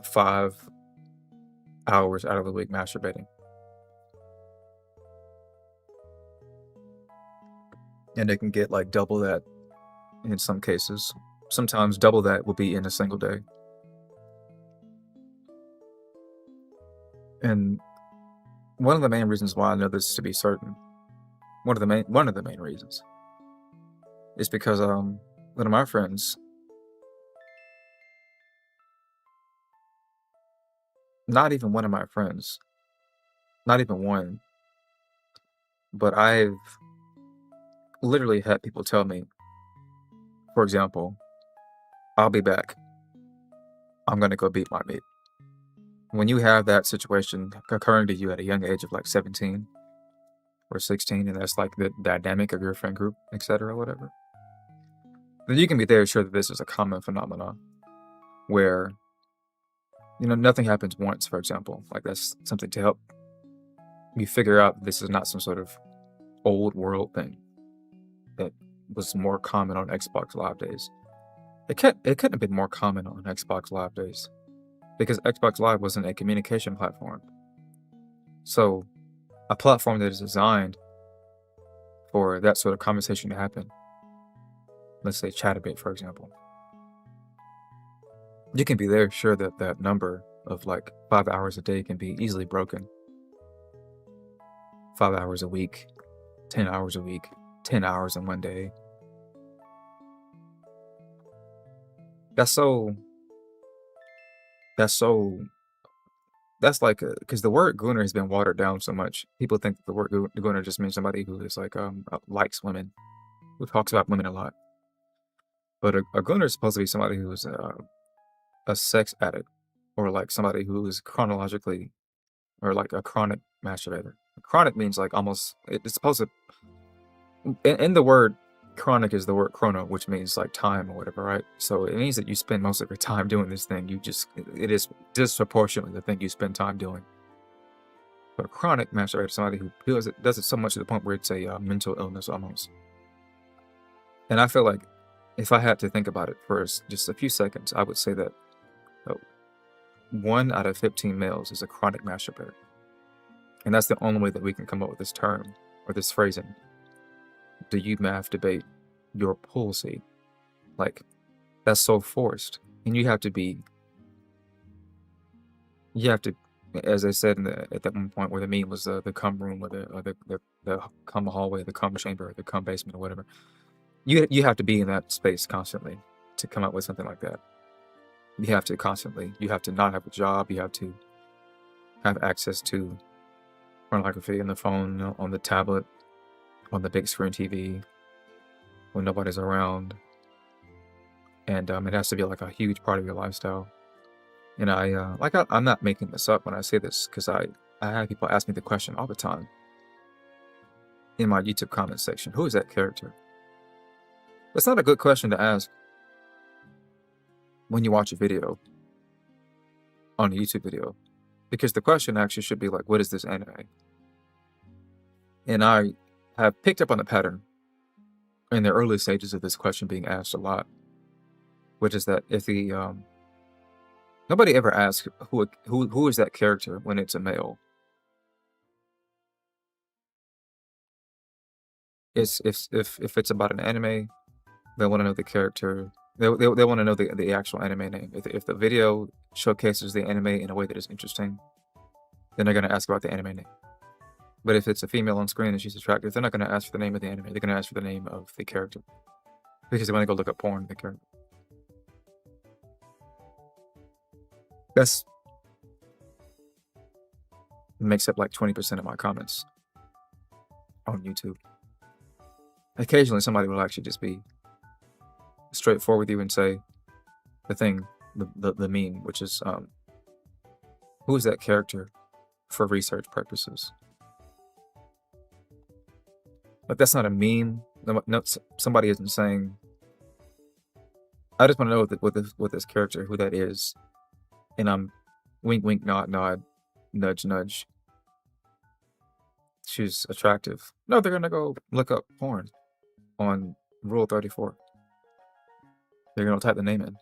5 hours out of the week masturbating. And they can get like double that in some cases. Sometimes double that will be in a single day. And one of the main reasons why I know this to be certain, one of the main reasons, is because one of my friends, not even one of my friends, not even one, but I've literally had people tell me, for example, I'll be back. I'm gonna go beat my meat. When you have that situation occurring to you at a young age of like 17 or 16, and that's like the dynamic of your friend group, etc., whatever, then you can be very sure that this is a common phenomenon where, you know, nothing happens once, for example. Like, that's something to help you figure out this is not some sort of old world thing that was more common on Xbox Live days. It couldn't have been more common on Xbox Live days, because Xbox Live wasn't a communication platform. So, a platform that is designed for that sort of conversation to happen, let's say Chatterbait, for example, you can be there sure that that number of like 5 hours a day can be easily broken. 5 hours a week, 10 hours a week, 10 hours in one day. That's like, because the word gooner has been watered down so much. People think that the word gooner just means somebody who is like, likes women, who talks about women a lot. But a gooner is supposed to be somebody who is a sex addict, or like somebody who is chronologically, or like a chronic masturbator. Chronic means like almost, it's supposed to, in the word chronic is the word chrono, which means like time or whatever, right? So it means that you spend most of your time doing this thing. It is disproportionately the thing you spend time doing. But a chronic masturbator is somebody who does it so much to the point where it's a mental illness almost. And I feel like if I had to think about it for just a few seconds, I would say that 1 out of 15 males is a chronic masturbator. And that's the only way that we can come up with this term or this phrasing. Do you masturbate your pussy? Like, that's so forced. And you have to, as I said at that one point where the meme was the cum room, or the cum hallway, the cum chamber, the cum basement, or whatever. You have to be in that space constantly to come up with something like that. You have to not have a job. You have to have access to pornography on the phone, on the tablet, on the big screen TV, when nobody's around. And it has to be like a huge part of your lifestyle. And I'm not making this up when I say this, because I have people ask me the question all the time in my YouTube comment section: who is that character? That's not a good question to ask when you watch a video, on a YouTube video, because the question actually should be like, what is this anime? And I have picked up on the pattern in the early stages of this question being asked a lot, which is that if nobody ever asks who is that character when it's a male. If it's about an anime, they want to know the character. They want to know the actual anime name. If the video showcases the anime in a way that is interesting, then they're going to ask about the anime name. But if it's a female on screen and she's attractive, they're not going to ask for the name of the anime. They're going to ask for the name of the character, because they want to go look up porn of the character. That's makes up like 20% of my comments on YouTube. Occasionally, somebody will actually just be straightforward with you and say the thing, the meme, which is who is that character for research purposes? But that's not a meme. No, somebody isn't saying, I just want to know with this character who that is, and I'm wink wink nod nod, nudge nudge, she's attractive. No, they're gonna go look up porn on Rule 34. They're gonna type the name in.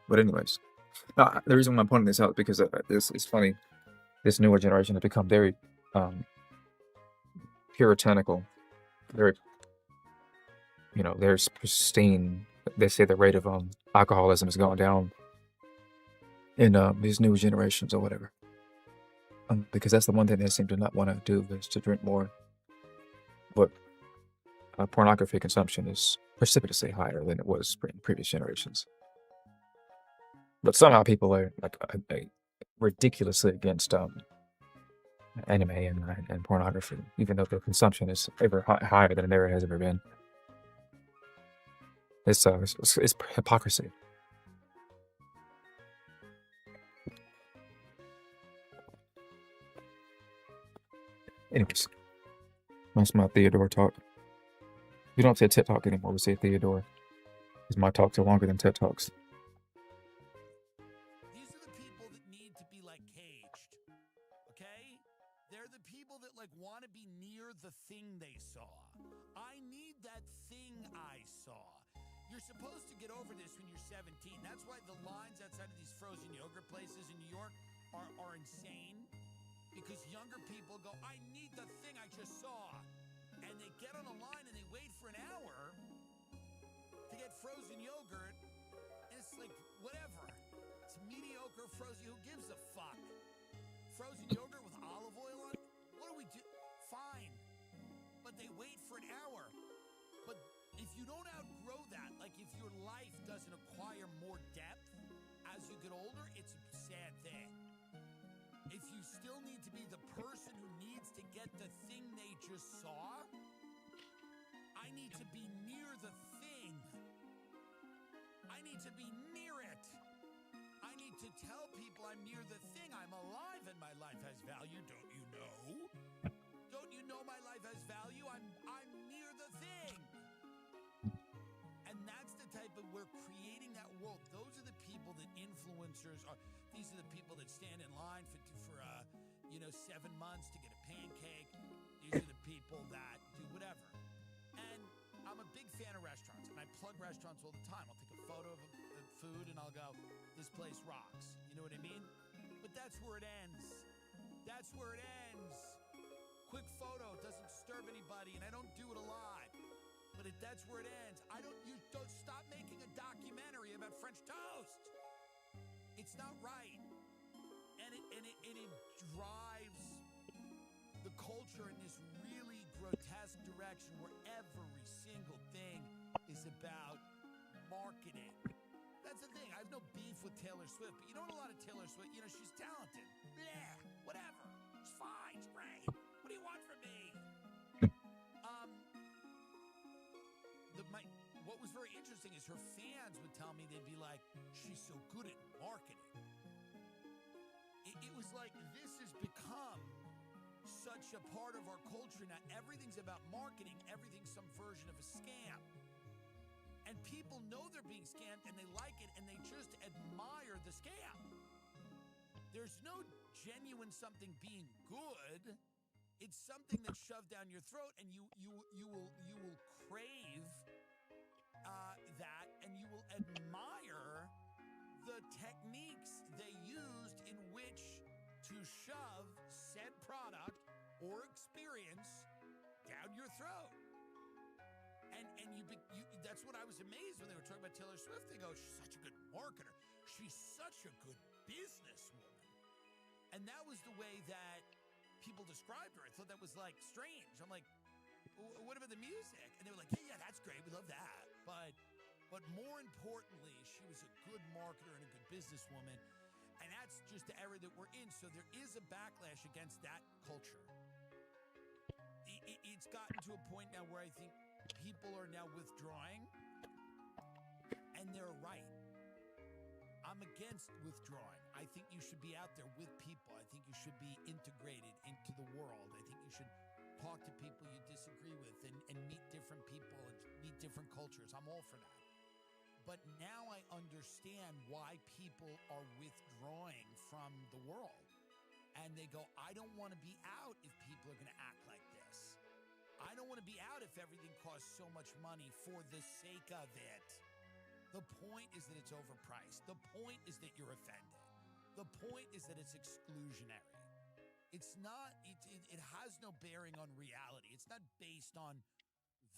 But anyways, the reason why I'm pointing this out is because it's funny. This newer generation has become very puritanical, very, very pristine. They say the rate of alcoholism has gone down in these new generations or whatever. Because that's the one thing they seem to not want to do is to drink more. But pornography consumption is precipitously higher than it was in previous generations. But somehow people are like ridiculously against anime and pornography, even though the consumption is ever higher than it ever has ever been. It's hypocrisy. Anyways, that's my Theodore talk. We don't say TED Talk anymore. We say Theodore. Because my talks are longer than TED Talks. These are the people that need to be like caged. Okay? They're the people that like want to be near the thing they saw. I need that thing I saw. You're supposed to get over this when you're 17. That's why the lines outside of these frozen yogurt places in New York are insane. Because younger people go, I need the thing I just saw. And they get on a line and they wait for an hour to get frozen yogurt. And it's like, whatever. It's mediocre frozen. Who gives a fuck? Frozen yogurt with olive oil on it? What do we do? Fine. But they wait for an hour. But if you don't outgrow that, like if your life doesn't acquire more depth as you get older, it's a sad thing. If you still need to be the person who needs to get the thing they just saw, I need to be near the thing. I need to be near it. I need to tell people I'm near the thing. I'm alive and my life has value. Don't you know? Don't you know my life has value? I'm near the thing. And that's the type of, we're creating that world. Those are the people that influencers are. These are the people that stand in line for 7 months to get a pancake. These are the people that do whatever. And I'm a big fan of restaurants, and I plug restaurants all the time. I'll take a photo of food, and I'll go, this place rocks. You know what I mean? But that's where it ends. That's where it ends. Quick photo doesn't disturb anybody, and I don't do it a lot. But that's where it ends. You don't stop making a documentary about French toast. It's not right. And it drives the culture in this really grotesque direction where every single thing is about marketing. That's the thing. I have no beef with Taylor Swift, but you know what a lot of Taylor Swift, she's talented. Yeah, whatever. It's fine. It's great. What do you want from me? What was very interesting is her fans would tell me, they'd be like, she's so good at marketing. It was like, this has become such a part of our culture now. Everything's about marketing. Everything's some version of a scam. And people know they're being scammed, and they like it, and they just admire the scam. There's no genuine something being good. It's something that's shoved down your throat, and you will crave that, and you will admire the techniques they used in which to shove said product or experience down your throat. And that's what I was amazed when they were talking about Taylor Swift. They go, she's such a good marketer. She's such a good businesswoman. And that was the way that people described her. I thought that was like strange. I'm like, what about the music? And they were like, yeah, that's great. We love that. But more importantly, she was a good marketer and a good businesswoman. And that's just the era that we're in. So there is a backlash against that culture. It's gotten to a point now where I think people are now withdrawing. And they're right. I'm against withdrawing. I think you should be out there with people. I think you should be integrated into the world. I think you should talk to people you disagree with and meet different people and meet different cultures. I'm all for that. But now I understand why people are withdrawing from the world. And they go, I don't want to be out if people are going to act like this. I don't want to be out if everything costs so much money for the sake of it. The point is that it's overpriced. The point is that you're offended. The point is that it's exclusionary. It's not, it has no bearing on reality. It's not based on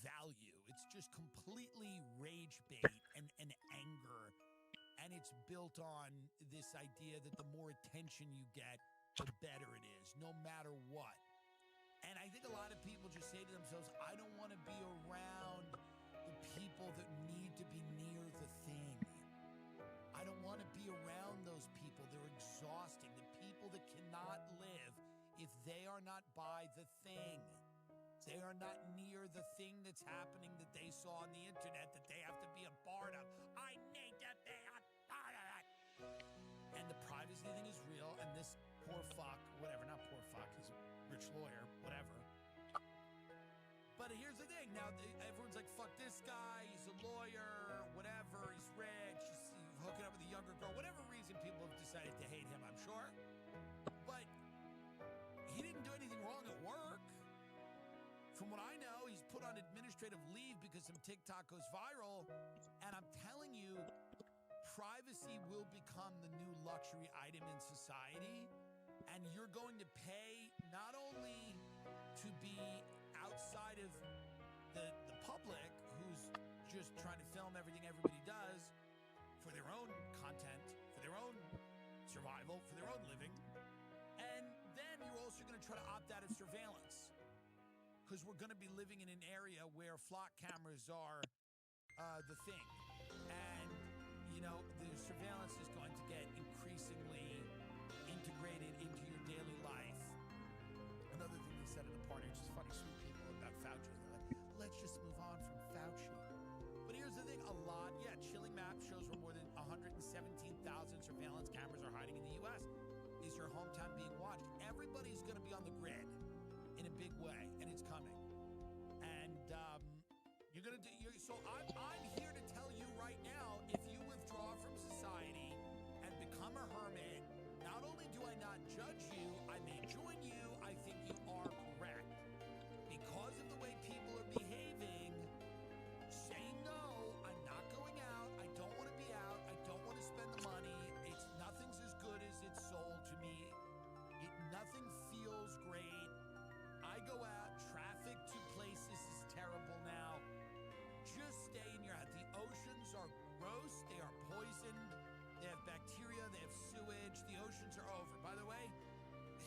value. It's just completely rage bait and anger. and it's built on this idea that the more attention you get, the better it is, no matter what. And I think a lot of people just say to themselves, I don't want to be around the people that need to be near the thing. I don't want to be around those people. They're exhausting. The people that cannot live if they are not by the thing. They are not near the thing that's happening that they saw on the internet that they have to be a part of. I need to be a part of it. And the privacy thing is real, and this poor fuck, whatever, not poor fuck, he's a rich lawyer, whatever. But here's the thing, now everyone's like, fuck this guy, he's a lawyer, whatever, he's rich, he's hooking up with a younger girl, whatever reason people have decided to hate him, I'm sure. But he didn't do anything wrong at work. From what I know, he's put on administrative leave because some TikTok goes viral. And I'm telling you, privacy will become the new luxury item in society. And you're going to pay not only to be outside of the public who's just trying to film everything everybody does for their own content, for their own survival, for their own living. And then you're also going to try to opt out of surveillance. Because we're going to be living in an area where flock cameras are the thing. And, you know, the surveillance is going to get increasingly integrated into your daily life. Another thing they said at a party, which is funny, sweet people about Fauci. They're like, let's just move on from Fauci. But here's the thing, Chilling Map shows where more than 117,000 surveillance cameras are hiding in the U.S. Is your hometown being watched? Everybody's going to be on the grid in a big way, and it's coming. And you're gonna do. So I'm here to tell you right now: if you withdraw from society and become a hermit, not only do I not judge you, I may join you. I think you are correct because of the way people are behaving. Saying no, I'm not going out. I don't want to be out. I don't want to spend the money. Nothing's as good as it's sold to me. Nothing feels great. I go out, traffic to places is terrible now. Just stay in your house. The oceans are gross, they are poisoned, they have bacteria, they have sewage, the oceans are over. By the way,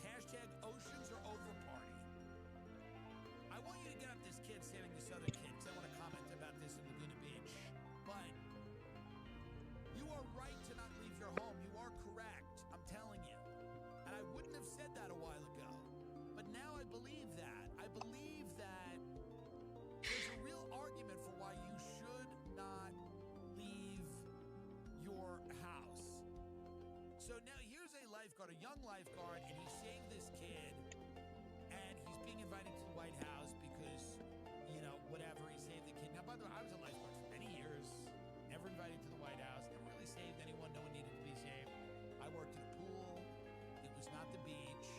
hashtag oceans are over party. I want you to get up this kid saving this other kid, because I want to comment about this in Laguna Beach. But you are right to not leave your home. You are correct, I'm telling you. And I wouldn't have said that a while ago. But now I believe that. I believe that there's a real argument for why you should not leave your house. So now here's a lifeguard, a young lifeguard, and he saved this kid, and he's being invited to the White House because, you know, whatever, he saved the kid. Now, by the way, I was a lifeguard for many years, never invited to the White House, never really saved anyone, no one needed to be saved. I worked at a pool. It was not the beach.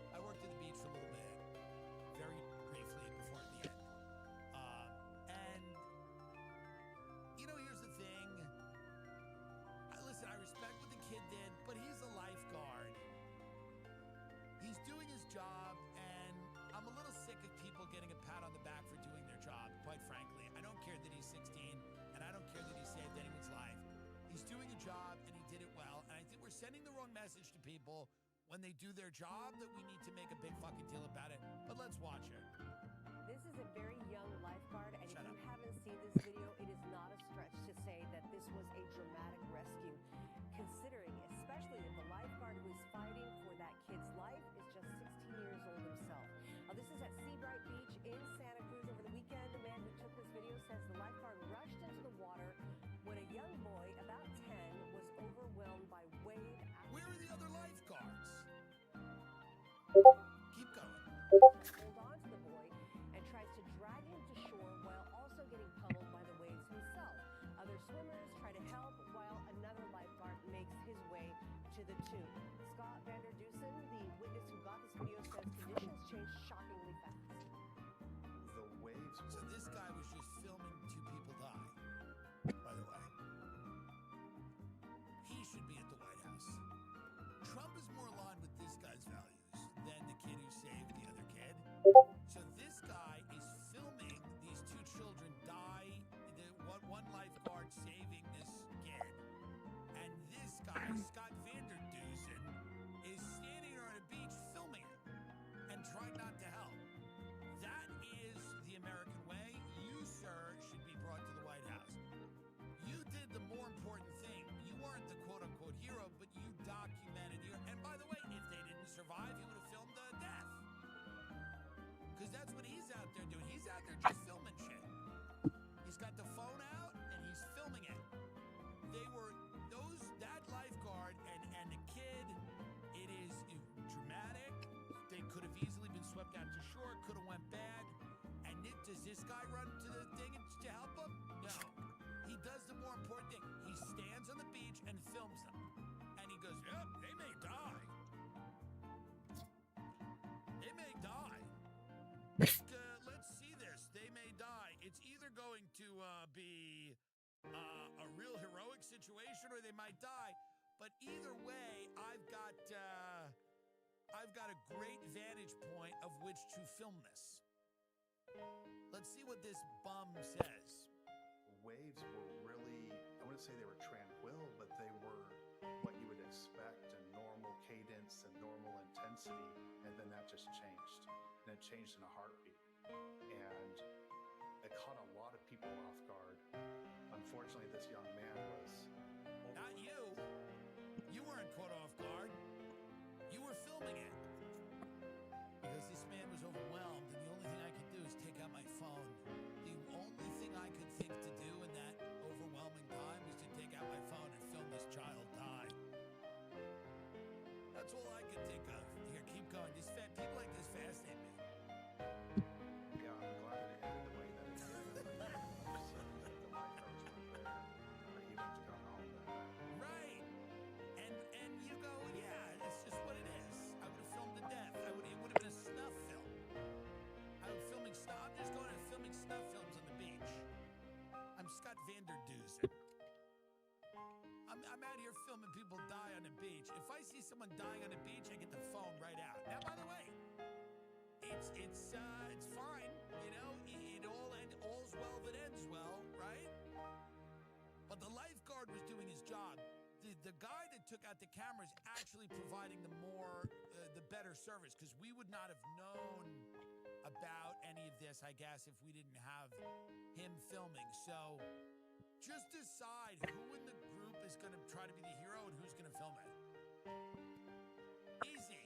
I worked at the beach for a little bit, very briefly before the end. And, you know, here's the thing. Listen, I respect what the kid did, but he's a lifeguard. He's doing his job, and I'm a little sick of people getting a pat on the back for doing their job, quite frankly. I don't care that he's 16, and I don't care that he saved anyone's life. He's doing a job, and he did it well, and I think we're sending the wrong message to people when they do their job that we need to make a big fucking deal about it. But let's watch it. This is a very young lifeguard, and Shut if up. you haven't seen this video, it is not a stretch to say that this was a dramatic rescue, considering especially that the lifeguard who is fighting for that kid's life is just 16 years old himself. Now, this is at Seabright Beach in Santa Cruz over the weekend. The man who took this video says the lifeguard rushed into the water when a young boy, about 10, was overwhelmed by wave after... Where are the other lifeguards? Keep going. Hold on to the boy and tries to drag him to shore while also getting pummeled by the waves himself. Other swimmers try to help while beach and films them. And he goes, yep, they may die. They may die. Let's see this. They may die. It's either going to be a real heroic situation or they might die. But either way, I've got a great vantage point of which to film this. Let's see what this bum says. Waves were really, I wouldn't say they were tranquil, but they were what you would expect, a normal cadence and normal intensity, and then that just changed. And it changed in a heartbeat. And it caught a lot of people off guard. Unfortunately, this young man was... Not you. You weren't caught off guard. You were filming it. Because this man was overwhelmed, and the only thing I could do is take out my phone. The only thing I could think to do in that overwhelming time was to take out my phone and film this child die. That's all I could think of. Here, keep going. People like this fascinate me. Yeah, I'm glad it ended the way that it did. The lifeguards weren't there, or he went to go home. Right. And you go, yeah, it's just what it is. I would have filmed to death. It would have been a snuff film. I'm just going and filming snuff films on the beach. I'm Scott Vanderdusen. I'm out here filming people die on the beach. If I see someone dying on the beach, I get the phone right out. Now, by the way, it's fine, you know. All's well that ends well, right? But the lifeguard was doing his job. The guy that took out the camera is actually providing the better service, because we would not have known about any of this, I guess, if we didn't have him filming. So just decide who in the group is going to try to be the hero and who's going to film it. Easy.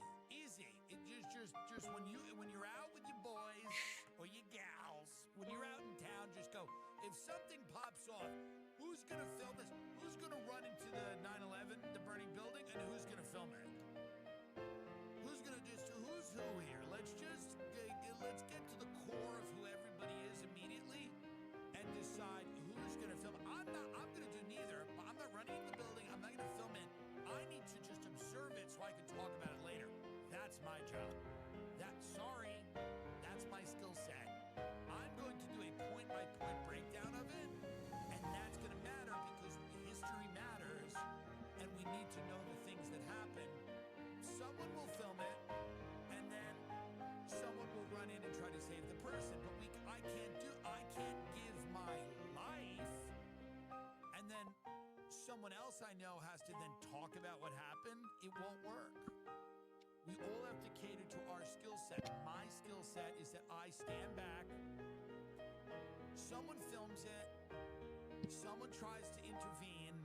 It just when you're out with your boys or your gals, when you're out in town, just go. If something pops off, who's going to film this? Who's going to run into the 9/11, the burning building, and who's going to film it? Who's who here? Let's get to the core of who everybody is immediately and decide who's going to film. I'm going to do neither. I'm not running into the building. I'm not going to film it. I need to just observe it so I can talk about it later. That's my job. That's my skill set. I'm going to do a point-by-point breakdown of it, and that's going to matter because history matters, and we need to know the things that happen. Someone will film it, and then someone will run in and try to save the person. But I can't give my life, and then someone else I know has to then talk about what happened. It won't work. We all have to cater to our skill set. My skill set is that I stand back, someone films it, someone tries to intervene,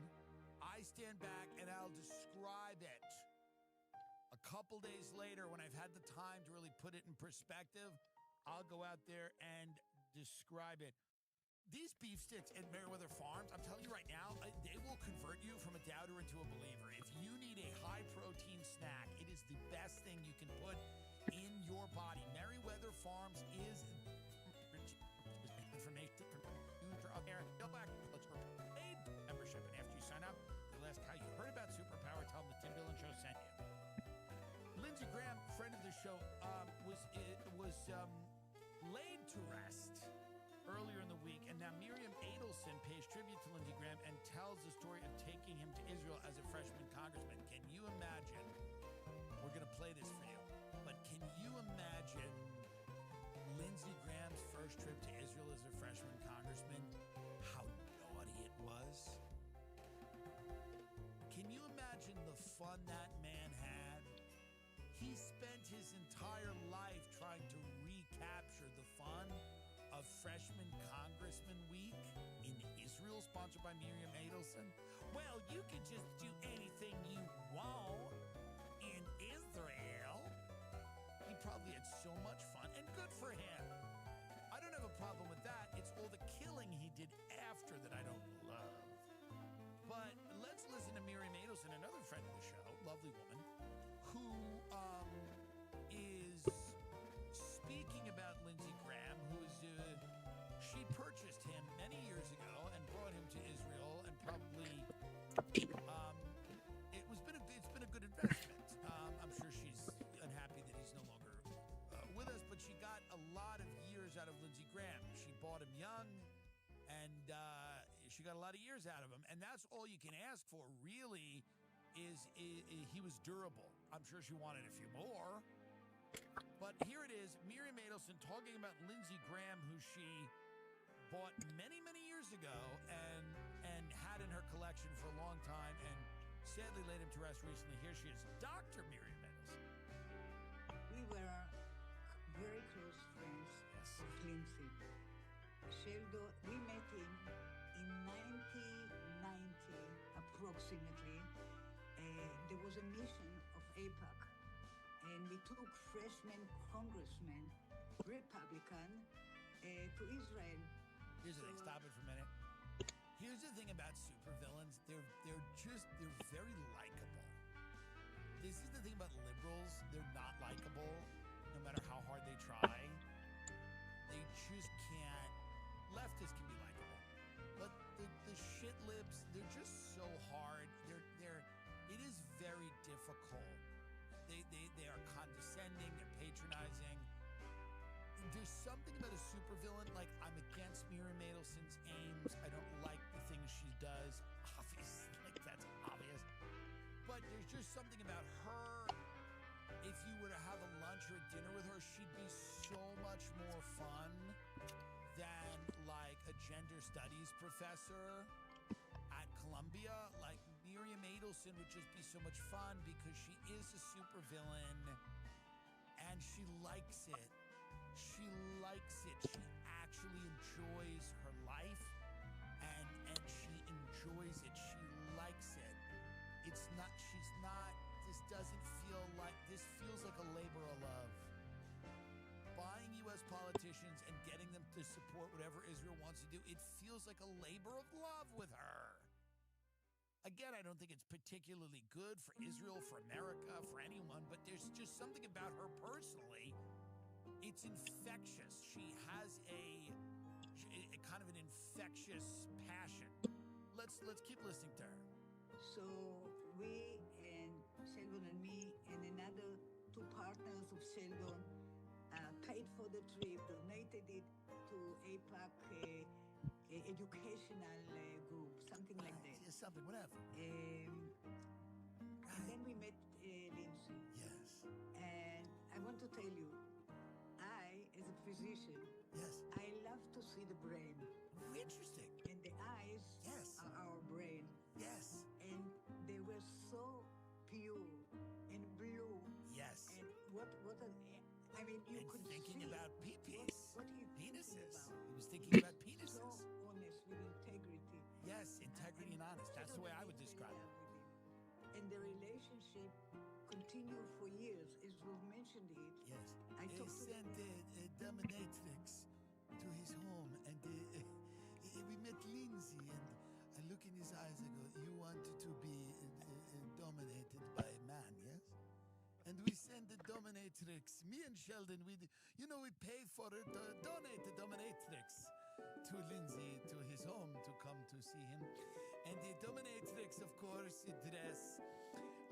I stand back and I'll describe it. A couple days later, when I've had the time to really put it in perspective, I'll go out there and describe it. These beef sticks at Meriwether Farms, I'm telling you right now, they will convert you from a doubter into a believer. If you need a high-protein snack, it is the best thing you can put in your body. Meriwether Farms is information out there. Go back, let's paid membership, and after you sign up, they'll ask how you heard about Superpower. Tell them the Tim Dillon Show sent you. Lindsey Graham, friend of the show, was laid to rest earlier in the week, and now Miriam Adelson pays tribute to Lindsey Graham and tells the story of taking him to Israel as a freshman congressman. Can you imagine? We're going to play this for you, but can you imagine Lindsey Graham's first trip to Israel as a freshman congressman? How naughty it was. Can you imagine the fun that man had? He spent his entire life trying to recapture the fun of Freshman Congressman Week in Israel, sponsored by Miriam Adelson. Well, you can just do anything you want in Israel. He probably had so much fun, and good for him. I don't have a problem with that. It's all the killing he did after that I don't love. But let's listen to Miriam Adelson, another friend of the show, lovely woman, who is speaking about Lindsey Graham, she purchased him many years ago and brought him to Israel and probably got a lot of years out of him, and that's all you can ask for. Really, is he was durable. I'm sure she wanted a few more, but here it is: Miriam Adelson talking about Lindsey Graham, who she bought many years ago and had in her collection for a long time, and sadly laid him to rest recently. Here she is, Dr. Miriam Adelson. We were very close friends of Lindsay. Sheldon, we met him in 1990 approximately. There was a mission of AIPAC, and we took freshman congressmen, Republican, to Israel. Here's the thing, stop it for a minute. Here's the thing about supervillains, they're very likable. This is the thing about liberals, they're not likable, no matter how hard they try. They just can't. Leftists can be likable, but the shit libs, they're just so hard. It is very difficult. They are condescending, they're patronizing. There's something about a supervillain, like I'm against Miriam Adelson's aims. I don't like the things she does. Obviously, like that's obvious. But there's just something about her. If you were to have a lunch or a dinner with her, she'd be so much more fun than like a gender studies professor at Columbia. Like Miriam Adelson would just be so much fun because she is a supervillain and she likes it. She likes it. She actually enjoys her life and she enjoys it. She likes it. She's not, this doesn't feel like, this feels like a labor of love. Buying U.S. politicians and getting them to support whatever Israel wants to do, it feels like a labor of love with her. Again, I don't think it's particularly good for Israel, for America, for anyone, but there's just something about her personally. It's infectious. She has a kind of an infectious passion. Let's keep listening to her. So we and Sheldon and me and another two partners of Sheldon paid for the trip, donated it to AIPAC educational group, something like that. Yeah, something, whatever. And then we met Lindsay. Yes. And I want to tell you, I, as a physician, I love to see the brain. Interesting. And the eyes are our brain. Yes. And they were so pure and blue. Yes. And what I mean, you could thinking see about peepees. what he penises. About. He was thinking about penises. So honest with integrity. Yes, integrity and honest. That's the way I would describe it. And the relationship continued for years, as we've mentioned it. Yes. I He sent a dominatrix to his home, and we met Lindsay, and I look in his eyes, I go, you wanted to be dominated by a man, yes? And we send the dominatrix, me and Sheldon, we pay for it, donate the dominatrix to Lindsay, to his home, to come to see him. And the dominatrix, of course, dress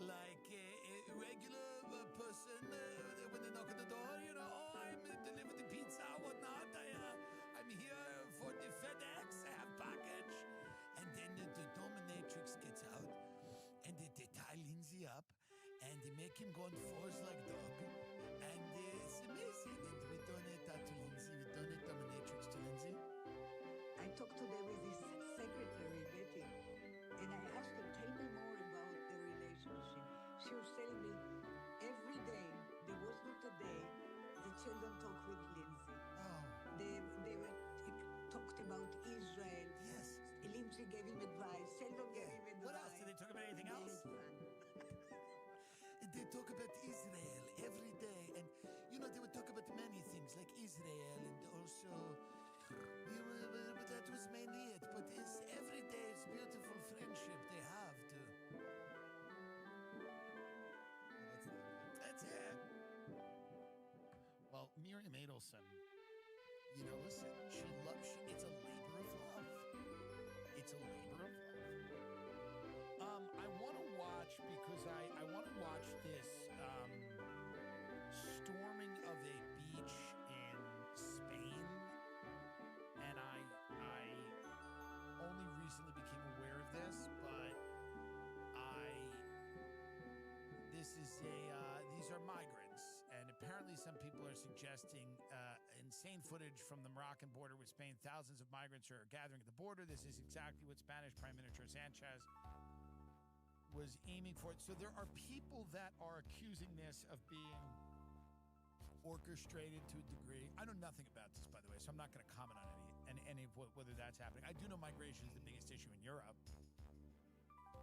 like a regular person when they knock on the door, I'm deliver the pizza, whatnot. I'm here for the FedEx, I have package. And then the dominatrix gets out, and they tie Lindsay up, and they make him go on force like dog. And it's amazing. And we donate that to Lindsay. We donate dominatrix to Lindsay. I talked today with his secretary, Betty, and I asked her, tell me more about the relationship. She was telling me every day, there was not a day the children talked with Lindsay. Oh. They were talked about Israel. Yes. Lindsay gave him advice. Sheldon gave him advice. What else? Did they talk about anything else? They talk about Israel every day, and they would talk about many things like Israel, and also but that was mainly it. But it's every day, it's beautiful friendship they have too. That's it. Well, Miriam Adelson, listen, it's a labor of love. It's a labor of love. I want to watch because I want to watch this storming of a beach in Spain, and I only recently this, but these are migrants, and apparently some people are suggesting insane footage from the Moroccan border with Spain. Thousands of migrants are gathering at the border. This is exactly what Spanish Prime Minister Sanchez was aiming for. So there are people that are accusing this of being orchestrated to a degree. I know nothing about this, by the way, so I'm not going to comment on any of whether that's happening. I do know migration is the biggest issue in Europe,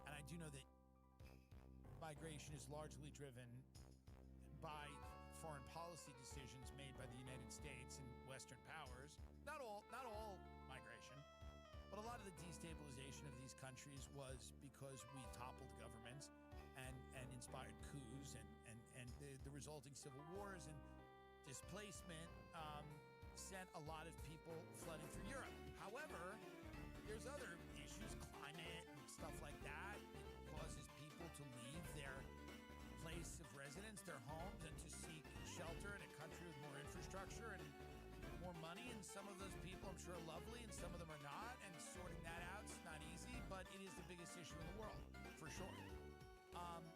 and I do know that migration is largely driven by foreign policy decisions made by the United States and Western powers. Not all migration, but a lot of the destabilization of these countries was because we toppled governments and inspired coups and the resulting civil wars and displacement sent a lot of people flooding through Europe. However, there's other issues, climate and stuff like that. It causes people to leave their place of residence, their homes, and to seek shelter in a country with more infrastructure and more money. And some of those people, I'm sure, are lovely, and some of them are not. And sorting that out is not easy, but it is the biggest issue in the world, for sure.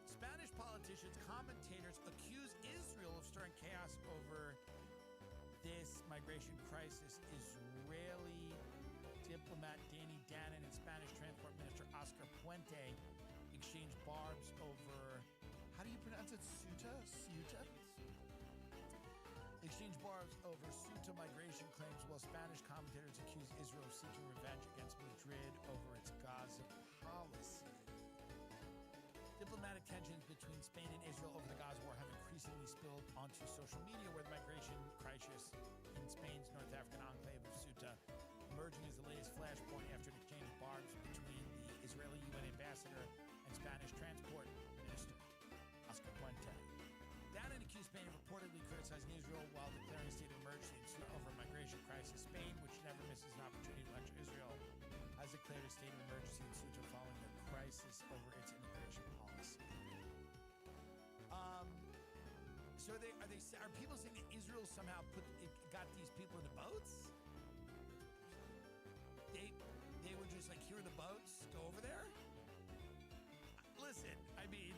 Spanish politicians, commentators accuse Israel of stirring chaos over this migration crisis. Israeli diplomat Danny Danon and Spanish Transport Minister Oscar Puente exchanged barbs over, how do you pronounce it? Ceuta? Exchanged barbs over Ceuta migration claims, while Spanish commentators accuse Israel of seeking revenge against Madrid over its Gaza policy. Diplomatic tensions between Spain and Israel over the Gaza war have increasingly spilled onto social media, where the migration crisis in Spain's North African enclave of Ceuta emerging as the latest flashpoint after an exchange of barbs between the Israeli UN ambassador and Spanish Transport Minister Oscar Puente. Danon accused Spain of reportedly criticizing Israel while declaring a state of emergency in Ceuta over a migration crisis. Spain, which never misses an opportunity to lecture Israel, has declared a state of emergency in Ceuta following the crisis over its immigration policy. So are people saying that Israel somehow got these people into boats? They were just like, here are the boats, go over there? Listen, I mean,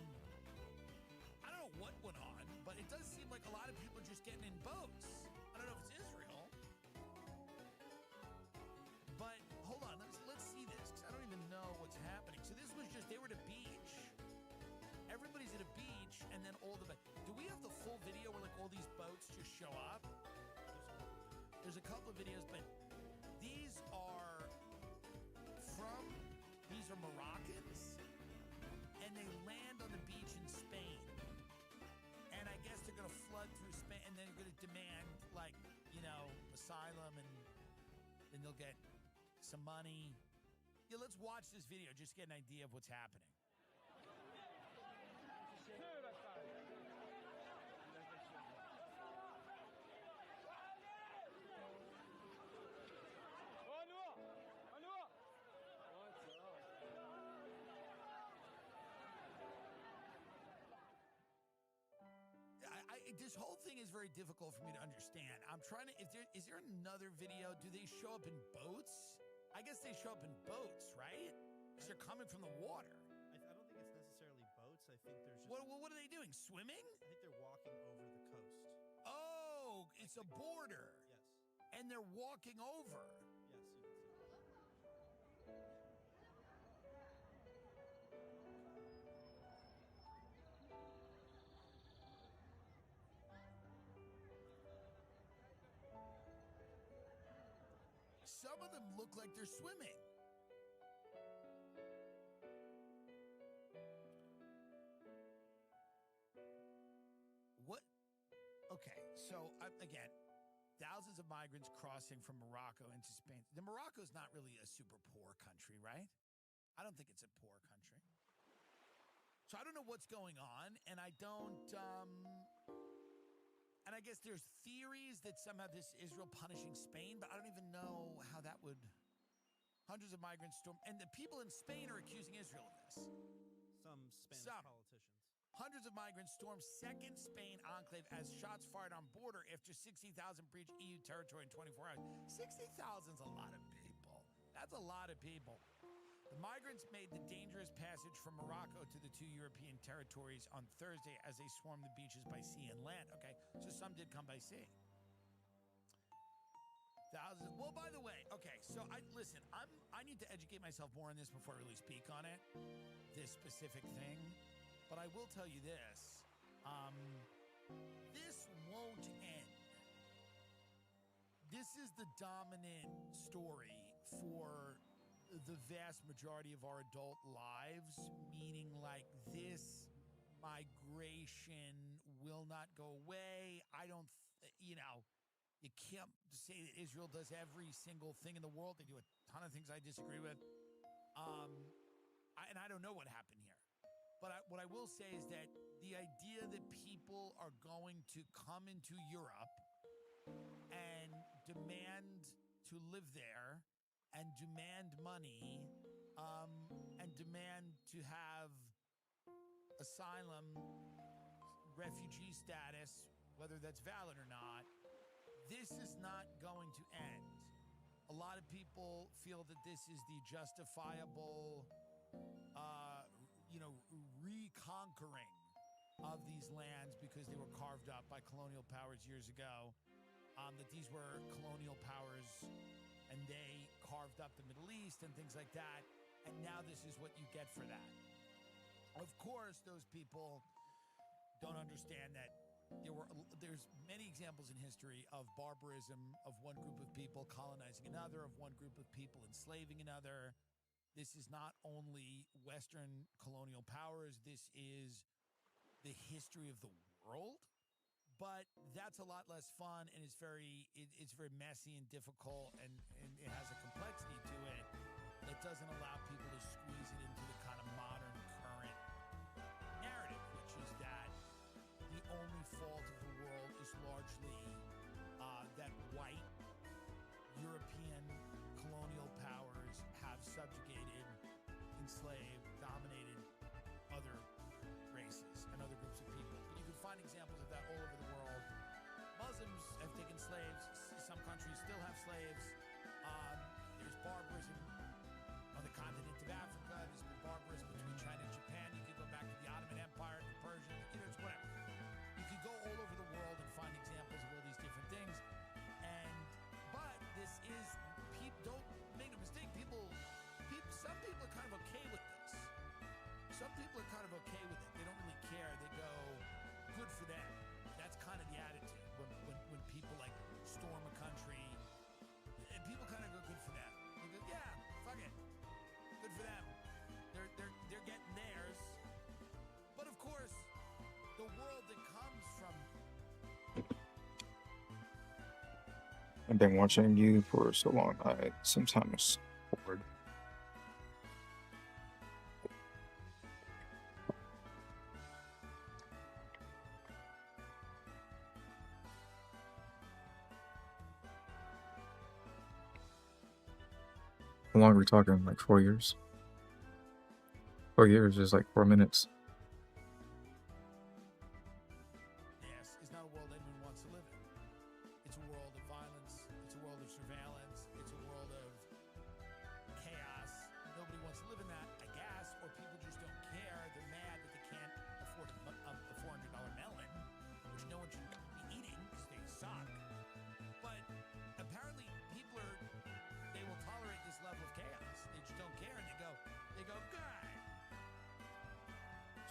I don't know what went on, but it does seem like a lot of people are just getting in boats. I don't know if it's Israel. But hold on, let's see this, because I don't even know what's happening. So this was just, they were at a beach. Everybody's at a beach, and then do we have the full video where like all these boats just show up? There's a couple of videos, but these are Moroccans, and they land on the beach in Spain. And I guess they're going to flood through Spain, and then they're going to demand, like, asylum, and then they'll get some money. Yeah, let's watch this video just to get an idea of what's happening. This whole thing is very difficult for me to understand. I'm trying to, is there another video? Do they show up in boats? I guess they show up in boats, right? Because they're coming from the water. I don't think it's necessarily boats. I think there's just... What are they doing? Swimming? I think they're walking over the coast. Oh, it's a border. Yes. And they're walking over. Yes, you can see that. Some of them look like they're swimming. What? Okay, so again, thousands of migrants crossing from Morocco into Spain. Morocco's not really a super poor country, right? I don't think it's a poor country. So I don't know what's going on, and I don't... And I guess there's theories that somehow this is Israel punishing Spain, but I don't even know how that would... Hundreds of migrants storm... And the people in Spain are accusing Israel of this. Some Spanish politicians. Hundreds of migrants stormed second Spain enclave as shots fired on border after 60,000 breached EU territory in 24 hours. 60,000's a lot of people. That's a lot of people. The migrants made the dangerous passage from Morocco to the two European territories on Thursday as they swarmed the beaches by sea and land. Okay, so some did come by sea. Thousands. Well, by the way, okay, so I need to educate myself more on this before I really speak on it, this specific thing. But I will tell you this. This won't end. This is the dominant story for the vast majority of our adult lives, meaning like this migration will not go away. I don't, you can't say that Israel does every single thing in the world. They do a ton of things I disagree with. And I don't know what happened here. But what I will say is that the idea that people are going to come into Europe and demand to live there and demand money and demand to have asylum, refugee status, whether that's valid or not, this is not going to end. A lot of people feel that this is the justifiable, reconquering of these lands because they were carved up by colonial powers years ago, that these were colonial powers and they carved up the Middle East and things like that. And now this is what you get for that. Of course, those people don't understand that there's many examples in history of barbarism, of one group of people colonizing another, of one group of people enslaving another. This is not only Western colonial powers, this is the history of the world. But that's a lot less fun, and it's very messy and difficult, and it has a complexity to it that doesn't allow people to squeeze it into the kind of modern current narrative, which is that the only fault of the world is largely that white European colonial powers have subjugated, enslaved, dominated other races and other groups of people. And you can find examples of that all over the world. Muslims have taken slaves. Some countries still have slaves. There's barbarism on the continent of Africa. There's been barbarism between China and Japan. You could go back to the Ottoman Empire, the Persian, it's whatever. You could go all over the world and find examples of all these different things. But this is, don't make no mistake, some people are kind of okay with this. Some people are kind of okay with it. They don't really care. They go, good for them. That's kind of the attitude when people like storm a country. And people kind of go, good for them. They go, yeah, fuck it. Good for them. They're getting theirs. But of course, the world that comes from I've been watching you for so long. I sometimes bored. How long are we talking? Like 4 years? 4 years is like 4 minutes. Yes, it's not a world anyone wants to live in. It's a world of violence. It's a world of surveillance. It's a world of chaos. Nobody wants to live in that, I guess, or people just don't care. They're mad that they can't afford a $400 melon, which no one should be eating because they suck. But apparently people they will tolerate this level of chaos. They just don't care, and they go, good.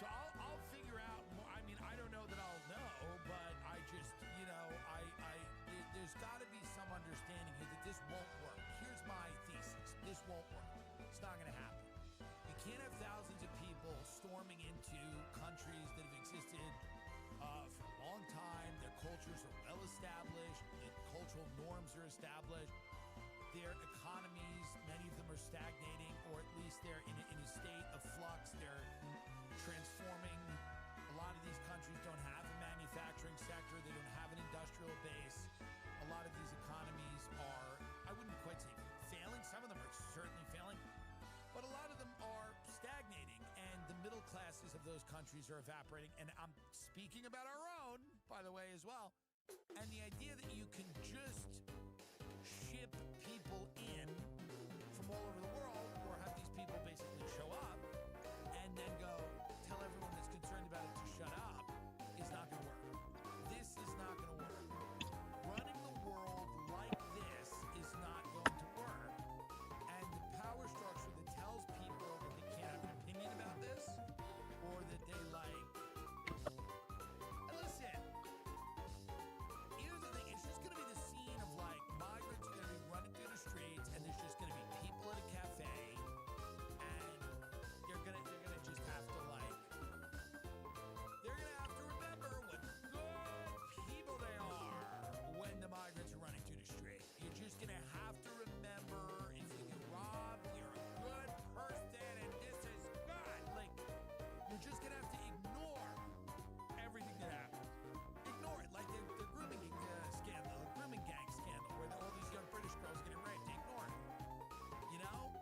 So I'll figure out more. I mean, I don't know that I'll know, but I just, there's got to be some understanding here that this won't work. Here's my thesis. This won't work. It's not going to happen. You can't have thousands of people storming into countries that have existed for a long time. Their cultures are well established. The cultural norms are established. Their economies, many of them are stagnating, or at least they're in a state of flux. They're transforming. A lot of these countries don't have a manufacturing sector. They don't have an industrial base. A lot of these economies are, I wouldn't quite say failing. Some of them are certainly failing. But a lot of them are stagnating. And the middle classes of those countries are evaporating. And I'm speaking about our own, by the way, as well. And the idea that you can just ship people in from all over the world, or have these people basically then go tell everyone that's concerned about it to shut up is not going to work. This is not going to work. Running the world like this is not going to work. And the power structure that tells people that they can't have an opinion about this, or that they like. And listen, here's the thing, it's just going to be the scene of like migrants are going to be running through the streets, and there's just going to be people at a cafe, and they're gonna just have to like, they're gonna have to remember what good people they are when the migrants are running through the street. You're just gonna have to remember, if you get robbed, you're a good person, and this is good. Like, you're just gonna have to ignore everything that happened. Ignore it, like the grooming scandal, the grooming gang scandal, where all these young British girls getting raped. Ignore it. You know?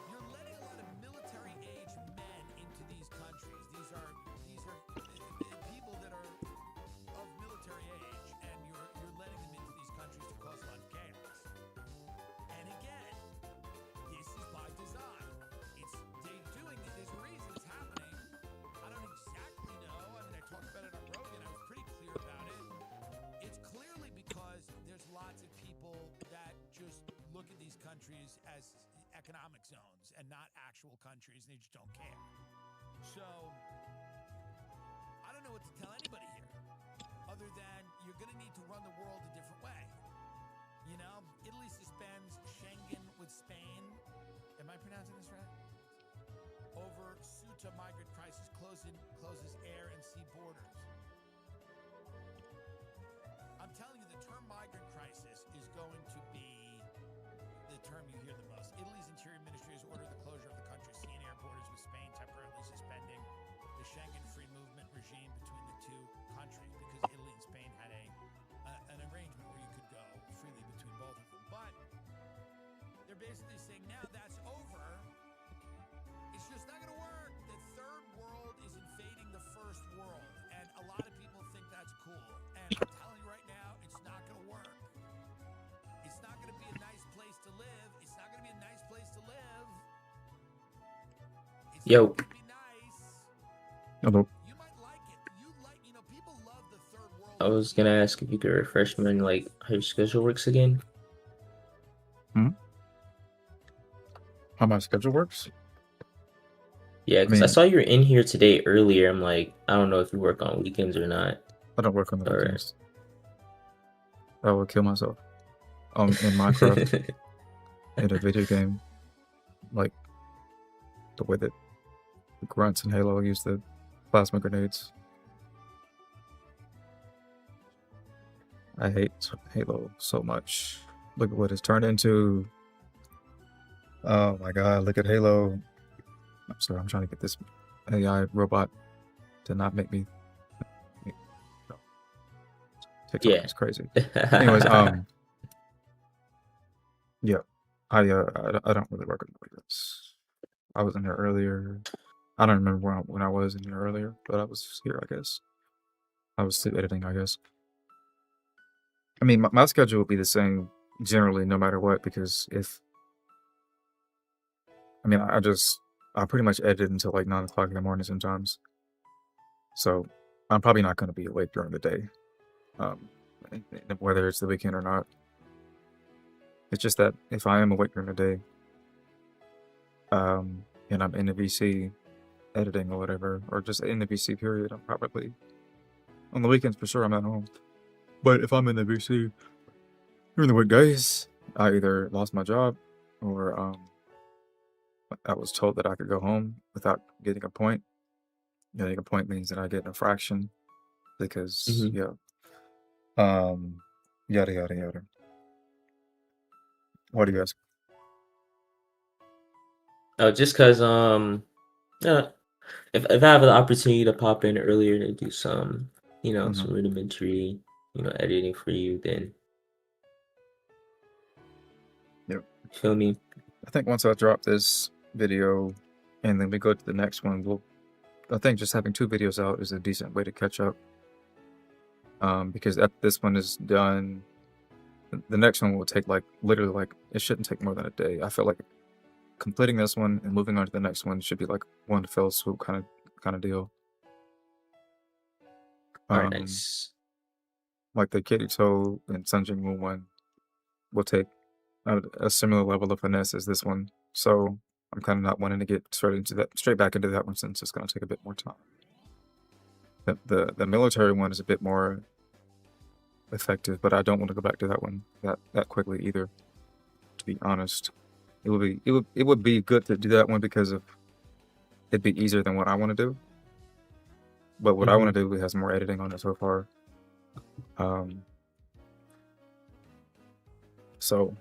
You're letting a lot of military-age men into these countries. These are people that are of military age, and you're letting them into these countries to cause a lot of chaos. And again, this is by design. They're doing it. There's a reason it's happening. I don't exactly know. I mean, I talked about it on Rogan. I was pretty clear about it. It's clearly because there's lots of people that just look at these countries as economic zones and not actual countries, and they just don't care. So, I don't know what to tell anybody here, other than you're going to need to run the world a different way. You know, Italy suspends Schengen with Spain. Am I pronouncing this right? Over Ceuta migrant crisis closes air and sea borders. I'm telling you, the term migrant crisis is going to be the term you hear the most. Italy's interior ministry has ordered the closure of the country's sea and air borders, with Spain temporarily suspending the Schengen free movement regime between the two countries, because Italy and Spain had an arrangement where you could go freely between both of them. But they're basically saying now that's over. It's just not going to work. The third world is invading the first world, and a lot of people think that's cool. And I'm telling you right now, it's not going to work. It's not going to be a nice place to live. It's not going to be a nice place to live. It's Yo. not going to be nice. Hello. You might like it. People love the third world. I was gonna ask if you could refresh me on like how your schedule works again. How my schedule works? Yeah, because I saw you were in here today earlier. I'm like, I don't know if you work on weekends or not. I don't work on the Or- weekends. I will kill myself. In Minecraft, in a video game, like the way that the grunts in Halo use the plasma grenades. I hate Halo so much. Look at what it's turned into. Oh my god, look at Halo. I'm sorry, I'm trying to get this AI robot to not make me. TikTok Yeah. is crazy. Anyways, yeah, I don't really work on the weekends. I was in here earlier. I don't remember when I was in here earlier, but I was here, I guess. I was sleep editing, I guess. I mean, my schedule will be the same generally, no matter what, because I pretty much edit until like 9 o'clock in the morning sometimes. So I'm probably not going to be awake during the day, whether it's the weekend or not. It's just that if I am awake during the day, and I'm in the VC editing or whatever, or just in the VC period, I'm probably on the weekends for sure. I'm at home, but if I'm in the VC during the weekdays, I either lost my job or I was told that I could go home without getting a point. Getting a point means that I get an infraction because yada yada yada. What do you guys? Oh, just because if I have the opportunity to pop in earlier to do some, some rudimentary, editing for you, then Yep. Feel me? I think once I drop this video and then we go to the next one, I think just having 2 videos out is a decent way to catch up. Because this one is done, the next one will take literally it shouldn't take more than a day. I feel like completing this one and moving on to the next one should be like one fell swoop kind of deal. All right, nice. Like the Kirito and Sanjin Moon one will take a similar level of finesse as this one. So I'm kind of not wanting to get straight back into that one since it's going to take a bit more time. The military one is a bit more effective, but I don't want to go back to that one that quickly either. To be honest, it would be good to do that one because it'd be easier than what I want to do. But what I want to do has more editing on it so far. So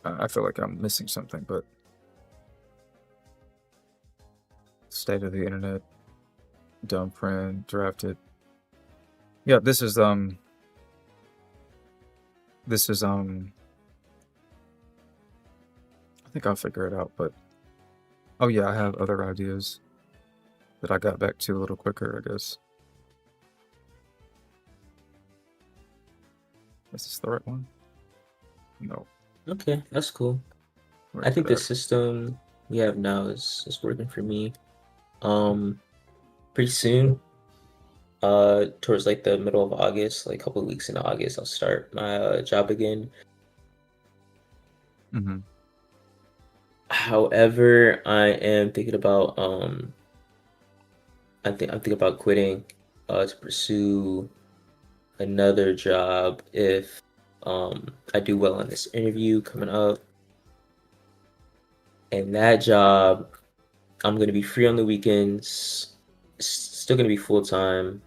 I feel like I'm missing something, but state of the internet, dumb friend, drafted. Yeah, this is I think I'll figure it out, but oh yeah, I have other ideas that I got back to a little quicker, I guess. Is this the right one? No. Okay, that's cool. I think the system we have now is working for me. Pretty soon, towards like the middle of August, like a couple of weeks into August, I'll start my job again. However, I am thinking about I'm thinking about quitting to pursue another job if I do well on this interview coming up. And that job, I'm gonna be free on the weekends. Still gonna be full time.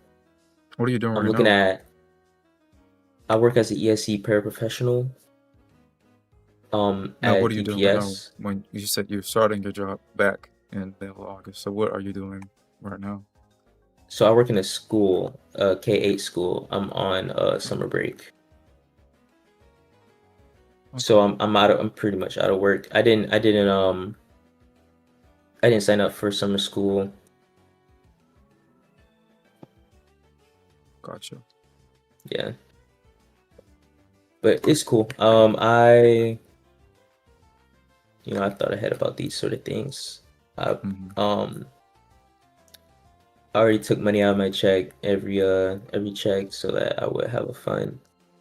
What are you doing I'm right looking now? at. I work as an ESE paraprofessional. Now, At what are you doing right now? DPS. When you said you're starting your job back in middle of August, so what are you doing right now? So I work in a school, a K-8 school. I'm on summer break. So I'm pretty much out of work. I didn't sign up for summer school. Gotcha. Yeah. But it's cool. I thought ahead about these sort of things. I already took money out of my check every check so that I would have a fund,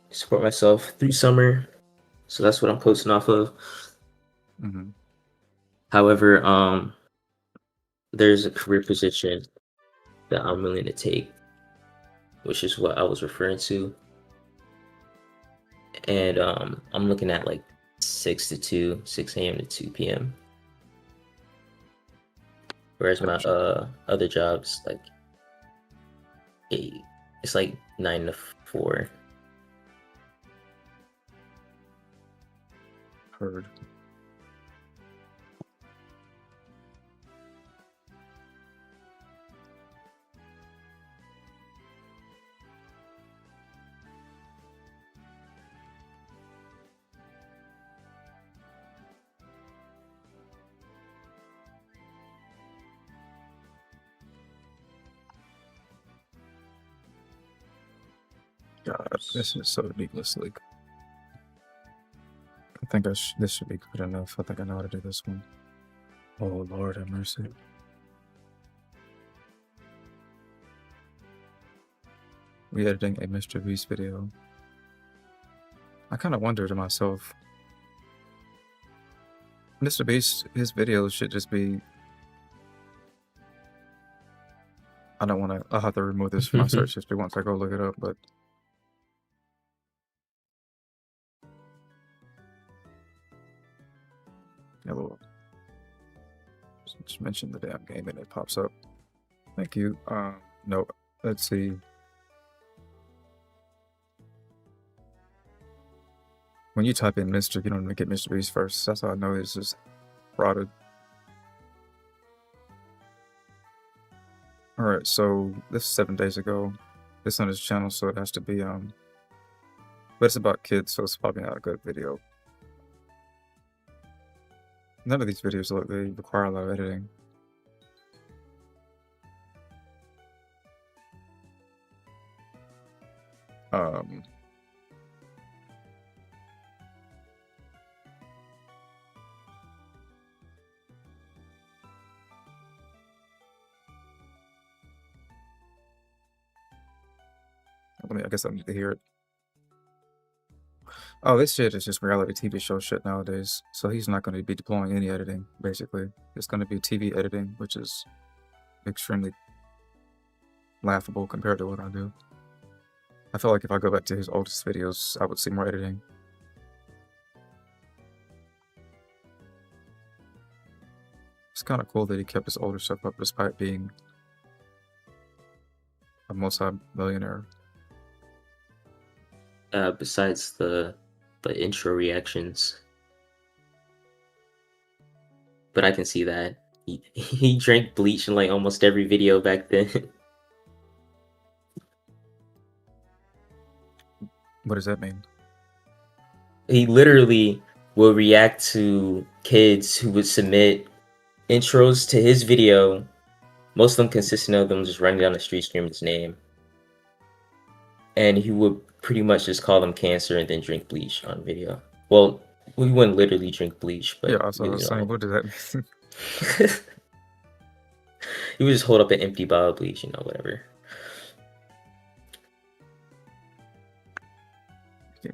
support myself through summer. So that's what I'm posting off of. However, there's a career position that I'm willing to take, which is what I was referring to. And I'm looking at like 6 a.m. to 2 p.m. Whereas my other jobs, like it's like 9 to 4. Heard. God, this is so needlessly. I think this should be good enough. I think I know how to do this one. Oh Lord have mercy. We editing a Mr. Beast video. I kind of wonder to myself, Mr. Beast, his videos should just be. I don't want to. I'll have to remove this from my search history once I go look it up, but. Hello. Just mention the damn game and it pops up. Thank you. No, let's see. When you type in Mr., you don't even get Mr. Beast first. That's how I know it's just rotted. Alright, so this is 7 days ago. It's on his channel, so it has to be, but it's about kids, so it's probably not a good video. None of these videos look, they require a lot of editing. I guess I need to hear it. Oh, this shit is just reality TV show shit nowadays. So he's not going to be deploying any editing, basically. It's going to be TV editing, which is extremely laughable compared to what I do. I feel like if I go back to his oldest videos, I would see more editing. It's kind of cool that he kept his older stuff up despite being a multi-millionaire. Besides the intro reactions, but I can see that he drank bleach in like almost every video back then. What does that mean? He literally will react to kids who would submit intros to his video, most of them consisting of them just running down the street screaming his name. And he would pretty much just call them cancer and then drink bleach on video. Well, we wouldn't literally drink bleach, but yeah, I was saying, what does that mean? He would just hold up an empty bottle of bleach, whatever. Yeah.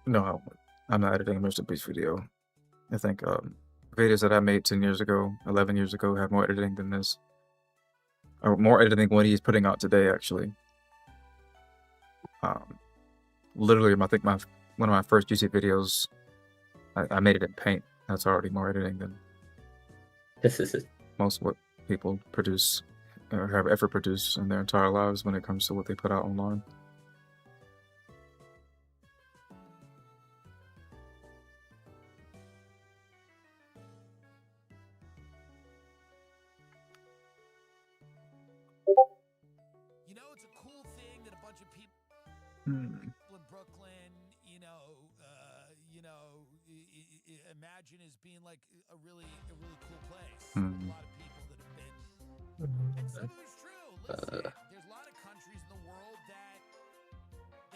No, I'm not editing a Mr. Beast video. I think videos that I made 10 years ago, 11 years ago have more editing than this. Or more editing than what he's putting out today, actually. Literally, I think one of my first YouTube videos, I made it in Paint. That's already more editing than most what people produce or have ever produced in their entire lives when it comes to what they put out online. It's a cool thing that a bunch of people Hmm. in Brooklyn, imagine as being like a really cool place. A lot of people that have been, and some of it's true. Listen, there's a lot of countries in the world that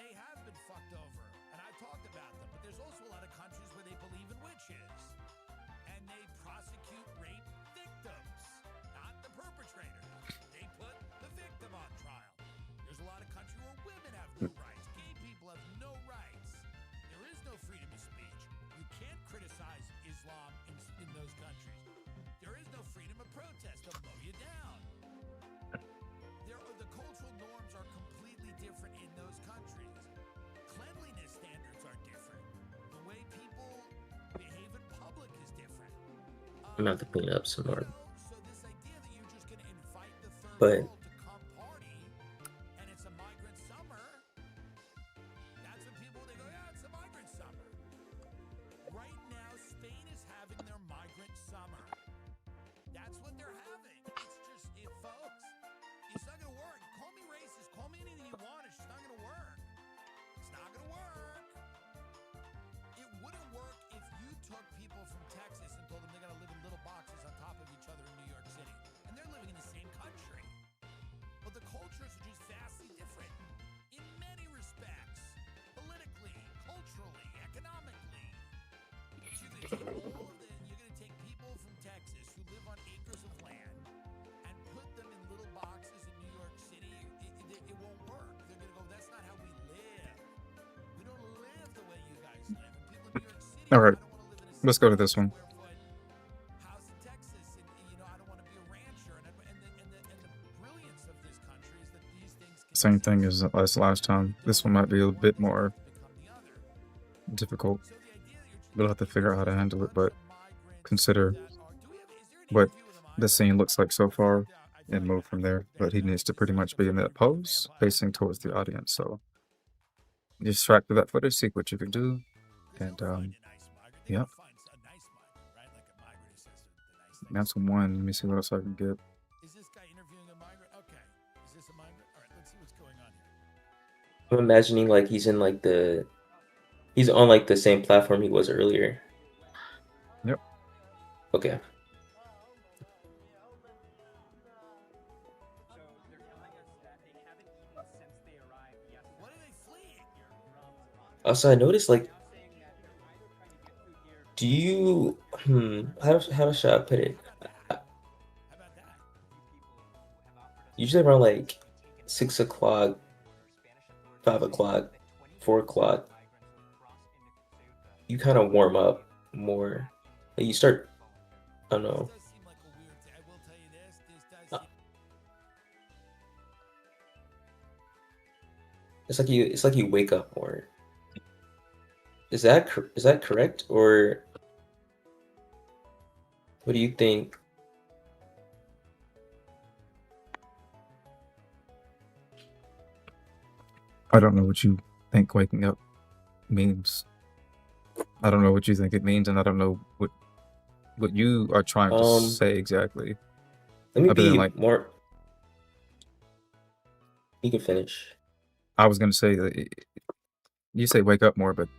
they have been fucked over, and I've talked about them. But there's also a lot of countries where they believe in witches, and they prosecute rape victims, not the perpetrators. They put the victim on trial. There's a lot of countries where women have no rights. Gay people have no rights. There is no freedom of speech. You can't criticize Islam in those countries. There is no freedom of protest. They'll mow you down. The cultural norms are completely different in those countries. Cleanliness standards are different. The way people behave in public is different. I'm gonna have to clean up some more. So this idea that you're just going to invite the third But world to come party and it's a migrant summer, that's when people, they go, yeah, it's a migrant summer. Right now, Spain is having their migrant summer. That's what they're having. It's just, folks, it's not going to work. Call me racist. Call me anything you want. It's just not going to work. It's not going to work. It wouldn't work if you took people from Texas and told them they got to live in little boxes on top of each other in New York City. And they're living in the same country. But the cultures are just vastly different in many respects. Politically, culturally, economically. So you're going to take people from Texas who live on acres of land and put them in little boxes in New York City. It won't work. They're going to go, that's not how we live. We don't live the way you guys live. And people in New York City, All right, let's go to this one. house in Texas, and I don't want to be a rancher. And the brilliance of this country is that these things can Same thing as last time. This one might be a bit more difficult. We'll have to figure out how to handle it, but consider what the scene looks like so far and move from there. But he needs to pretty much be in that pose, facing towards the audience. So just track to that footage, see what you can do, and yep. That's one. Let me see what else I can get. Is this guy interviewing a migrant? Okay. Is this a migrant? All right, let's see what's going on here. I'm imagining like he's on like the same platform he was earlier. Yep. Okay. Also, I noticed like Do you how should I put it? Usually around like 6 o'clock, 5 o'clock, 4 o'clock, you kind of warm up more. Like you start, I don't know. Uh, it's like you wake up more. Is that correct, or what do you think? I don't know what you think waking up means. I don't know what you think it means, and I don't know what you are trying to say exactly. Let me Other than be like, more. You can finish. I was gonna say that you say wake up more, but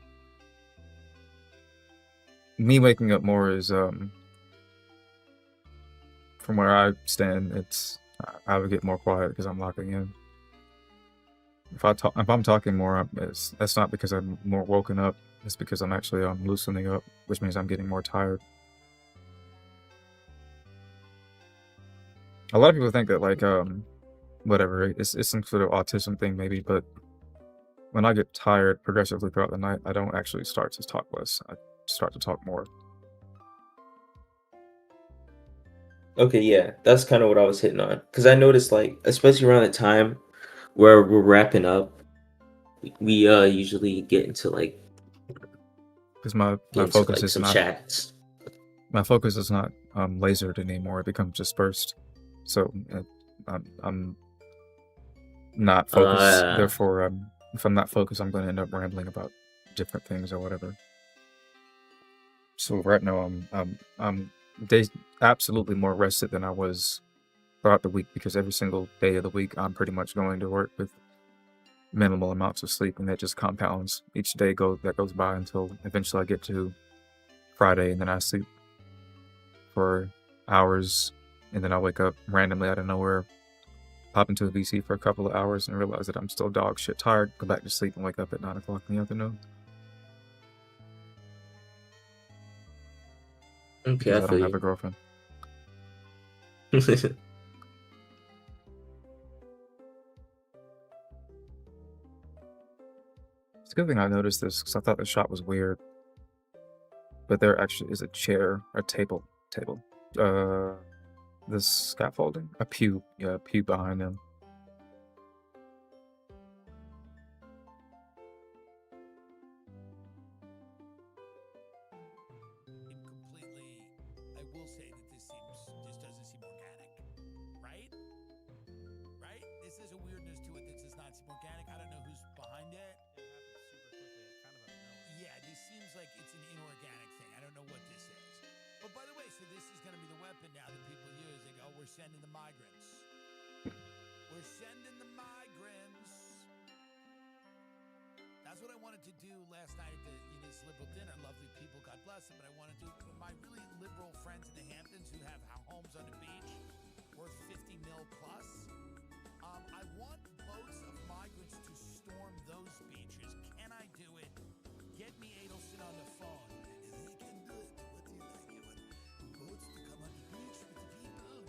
me waking up more is from where I stand. It's I would get more quiet because I'm locking in. If I'm talking more, that's not because I'm more woken up. It's because I'm actually loosening up, which means I'm getting more tired. A lot of people think that like whatever, it's some sort of autism thing maybe, but when I get tired progressively throughout the night, I don't actually start to talk less. I start to talk more. Okay, yeah, that's kind of what I was hitting on. Because I noticed, like, especially around the time where we're wrapping up, we usually get into like Because my get into focus like is some not chats. my focus is not lasered anymore. It becomes dispersed. So I'm not focused. Uh, Therefore, if I'm not focused, I'm going to end up rambling about different things or whatever. So right now, I'm absolutely more rested than I was throughout the week because every single day of the week, I'm pretty much going to work with minimal amounts of sleep, and that just compounds each day that goes by until eventually I get to Friday, and then I sleep for hours, and then I wake up randomly out of nowhere, pop into a VC for a couple of hours, and realize that I'm still dog shit tired, go back to sleep, and wake up at 9 o'clock in the afternoon. Okay, Because I I feel don't have a you. girlfriend. It's a good thing I noticed this because I thought the shot was weird, but there actually is a chair, a table, the scaffolding, a pew, yeah, a pew behind them. Completely, I will say that this doesn't seem organic, right? Right? This is a weirdness to it that does not seem organic. I don't know who's behind it. Yeah, this seems like it's an inorganic thing. I don't know what this is. But by the way, so this is going to be the weapon now that people use. They go, we're sending the migrants. We're sending the migrants. That's what I wanted to do last night at this liberal dinner. Lovely people, God bless them. But I want to do it with my really liberal friends in the Hamptons who have homes on the beach worth 50 mil plus. I want boats of migrants to storm those beaches. Can I do it? Get me Adelson on the phone. He can do it. What do you like? You want boats to come on the beach with the people?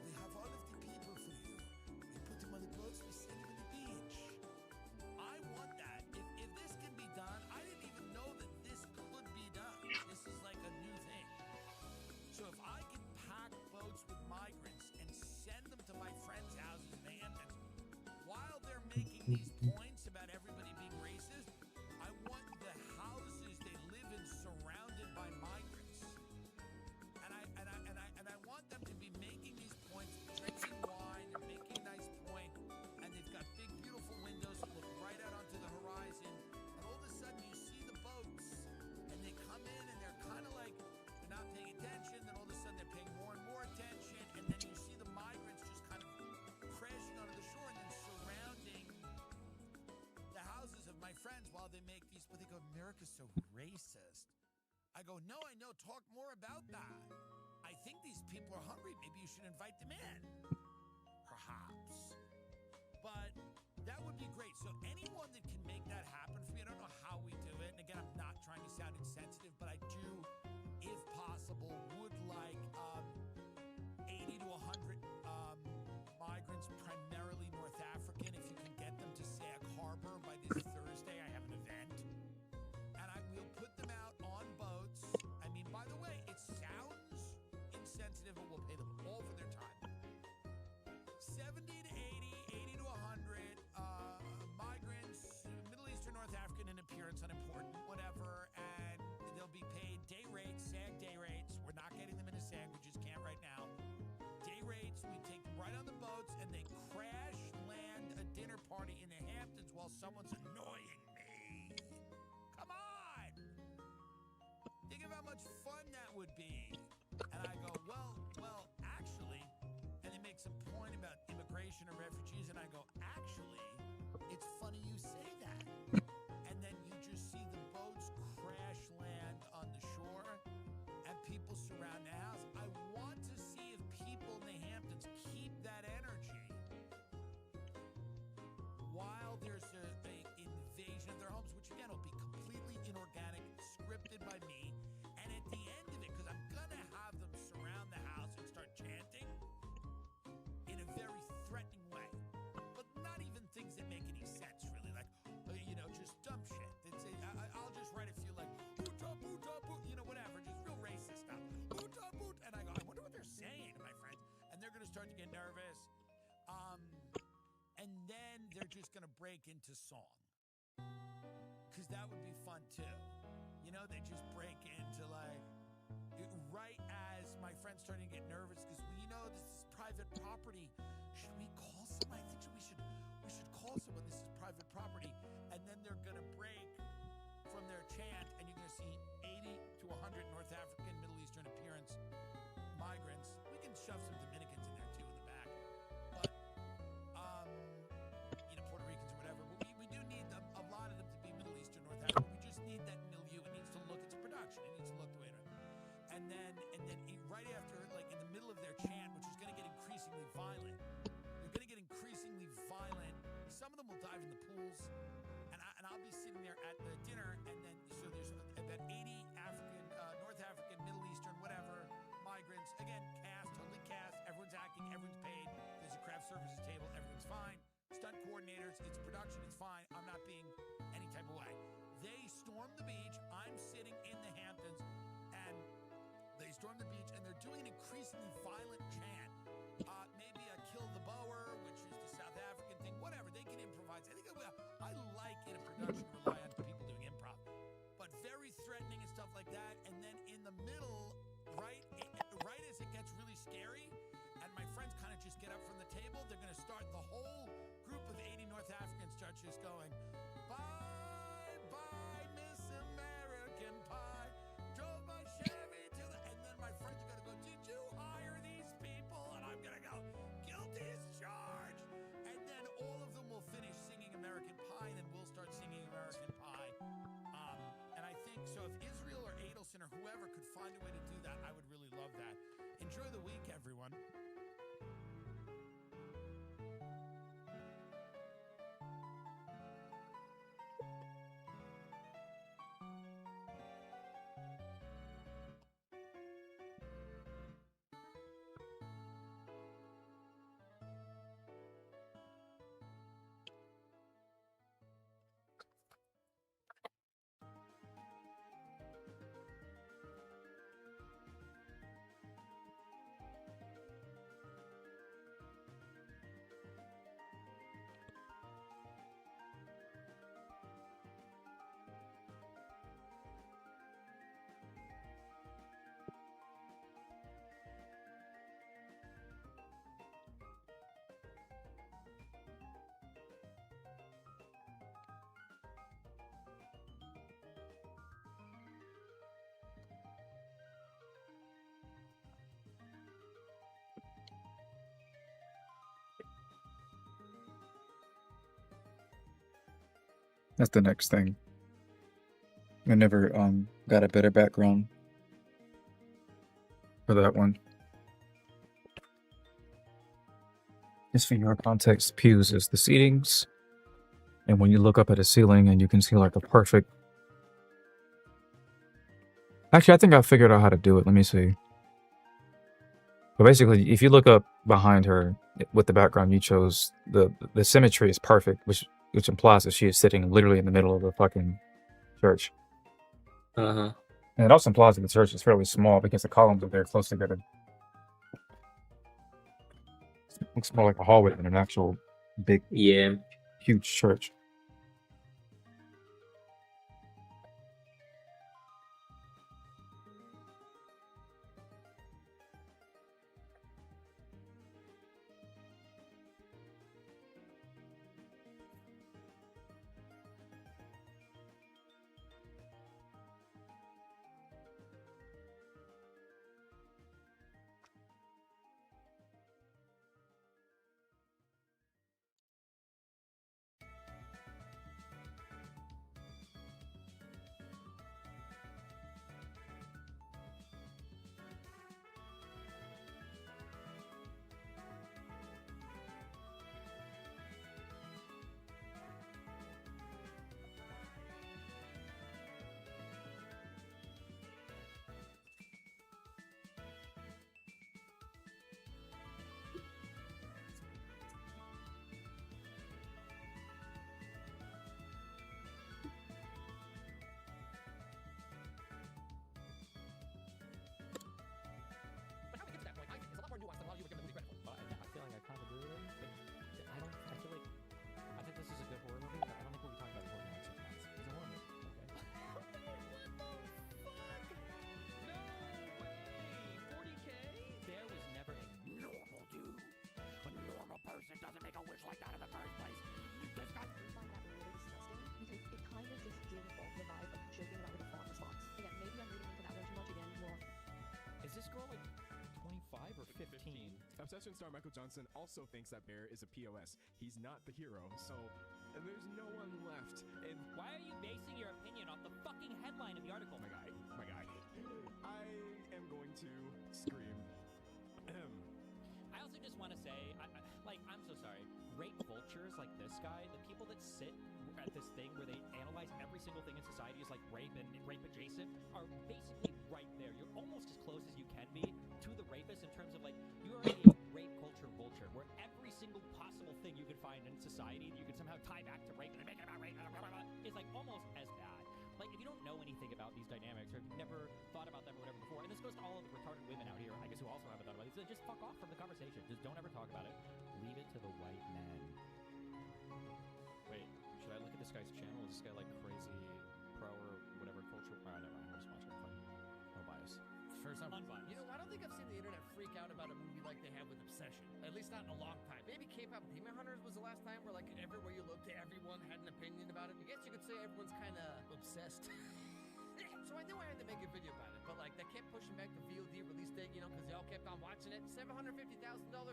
We have all of the people for you. We put them on the boats. We send them on the beach. I want that. If this can be done, I didn't even know that this could be done. This is like a new thing. So if I can pack boats with migrants and send them to my friends' houses in the Hamptons, while they're making these points about everybody being racist, I want the houses they live in surrounded by migrants. And I want them to be making these points, drinking wine and making a nice point, and they've got big beautiful windows that look right out onto the horizon, and all of a sudden you see the boats, and they come in and they're kind of like they're not paying attention, then all of a sudden they're paying more and more attention, and then you see the migrants just kind of crashing onto the shore and then surrounding the houses of my friends while they make these, but they go, America's so racist. I go, no, I know, talk more about that. I think these people are hungry. Maybe you should invite them in. Perhaps. But that would be great. So anyone that can make that happen for me, I don't know how we do it. And again, I'm not trying to sound insensitive, but I do dinner party in the Hamptons while someone's annoying me. Come on! Think of how much fun that would be. And I go, well, actually, and they make some point about immigration or refugees, and I go, actually, it's funny you say that. And then you just see the boats crash land on the shore, and people surround the house. I want to see if people in the Hamptons keep that energy while there's a invasion of their homes, which again will be completely inorganic, scripted by me. And at the end of it, because I'm gonna have them surround the house and start chanting in a very threatening way, but not even things that make any sense, really, like just dumb shit. I'll just write a few like "boota boota boot," whatever, just real racist stuff. "Boota boot," and I go, I wonder what they're saying, my friend, and they're gonna start to get nervous. And then they're just gonna break into song, because that would be fun too. They just break into right as my friend's starting to get nervous because this is private property. Should we call someone? I think we should call someone. This is private property, and then they're gonna break from their chant, and you're gonna see 80 to 100 North African, Middle Eastern appearance migrants. We can shove some Dominicans in there too in the back, but Puerto Ricans or whatever. But we do need a lot of them to be Middle Eastern, North African. We just need that milieu. It needs to look. It's a production. It needs to look the way it is. And then right after, in the middle of their chant, which is going to get increasingly violent, they're going to get increasingly violent. Some of them will dive in the pools, and I'll be sitting there at the dinner, and then so there's about 80 African, North African, Middle Eastern, whatever migrants. Again, totally cast. Everyone's acting. Everyone's paid. There's a craft services table. Everyone's fine. Stunt coordinators, it's production, it's fine. I'm not being any type of way. They storm the beach. I'm sitting in the Hamptons, and they storm the beach, and they're doing an increasingly violent chant. Maybe a kill the boer, which is the South African thing, whatever. They can improvise. I think I like in a production to rely on people doing improv, but very threatening and stuff like that. And then in the middle, right as it gets really scary, and my friends kind of just get up from the table, they're going to start the whole group of 80 North Africans start just going, bye, bye, Miss American Pie, drove my Chevy to the... And then my friends are going to go, did you hire these people? And I'm going to go, guilty as charged. And then all of them will finish singing American Pie, and then we'll start singing American Pie. And I think, so if Israel or Adelson or whoever could find a way to do that, I would really love that. Enjoy the week, everyone. That's the next thing. I never got a better background for that one. Just for your context, pews is the seatings. And when you look up at a ceiling and you can see like a perfect... Actually, I think I figured out how to do it. Let me see. But basically, if you look up behind her with the background you chose, the symmetry is perfect, which implies that she is sitting literally in the middle of the fucking church. Uh-huh. And it also implies that the church is fairly small because the columns are very close together. It looks more like a hallway than an actual big, huge church. 15. Obsession star Michael Johnson also thinks that Bear is a POS. He's not the hero, so there's no one left. And Why are you basing your opinion off the fucking headline of the article? my guy, I am going to scream. I also just want to say, I'm so sorry. Rape vultures like this guy, the people that sit at this thing where they analyze every single thing in society as like rape and rape adjacent, are basically right there. You're almost as close as you can be to the rapist in terms of like, you are a rape culture vulture, where every single possible thing you could find in society that you could somehow tie back to rape and make it about rape is like almost as bad. Like, if you don't know anything about these dynamics, or if you've never thought about them or whatever before, and this goes to all of the retarded women out here, I guess, who also haven't thought about this, just fuck off from the conversation. Just don't ever talk about it. Leave it to the white men. Wait, should I look at this guy's channel? Is this guy like crazy pro or whatever culture? Never mind, I'm gonna sponsor him. No bias. For some Unbiased. You know, I don't think I've seen the internet freak out about a movie like they have with Obsession. At least not in a long time. Maybe K-pop Demon Hunters was the last time where like everywhere you looked, everyone had an opinion about it. I guess you could say everyone's kind of obsessed. So I knew I had to make a video about it, but like they kept pushing back the VOD release date, you know, because they all kept on watching it. $750,000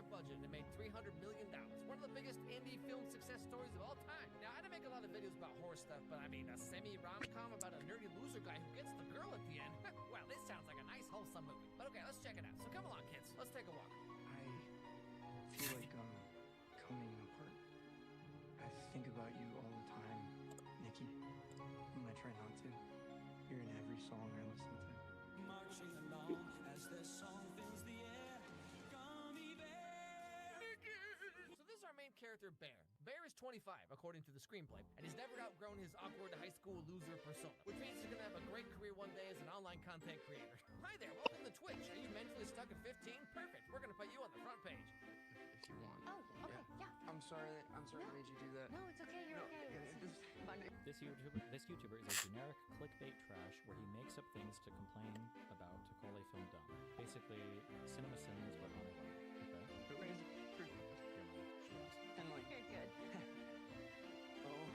budget and it made $300 million. One of the biggest indie film success stories of all time. Now I didn't make a lot of videos about horror stuff, but I mean a semi-rom-com about a nerdy loser guy who gets the girl at the end. Wow, this sounds like a nice wholesome movie. But okay, let's check it out. So come along, kids. Let's take a walk. I feel like I'm coming apart. I think about you all the time, Nikki. I'm gonna try not to. You're in every song I listen to. Marching along as this song fills the air. Gummy bear. So this is our main character, Bear. Bear is 25, according to the screenplay, and he's never outgrown his awkward high school loser persona, which means he's gonna have a great career one day as an online content creator. Hi there, welcome to Twitch. Are you mentally stuck at 15? Perfect. We're gonna put you on the front page. If you want. Oh, okay, yeah. I'm sorry I made you do that. No, it's okay. You're okay. This YouTuber is a generic clickbait trash where he makes up things to complain about to call a film dumb. Basically, cinema sins, but on a gun. Okay? And like, You're good. oh,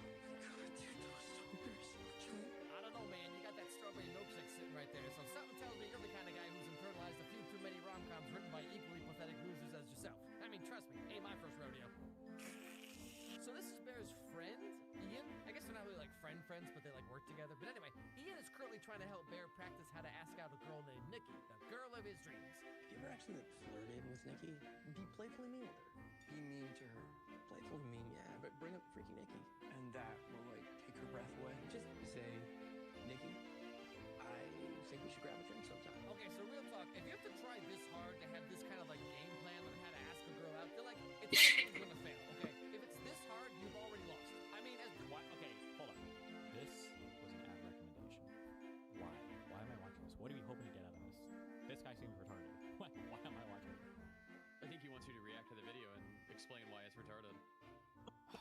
God, dude, those strawberries so good. I don't know, man. You got that strawberry milkshake sitting right there, so something tells me you're the kind of guy who's internalized a few too many rom-coms written by equally pathetic losers as yourself. I mean, trust me, ain't my first rodeo. So this is Bear's friend, Ian. I guess they're not really like friends, but they like work together. But anyway, Ian is currently trying to help Bear practice how to ask out a girl named Nikki, the girl of his dreams. Have you ever actually flirted with Nikki? Be playfully mean with her. Be mean to her. Playfully mean, yeah, but bring up freaky Nikki. And that will like take her breath away. Just say, Nikki, I think we should grab a drink sometime. Okay, so real talk, if you have to try this hard to have this kind of like game plan on how to ask a girl out, then like it's gonna fail, okay? If it's this hard, you've already lost. I mean, as What? Okay, hold on. This was an ad recommendation. Why? Why am I watching this? What are you hoping to get out of this? This guy seems retarded. Why am I watching it? I think he wants you to react to the video and explain why it's retarded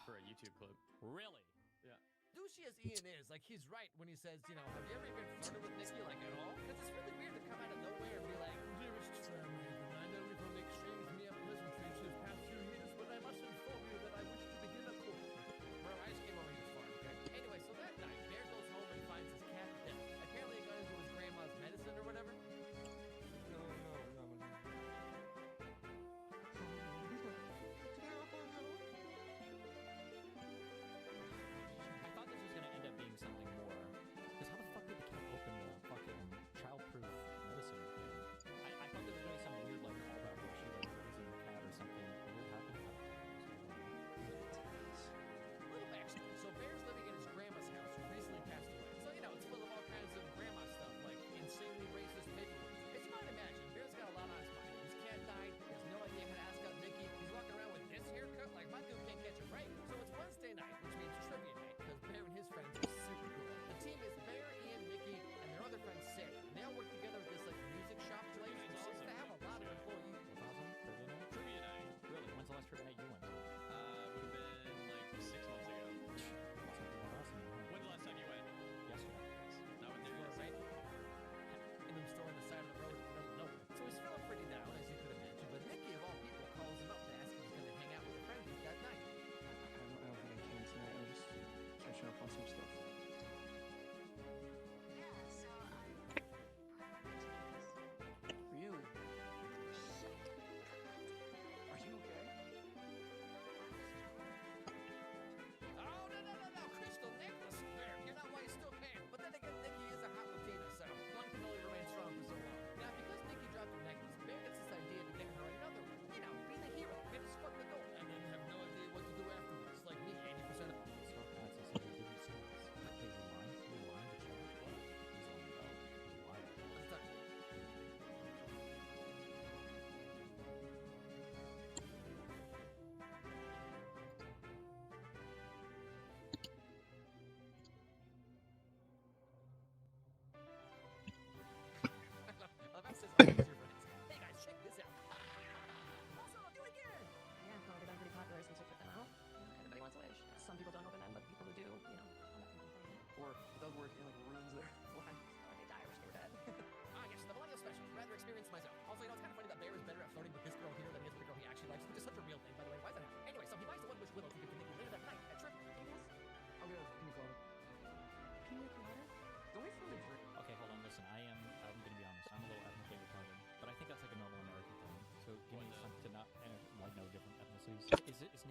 for a YouTube clip. Really? Yeah. douchey as Ian is, like he's right when he says, you know, have you ever even flirted with Nikki like at all? Because it's really weird to come out of nowhere and be like, dearest family, I know we've only exchanged mere pleasantries these past few years, but I must inform you that I wish to begin a court. Bro, I just came over here far, okay? Anyway, so that night, Bear goes home and finds his cat dead. Apparently it got into his grandma's medicine or whatever. I thought this was gonna end up being something more. Because how the fuck did the cat open the fucking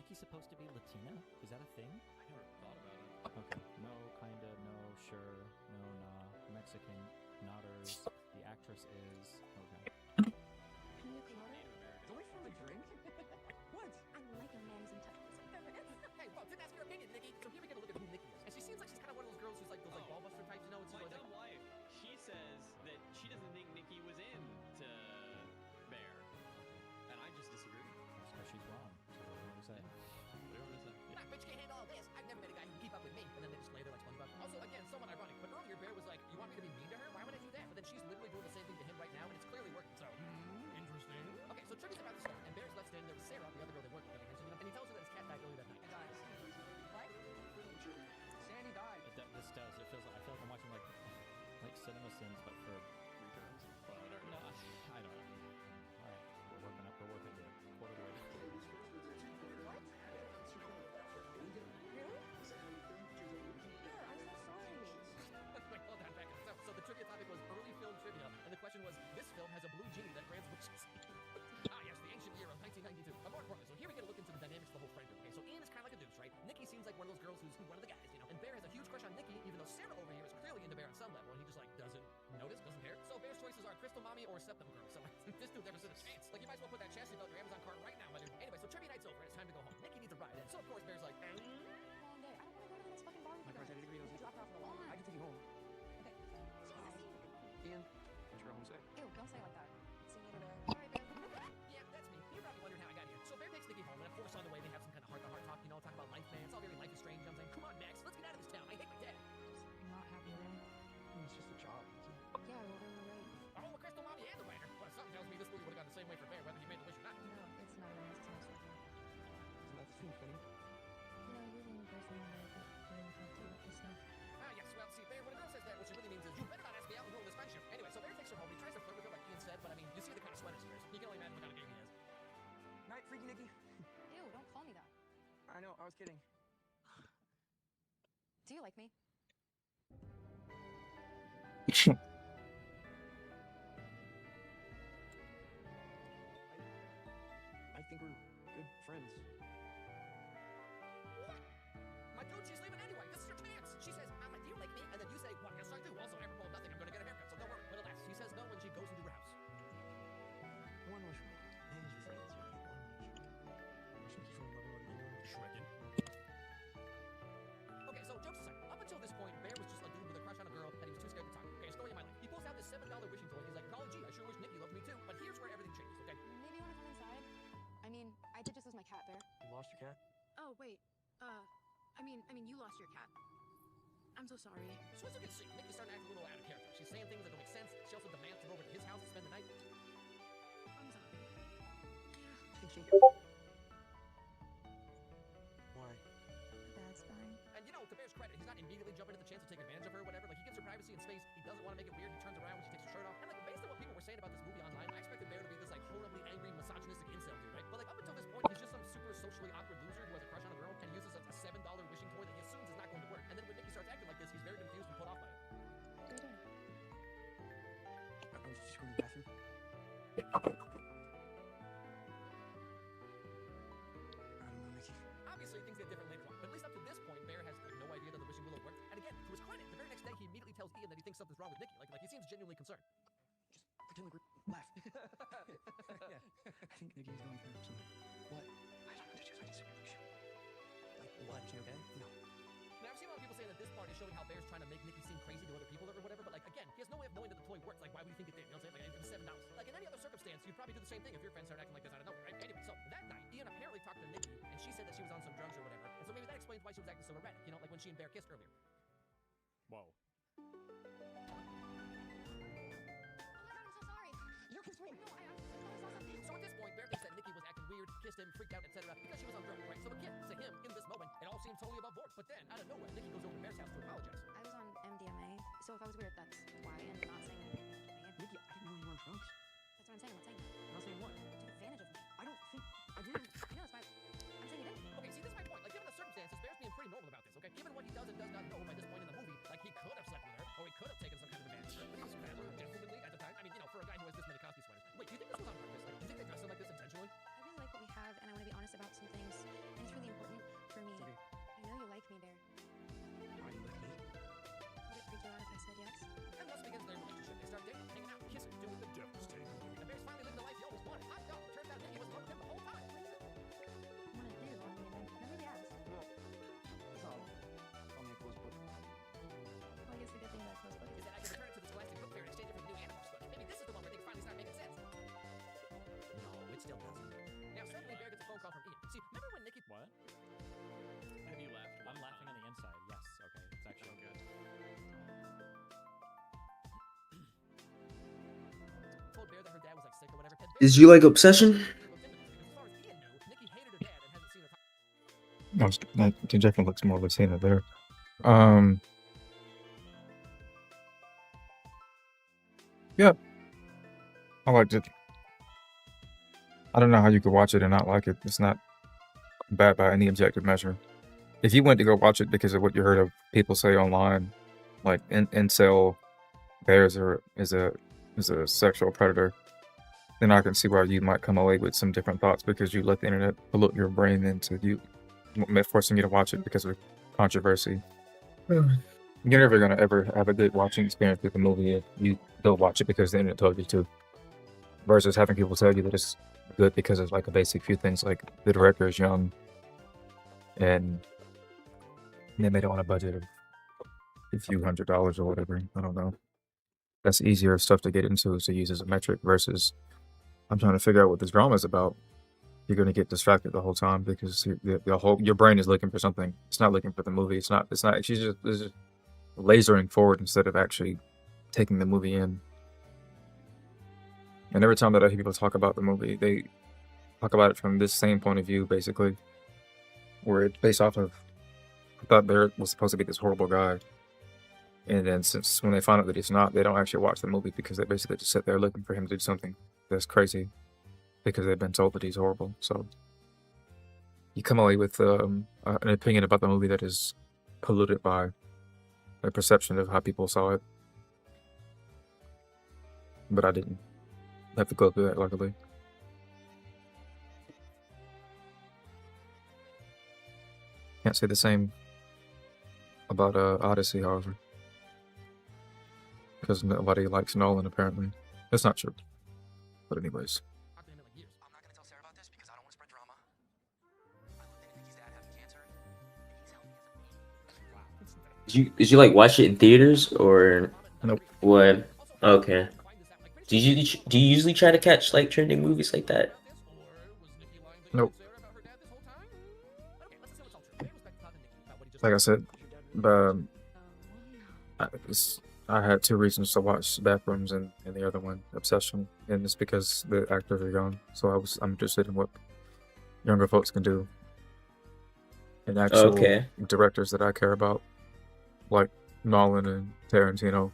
Nikki supposed to be Latina? Is that a thing? I never thought about it. Okay. No, kinda, no, sure, no, nah. Mexican, notters. The actress is. Okay. Pina colada? Don't we finally drink? What? I like a man who's in touch with his feminine. Hey, bro, didn't ask your opinion, Nikki. So here we get a look at who Nikki is. And she seems like she's kind of one of those girls who's like those like ballbuster types, you know? It's My like, dumb wife, she says that she doesn't think Nikki was into Bear, and I just disagree. That's because she's wrong. So what do you want to say? What do you want to say? nah, bitch can't handle all this. I've never met a guy who can keep up with me. And then they just lay there like SpongeBob. Also, again, somewhat ironic. But earlier, Bear was like, you want me to be mean to her? Why would I do that? But then she's literally doing the same thing to him right now, and it's clearly working. So, interesting. Okay, so Trivia's about to start, and Bear's left standing there with Sarah, the other girl they work with, and he tells her that his cat died earlier that night. What? Sandy died. This does. It feels like I feel like I'm watching like Cinema Sins, but for returns. Well, whatever. No, I don't know. All right, we're working up. We're working to quarter word. What? Really? Yeah, I'm so sorry. Wait, hold on, back up. So the trivia topic was early film trivia, and the question was, this film has a blue genie that grants wishes. Yes, the ancient year of 1992. But more importantly, so here we get a look into the dynamics of the whole friend group. Okay, so Ian is kind of like a douche, right? Nikki seems like one of those girls who's one of the guys, you know? And Bear has a huge crush on Nikki, even though Sarah over here is clearly into Bear on some level, and he just like doesn't notice, doesn't care. So Bear's choices are Crystal Mommy or Septum Girl. So this dude never stood a chance. Like, you might as well put that chassis belt in your Amazon cart right now, my dude. Anyway, so trivia night's over, and it's time to go home. Nikki needs a ride, and so of course Bear's like, Long day. I don't want to go to the next fucking bar with My you car's guys. at a degree. You drop her off at the wall. I can take you home. Okay. Ian, what you gonna say? Ew, don't say it like that. See you later. Bye, Bear. yeah, that's me. You're probably wondering how I got here. So Bear takes Nikki home, and of course on the way they have some kind of heart-to-heart talk, you know, talk about life, man. It's all very life is strange. I'm saying, come on, Max, let's get out of this town. I hate my dad. Just not happy there. It's just a job. Yeah, well, then you're right. Oh, well, Crystal Mommy and the writer. But something tells me this movie would have gone the same way for Bear, whether he made the wish or not. No, it's not a nice tennis with you. Isn't that the thing funny? You know, you're the only person that I could really talk to about this stuff. Yes, well, see, Bear, when a girl says that, what she really means is, you better not ask me out and ruin this friendship. Anyway, so Bear takes her home. He tries to flirt with her like Ian said, but I mean, you see the kind of sweater she wears. You can only imagine what kind of game he has. Night, freaky Nikki. Ew, don't call me that. I know, I was kidding. Do you like me? I think we're good friends. What? My dude, she's leaving anyway. This is your chance. She says, Mama, do you like me? And then you say, well, yes, I do. Also, I well, nothing. I'm going to get a haircut, so don't worry. But alas, she says no when she goes into her house. One wish more. And your friends, right? One wish. Wish Nikki fell in love with you. Shredded. Okay, so jokes aside, up until this point, Bear was just a dude with a crush on a girl that he was too scared to talk. Okay, story of my life. He pulls out this $7 wishing toy. He's like, golly gee, I sure wish Nikki loved me too. But here's where everything changes, okay? Maybe you want to come inside? I mean, I did just lose my cat, Bear. You lost your cat? Oh, wait. I mean, you lost your cat. I'm so sorry. So as you can see, Nikki's starting to act a little out of character. She's saying things that don't make sense. She also demands to go over to his house and spend the night. I'm sorry. Thank you. Why? That's fine. And you know, to Bear's credit, he's not immediately jumping at the chance to take advantage of her or whatever. Like, he gives her privacy and space. He doesn't want to make it weird. He turns around when she takes her shirt off. And like, based on what people were saying about this movie online, I expected Bear to be this like horribly angry, misogynistic incel dude, right? But like, up until this point, he's just some super socially awkward loser who has a crush on a girl and he uses a $7 wishing toy that he assumes is not going to work. And then when Nikki starts acting like this, he's very confused and put off by it. What are you doing? I was just going to the bathroom. I don't know, Nikki. Obviously, things get different later on, but at least up to this point, Bear has like, no idea that the wishing will have worked. And again, to his credit, the very next day he immediately tells Ian that he thinks something's wrong with Nikki. Like he seems genuinely concerned. Pretend like we're laugh. Yeah. I think Nikki's going through something. What? I don't know. Did you find something? Like what? Is she okay? No. Now, I've seen a lot of people saying that this part is showing how Bear's trying to make Nikki seem crazy to other people or whatever, but like, again, he has no way of knowing that the toy works. Like, why would you think it did? You know what I'm saying? Like, it was $7. Like, in any other circumstance, you'd probably do the same thing if your friends started acting like this out of nowhere, right? Anyway, so that night, Ian apparently talked to Nikki, and she said that she was on some drugs or whatever, and so maybe that explains why she was acting so erratic, you know, like when she and Bear kissed earlier. Whoa. Oh my god, I'm so sorry. You kissed me. No, I saw something. So at this point, Bear thinks that Nikki was acting weird, kissed him, freaked out, etc., because she was on drugs, right? So again, to him, in this moment, it all seems totally above board. But then, out of nowhere, Nikki goes over to Bear's house to apologize. I was on MDMA, so if I was weird, that's why, and I'm not saying anything. Nikki, I didn't know you were on drugs. That's what I'm saying. I'm not saying that. I'm not saying what? Took advantage of me. I don't think I didn't. I know, that's why I'm saying you didn't. Okay, see, this is my point. Like, given the circumstances, Bear's being pretty normal about this, okay? Given what he does and does not know by this point in the movie, like, he could have slept with her, or he could have taken some kind of advantage of her, but he was rather gentlemanly at the time. I mean, you know, for a guy who has this many Cosby sweaters. Wait, do you think this was on purpose? Like, do you think they dressed him like this intentionally? I really like what we have, and I want to be honest about some things, and it's really Did you like Obsession? No, it definitely looks more Latina there. Yeah, I liked it. I don't know how you could watch it and not like it. It's not bad by any objective measure. If you went to go watch it because of what you heard of people say online, like incel bears is a sexual predator, then I can see why you might come away with some different thoughts because you let the internet pollute your brain into you, forcing you to watch it because of controversy. You're never gonna ever have a good watching experience with a movie if you don't watch it because the internet told you to. Versus having people tell you that it's good because of like a basic few things, like the director is young and they made it on a budget of a few $100s or whatever. I don't know. That's easier stuff to get into to use as a metric versus I'm trying to figure out what this drama is about. You're gonna get distracted the whole time because your brain is looking for something. It's not looking for the movie. It's not. She's just lasering forward instead of actually taking the movie in. And every time that I hear people talk about the movie, they talk about it from this same point of view, basically, where it's based off of. I thought Barrett was supposed to be this horrible guy, and then since when they find out that he's not, they don't actually watch the movie because they basically just sit there looking for him to do something that's crazy, because they've been told that he's horrible. So you come away with an opinion about the movie that is polluted by a perception of how people saw it. But I didn't have to go through that, luckily. Can't say the same about Odyssey, however, because nobody likes Nolan, apparently. That's not true. But anyways. Did you like watch it in theaters or nope? What? Okay. Do you usually try to catch like trending movies like that? Nope. Like I said, I had two reasons to watch Backrooms and the other one, Obsession, and it's because the actors are young. So I'm interested in what younger folks can do, and actual directors that I care about, like Nolan and Tarantino.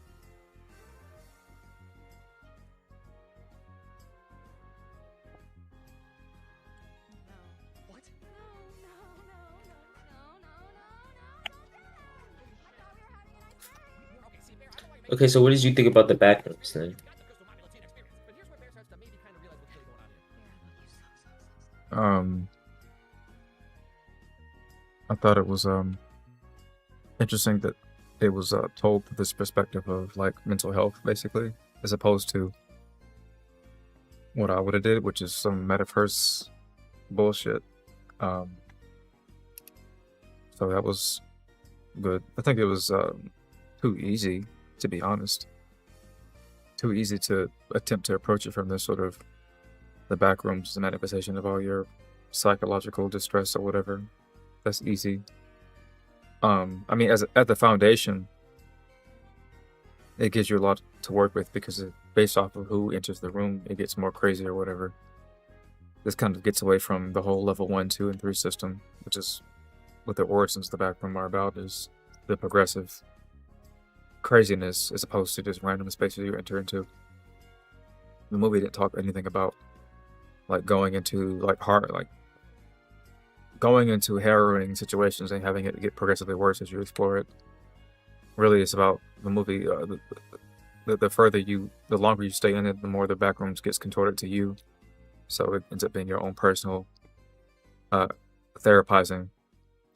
Okay, so what did you think about the Backrooms then? I thought it was interesting that it was told through this perspective of like mental health, basically, as opposed to what I would have did, which is some metaverse bullshit. So that was good. I think it was too easy, to be honest. Too easy to attempt to approach it from this sort of the Backrooms, the manifestation of all your psychological distress or whatever. That's easy. I mean, at the foundation, it gives you a lot to work with because based off of who enters the room, it gets more crazy or whatever. This kind of gets away from the whole level 1, 2, and 3 system, which is what the origins of the Backroom are about, is the progressive craziness as opposed to just random spaces you enter into. The movie didn't talk anything about like going into harrowing situations and having it get progressively worse as you explore it. Really, it's about the movie. The longer you stay in it, the more the Backrooms gets contorted to you. So it ends up being your own personal therapizing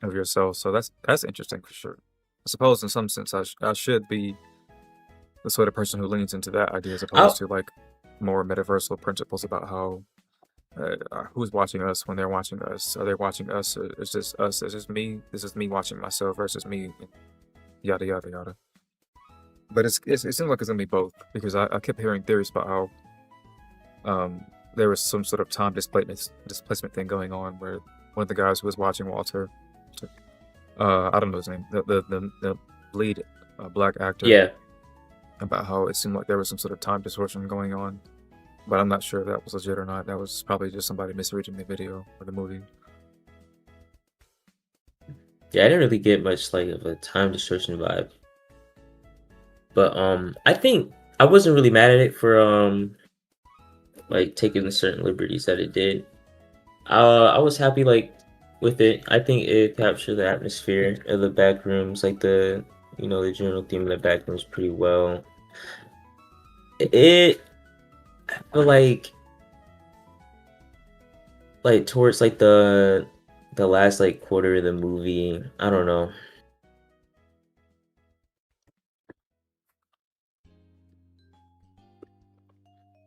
of yourself. So that's interesting for sure. I suppose in some sense I should be the sort of person who leans into that idea as opposed to like more metaversal principles about how who's watching us when they're watching us. Are they watching us? Or it's just us. It's just me. This is me watching myself versus me. Yada yada yada. But it seems like it's gonna be both because I kept hearing theories about how there was some sort of time displacement thing going on where one of the guys who was watching Walter, I don't know his name, the lead black actor, yeah, about how it seemed like there was some sort of time distortion going on but I'm not sure if that was legit or not. That was probably just somebody misreading the video or the movie. Yeah, I didn't really get much like of a time distortion vibe. But I think I wasn't really mad at it for like taking the certain liberties that it did. I was happy like with it. I think it captured the atmosphere of the back rooms, like the the general theme of the back rooms pretty well. It I feel like towards like the last like quarter of the movie, I don't know.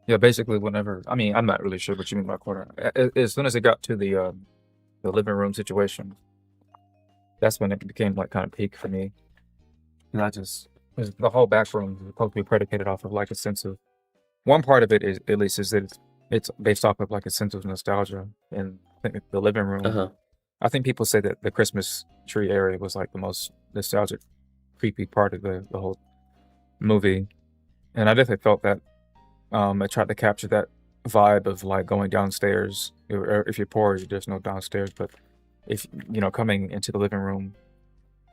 Yeah, basically whenever. I mean, I'm not really sure what you mean by quarter. As soon as it got to the living room situation, that's when it became like kind of peak for me. And I just 'cause the whole back room is supposed to be predicated off of like a sense of one part of it is at least is that it's based off of like a sense of nostalgia, and I think the living room. Uh-huh. I think people say that the Christmas tree area was like the most nostalgic, creepy part of the whole movie, and I definitely felt that. I tried to capture that vibe of like going downstairs. Or if you're poor, there's no downstairs. But if coming into the living room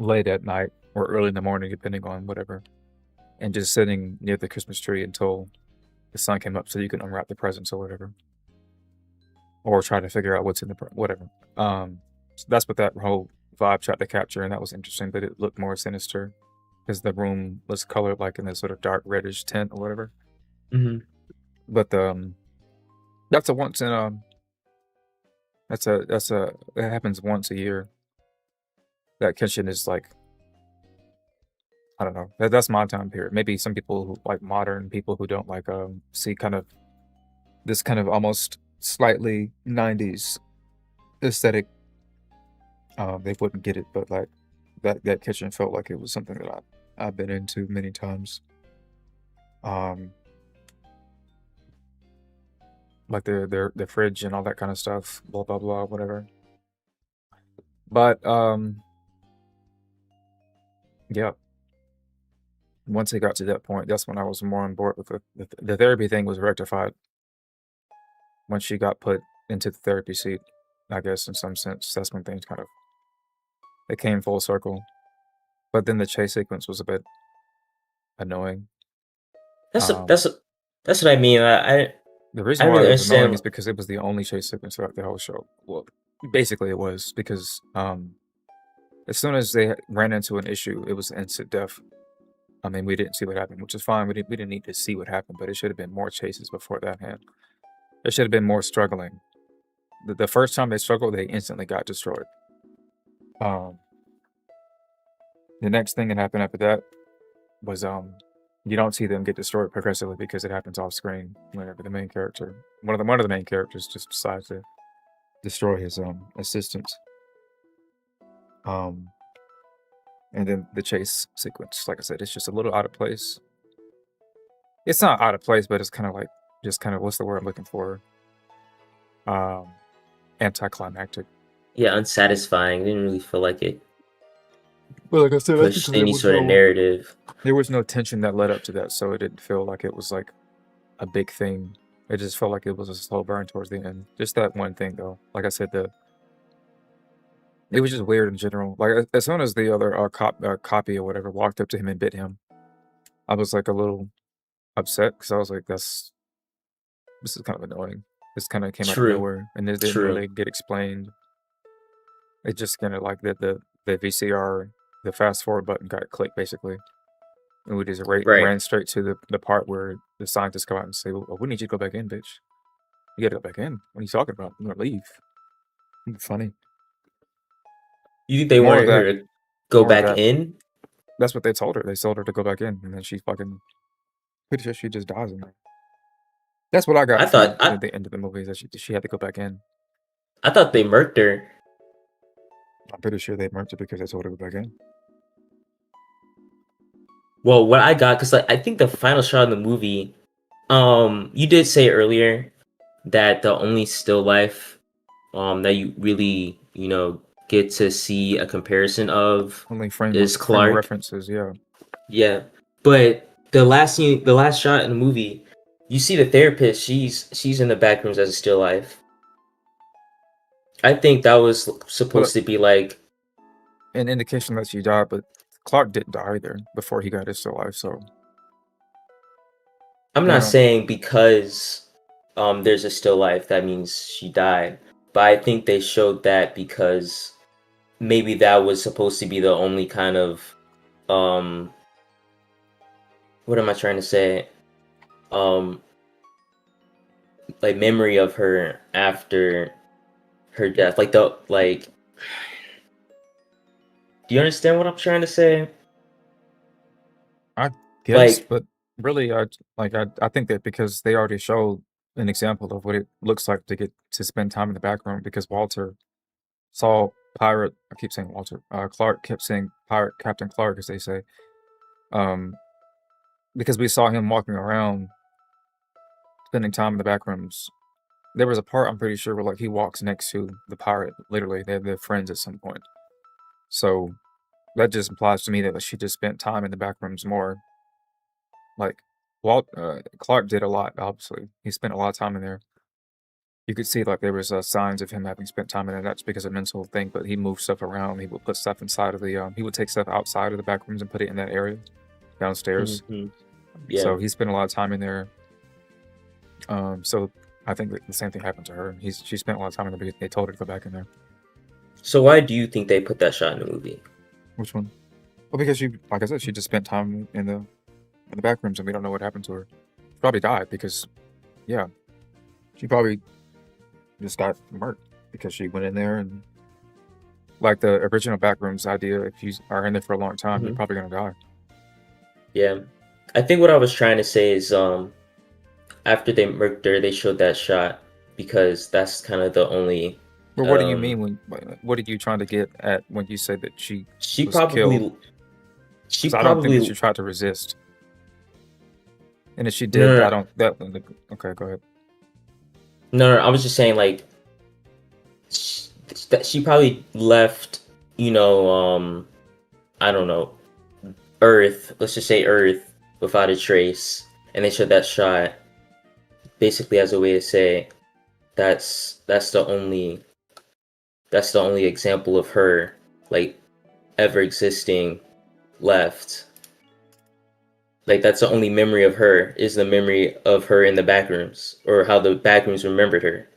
late at night or early in the morning, depending on whatever, and just sitting near the Christmas tree until the sun came up, so you can unwrap the presents or whatever, or try to figure out what's in the whatever. So that's what that whole vibe tried to capture, and that was interesting. But it looked more sinister because the room was colored like in this sort of dark reddish tint or whatever. Mm-hmm. But that's a once in it happens once a year. That kitchen is like, I don't know. That's my time period. Maybe some people who like modern people who don't like see kind of this kind of almost slightly 90s aesthetic, they wouldn't get it. But like that kitchen felt like it was something that I've been into many times. Like the fridge and all that kind of stuff, blah blah blah, whatever. But yeah. Once it got to that point, that's when I was more on board with the therapy thing was rectified when she got put into the therapy seat. I guess in some sense, that's when things kind of it came full circle. But then the chase sequence was a bit annoying. That's Um, that's what I mean. the I reason don't why really it was annoying understand. is because it was the only chase sequence throughout the whole show. Well, basically it was because as soon as they ran into an issue, it was instant death. I mean, we didn't see what happened, which is fine. We didn't need to see what happened, but it should have been more chases before that hand. There should have been more struggling. The first time they struggled, they instantly got destroyed. Um, the next thing that happened after that was you don't see them get destroyed progressively because it happens off screen whenever the main character, one of the main characters, just decides to destroy his assistant. Um, and then the chase sequence, like I said, it's just a little out of place. It's not out of place, but it's kind of like just kind of what's the word I'm looking for? Um, anticlimactic. Yeah, unsatisfying. Didn't really feel like it Well, like I said, that's pushed because any sort of narrative. there was no tension that led up to that, so it didn't feel like it was like a big thing. It just felt like it was a slow burn towards the end. Just that one thing, though. Like I said, it was just weird in general. Like as soon as the other copy or whatever walked up to him and bit him, I was like a little upset because I was like, this is kind of annoying. This kind of came out of True. nowhere, and it didn't True. really get explained. It just kind of like the VCR, the fast forward button got clicked basically. And we just Right. ran straight to the part where the scientists come out and say, well, we need you to go back in, bitch. You gotta go back in. What are you talking about? I'm gonna leave. Funny. You think they More of wanted that. her to go More of back that. in? That's what they told her. They told her to go back in, and then she fucking pretty sure she just dies in there. That's what I got I from thought the end of the movie is that she had to go back in. I thought they murked her. I'm pretty sure they murked her because they told her to go back in. Well, what I got, because like I think the final shot of the movie, you did say earlier that the only still life, that you really get to see a comparison of Only frame is of Clark. references, yeah. Yeah, but the last scene, the last shot in the movie, you see the therapist, she's in the back rooms as a still life. I think that was supposed to be like an indication that she died, but Clark didn't die either before he got his still life, so I'm you not know. saying because there's a still life that means she died, but I think they showed that because maybe that was supposed to be the only kind of what am I trying to say? Like memory of her after her death. Like do you understand what I'm trying to say? I guess, Like but really, I think that because they already showed an example of what it looks like to get to spend time in the back room, because Walter saw Pirate. I keep saying Walter. Clark kept saying Pirate Captain Clark, as they say. Um, because we saw him walking around, spending time in the back rooms. There was a part I'm pretty sure where like he walks next to the pirate. Literally, they're friends at some point. So that just implies to me that she just spent time in the back rooms more. Like Clark did a lot. Obviously, he spent a lot of time in there. You could see like there was signs of him having spent time in there. That's because of mental thing. But he moved stuff around. He would put stuff inside of the. He would take stuff outside of the back rooms and put it in that area downstairs. Yeah. So he spent a lot of time in there. So I think that the same thing happened to her. She spent a lot of time in there. They told her to go back in there. So why do you think they put that shot in the movie? Which one? Well, because she, like I said, she just spent time in the back rooms, and we don't know what happened to her. She probably died because, yeah, she probably just got murked because she went in there and, like the original back rooms idea, if you are in there for a long time, you're probably gonna die. Yeah, I think what I was trying to say is after they murked her, they showed that shot because that's kind of the only. But what do you mean when? What are you trying to get at when you say that she was killed? I don't think that she tried to resist. And if she did, No. I don't. Okay, go ahead. No, I was just saying like she probably left. I don't know, Earth. Let's just say Earth without a trace, and they showed that shot basically as a way to say that's the only example of her like ever existing left. Like that's the only memory of her is the memory of her in the back rooms, or how the back rooms remembered her.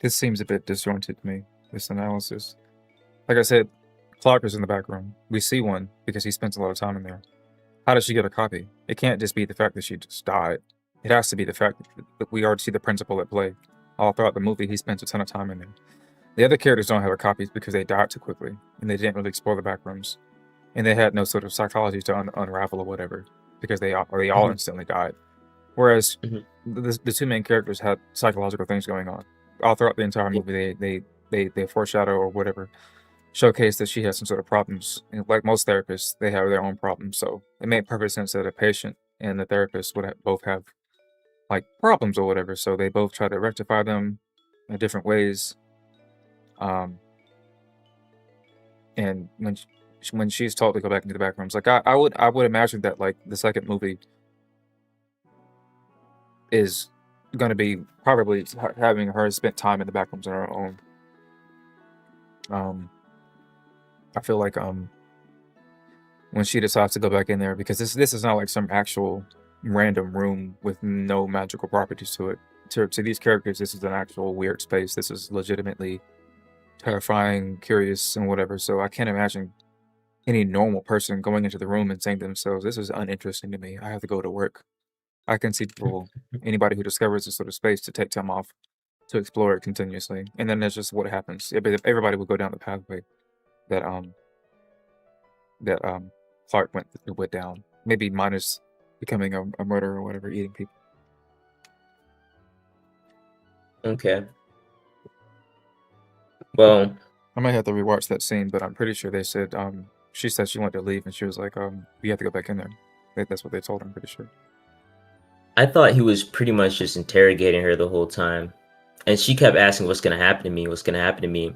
This seems a bit disjointed to me, this analysis. Like I said, Clark is in the back room. We see one because he spends a lot of time in there. How does she get a copy? It can't just be the fact that she just died. It has to be the fact that we already see the principle at play. All throughout the movie, he spends a ton of time in there. The other characters don't have copies because they died too quickly, and they didn't really explore the back rooms. And they had no sort of psychology to unravel or whatever, because they all instantly died. Whereas the two main characters had psychological things going on. All throughout the entire movie, they foreshadow or whatever, showcase that she has some sort of problems. And like most therapists, they have their own problems. So it made perfect sense that a patient and the therapist would both have like problems or whatever. So they both try to rectify them in different ways. And when she's told to go back into the back rooms, like I would imagine that like the second movie is going to be probably having her spent time in the back rooms on her own. I feel like when she decides to go back in there, because this is not like some actual random room with no magical properties to it. To these characters, this is an actual weird space. This is legitimately terrifying, curious, and whatever. So I can't imagine any normal person going into the room and saying to themselves, "This is uninteresting to me. I have to go to work." I can see anybody who discovers this sort of space to take time off to explore it continuously, and then that's just what happens. Everybody would go down the pathway that Clark went down. Maybe minus becoming a murderer or whatever, eating people. Okay. Well, I might have to rewatch that scene, but I'm pretty sure they said she said she wanted to leave, and she was like, "You have to go back in there." That's what they told her. I'm pretty sure. I thought he was pretty much just interrogating her the whole time, and she kept asking, "What's gonna happen to me? What's gonna happen to me?"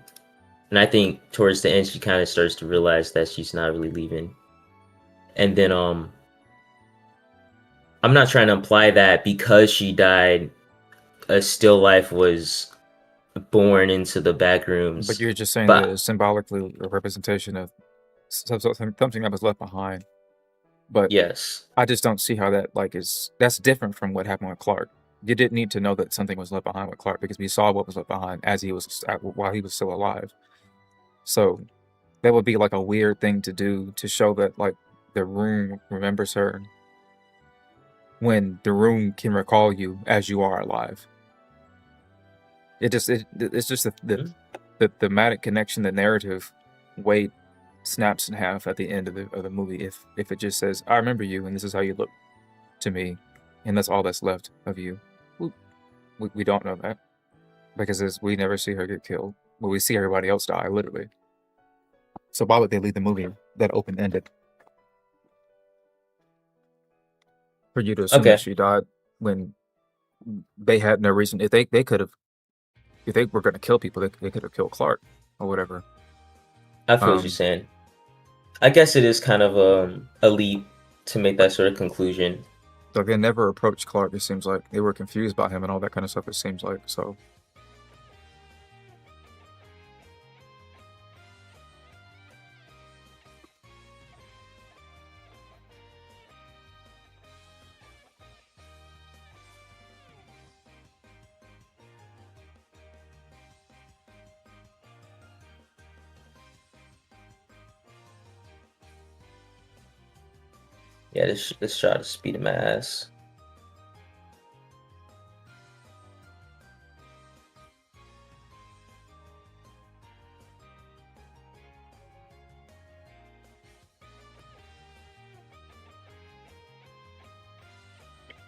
And I think towards the end, she kind of starts to realize that she's not really leaving. And then I'm not trying to imply that because she died, a still life was born into the back But rooms. you're just saying that But it's symbolically a representation of something that was left behind. But yes, I just don't see how that that's different from what happened with Clark. You didn't need to know that something was left behind with Clark because we saw what was left behind as while he was still alive. So that would be like a weird thing to do to show that like the room remembers her when the room can recall you as you are alive. It's just the thematic connection, the narrative weight snaps in half at the end of the movie if it just says, I remember you and this is how you look to me, and that's all that's left of you. We don't know that because we never see her get killed, but we see everybody else die literally. So why would they leave the movie that open ended for you to assume that okay, she died when they had no reason? If they could have, if they were going to kill people, they could have killed Clark or whatever. I feel what you're saying. I guess it is kind of a leap to make that sort of conclusion. Like they never approached Clark. It seems like they were confused by him and all that kind of stuff. It seems like so. Yeah, this shot is speeding my ass.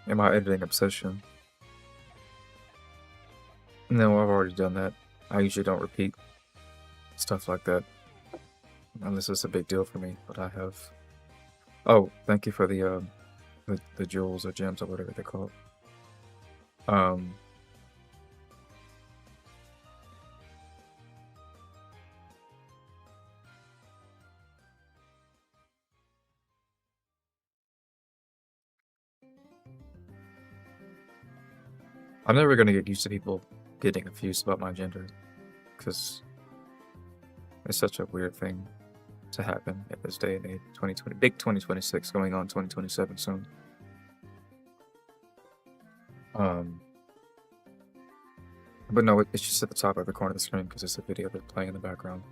In my editing obsession. No, I've already done that. I usually don't repeat stuff like that unless it's a big deal for me. But I have. Oh, thank you for the jewels or gems or whatever they call it. I'm never gonna get used to people getting confused about my gender, because it's such a weird thing to happen at this day and age. 2020, big 2026, going on 2027 soon. But no, it's just at the top of the corner of the screen because it's a video that's playing in the background.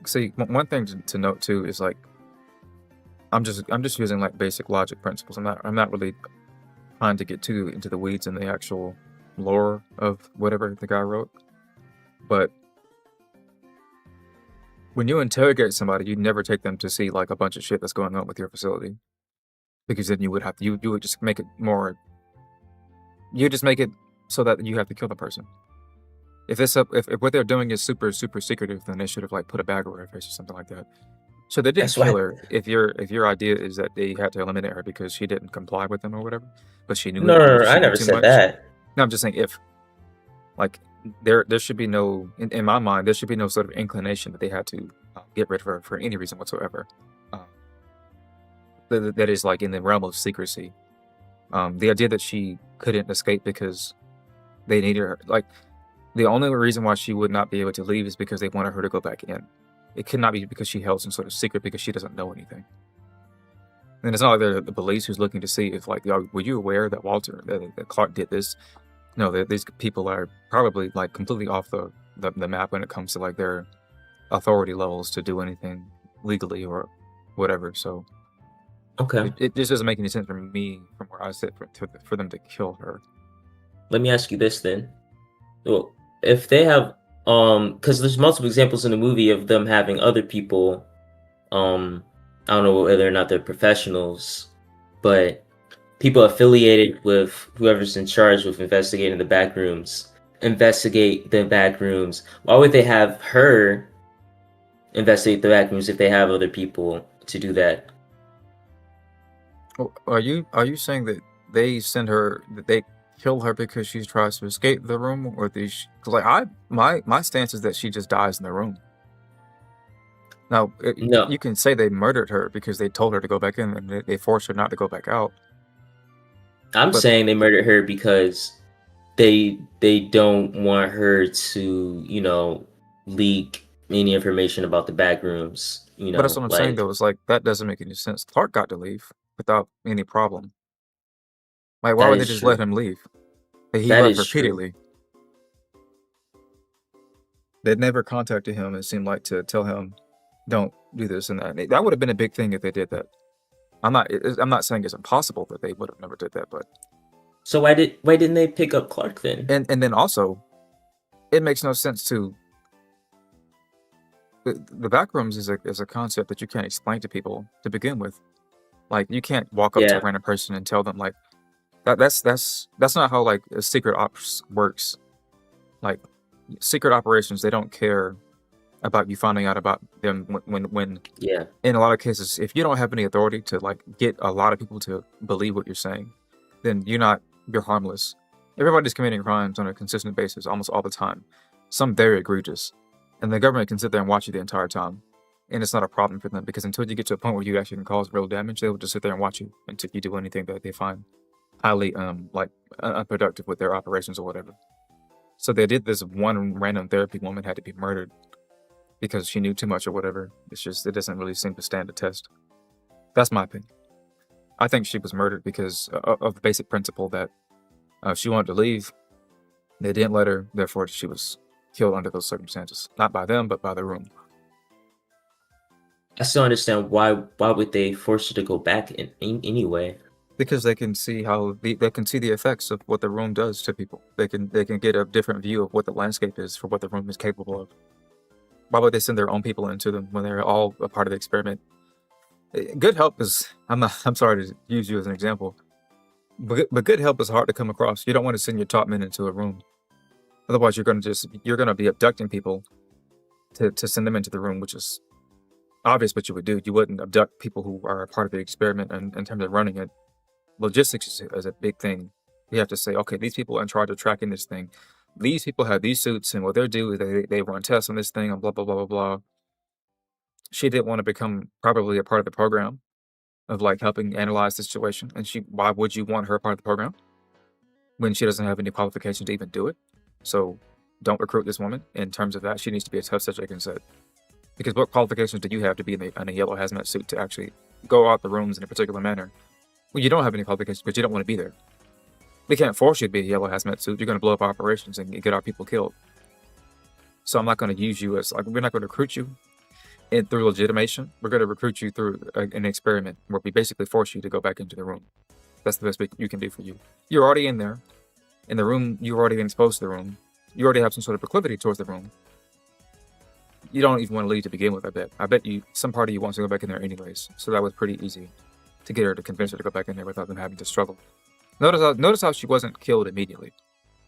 See, one thing to note too is like I'm just using like basic logic principles. I'm not really trying to get too into the weeds in the actual lore of whatever the guy wrote. But when you interrogate somebody, you never take them to see like a bunch of shit that's going on with your facility, because then you would have to you would just make it more. You just make it so that you have to kill the person. If what they're doing is super secretive, then they should have like put a bag over her face or something like that. So they didn't That's why. kill her. If your idea is that they had to eliminate her because she didn't comply with them or whatever, but she knew No, she I knew never too said much. that. No, I'm just saying if, like, there should be no in my mind there should be no sort of inclination that they had to get rid of her for any reason whatsoever. That is like in the realm of secrecy. The idea that she couldn't escape because they needed her, like, the only reason why she would not be able to leave is because they wanted her to go back in. It could not be because she held some sort of secret because she doesn't know anything. And it's not like they're the police who's looking to see if, like, were you aware that that Clark did this? No, these people are probably like completely off the map when it comes to like their authority levels to do anything legally or whatever. So Okay. it just doesn't make any sense for me from where I sit for them to kill her. Let me ask you this then. Well, if they have because there's multiple examples in the movie of them having other people, I don't know whether or not they're professionals, but people affiliated with whoever's in charge with investigating the back rooms investigate the back rooms. Why would they have her investigate the back rooms if they have other people to do that? Are you saying that they send her that they kill her because she tries to escape the room, or cause like my stance is that she just dies in the room. Now No. you can say they murdered her because they told her to go back in and they forced her not to go back out. I'm But saying they murdered her because they don't want her to, you know, leak any information about the back rooms. You but that's know, what I'm saying like though. Is like that doesn't make any sense. Clark got to leave without any problem. Like why that would they is just let true. him leave? He That left is true. repeatedly. They never contacted him. It seemed like to tell him, "Don't do this and that." That would have been a big thing if they did that. I'm not saying it's impossible that they would have never did that, but So why didn't they pick up Clark then? and then also, it makes no sense to the backrooms is a concept that you can't explain to people to begin with. Like you can't walk up to a Yeah. random person and tell them like that's not how like a secret ops works. Like secret operations, they don't care about you finding out about them when Yeah. in a lot of cases, if you don't have any authority to like get a lot of people to believe what you're saying, then you're harmless. Everybody's committing crimes on a consistent basis almost all the time. Some very egregious. And the government can sit there and watch you the entire time. And it's not a problem for them because until you get to a point where you actually can cause real damage, they will just sit there and watch you until you do anything that they find highly unproductive with their operations or whatever. So they did this one random therapy woman had to be murdered because she knew too much or whatever. It doesn't really seem to stand the test. That's my opinion. I think she was murdered because of the basic principle that she wanted to leave. They didn't let her, therefore she was killed under those circumstances. Not by them, but by the room. I still understand why would they force her to go back in anyway? Because they can see they can see the effects of what the room does to people. They can get a different view of what the landscape is for what the room is capable of. Why would they send their own people into them when they're all a part of the experiment? Good help is I'm sorry to use you as an example, but good help is hard to come across. You don't want to send your top men into a room, otherwise you're gonna be abducting people to send them into the room, which is obvious what you would do. You wouldn't abduct people who are a part of the experiment in terms of running it. Logistics is a big thing. You have to say, okay, these people are in charge of tracking this thing. These people have these suits, and what they do is they run tests on this thing, and blah blah blah blah blah. She didn't want to become probably a part of the program of like helping analyze the situation. And why would you want her part of the program when she doesn't have any qualification to even do it? So don't recruit this woman in terms of that. She needs to be a tough subject instead. Because what qualifications do you have to be in a yellow hazmat suit to actually go out the rooms in a particular manner? Well, you don't have any qualifications, but you don't want to be there. We can't force you to be a yellow hazmat suit. You're going to blow up operations and get our people killed. So I'm not going to use you as like we're not going to recruit you through legitimation. We're going to recruit you through an experiment where we basically force you to go back into the room. That's the best you can do for you. You're already in there. In the room, you've already been exposed to the room. You already have some sort of proclivity towards the room. You don't even want to leave to begin with, I bet. I bet some part of you wants to go back in there anyways. So that was pretty easy to get her to convince her to go back in there without them having to struggle. Notice how she wasn't killed immediately.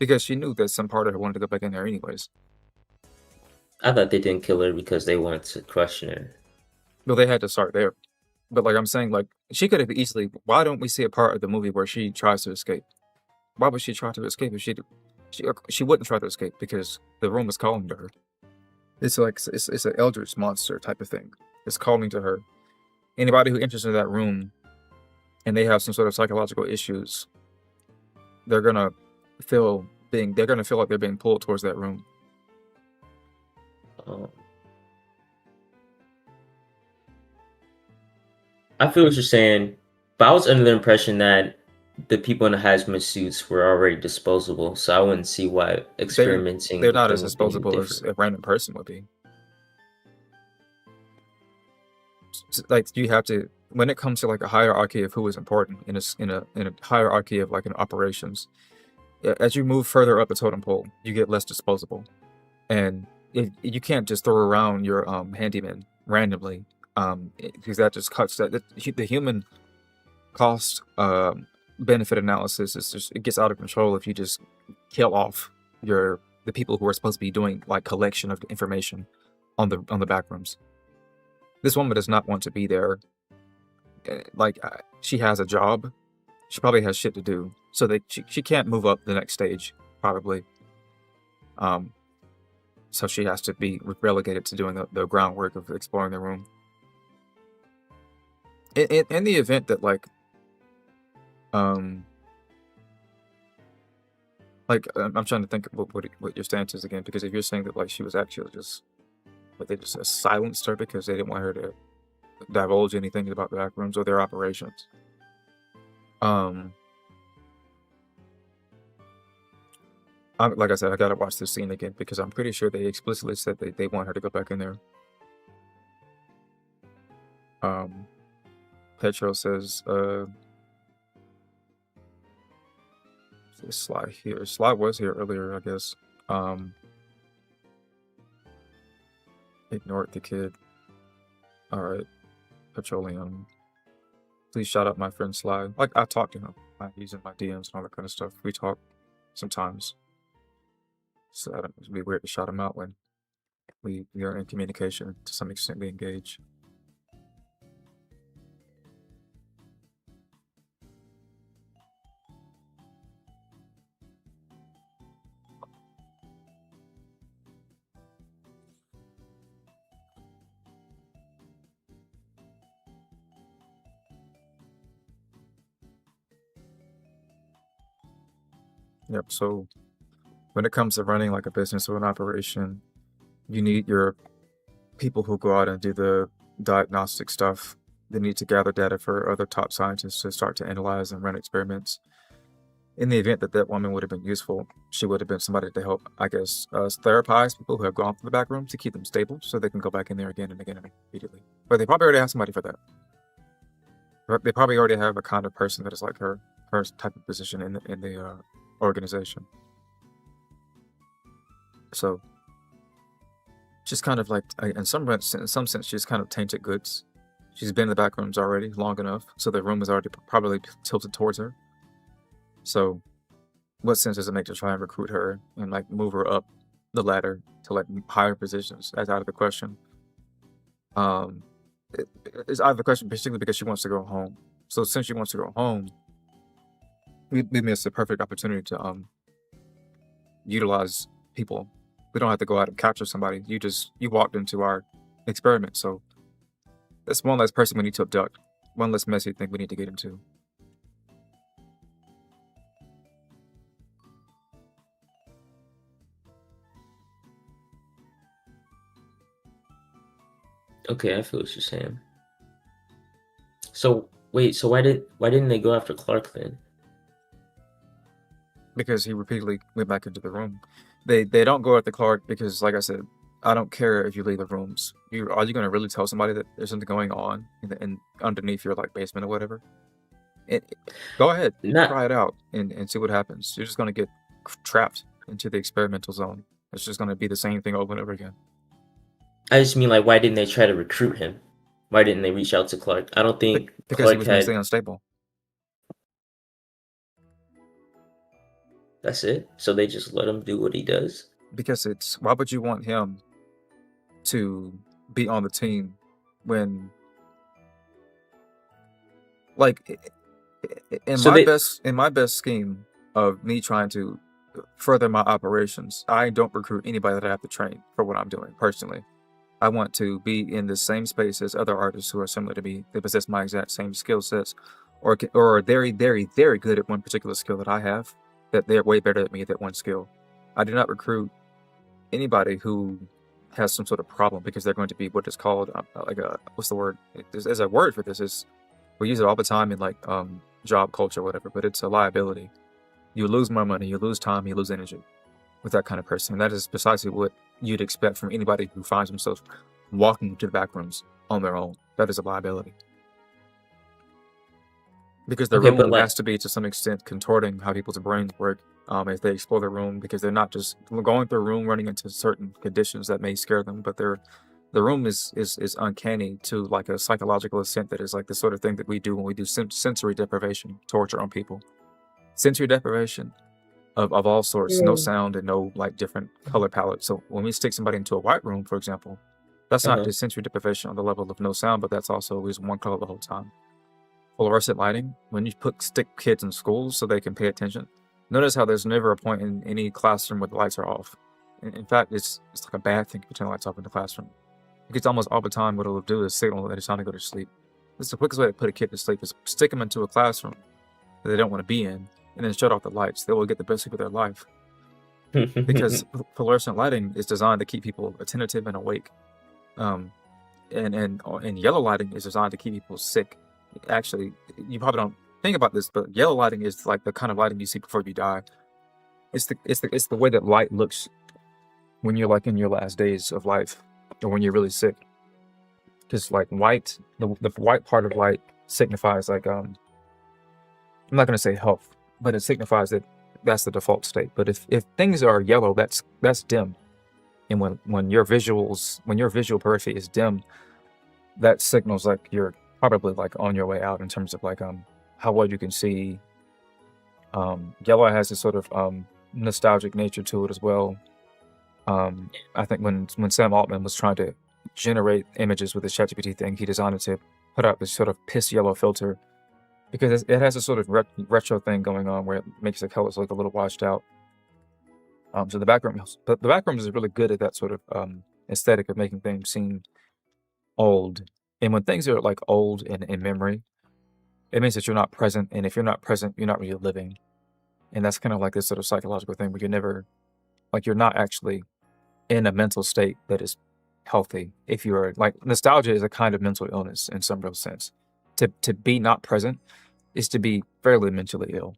Because she knew that some part of her wanted to go back in there anyways. I thought they didn't kill her because they wanted to question her. Well, they had to start there. But like I'm saying, like she could have easily. Why don't we see a part of the movie where she tries to escape? Why would she try to escape if she wouldn't try to escape because the room is calling to her. It's like it's an eldritch monster type of thing. It's calling to her. Anybody who enters into that room and they have some sort of psychological issues, they're gonna feel like they're being pulled towards that room. I feel what you're saying, but I was under the impression that the people in the hazmat suits were already disposable, so I wouldn't see why experimenting They're with not them as would be any disposable as different. a random person would be. Like you have to, when it comes to like a hierarchy of who is important in a hierarchy of like in operations, as you move further up the totem pole, you get less disposable, and you can't just throw around your handyman randomly, because that just cuts the human cost benefit analysis is just it gets out of control if you just kill off the people who are supposed to be doing like collection of information on the back rooms. This woman does not want to be there. She has a job. she probably has shit to do, so she can't move up the next stage probably. So she has to be relegated to doing the groundwork of exploring the room. In the event that like I'm trying to think of what your stance is again, because if you're saying that like she was actually just, but they just silenced her because they didn't want her to divulge anything about the back rooms or their operations. Like I said, I gotta watch this scene again because I'm pretty sure they explicitly said they want her to go back in there. Petro says, is Sly here? Sly was here earlier, I guess. Ignored the kid. Alright. Petroleum. Please shout out my friend Sly. Like, I talk to him. He's in my DMs and all that kind of stuff. We talk sometimes. So it'd be weird to shout him out when we are in communication. To some extent, we engage. Yep, so when it comes to running like a business or an operation, you need your people who go out and do the diagnostic stuff. They need to gather data for other top scientists to start to analyze and run experiments. In the event that that woman would have been useful, she would have been somebody to help, I guess, therapize people who have gone through the back room to keep them stable so they can go back in there again and again and repeatedly. But they probably already have somebody for that. They probably already have a kind of person that is like her type of position in the organization. So she's kind of like, in some sense, she's kind of tainted goods. She's been in the back rooms already long enough, so the room is already probably tilted towards her. So what sense does it make to try and recruit her and like move her up the ladder to like higher positions? That's out of the question. It's out of the question particularly because she wants to go home. So since she wants to go home, we missed a perfect opportunity to utilize people. We don't have to go out and capture somebody. You walked into our experiment, so that's one less person we need to abduct. One less messy thing we need to get into. Okay, I feel what you're saying. So wait, so why didn't they go after Clark then? Because he repeatedly went back into the room. They don't go at the Clark because, like I said, I don't care if you leave the rooms. Are you going to really tell somebody that there's something going on in underneath your like basement or whatever? Go ahead, try it out and see what happens. You're just going to get trapped into the experimental zone. It's just going to be the same thing over and over again. I just mean like, why didn't they try to recruit him? Why didn't they reach out to Clark? I don't think because Clark he was mentally unstable. That's it? So they just let him do what he does? Because why would you want him to be on the team when, like, in my best scheme of me trying to further my operations, I don't recruit anybody that I have to train for what I'm doing personally. I want to be in the same space as other artists who are similar to me. They possess my exact same skill sets, or are very, very, very good at one particular skill that I have. That they're way better than me at that one skill. I do not recruit anybody who has some sort of problem because they're going to be what is called what's the word? There's a word for this. We use it all the time in like job culture or whatever, but it's a liability. You lose more money, you lose time, you lose energy with that kind of person. And that is precisely what you'd expect from anybody who finds themselves walking to the back rooms on their own. That is a liability. Because the room has to be, to some extent, contorting how people's brains work as they explore the room, because they're not just going through a room running into certain conditions that may scare them, but the room is uncanny to like a psychological extent that is like the sort of thing that we do when we do sensory deprivation, torture on people. Sensory deprivation of all sorts, no sound and no like different color palette. So when we stick somebody into a white room, for example, that's not just sensory deprivation on the level of no sound, but that's also always one color the whole time. fluorescent lighting, when you stick kids in schools so they can pay attention, notice how there's never a point in any classroom where the lights are off. In fact, it's like a bad thing to turn the lights off in the classroom. Because almost all the time what it'll do is signal that it's time to go to sleep. This is the quickest way to put a kid to sleep is stick them into a classroom that they don't want to be in, and then shut off the lights. They will get the best sleep of their life. Because fluorescent lighting is designed to keep people attentive and awake. And yellow lighting is designed to keep people sick. Actually, you probably don't think about this, but yellow lighting is like the kind of lighting you see before you die. It's the way that light looks when you're like in your last days of life, or when you're really sick. Because like white, the white part of light signifies like I'm not gonna say health, but it signifies that that's the default state. But if things are yellow, that's dim. And when your visual periphery is dim, that signals like you're probably like on your way out in terms of like how well you can see. Yellow has this sort of nostalgic nature to it as well. I think when Sam Altman was trying to generate images with his ChatGPT thing, he designed it to put out this sort of piss yellow filter because it has a sort of retro thing going on where it makes the colors look a little washed out. So the background is really good at that sort of aesthetic of making things seem old. And when things are like old and in memory, it means that you're not present. And if you're not present, you're not really living. And that's kind of like this sort of psychological thing where you're not actually in a mental state that is healthy. If you're like, nostalgia is a kind of mental illness in some real sense. To be not present is to be fairly mentally ill.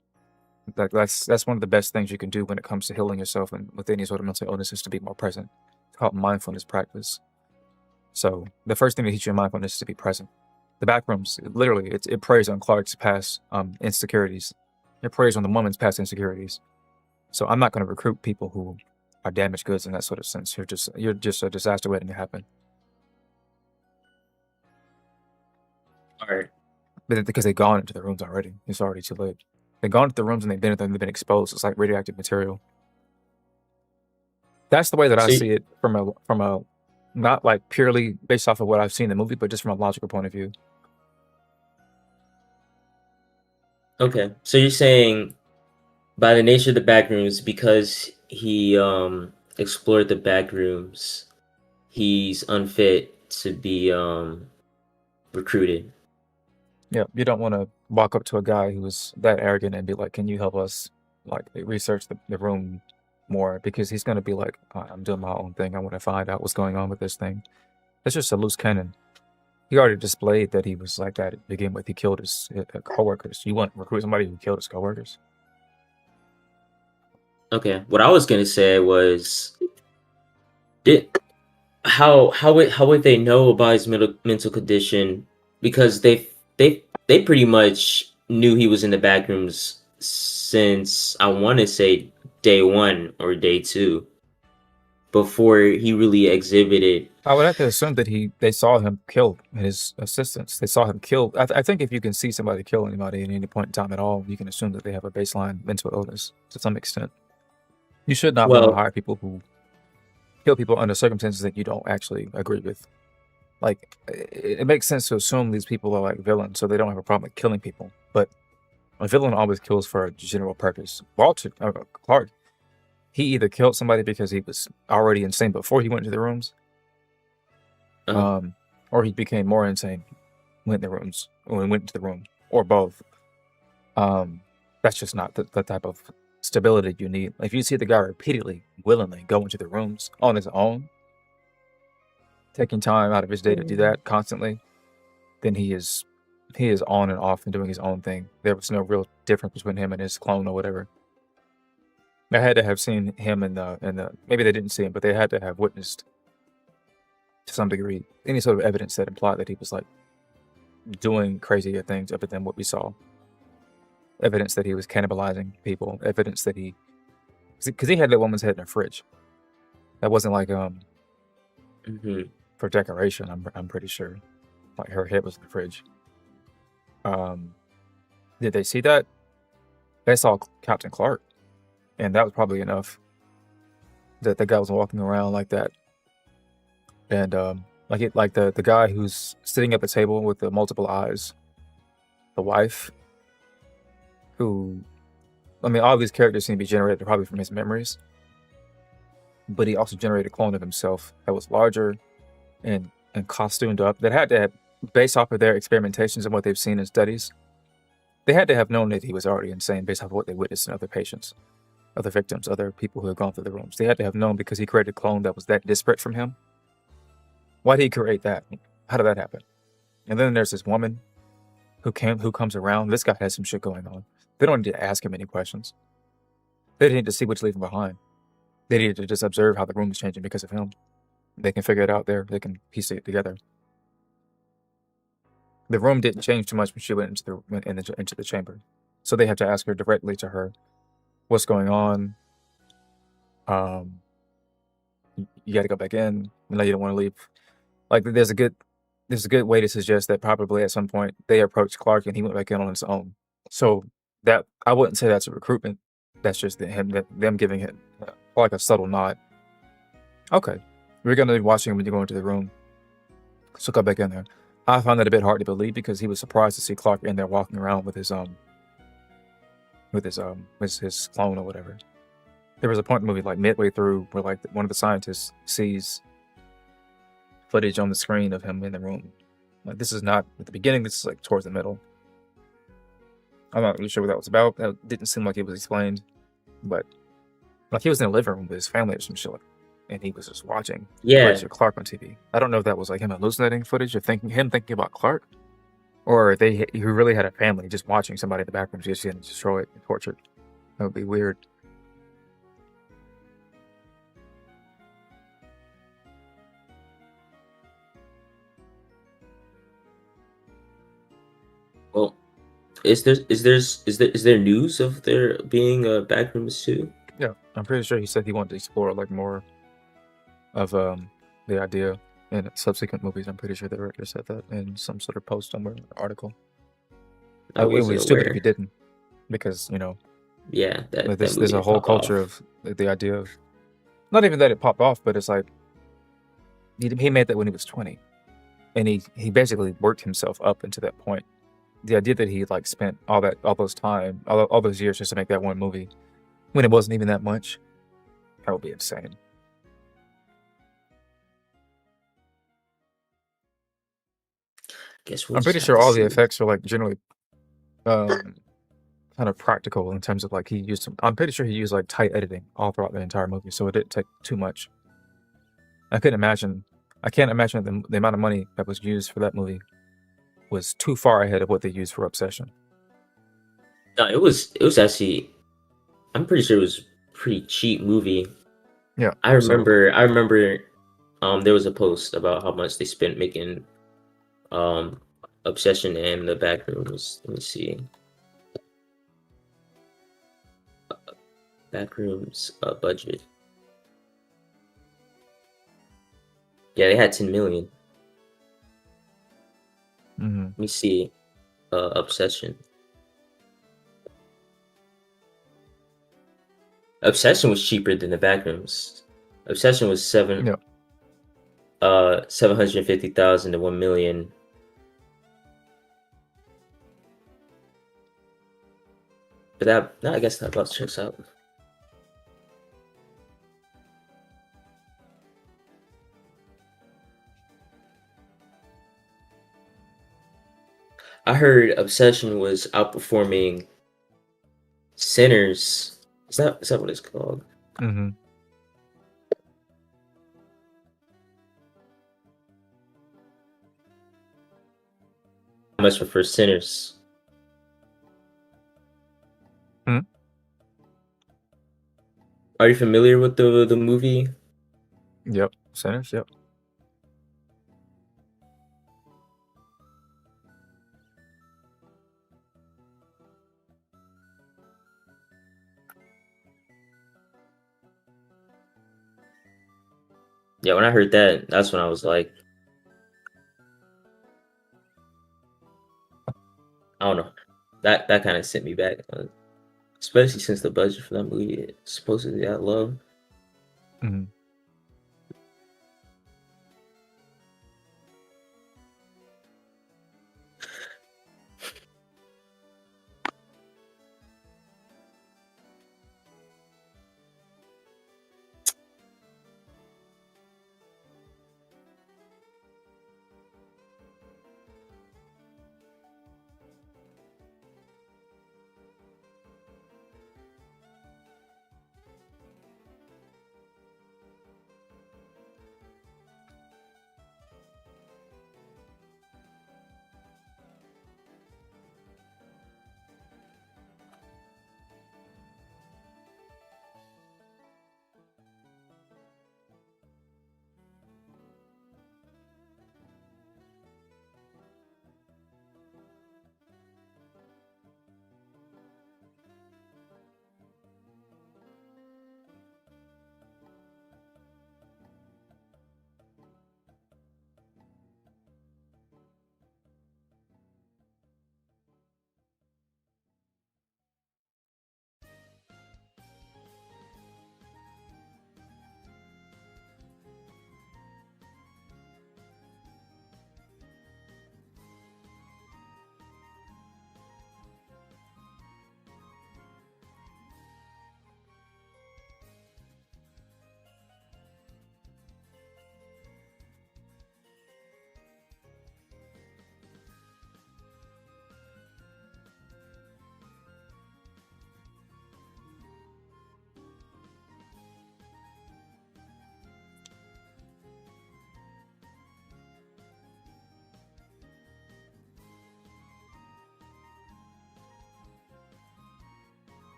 That's one of the best things you can do when it comes to healing yourself and with any sort of mental illness is to be more present. It's called mindfulness practice. So the first thing to teach you in mindfulness is to be present. The backrooms, literally, it preys on Clark's past insecurities. It preys on the woman's past insecurities. So I'm not going to recruit people who are damaged goods in that sort of sense. You're just a disaster waiting to happen. All right. But because they've gone into the rooms already, it's already too late. They've gone into the rooms and they've been exposed. It's like radioactive material. That's the way that I see it from a not like purely based off of what I've seen in the movie, but just from a logical point of view. Okay, so you're saying by the nature of the backrooms, because he explored the backrooms, he's unfit to be recruited. Yeah, you don't want to walk up to a guy who's that arrogant and be like, "Can you help us like research the room more?" Because he's going to be like, "I'm doing my own thing. I want to find out what's going on with this thing." That's just a loose cannon. He already displayed that he was like that to begin with. He killed his coworkers. You want to recruit somebody who killed his coworkers? Okay, what I was gonna say was, how would they know about his mental condition? Because they pretty much knew he was in the backrooms since I want to say day 1 or day 2, before he really exhibited. I would have to assume that they saw him kill his assistants. They saw him kill. I think if you can see somebody kill anybody at any point in time at all, you can assume that they have a baseline mental illness to some extent. You should not want to hire people who kill people under circumstances that you don't actually agree with. Like, it makes sense to assume these people are like villains, so they don't have a problem with killing people. But a villain always kills for a general purpose. Clark, he either killed somebody because he was already insane before he went into the rooms, or he became more insane when he went into the room, or both. That's just not the type of stability you need. If you see the guy repeatedly, willingly go into the rooms on his own, taking time out of his day to do that constantly, then he is on and off and doing his own thing. There was no real difference between him and his clone or whatever. They had to have seen him in the maybe they didn't see him, but they had to have witnessed to some degree any sort of evidence that implied that he was like doing crazier things other than what we saw. Evidence that he was cannibalizing people. Evidence that because he had that woman's head in a fridge. That wasn't like for decoration. I'm pretty sure, like her head was in the fridge. Did they see that? They saw Captain Clark, and that was probably enough. That the guy was walking around like that, and like the guy who's sitting at the table with the multiple eyes. the wife, who, I mean, all these characters seem to be generated probably from his memories, but he also generated a clone of himself that was larger and costumed up, that had to have, based off of their experimentations and what they've seen in studies, they had to have known that he was already insane based off of what they witnessed in other patients, other victims, other people who had gone through the rooms. They had to have known because he created a clone that was that disparate from him. Why did he create that? How did that happen? And then there's this woman who comes around. This guy has some shit going on. They don't need to ask him any questions. They need to see what's leaving behind. They need to just observe how the room is changing because of him. They can figure it out there. They can piece it together. The room didn't change too much when she went into the chamber, so they have to ask her directly to her, "What's going on? You got to go back in. No, you don't want to leave." Like there's a good way to suggest that probably at some point they approached Clark and he went back in on his own. So that, I wouldn't say that's a recruitment. That's just them giving him like a subtle nod. Okay, we're gonna be watching him when you go into the room, so go back in there. I found that a bit hard to believe because he was surprised to see Clark in there walking around with his clone or whatever. There was a point in the movie, like midway through, where like one of the scientists sees footage on the screen of him in the room. Like, this is not at the beginning, this is like towards the middle. I'm not really sure what that was about. That didn't seem like it was explained, but like he was in the living room with his family or some shit, and he was just watching footage of Clark on TV. I don't know if that was like him hallucinating footage or thinking about Clark, or he really had a family just watching somebody in the background just getting destroyed and tortured. That would be weird. Well, is there news of there being backrooms too? Yeah, I'm pretty sure he said he wanted to explore like more of the idea in subsequent movies. I'm pretty sure the director said that in some sort of post somewhere, article. It would be stupid if he didn't, because there's a whole culture of the idea of, not even that it popped off, but it's like he made that when he was 20, and he basically worked himself up into that point. The idea that he like spent all those years just to make that one movie, when it wasn't even that much, that would be insane. I'm pretty sure all the effects are like generally kind of practical in terms of like I'm pretty sure he used like tight editing all throughout the entire movie, so it didn't take too much. I can't imagine the amount of money that was used for that movie was too far ahead of what they used for Obsession. No, it was actually, I'm pretty sure it was a pretty cheap movie. Yeah, I remember there was a post about how much they spent making Obsession and the Backrooms. Let me see. Backrooms budget. Yeah, they had 10 million. Let me see. Obsession. Obsession was cheaper than the Backrooms. Obsession was 750,000 to 1 million. But I guess that about checks out. I heard Obsession was outperforming Sinners. Is that what it's called? Mm-hmm. How much for Sinners? Are you familiar with the movie? Yep, Sinners. Yep. Yeah, when I heard that, that's when I was like, I don't know. That kind of sent me back, especially since the budget for that movie is supposedly that low. Mm-hmm.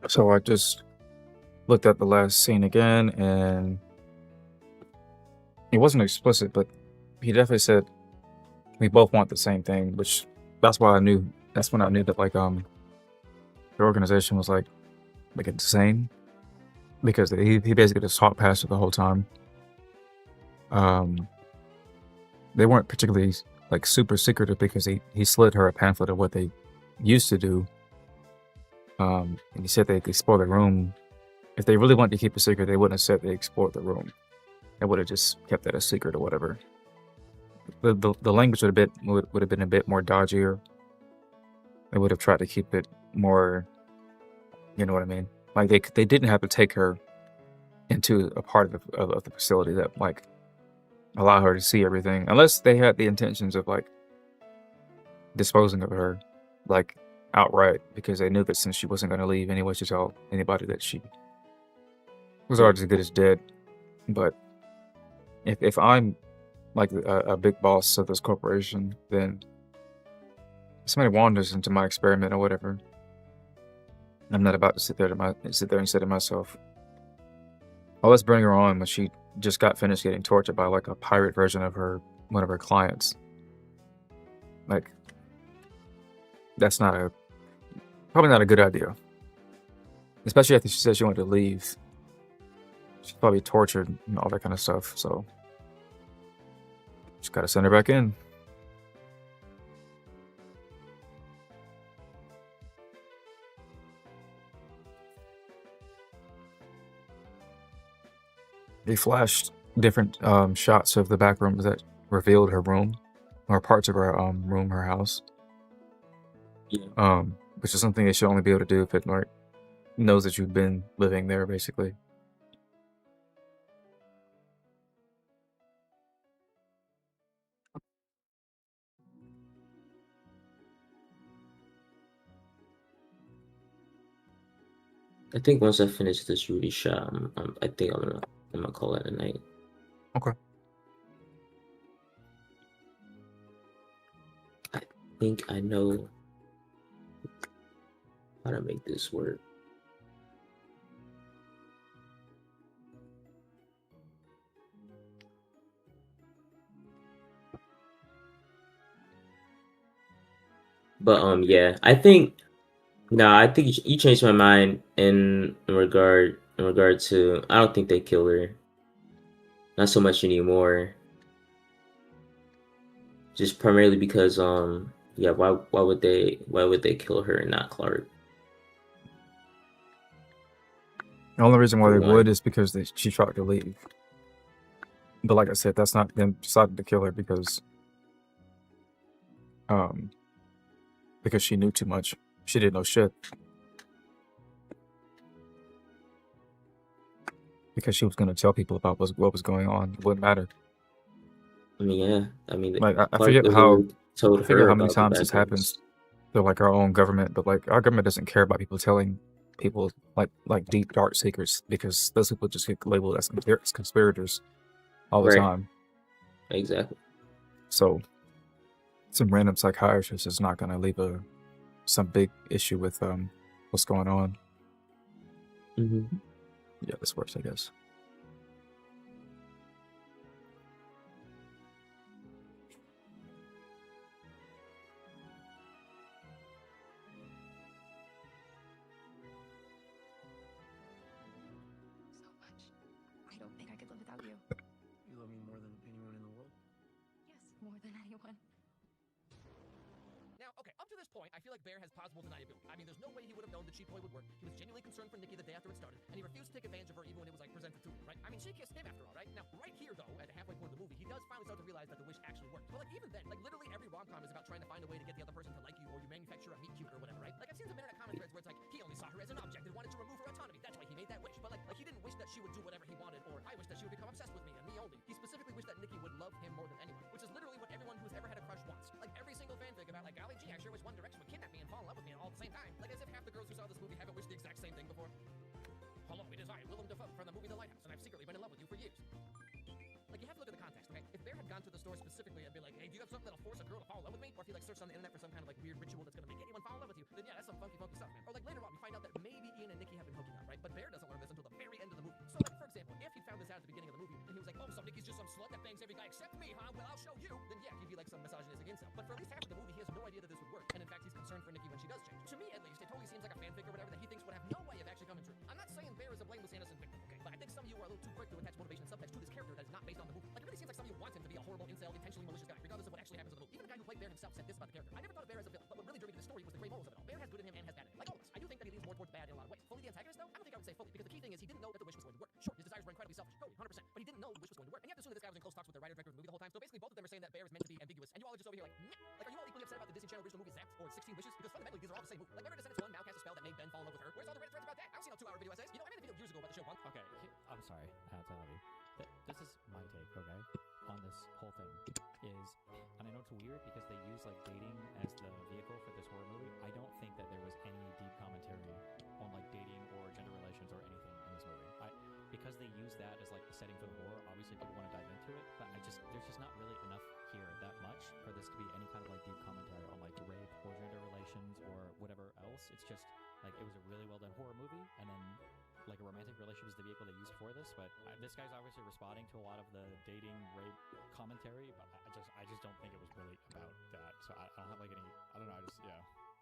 So I just looked at the last scene again, and it wasn't explicit, but he definitely said we both want the same thing, which that's why I knew. That's when I knew that like the organization was like insane, because he basically just talked past it the whole time. They weren't particularly like super secretive because he slid her a pamphlet of what they used to do. And he said they explored the room. If they really wanted to keep a secret, they wouldn't have said they explored the room. They would have just kept that a secret or whatever. The language would have been a bit more dodgier. They would have tried to keep it more, you know what I mean? Like they didn't have to take her into a part of the facility that like allow her to see everything, unless they had the intentions of like disposing of her, like outright, because they knew that since she wasn't going to leave anyway to tell anybody that she was already as good as dead. But if I'm like a big boss of this corporation, then if somebody wanders into my experiment or whatever, I'm not about to sit there and say to myself, "Oh, let's bring her on," when she just got finished getting tortured by like a pirate version of one of her clients. Like, that's probably not a good idea. Especially after she said she wanted to leave. She's probably tortured and all that kind of stuff, so just gotta send her back in. They flashed different shots of the back rooms that revealed her room, or parts of her room, her house. Yeah. Which is something they should only be able to do if it like knows that you've been living there, basically. I think once I finish this Rudy shot, I think I'm gonna call it a night. Okay. I think I know how to make this work. But yeah, I think you changed my mind in regard to I don't think they kill her. Not so much anymore. Just primarily because yeah, why would they kill her and not Clark? The only reason why For they one. would is because she tried to leave. But like I said, that's not them deciding to kill her because she knew too much. She didn't know shit. Because she was gonna tell people about what was going on. It wouldn't matter. I mean, yeah. I mean, Like I Clark forget literally told I forget her how many about the times this bad guys. happens. They're like our own government, but like our government doesn't care about people telling people like deep dark secrets, because those people just get labeled as conspirators all the Right. time. Exactly. So some random psychiatrist is not gonna leave some big issue with what's going on. Mm-hmm. Yeah, this works, I guess. more than anyone. Now, okay, up to this point, I feel like Bear has plausible deniability. I mean, there's no way he would have known that cheap boy would work. He was genuinely concerned for Nikki the day after it started, and he refused to take advantage of her even when it was like presented to him, right? I mean, she kissed him after all, right? Now, right here though, at the halfway point of the movie, he does finally start to realize that the wish actually worked. But like even then, like literally every rom-com is about trying to find a way to get the other person to like you, or you manufacture a meet cute or whatever, right? Like I've seen some internet comment threads where it's like he only saw her as an object and wanted to remove her autonomy. That's why he made that wish. But like he didn't wish that she would do whatever he wanted, or I wish that she would become obsessed with me and me only. He specifically wished that Nikki would love him more than anyone, which is literally what everyone who's ever had a crush wants. Like every single fanfic about like, golly gee, I sure wish One Direction would kidnap me and fall in love with me all at the same time. Like as if half the girls who saw this movie haven't wished the exact same thing before. Hello, it is I, Willem Dafoe, from the movie The Lighthouse, and I've secretly been in love with you for years. Like, you have to look at the context, okay? If Bear had gone to the store specifically and been like, hey, do you have something that'll force a girl to fall in love with me? Or if he, like, searched on the internet for some kind of, like, weird ritual that's gonna make anyone fall in love with you, then yeah, that's some funky stuff, man. Or, like, later on, we find out that maybe Ian and Nikki have been hooking up, right? But Bear doesn't learn this until the very end of the movie. So, like, for example, if he found this out at the beginning of the movie, and he was like, oh, so Nikki's just some slut that bangs every guy except me, huh? Well, I'll show you. Then yeah, he'd be like some misogynistic incel. But for at least half of the movie, he has no idea that this would work. And in fact, he's concerned for Nikki when she does change. To me, at least, it totally seems like a fanfic or whatever that he thinks would have no way of actually coming true. I'm not saying Bear is a blameless innocent victim, okay? But I think some of you are a little too quick to attach motivation and subtext to this character that is not based on the movie. Like, it really seems like some of you want him to be a horrible, incel, intentionally malicious guy, regardless of what actually happens in the movie. Even the guy who played Bear himself said this about the character. I never thought of Bear as a villain, but what really drew me to the story was the gray morals of it all. Bear has good in him and has bad in him. Like all of us. I do think that he leans more towards bad in a lot of ways. Fully the antagonist, though? I don't think I would say fully, because the key thing is he didn't know that the wish was going to work. Sure, his desires were incredibly selfish, totally, 100%, but he didn't know the wish was going to work. And you have to assume that this guy was in close talks with the writer director of the movie the whole time. So basically, both of them are saying that Bear is meant to be ambiguous, and you all are just over here like, meh. Like, are you all equally upset about the Disney Channel original movie Zapped or 16 Wishes? Because fundamentally, these are all the same movie. Like, remember Descendants 1 now cast a spell that made Ben fall in love with her? Where's all the Reddit threads about that? I don't see no 2-hour video essays. You know, I made a video years ago about the show once. Okay, I'm sorry. I love you. This is my take, okay, on this whole thing. Is, and I know it's weird because they use like dating as the vehicle for this horror movie. I don't think that there was any deep commentary on like dating or gender relations or anything in this movie. Because they use that as like the setting for the horror, obviously people want to dive into it, but there's just not really enough here that much for this to be any kind of like deep commentary on like rape or gender relations or whatever else. It's just like it was a really well done horror movie, and then like a romantic relationship is the vehicle they used for this. But this guy's obviously responding to a lot of the dating rape commentary, but I just don't think it was really about that. So I don't have like any, I don't know,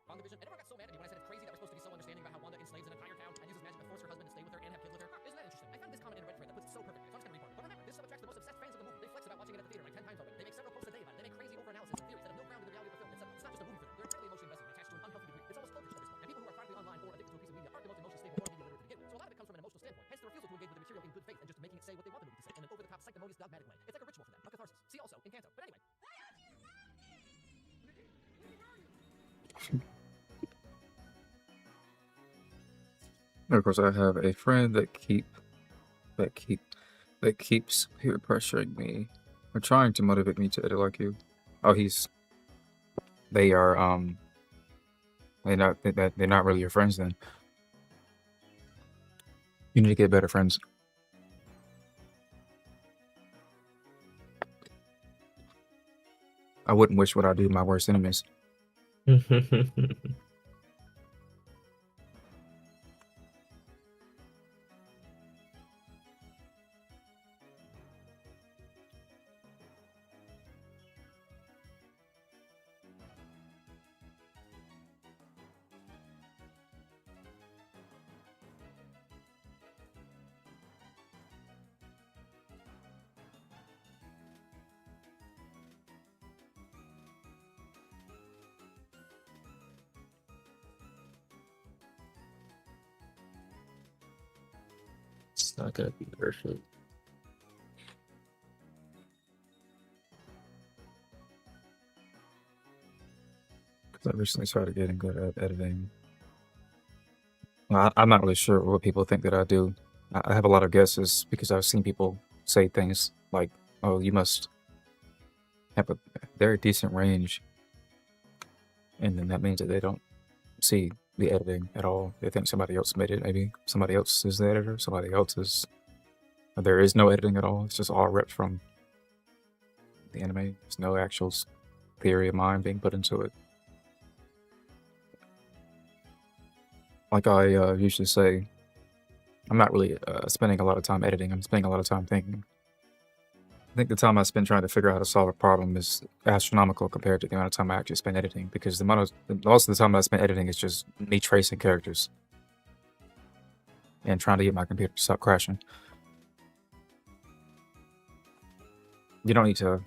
On the vision, and everyone got so mad at me when I said it's crazy that we're supposed to be so understanding about how Wanda enslaves an entire town and uses magic to force her husband to stay with her and have kids with her. Isn't that interesting? I found this comment in a Reddit thread that puts it so perfectly, so I'm just gonna read it. But remember, this sub attracts the most obsessed fans of the movie. They flex about watching it at the theater like 10 times already. They make several posts a day about it. They make crazy overanalysis and theories that have no ground in the reality of the film, etc. It's not just a movie for them. They're incredibly emotionally invested and attached to an unhealthy degree. It's almost cultish at this point. And people who are chronically online or addicted to a piece of media aren't the most emotionally stable or media literate to begin with. So a lot of it comes from an emotional standpoint. Hence the refusal to engage with the material in good faith and just making it say what they want the movie to say in an over-the-top, sanctimonious, dogmatic way. It's like a ritual for them, a catharsis. See also in Canto. But anyway. Of course, I have a friend that keeps peer pressuring me or trying to motivate me to edit like you. Oh, they are they're not really your friends then. You need to get better friends. I wouldn't wish what I do to my worst enemies. It's not gonna be perfect. Because I recently started getting good at editing. Well, I'm not really sure what people think that I do. I have a lot of guesses because I've seen people say things like, "Oh, you must have a very decent range," and then that means that they don't see the editing at all. They think somebody else made it. Maybe somebody else is the editor. Somebody else is. There is no editing at all. It's just all ripped from the anime. There's no actual theory of mine being put into it. Like I usually say, I'm not really spending a lot of time editing. I'm spending a lot of time thinking. I think the time I spend trying to figure out how to solve a problem is astronomical compared to the amount of time I actually spend editing, because most of the time I spend editing is just me tracing characters and trying to get my computer to stop crashing. You don't need to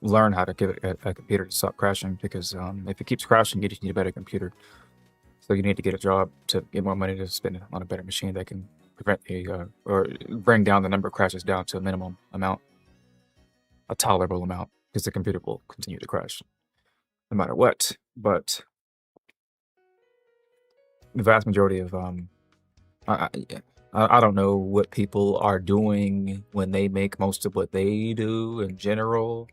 learn how to get a computer to stop crashing, because if it keeps crashing, you just need a better computer. So you need to get a job to get more money to spend on a better machine that can prevent or bring down the number of crashes down to a minimum amount, a tolerable amount, because the computer will continue to crash no matter what. But the vast majority of I, I don't know what people are doing when they make most of what they do in general,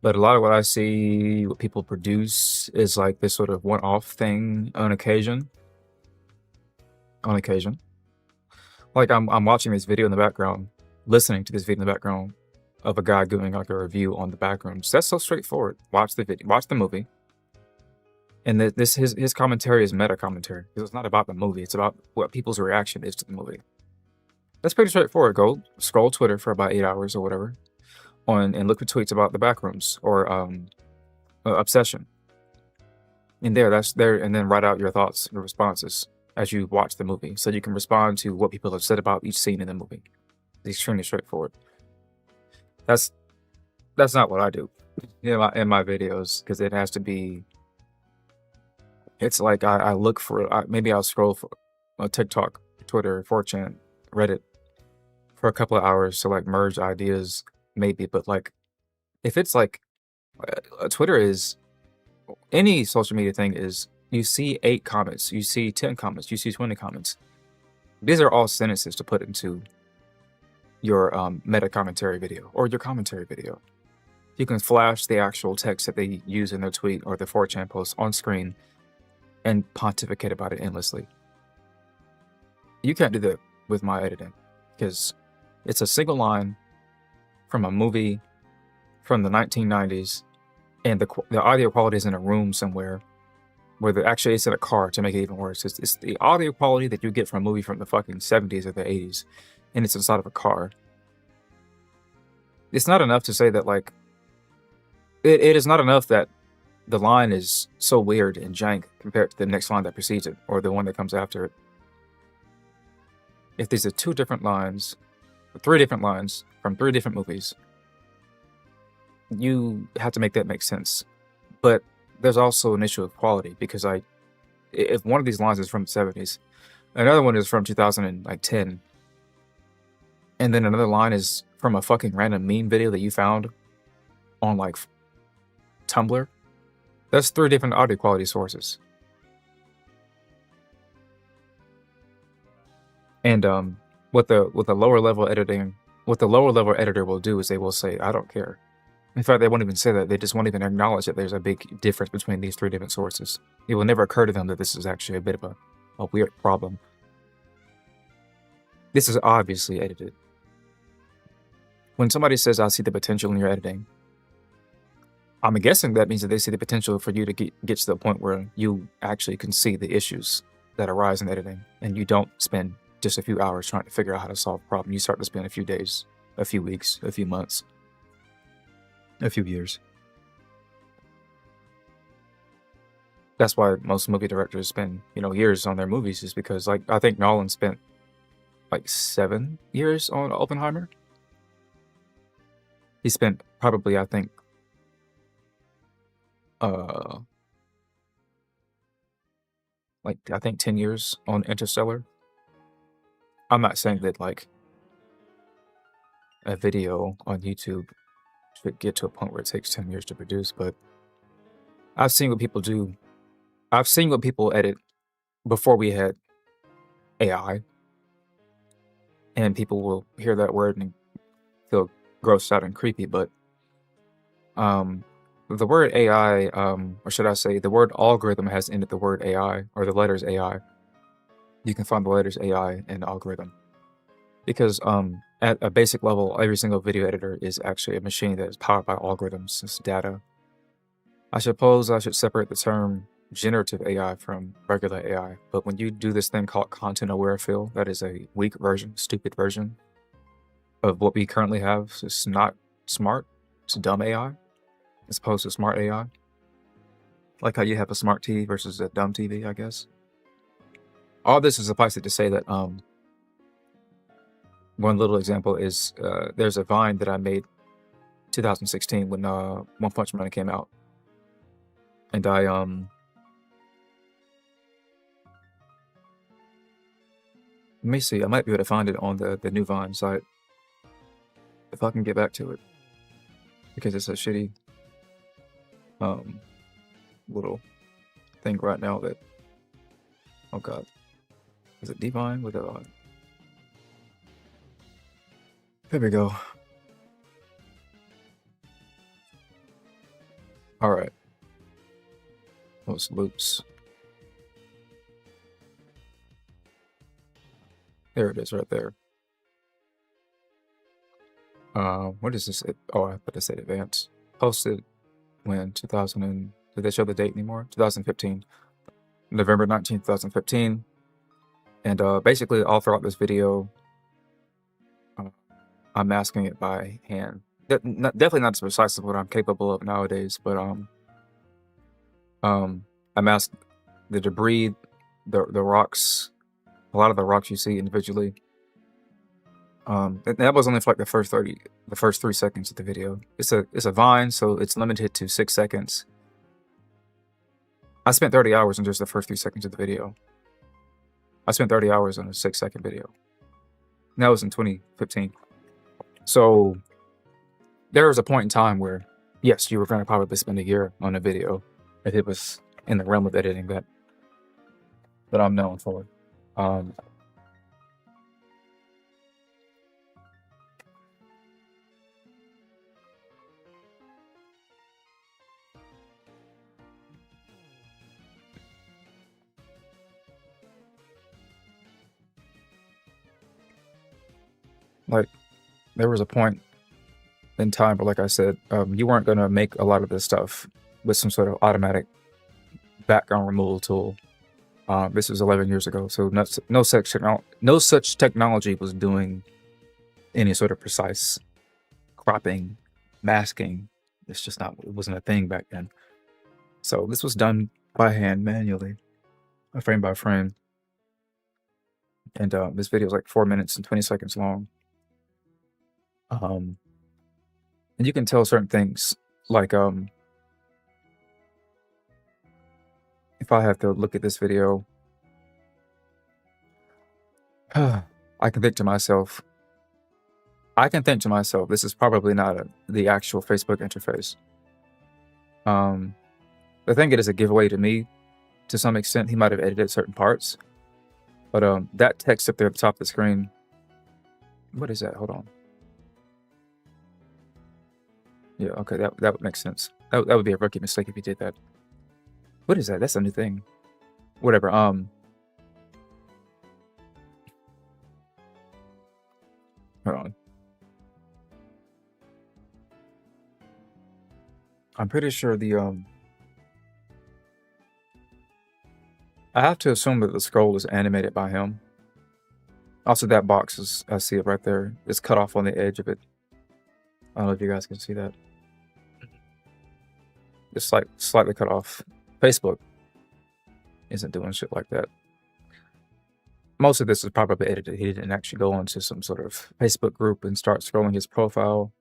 but a lot of what I see, what people produce, is like this sort of one-off thing on occasion. On occasion, like I'm watching this video in the background, listening to this video in the background of a guy doing like a review on the Backrooms. That's so straightforward. Watch the video, watch the movie, and his commentary is meta commentary, because it's not about the movie, it's about what people's reaction is to the movie. That's pretty straightforward. Go scroll Twitter for about 8 hours or whatever, and look for tweets about the Backrooms or Obsession. And that's there, and then write out your thoughts and responses as you watch the movie, so you can respond to what people have said about each scene in the movie. It's extremely straightforward. That's not what I do in my videos, because it has to be. It's like I look for maybe I'll scroll for TikTok, Twitter, 4chan, Reddit for a couple of hours to like merge ideas, maybe. But like, if it's like Twitter is any social media thing, is you see 8 comments, you see 10 comments, you see 20 comments. These are all sentences to put into your meta commentary video or your commentary video. You can flash the actual text that they use in their tweet or the 4chan post on screen and pontificate about it endlessly. You can't do that with my editing, because it's a single line from a movie from the 1990s, and the audio quality is in a room somewhere, where actually it's in a car to make it even worse. It's the audio quality that you get from a movie from the fucking 70s or the 80s, and it's inside of a car. It's not enough to say that, like, it is not enough that the line is so weird and jank compared to the next line that precedes it, or the one that comes after it. If these are 2 different lines, or 3 different lines from 3 different movies, you have to make that make sense. But there's also an issue of quality, because if one of these lines is from the 70s, another one is from 2010, and then another line is from a fucking random meme video that you found on like Tumblr, that's 3 different audio quality sources. And what the lower level editor will do is they will say, I don't care. In fact, they won't even say that. They just won't even acknowledge that there's a big difference between these 3 different sources. It will never occur to them that this is actually a bit of a weird problem. This is obviously edited. When somebody says, I see the potential in your editing, I'm guessing that means that they see the potential for you to get to the point where you actually can see the issues that arise in editing, and you don't spend just a few hours trying to figure out how to solve a problem. You start to spend a few days, a few weeks, a few months, a few years. That's why most movie directors spend, years on their movies, is because, like, I think Nolan spent like 7 years on Oppenheimer. He spent probably, I think 10 years on Interstellar. I'm not saying that like a video on YouTube should get to a point where it takes 10 years to produce, but I've seen what people do. I've seen what people edit before we had AI, and people will hear that word and feel grossed out and creepy, but the word AI, or should I say the word algorithm, has ended the word AI, or the letters AI. You can find the letters AI in algorithm, because at a basic level, every single video editor is actually a machine that is powered by algorithms. It's data. I suppose I should separate the term generative AI from regular AI, but when you do this thing called content aware fill, that is a weak version, stupid version of what we currently have. It's not smart, it's dumb AI, as opposed to smart AI. Like how you have a smart TV versus a dumb TV, I guess. All this is suffice it to say that one little example is there's a Vine that I made 2016 when One Punch Man came out, and I let me see. I might be able to find it on the new Vine site if I can get back to it, because it's a shitty little thing right now that, oh god, is it Divine with a there we go. All right, those loops. There it is, right there. What is this? Oh, I put this at advance. Posted when 2000 and did they show the date anymore? 2015, November 19th, 2015. And basically, all throughout this video, I'm masking it by hand. Definitely not as precise as what I'm capable of nowadays, but I masked the debris, the rocks, a lot of the rocks you see individually. That was only for like the first 3 seconds of the video. It's a Vine, so it's limited to 6 seconds. I spent 30 hours on just the first 3 seconds of the video. I spent 30 hours on a 6-second video. And that was in 2015. So there was a point in time where, yes, you were going to probably spend a year on a video if it was in the realm of editing that I'm known for. Like, there was a point in time where, like I said, you weren't going to make a lot of this stuff with some sort of automatic background removal tool. This was 11 years ago, so no such technology was doing any sort of precise cropping, masking. It's just not, it wasn't a thing back then. So this was done by hand, manually, frame by frame. And this video is like 4 minutes and 20 seconds long. And you can tell certain things, like if I have to look at this video, I can think to myself, this is probably not the actual Facebook interface. I think it is a giveaway to me, to some extent. He might have edited certain parts, but that text up there at the top of the screen, what is that? Hold on. Yeah, okay, that would make sense. That would be a rookie mistake if he did that. What is that? That's a new thing. Whatever. Hold on. I'm pretty sure the I have to assume that the scroll is animated by him. Also, that box is, I see it right there. It's cut off on the edge of it. I don't know if you guys can see that. It's like slightly cut off. Facebook isn't doing shit like that. Most of this is probably edited. He didn't actually go onto some sort of Facebook group and start scrolling his profile.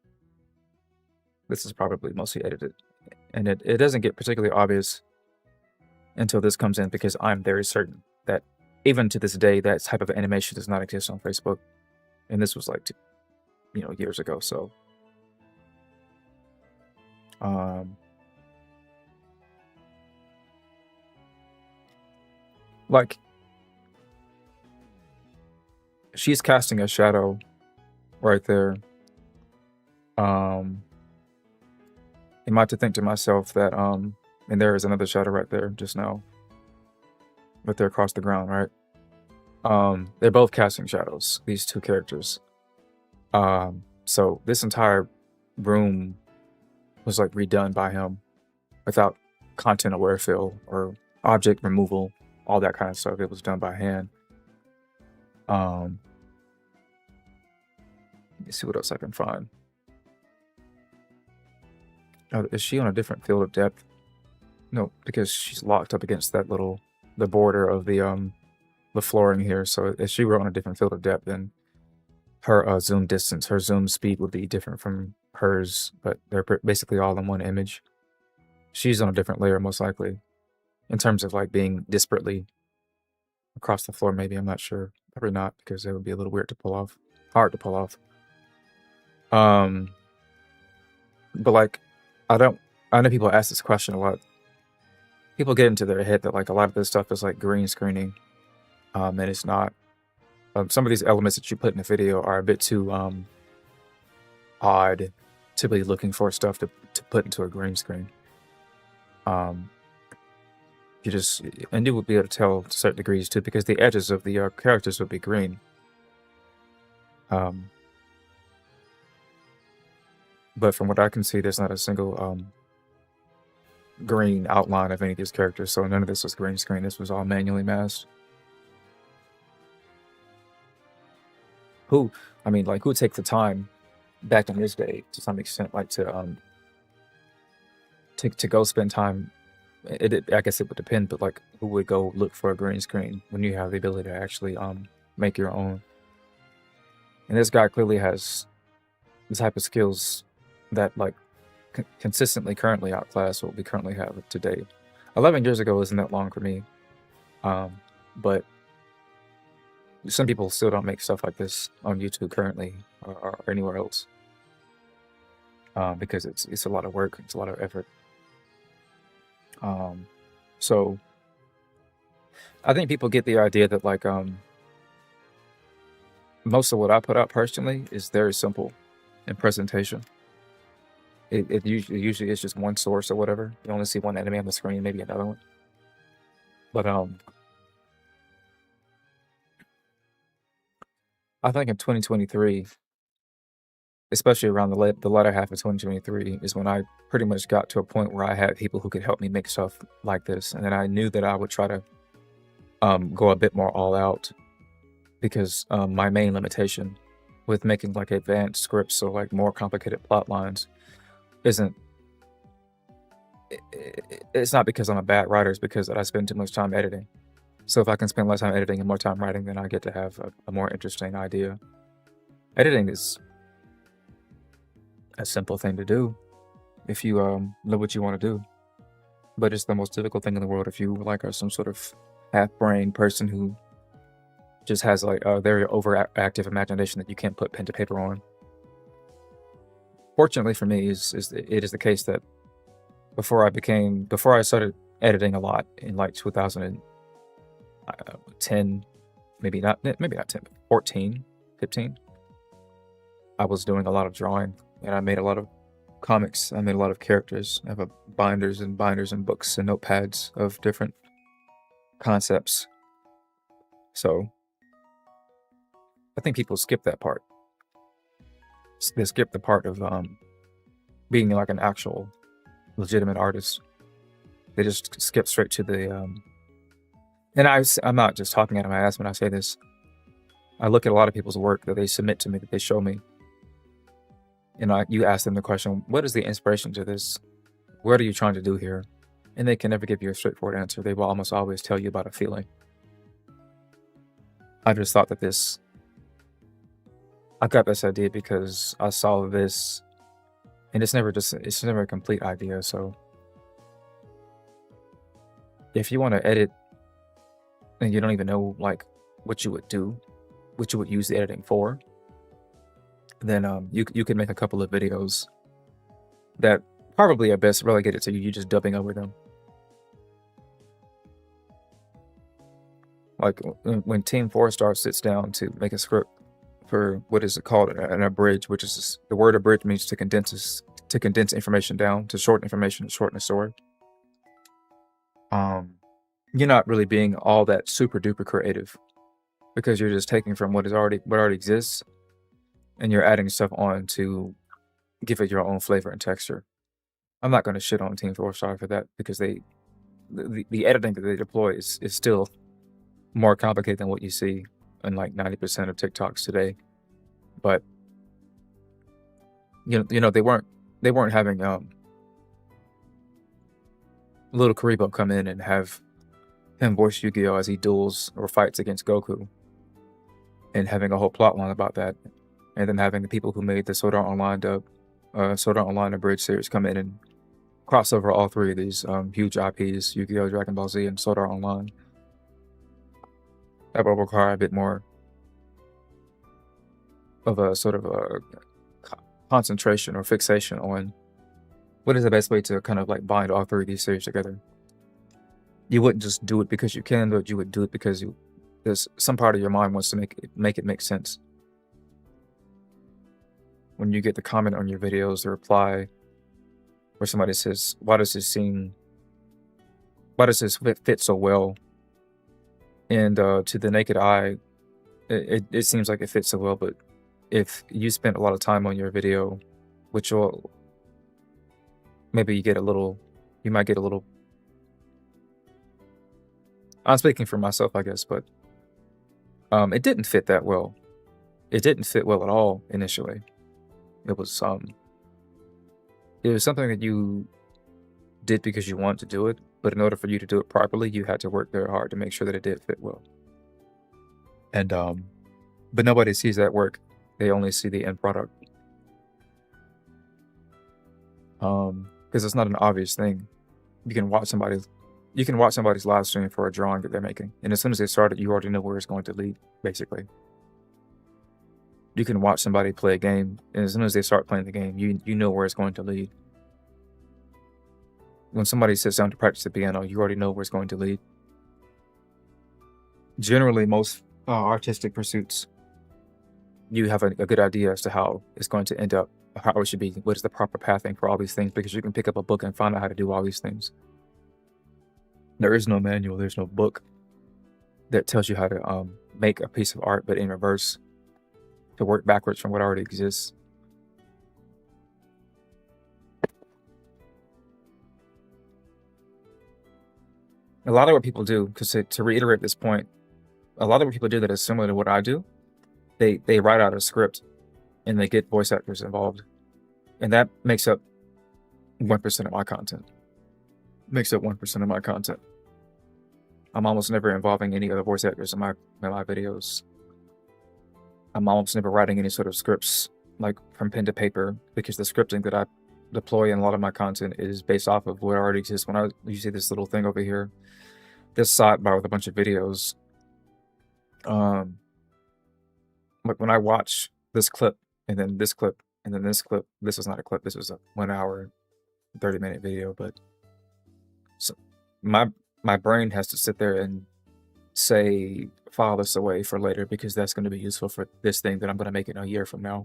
This is probably mostly edited. And it doesn't get particularly obvious until this comes in, because I'm very certain that even to this day, that type of animation does not exist on Facebook. And this was like, years ago, so. Like, she's casting a shadow right there. I might have to think to myself that, and there is another shadow right there just now. Right there across the ground, right? They're both casting shadows, these two characters. So this entire room was like redone by him without content aware fill or object removal, all that kind of stuff. It was done by hand. Let me see what else I can find. Is she on a different field of depth? No, because she's locked up against that the border of the flooring here. So if she were on a different field of depth, then her zoom distance, her zoom speed would be different from hers, but they're basically all in one image. She's on a different layer, most likely, in terms of like being disparately across the floor. Maybe, I'm not sure. Probably not, because it would be a little weird to pull off, hard to pull off. But like, I know people ask this question a lot. People get into their head that like a lot of this stuff is like green screening, and it's not. Some of these elements that you put in the video are a bit too odd to be looking for stuff to put into a green screen. You just, and you would be able to tell to certain degrees too, because the edges of the characters would be green. But from what I can see, there's not a single green outline of any of these characters, so none of this was green screen. This was all manually masked. Who would take the time back in this day to some extent, like to go spend time. I guess it would depend, but like, who would go look for a green screen when you have the ability to actually make your own? And this guy clearly has the type of skills that like consistently currently outclass what we currently have today. 11 years ago isn't that long for me, but some people still don't make stuff like this on YouTube currently or anywhere else, because it's a lot of work, it's a lot of effort. So I think people get the idea that like most of what I put out personally is very simple in presentation. It usually is just one source or whatever. You only see one enemy on the screen, maybe another one. But I think in 2023, especially around the latter half of 2023, is when I pretty much got to a point where I had people who could help me make stuff like this, and then I knew that I would try to go a bit more all out, because my main limitation with making like advanced scripts or like more complicated plot lines it's not because I'm a bad writer, it's because I spend too much time editing. So if I can spend less time editing and more time writing, then I get to have a more interesting idea. Editing is a simple thing to do if you know what you want to do, but it's the most difficult thing in the world if you like are some sort of half-brained person who just has like a very overactive imagination that you can't put pen to paper on. Fortunately for me, it is the case that before I started editing a lot in like 2010, maybe not 10, 14, 15, I was doing a lot of drawing, and I made a lot of comics. I made a lot of characters. I have binders and books and notepads of different concepts. So I think people skip that part. They skip the part of being like an actual legitimate artist. They just skip straight to the and I'm not just talking out of my ass when I say this. I look at a lot of people's work that they submit to me, that they show me, and you ask them the question, what is the inspiration to this? What are you trying to do here? And they can never give you a straightforward answer. They will almost always tell you about a feeling. I just thought that I got this idea because I saw this, and it's never a complete idea. So if you want to edit and you don't even know like what you would do, what you would use the editing for, then you could make a couple of videos that probably at best relegated to you just dubbing over them. Like when Team 4-Star sits down to make a script for what is it called, an abridge, which is the word abridge means to condense information down, to shorten information, to shorten a story. You're not really being all that super duper creative, because you're just taking from what already exists, and you're adding stuff on to give it your own flavor and texture. I'm not going to shit on Team 4-Star for that, because the editing that they deploy is still more complicated than what you see in like 90% of TikToks today. But you know they weren't having Little Karibo come in and have him voice Yu-Gi-Oh as he duels or fights against Goku, and having a whole plot line about that, and then having the people who made the Sword Art Online dub Sword Art Online Abridged series come in and cross over all three of these huge IPs, Yu-Gi-Oh!, Dragon Ball Z, and Sword Art Online. That will require a bit more of a sort of a concentration or fixation on what is the best way to kind of like bind all three of these series together. You wouldn't just do it because you can, but you would do it because there's some part of your mind wants to make it make sense. When you get the comment on your videos, the reply, where somebody says, why does this fit so well? And to the naked eye, it seems like it fits so well, but if you spent a lot of time on your video, which will maybe you might get a little, I'm speaking for myself, I guess, but it didn't fit that well. It didn't fit well at all initially. It was something that you did because you wanted to do it, but in order for you to do it properly, you had to work very hard to make sure that it did fit well. And but nobody sees that work. They only see the end product. Because it's not an obvious thing. You can watch somebody's live stream for a drawing that they're making, and as soon as they start it, you already know where it's going to lead, basically. You can watch somebody play a game, and as soon as they start playing the game, you know where it's going to lead. When somebody sits down to practice the piano, you already know where it's going to lead. Generally, most artistic pursuits, you have a good idea as to how it's going to end up, how it should be, what is the proper pathing for all these things, because you can pick up a book and find out how to do all these things. There is no manual, there's no book that tells you how to make a piece of art, but in reverse, to work backwards from what already exists. A lot of what people do, because to reiterate this point, a lot of what people do that is similar to what I do, they write out a script and they get voice actors involved. And that makes up 1% of my content. Makes up 1% of my content. I'm almost never involving any other voice actors in my videos. I'm almost never writing any sort of scripts, like from pen to paper, because the scripting that I deploy in a lot of my content is based off of what already exists. When you see this little thing over here, this sidebar with a bunch of videos, like when I watch this clip, and then this clip, and then this clip, this was not a clip, this was a 1 hour, 30-minute video, but so my brain has to sit there and say, file this away for later, because that's going to be useful for this thing that I'm going to make in a year from now.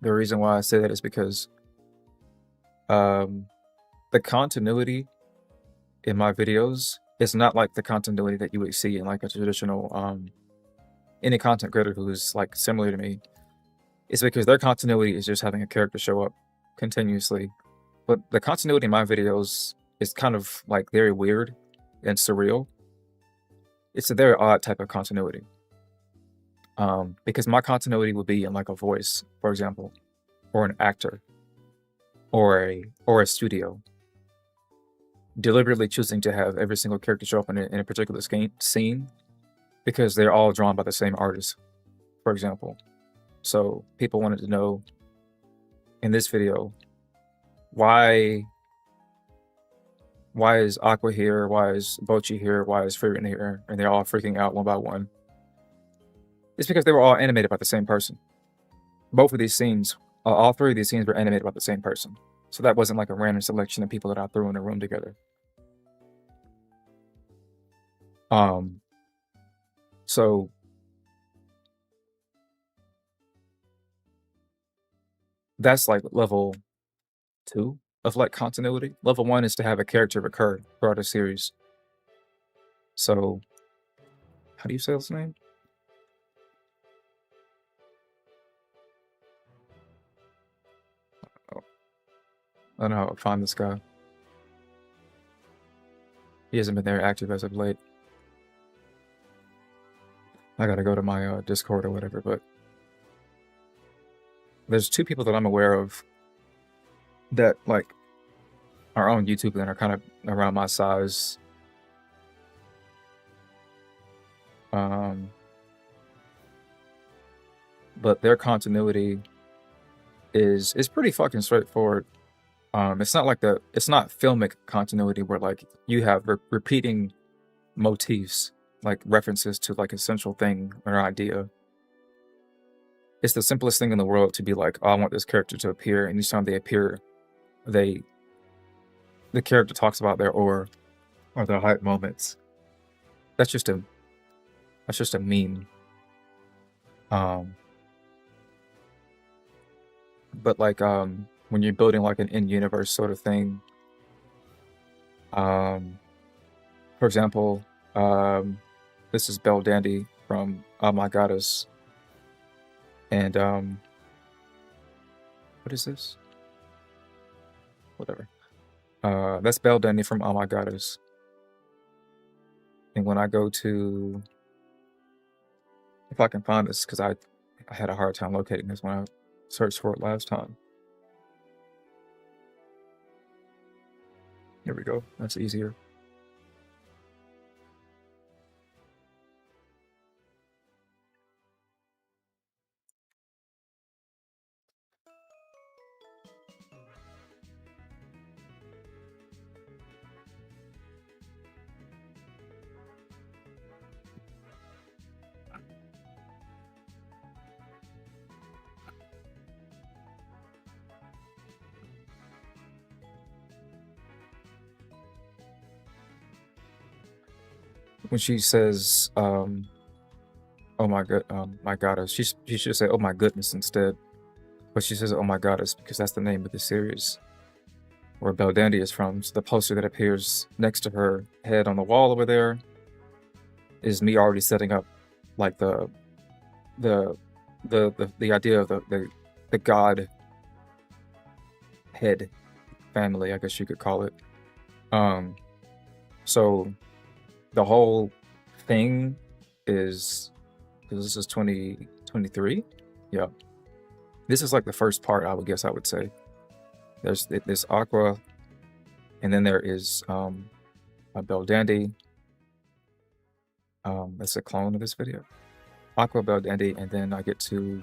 The reason why I say that is because the continuity in my videos is not like the continuity that you would see in like a traditional any content creator who is like similar to me. It's because their continuity is just having a character show up continuously. But the continuity in my videos is kind of like very weird and surreal. It's a very odd type of continuity. Because my continuity would be in like a voice, for example, or an actor, or a studio, deliberately choosing to have every single character show up in a particular scene because they're all drawn by the same artist, for example. So people wanted to know in this video, why is Aqua here? Why is Bochi here? Why is Frieren here? And they're all freaking out one by one. It's because they were all animated by the same person. Both of these scenes, all three of these scenes were animated by the same person. So that wasn't like a random selection of people that I threw in a room together. So that's like level 2 of like continuity. Level 1 is to have a character recur throughout a series. So how do you say his name? Oh, I don't know how to find this guy. He hasn't been very active as of late. I gotta go to my Discord or whatever, but there's 2 people that I'm aware of that like are on YouTube and are kind of around my size. But their continuity is pretty fucking straightforward. It's not like it's not filmic continuity where like you have repeating motifs, like references to like a central thing or idea. It's the simplest thing in the world to be like, oh, I want this character to appear, and each time they appear, the character talks about their or their hype moments. That's just a meme. But like when you're building like an in-universe sort of thing, for example, this is Belle Dandy from Oh My Goddess, and what is this? Whatever. That's Belle Dandy from Oh My Goddess. And when I go to, if I can find this, because I had a hard time locating this when I searched for it last time. Here we go. That's easier. When she says, "Oh my god, my goddess," she should say, "Oh my goodness" instead. But she says, "Oh my goddess" because that's the name of the series where Belle Dandy is from. So the poster that appears next to her head on the wall over there is me already setting up like the idea of the god head family, I guess you could call it. So the whole thing is, because this is 2023, yeah. This is like the first part, I would guess I would say. There's this Aqua, and then there is a Belle Dandy. That's a clone of this video. Aqua, Belle Dandy, and then I get to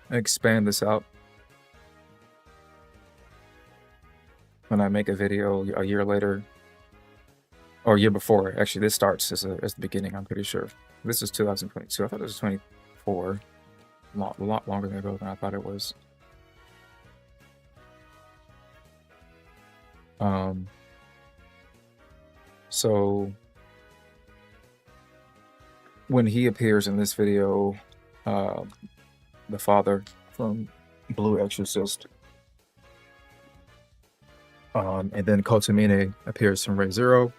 expand this out when I make a video a year later, or a year before. Actually, this starts as the beginning, I'm pretty sure. This is 2022. I thought it was 24. A lot longer ago than I thought it was. So when he appears in this video, the father from Blue Exorcist, and then Kotomine appears from Ray Zero.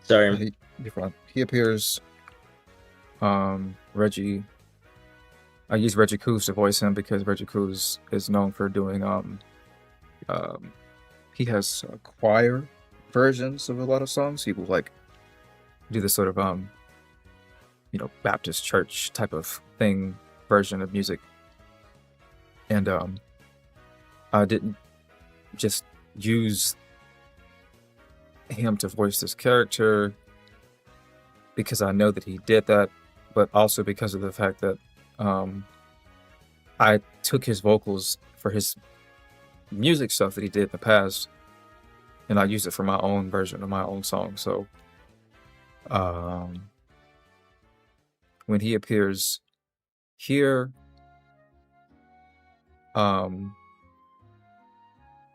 Sorry. You're fine. He appears. Reggie. I use Reggie Coos to voice him because Reggie Coos is known for doing he has choir versions of a lot of songs. He will like do this sort of Baptist church type of thing version of music. And I didn't just use him to voice this character because I know that he did that, but also because of the fact that I took his vocals for his music stuff that he did in the past, and I used it for my own version of my own song. So when he appears here,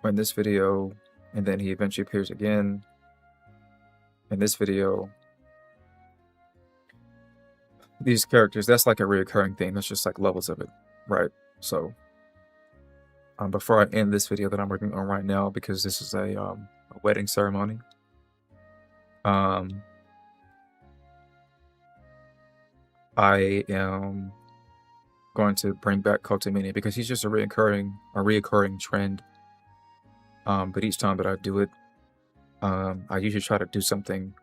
in this video, and then he eventually appears again in this video, these characters, that's like a reoccurring thing. That's just like levels of it, right? So before I end this video that I'm working on right now, because this is a wedding ceremony, I am going to bring back Kotomini because he's just a reoccurring trend. But each time that I do it, I usually try to do something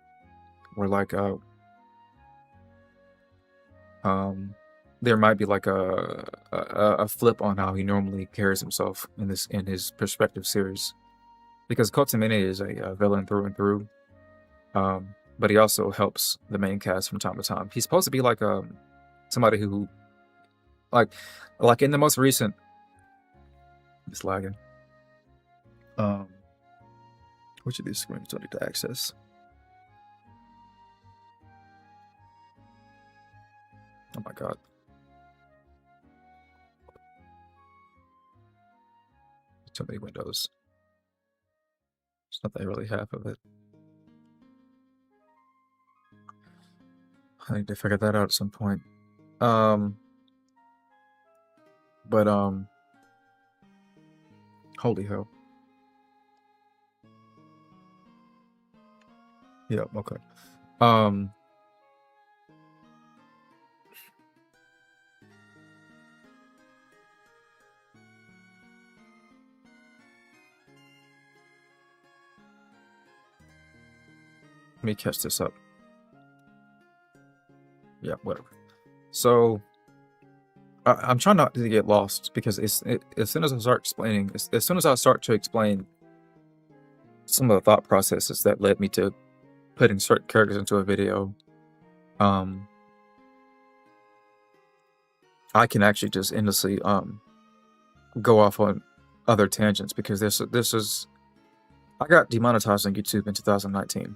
where like there might be like a flip on how he normally carries himself in his perspective series, because Kotsumene is a villain through and through, but he also helps the main cast from time to time. He's supposed to be like somebody who like in the most recent. It's lagging. Which of these screens do I need to access? Oh my god. Too many windows. There's nothing really half of it. I need to figure that out at some point. But holy hell. Yeah, okay. Let me catch this up. Yeah, whatever. So I'm trying not to get lost, because as soon as I start explaining, as soon as I start to explain some of the thought processes that led me to putting certain characters into a video, I can actually just endlessly go off on other tangents, because this is I got demonetized on YouTube in 2019.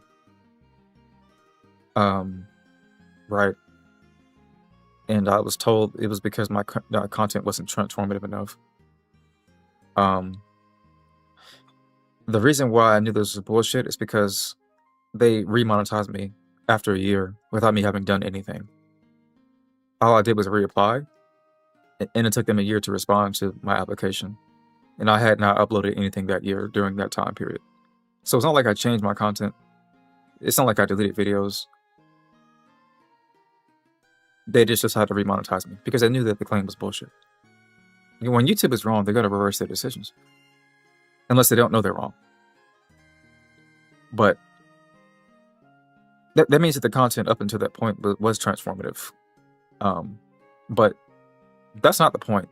Right. And I was told it was because my content wasn't transformative enough. The reason why I knew this was bullshit is because they remonetized me after a year without me having done anything. All I did was reapply, and it took them a year to respond to my application. And I had not uploaded anything that year during that time period. So it's not like I changed my content. It's not like I deleted videos. They just decided to remonetize me because they knew that the claim was bullshit. When YouTube is wrong, they're going to reverse their decisions. Unless they don't know they're wrong. But that means that the content up until that point was transformative. But that's not the point.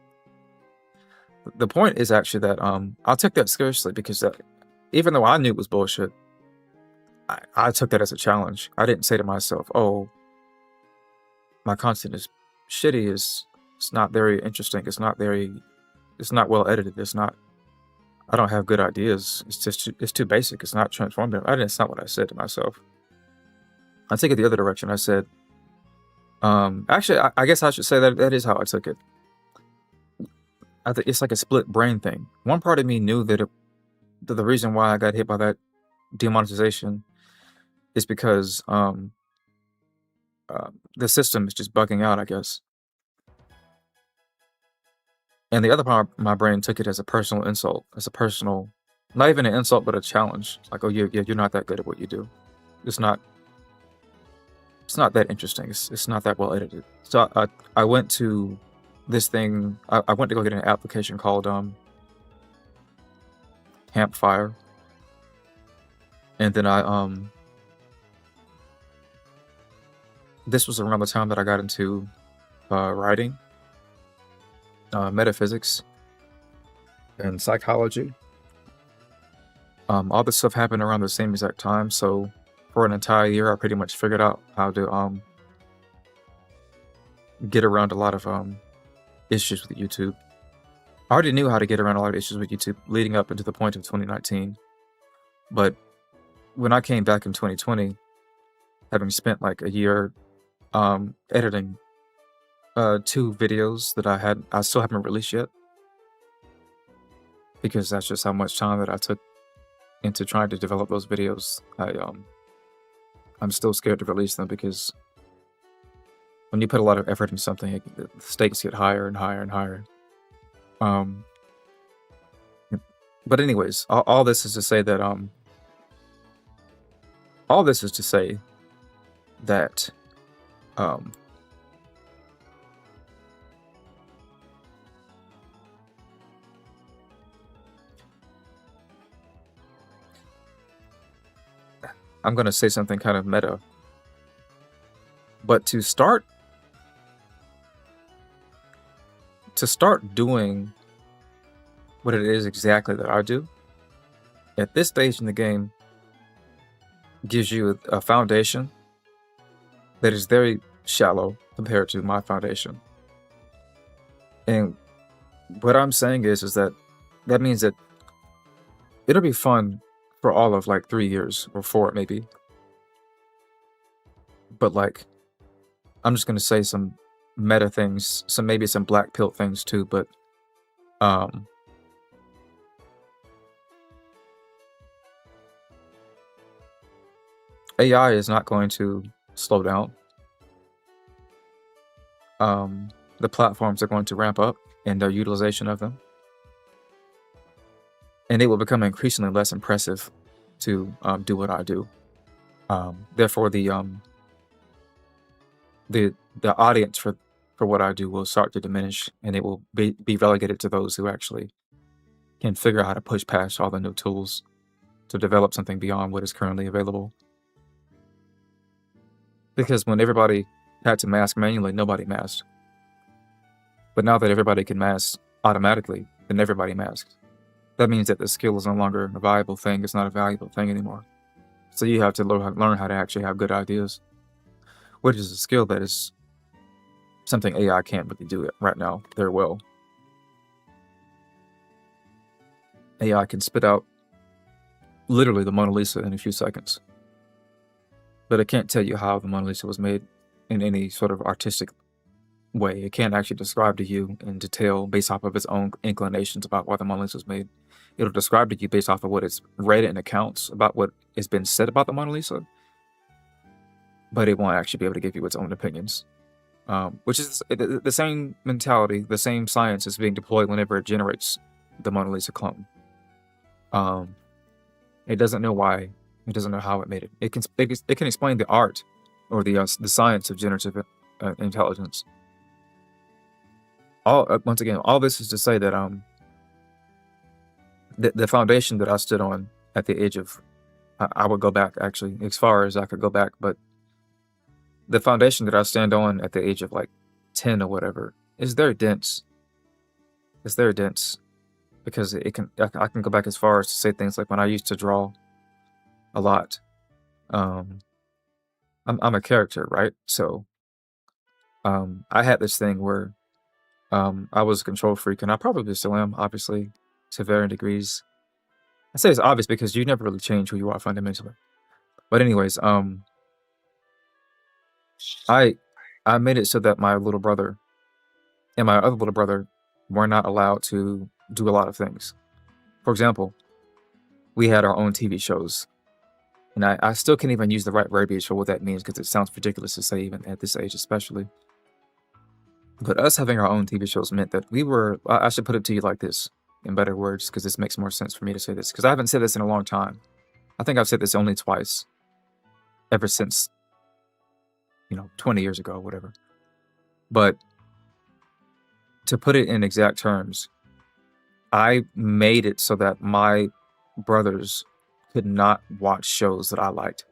The point is actually that I'll take that seriously, because even though I knew it was bullshit, I took that as a challenge. I didn't say to myself, oh, my content is shitty, it's not very interesting, it's not well edited, I don't have good ideas, it's too basic, it's not transformative. That's not what I said to myself. I took it the other direction. I said, actually, I guess I should say that is how I took it. I think it's like a split brain thing. One part of me knew that the reason why I got hit by that demonetization is because the system is just bugging out, I guess. And the other part of my brain took it as a personal insult, not even an insult, but a challenge. It's like, oh, you're not that good at what you do. It's not that interesting. It's not that well edited. So I went to this thing. I went to go get an application called Campfire, and then this was around the time that I got into writing, metaphysics, and psychology. All this stuff happened around the same exact time, so for an entire year, I pretty much figured out how to get around a lot of issues with YouTube. I already knew how to get around a lot of issues with YouTube leading up into the point of 2019. But when I came back in 2020, having spent like a year editing 2 videos that I still haven't released yet, because that's just how much time that I took into trying to develop those videos. I'm still scared to release them, because when you put a lot of effort into something, the stakes get higher and higher and higher. But anyways, all this is to say that I'm going to say something kind of meta. But to start to start doing what it is exactly that I do at this stage in the game gives you a foundation that is very shallow compared to my foundation. And what I'm saying is that means that it'll be fun for all of like 3 years or 4 maybe. But like, I'm just gonna say some meta things, maybe some black pill things too, but AI is not going to slow down. The platforms are going to ramp up in their utilization of them, and it will become increasingly less impressive to do what I do. Therefore, the audience for what I do will start to diminish, and it will be relegated to those who actually can figure out how to push past all the new tools to develop something beyond what is currently available. Because when everybody had to mask manually, nobody masked. But now that everybody can mask automatically, then everybody masks. That means that the skill is no longer a viable thing. It's not a valuable thing anymore. So you have to learn how to actually have good ideas, which is a skill that is something AI can't really do right now very well. AI can spit out literally the Mona Lisa in a few seconds, but it can't tell you how the Mona Lisa was made in any sort of artistic way. It can't actually describe to you in detail based off of its own inclinations about why the Mona Lisa was made. It'll describe to you based off of what it's read in accounts about what has been said about the Mona Lisa, but it won't actually be able to give you its own opinions. Which is the same mentality, the same science is being deployed whenever it generates the Mona Lisa clone. It doesn't know why, it doesn't know how it made it. It can explain the art or the science of generative intelligence. Once again, all this is to say that the foundation that I stood on at the age of, I would go back actually as far as I could go back, but the foundation that I stand on at the age of like 10 or whatever is very dense. It's very dense because I can go back as far as to say things like when I used to draw a lot. I'm a character, right? So I had this thing where I was a control freak, and I probably still am, obviously, to varying degrees. I say it's obvious because you never really change who you are fundamentally. But anyways, I made it so that my little brother and my other little brother were not allowed to do a lot of things. For example, we had our own TV shows, and I still can't even use the right verbiage for what that means because it sounds ridiculous to say even at this age especially. But us having our own TV shows meant that we were, I should put it to you like this in better words because this makes more sense for me to say this because I haven't said this in a long time. I think I've said this only twice ever since, 20 years ago, whatever. But to put it in exact terms, I made it so that my brothers could not watch shows that I liked.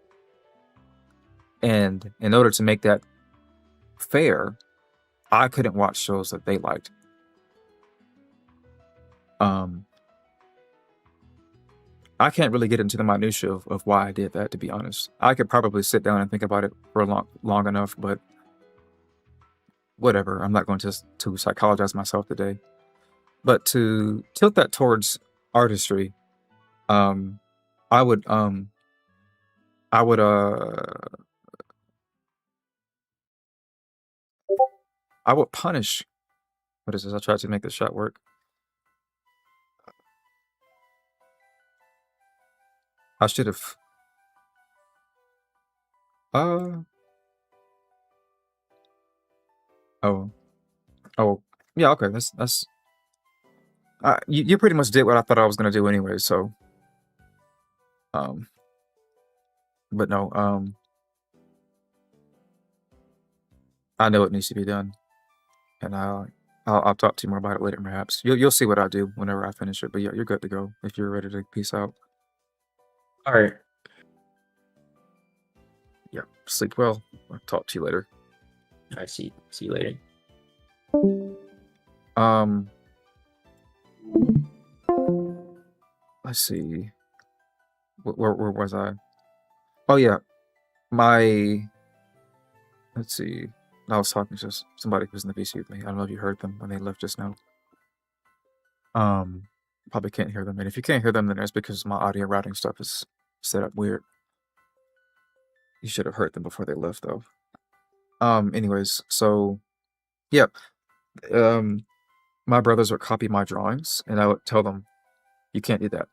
And in order to make that fair, I couldn't watch shows that they liked. I can't really get into the minutia of why I did that, to be honest. I could probably sit down and think about it for long enough, but whatever. I'm not going to psychologize myself today. But to tilt that towards artistry, I would punish. What is this? I tried to make this shot work. I should have. Oh, yeah. Okay, that's. You pretty much did what I thought I was gonna do anyway. So, but no. I know it needs to be done, and I'll talk to you more about it later. Perhaps you'll see what I do whenever I finish it. But yeah, you're good to go if you're ready to peace out. All right. Yeah. Sleep well. I'll talk to you later. All right. See you later. Um, let's see. Where was I? Oh yeah, my. Let's see. I was talking to somebody who's in the VC with me. I don't know if you heard them when they left just now. Probably can't hear them. And if you can't hear them, then that's because my audio routing stuff is set up weird. You should have heard them before they left, though. Anyways, so yeah, my brothers would copy my drawings, and I would tell them, "You can't do that.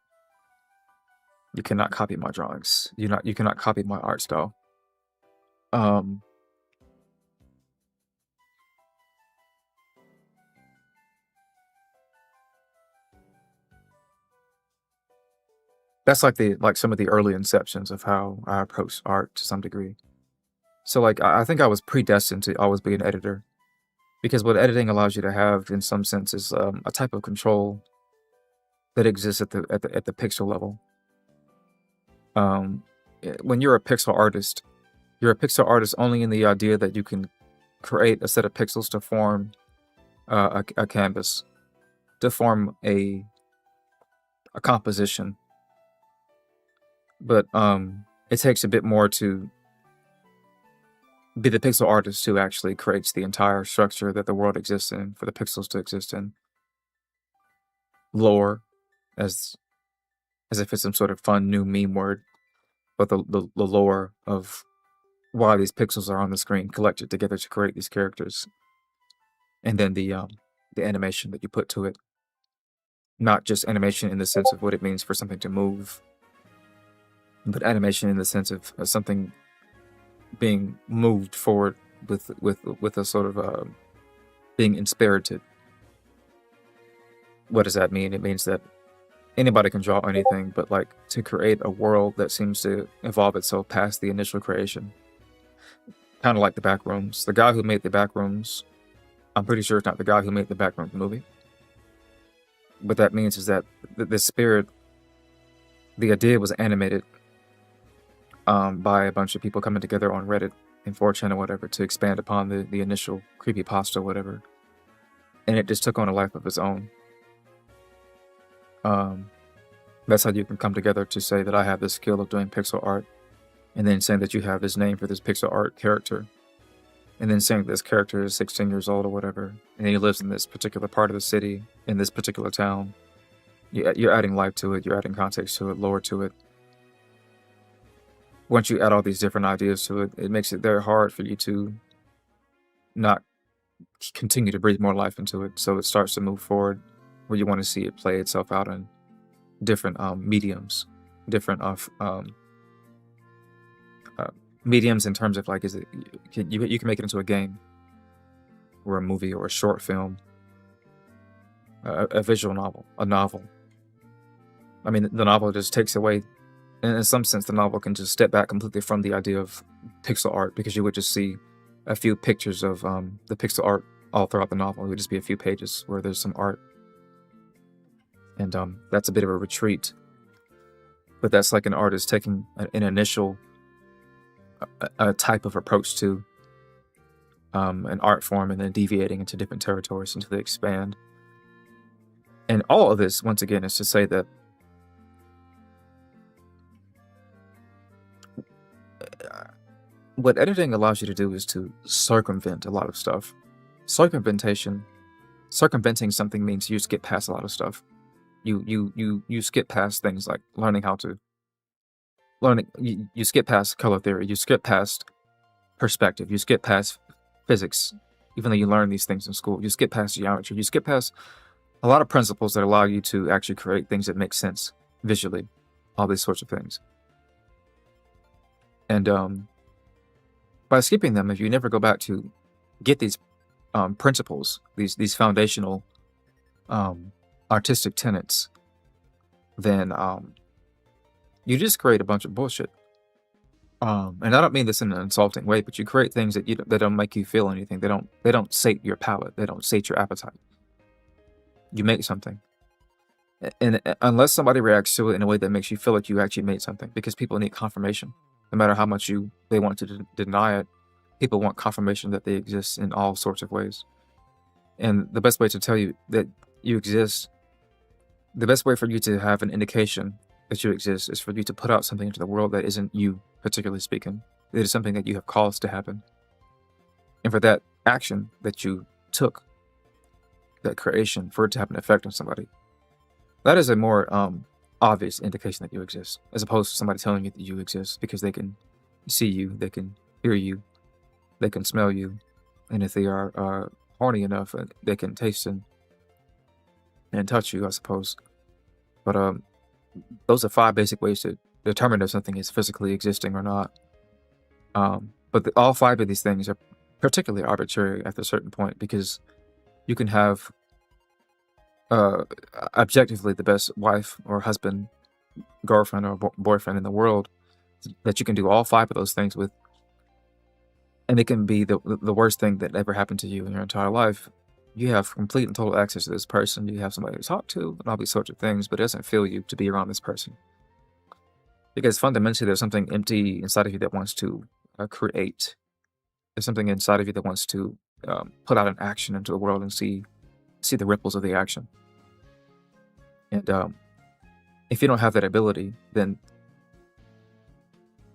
You cannot copy my drawings. You cannot copy my art style." Um, that's like some of the early inceptions of how I approach art to some degree. So like I think I was predestined to always be an editor because what editing allows you to have, in some sense, is a type of control that exists at the pixel level. When you're a pixel artist, you're a pixel artist only in the idea that you can create a set of pixels to form a canvas, to form a composition. But it takes a bit more to be the pixel artist who actually creates the entire structure that the world exists in, for the pixels to exist in. Lore, as if it's some sort of fun new meme word, but the lore of why these pixels are on the screen collected together to create these characters, and then the animation that you put to it. Not just animation in the sense of what it means for something to move, but animation in the sense of something being moved forward with a sort of being inspirited. What does that mean? It means that anybody can draw anything, but like to create a world that seems to evolve itself past the initial creation. Kind of like the Backrooms. The guy who made the Backrooms, I'm pretty sure it's not the guy who made the Backrooms movie. What that means is that the spirit, the idea was animated by a bunch of people coming together on Reddit and 4chan or whatever to expand upon the initial creepypasta or whatever. And it just took on a life of its own. That's how you can come together to say that I have this skill of doing pixel art, and then saying that you have this name for this pixel art character, and then saying this character is 16 years old or whatever, and he lives in this particular part of the city, in this particular town. You're adding life to it, you're adding context to it, lore to it. Once you add all these different ideas to it, it makes it very hard for you to not continue to breathe more life into it, so it starts to move forward where you want to see it play itself out in different mediums, different mediums in terms of like, is it you can make it into a game or a movie or a short film, a visual novel, a novel. I mean, the novel just takes away, in some sense, the novel can just step back completely from the idea of pixel art, because you would just see a few pictures of the pixel art all throughout the novel. It would just be a few pages where there's some art. And that's a bit of a retreat. But that's like an artist taking an initial a type of approach to an art form and then deviating into different territories until they expand. And all of this, once again, is to say that what editing allows you to do is to circumvent a lot of stuff. Circumventing something means you skip past a lot of stuff. You skip past things like you skip past color theory, you skip past perspective, you skip past physics, even though you learn these things in school. You skip past geometry, you skip past a lot of principles that allow you to actually create things that make sense visually, all these sorts of things. And by skipping them, if you never go back to get these principles, these foundational artistic tenets, then you just create a bunch of bullshit. And I don't mean this in an insulting way, but you create things that that don't make you feel anything. They don't sate your palate. They don't sate your appetite. You make something, and unless somebody reacts to it in a way that makes you feel like you actually made something, because people need confirmation. No matter how much they want to deny it, people want confirmation that they exist in all sorts of ways. And the best way to tell you that you exist, the best way for you to have an indication that you exist is for you to put out something into the world that isn't you, particularly speaking. It is something that you have caused to happen. And for that action that you took, that creation, for it to have an effect on somebody, that is a more obvious indication that you exist, as opposed to somebody telling you that you exist because they can see you, they can hear you, they can smell you, and if they are horny enough, they can taste and touch you, I suppose. But those are 5 basic ways to determine if something is physically existing or not. But all 5 of these things are particularly arbitrary at a certain point, because you can have objectively the best wife or husband, girlfriend or boyfriend in the world that you can do all 5 of those things with, and it can be the worst thing that ever happened to you in your entire life. You have complete and total access to this person. You have somebody to talk to and all these sorts of things, but it doesn't feel you to be around this person, because fundamentally there's something empty inside of you that wants to create. There's something inside of you that wants to put out an action into the world and see the ripples of the action. And if you don't have that ability, then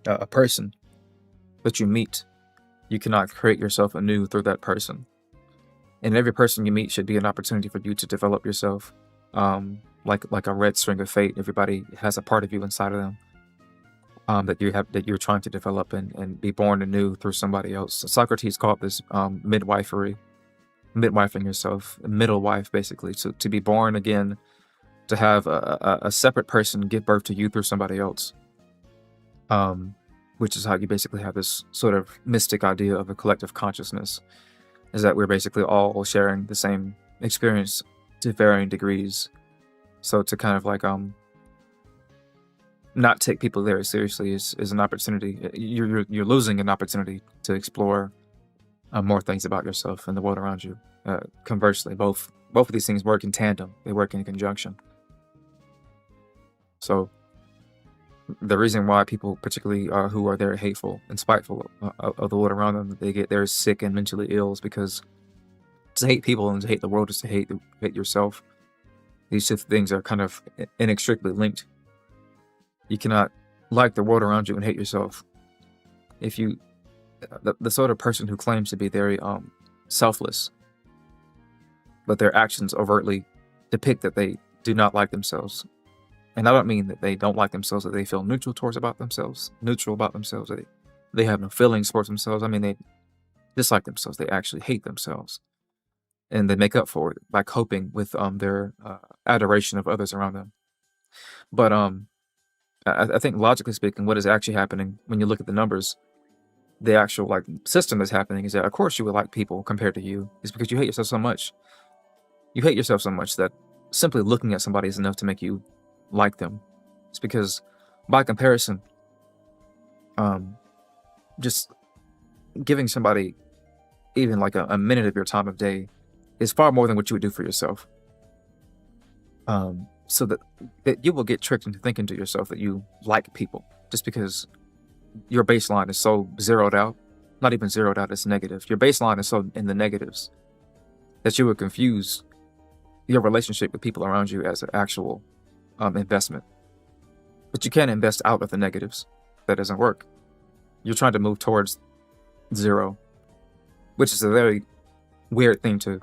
a person that you meet, you cannot create yourself anew through that person. And every person you meet should be an opportunity for you to develop yourself, like a red string of fate. Everybody has a part of you inside of them that you're trying to develop and be born anew through somebody else. So Socrates called this midwifing yourself, middle wife, basically. So to be born again, to have a separate person give birth to you through somebody else, which is how you basically have this sort of mystic idea of a collective consciousness, is that we're basically all sharing the same experience to varying degrees. So to kind of like not take people very seriously is an opportunity. You're losing an opportunity to explore more things about yourself and the world around you. Conversely, both of these things work in tandem. They work in conjunction. So the reason why people, particularly who are very hateful and spiteful of the world around them, they're sick and mentally ill, is because to hate people and to hate the world is to hate yourself. These two things are kind of inextricably linked. You cannot like the world around you and hate yourself. If you, the sort of person who claims to be very selfless, but their actions overtly depict that they do not like themselves. And I don't mean that they don't like themselves, that they feel neutral about themselves, that they have no feelings towards themselves. I mean, they dislike themselves. They actually hate themselves. And they make up for it by coping with their adoration of others around them. But I think logically speaking, what is actually happening when you look at the numbers, the actual like system that's happening is that, of course, you would like people compared to you. It's because you hate yourself so much. You hate yourself so much that simply looking at somebody is enough to make you like them. It's because, by comparison, just giving somebody even like a minute of your time of day is far more than what you would do for yourself. So that you will get tricked into thinking to yourself that you like people just because your baseline is so zeroed out. Not even zeroed out, it's negative. Your baseline is so in the negatives that you would confuse your relationship with people around you as an actual investment. But you can't invest out of the negatives. That doesn't work. You're trying to move towards zero, which is a very weird thing to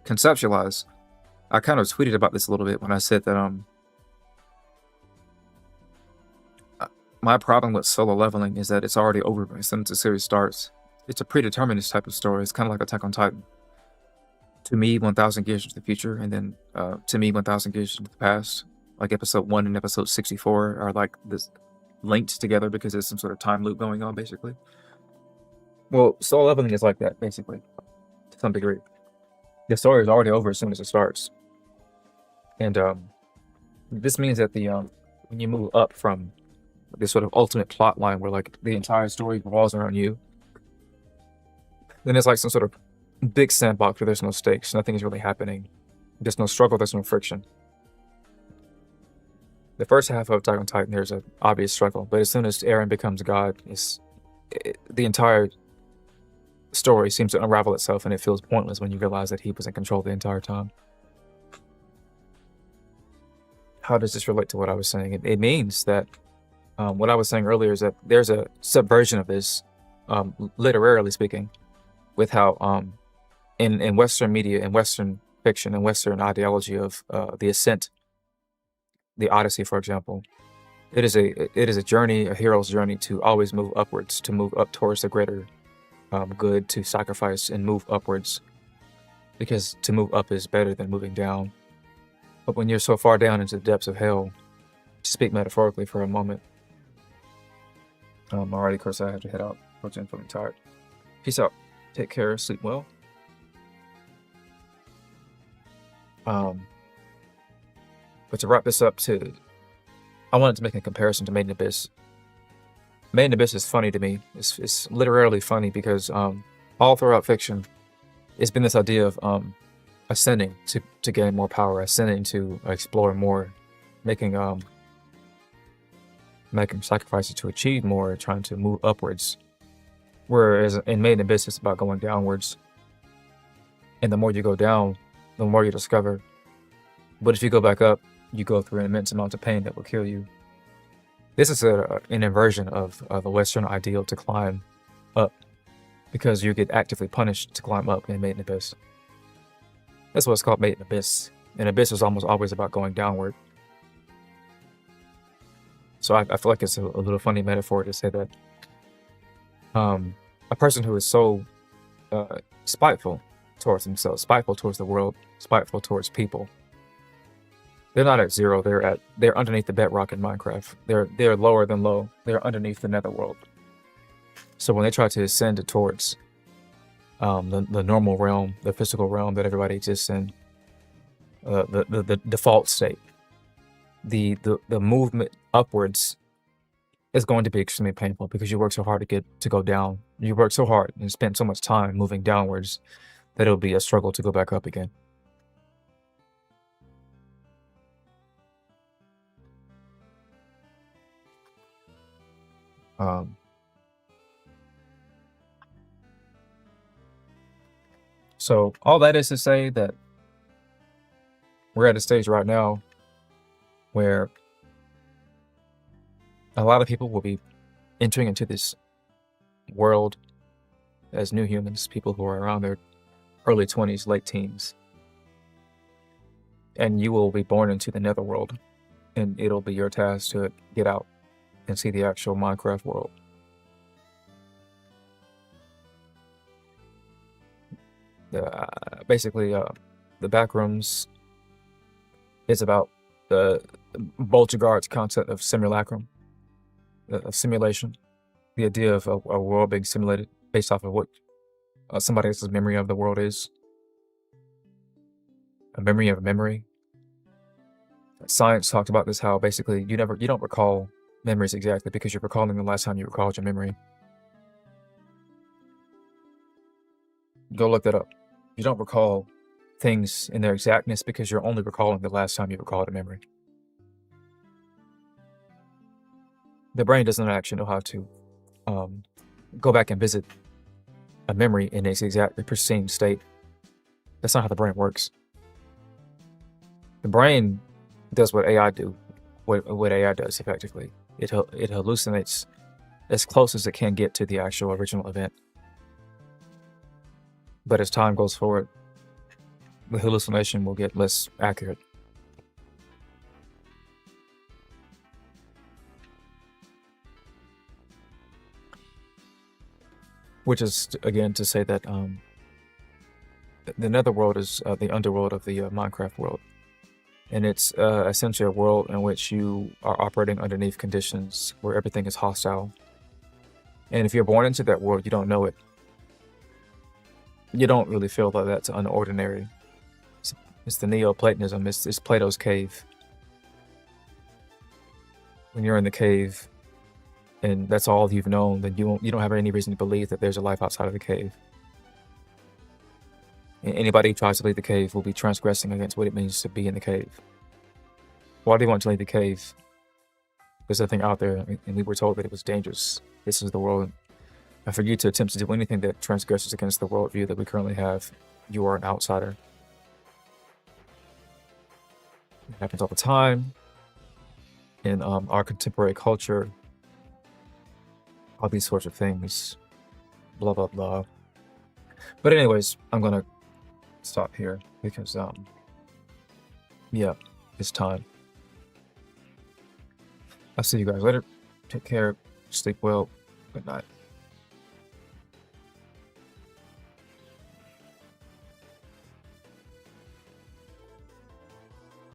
conceptualize. I kind of tweeted about this a little bit when I said that my problem with solo leveling is that it's already over as soon as the series starts. It's a predetermined type of story. It's kind of like Attack on Titan. To me, 1,000 years into the future, and then to me, 1,000 years into the past. Like episode 1 and episode 64 are like this linked together because there's some sort of time loop going on, basically. Well, solo leveling is like that, basically, to some degree. The story is already over as soon as it starts. And this means that when you move up from this sort of ultimate plot line where like the entire story revolves around you, then it's like some sort of big sandbox where there's no stakes, nothing is really happening. There's no struggle, there's no friction. The first half of Attack on Titan, there's an obvious struggle, but as soon as Eren becomes God, the entire story seems to unravel itself, and it feels pointless when you realize that he was in control the entire time. How does this relate to what I was saying? It means that what I was saying earlier is that there's a subversion of this, literarily speaking, with how in Western media, in Western fiction, and Western ideology of the ascent, the Odyssey, for example, it is a journey, a hero's journey to always move upwards, to move up towards the greater good, to sacrifice and move upwards, because to move up is better than moving down. But when you're so far down into the depths of hell, to speak metaphorically for a moment, alrighty, Kurosai, I have to head out. I'm feeling tired. Peace out. Take care. Sleep well. But to wrap this up, I wanted to make a comparison to Made in Abyss. Made in Abyss is funny to me. It's literally funny because all throughout fiction, it's been this idea of ascending to gain more power, ascending to explore more, making sacrifices to achieve more, trying to move upwards. Whereas in Made in Abyss, it's about going downwards. And the more you go down, the more you discover. But if you go back up, you go through an immense amount of pain that will kill you. This is an inversion of the Western ideal to climb up, because you get actively punished to climb up in Made in Abyss. That's what it's called, Made in Abyss. And Abyss is almost always about going downward. So I feel like it's a little funny metaphor to say that a person who is so spiteful towards themselves, spiteful towards the world, spiteful towards people, they're not at zero. They're underneath the bedrock in Minecraft. They're lower than low. They're underneath the netherworld. So when they try to ascend towards the normal realm, the physical realm that everybody exists in, the default state, the movement upwards is going to be extremely painful, because you work so hard to go down. You work so hard and spend so much time moving downwards that it'll be a struggle to go back up again. So all that is to say that we're at a stage right now where a lot of people will be entering into this world as new humans, people who are around their early 20s, late teens. And you will be born into the netherworld, and it'll be your task to get out and see the actual Minecraft world. Basically, the backrooms is about the Bolchagard's concept of simulacrum, of simulation, the idea of a world being simulated based off of what somebody else's memory of the world is. A memory of a memory. Science talked about this, how basically you don't recall memories exactly because you're recalling the last time you recalled your memory. Go look that up. You don't recall things in their exactness because you're only recalling the last time you recalled a memory. The brain doesn't actually know how to go back and visit a memory in its exact pristine state. That's not how the brain works. The brain does what AI do, what AI does effectively. It hallucinates as close as it can get to the actual original event. But as time goes forward, the hallucination will get less accurate. Which is, again, to say that the netherworld is the underworld of the Minecraft world. And it's essentially a world in which you are operating underneath conditions where everything is hostile. And if you're born into that world, you don't know it. You don't really feel that that's unordinary. It's the Neoplatonism. It's Plato's cave. When you're in the cave, and that's all you've known, then you don't have any reason to believe that there's a life outside of the cave. And anybody who tries to leave the cave will be transgressing against what it means to be in the cave. Why do you want to leave the cave? There's nothing out there, and we were told that it was dangerous. This is the world And for you to attempt to do anything that transgresses against the worldview that we currently have, you are an outsider. It happens all the time in our contemporary culture. All these sorts of things. Blah, blah, blah. But anyways, I'm going to stop here because, yeah, it's time. I'll see you guys later. Take care. Sleep well. Good night.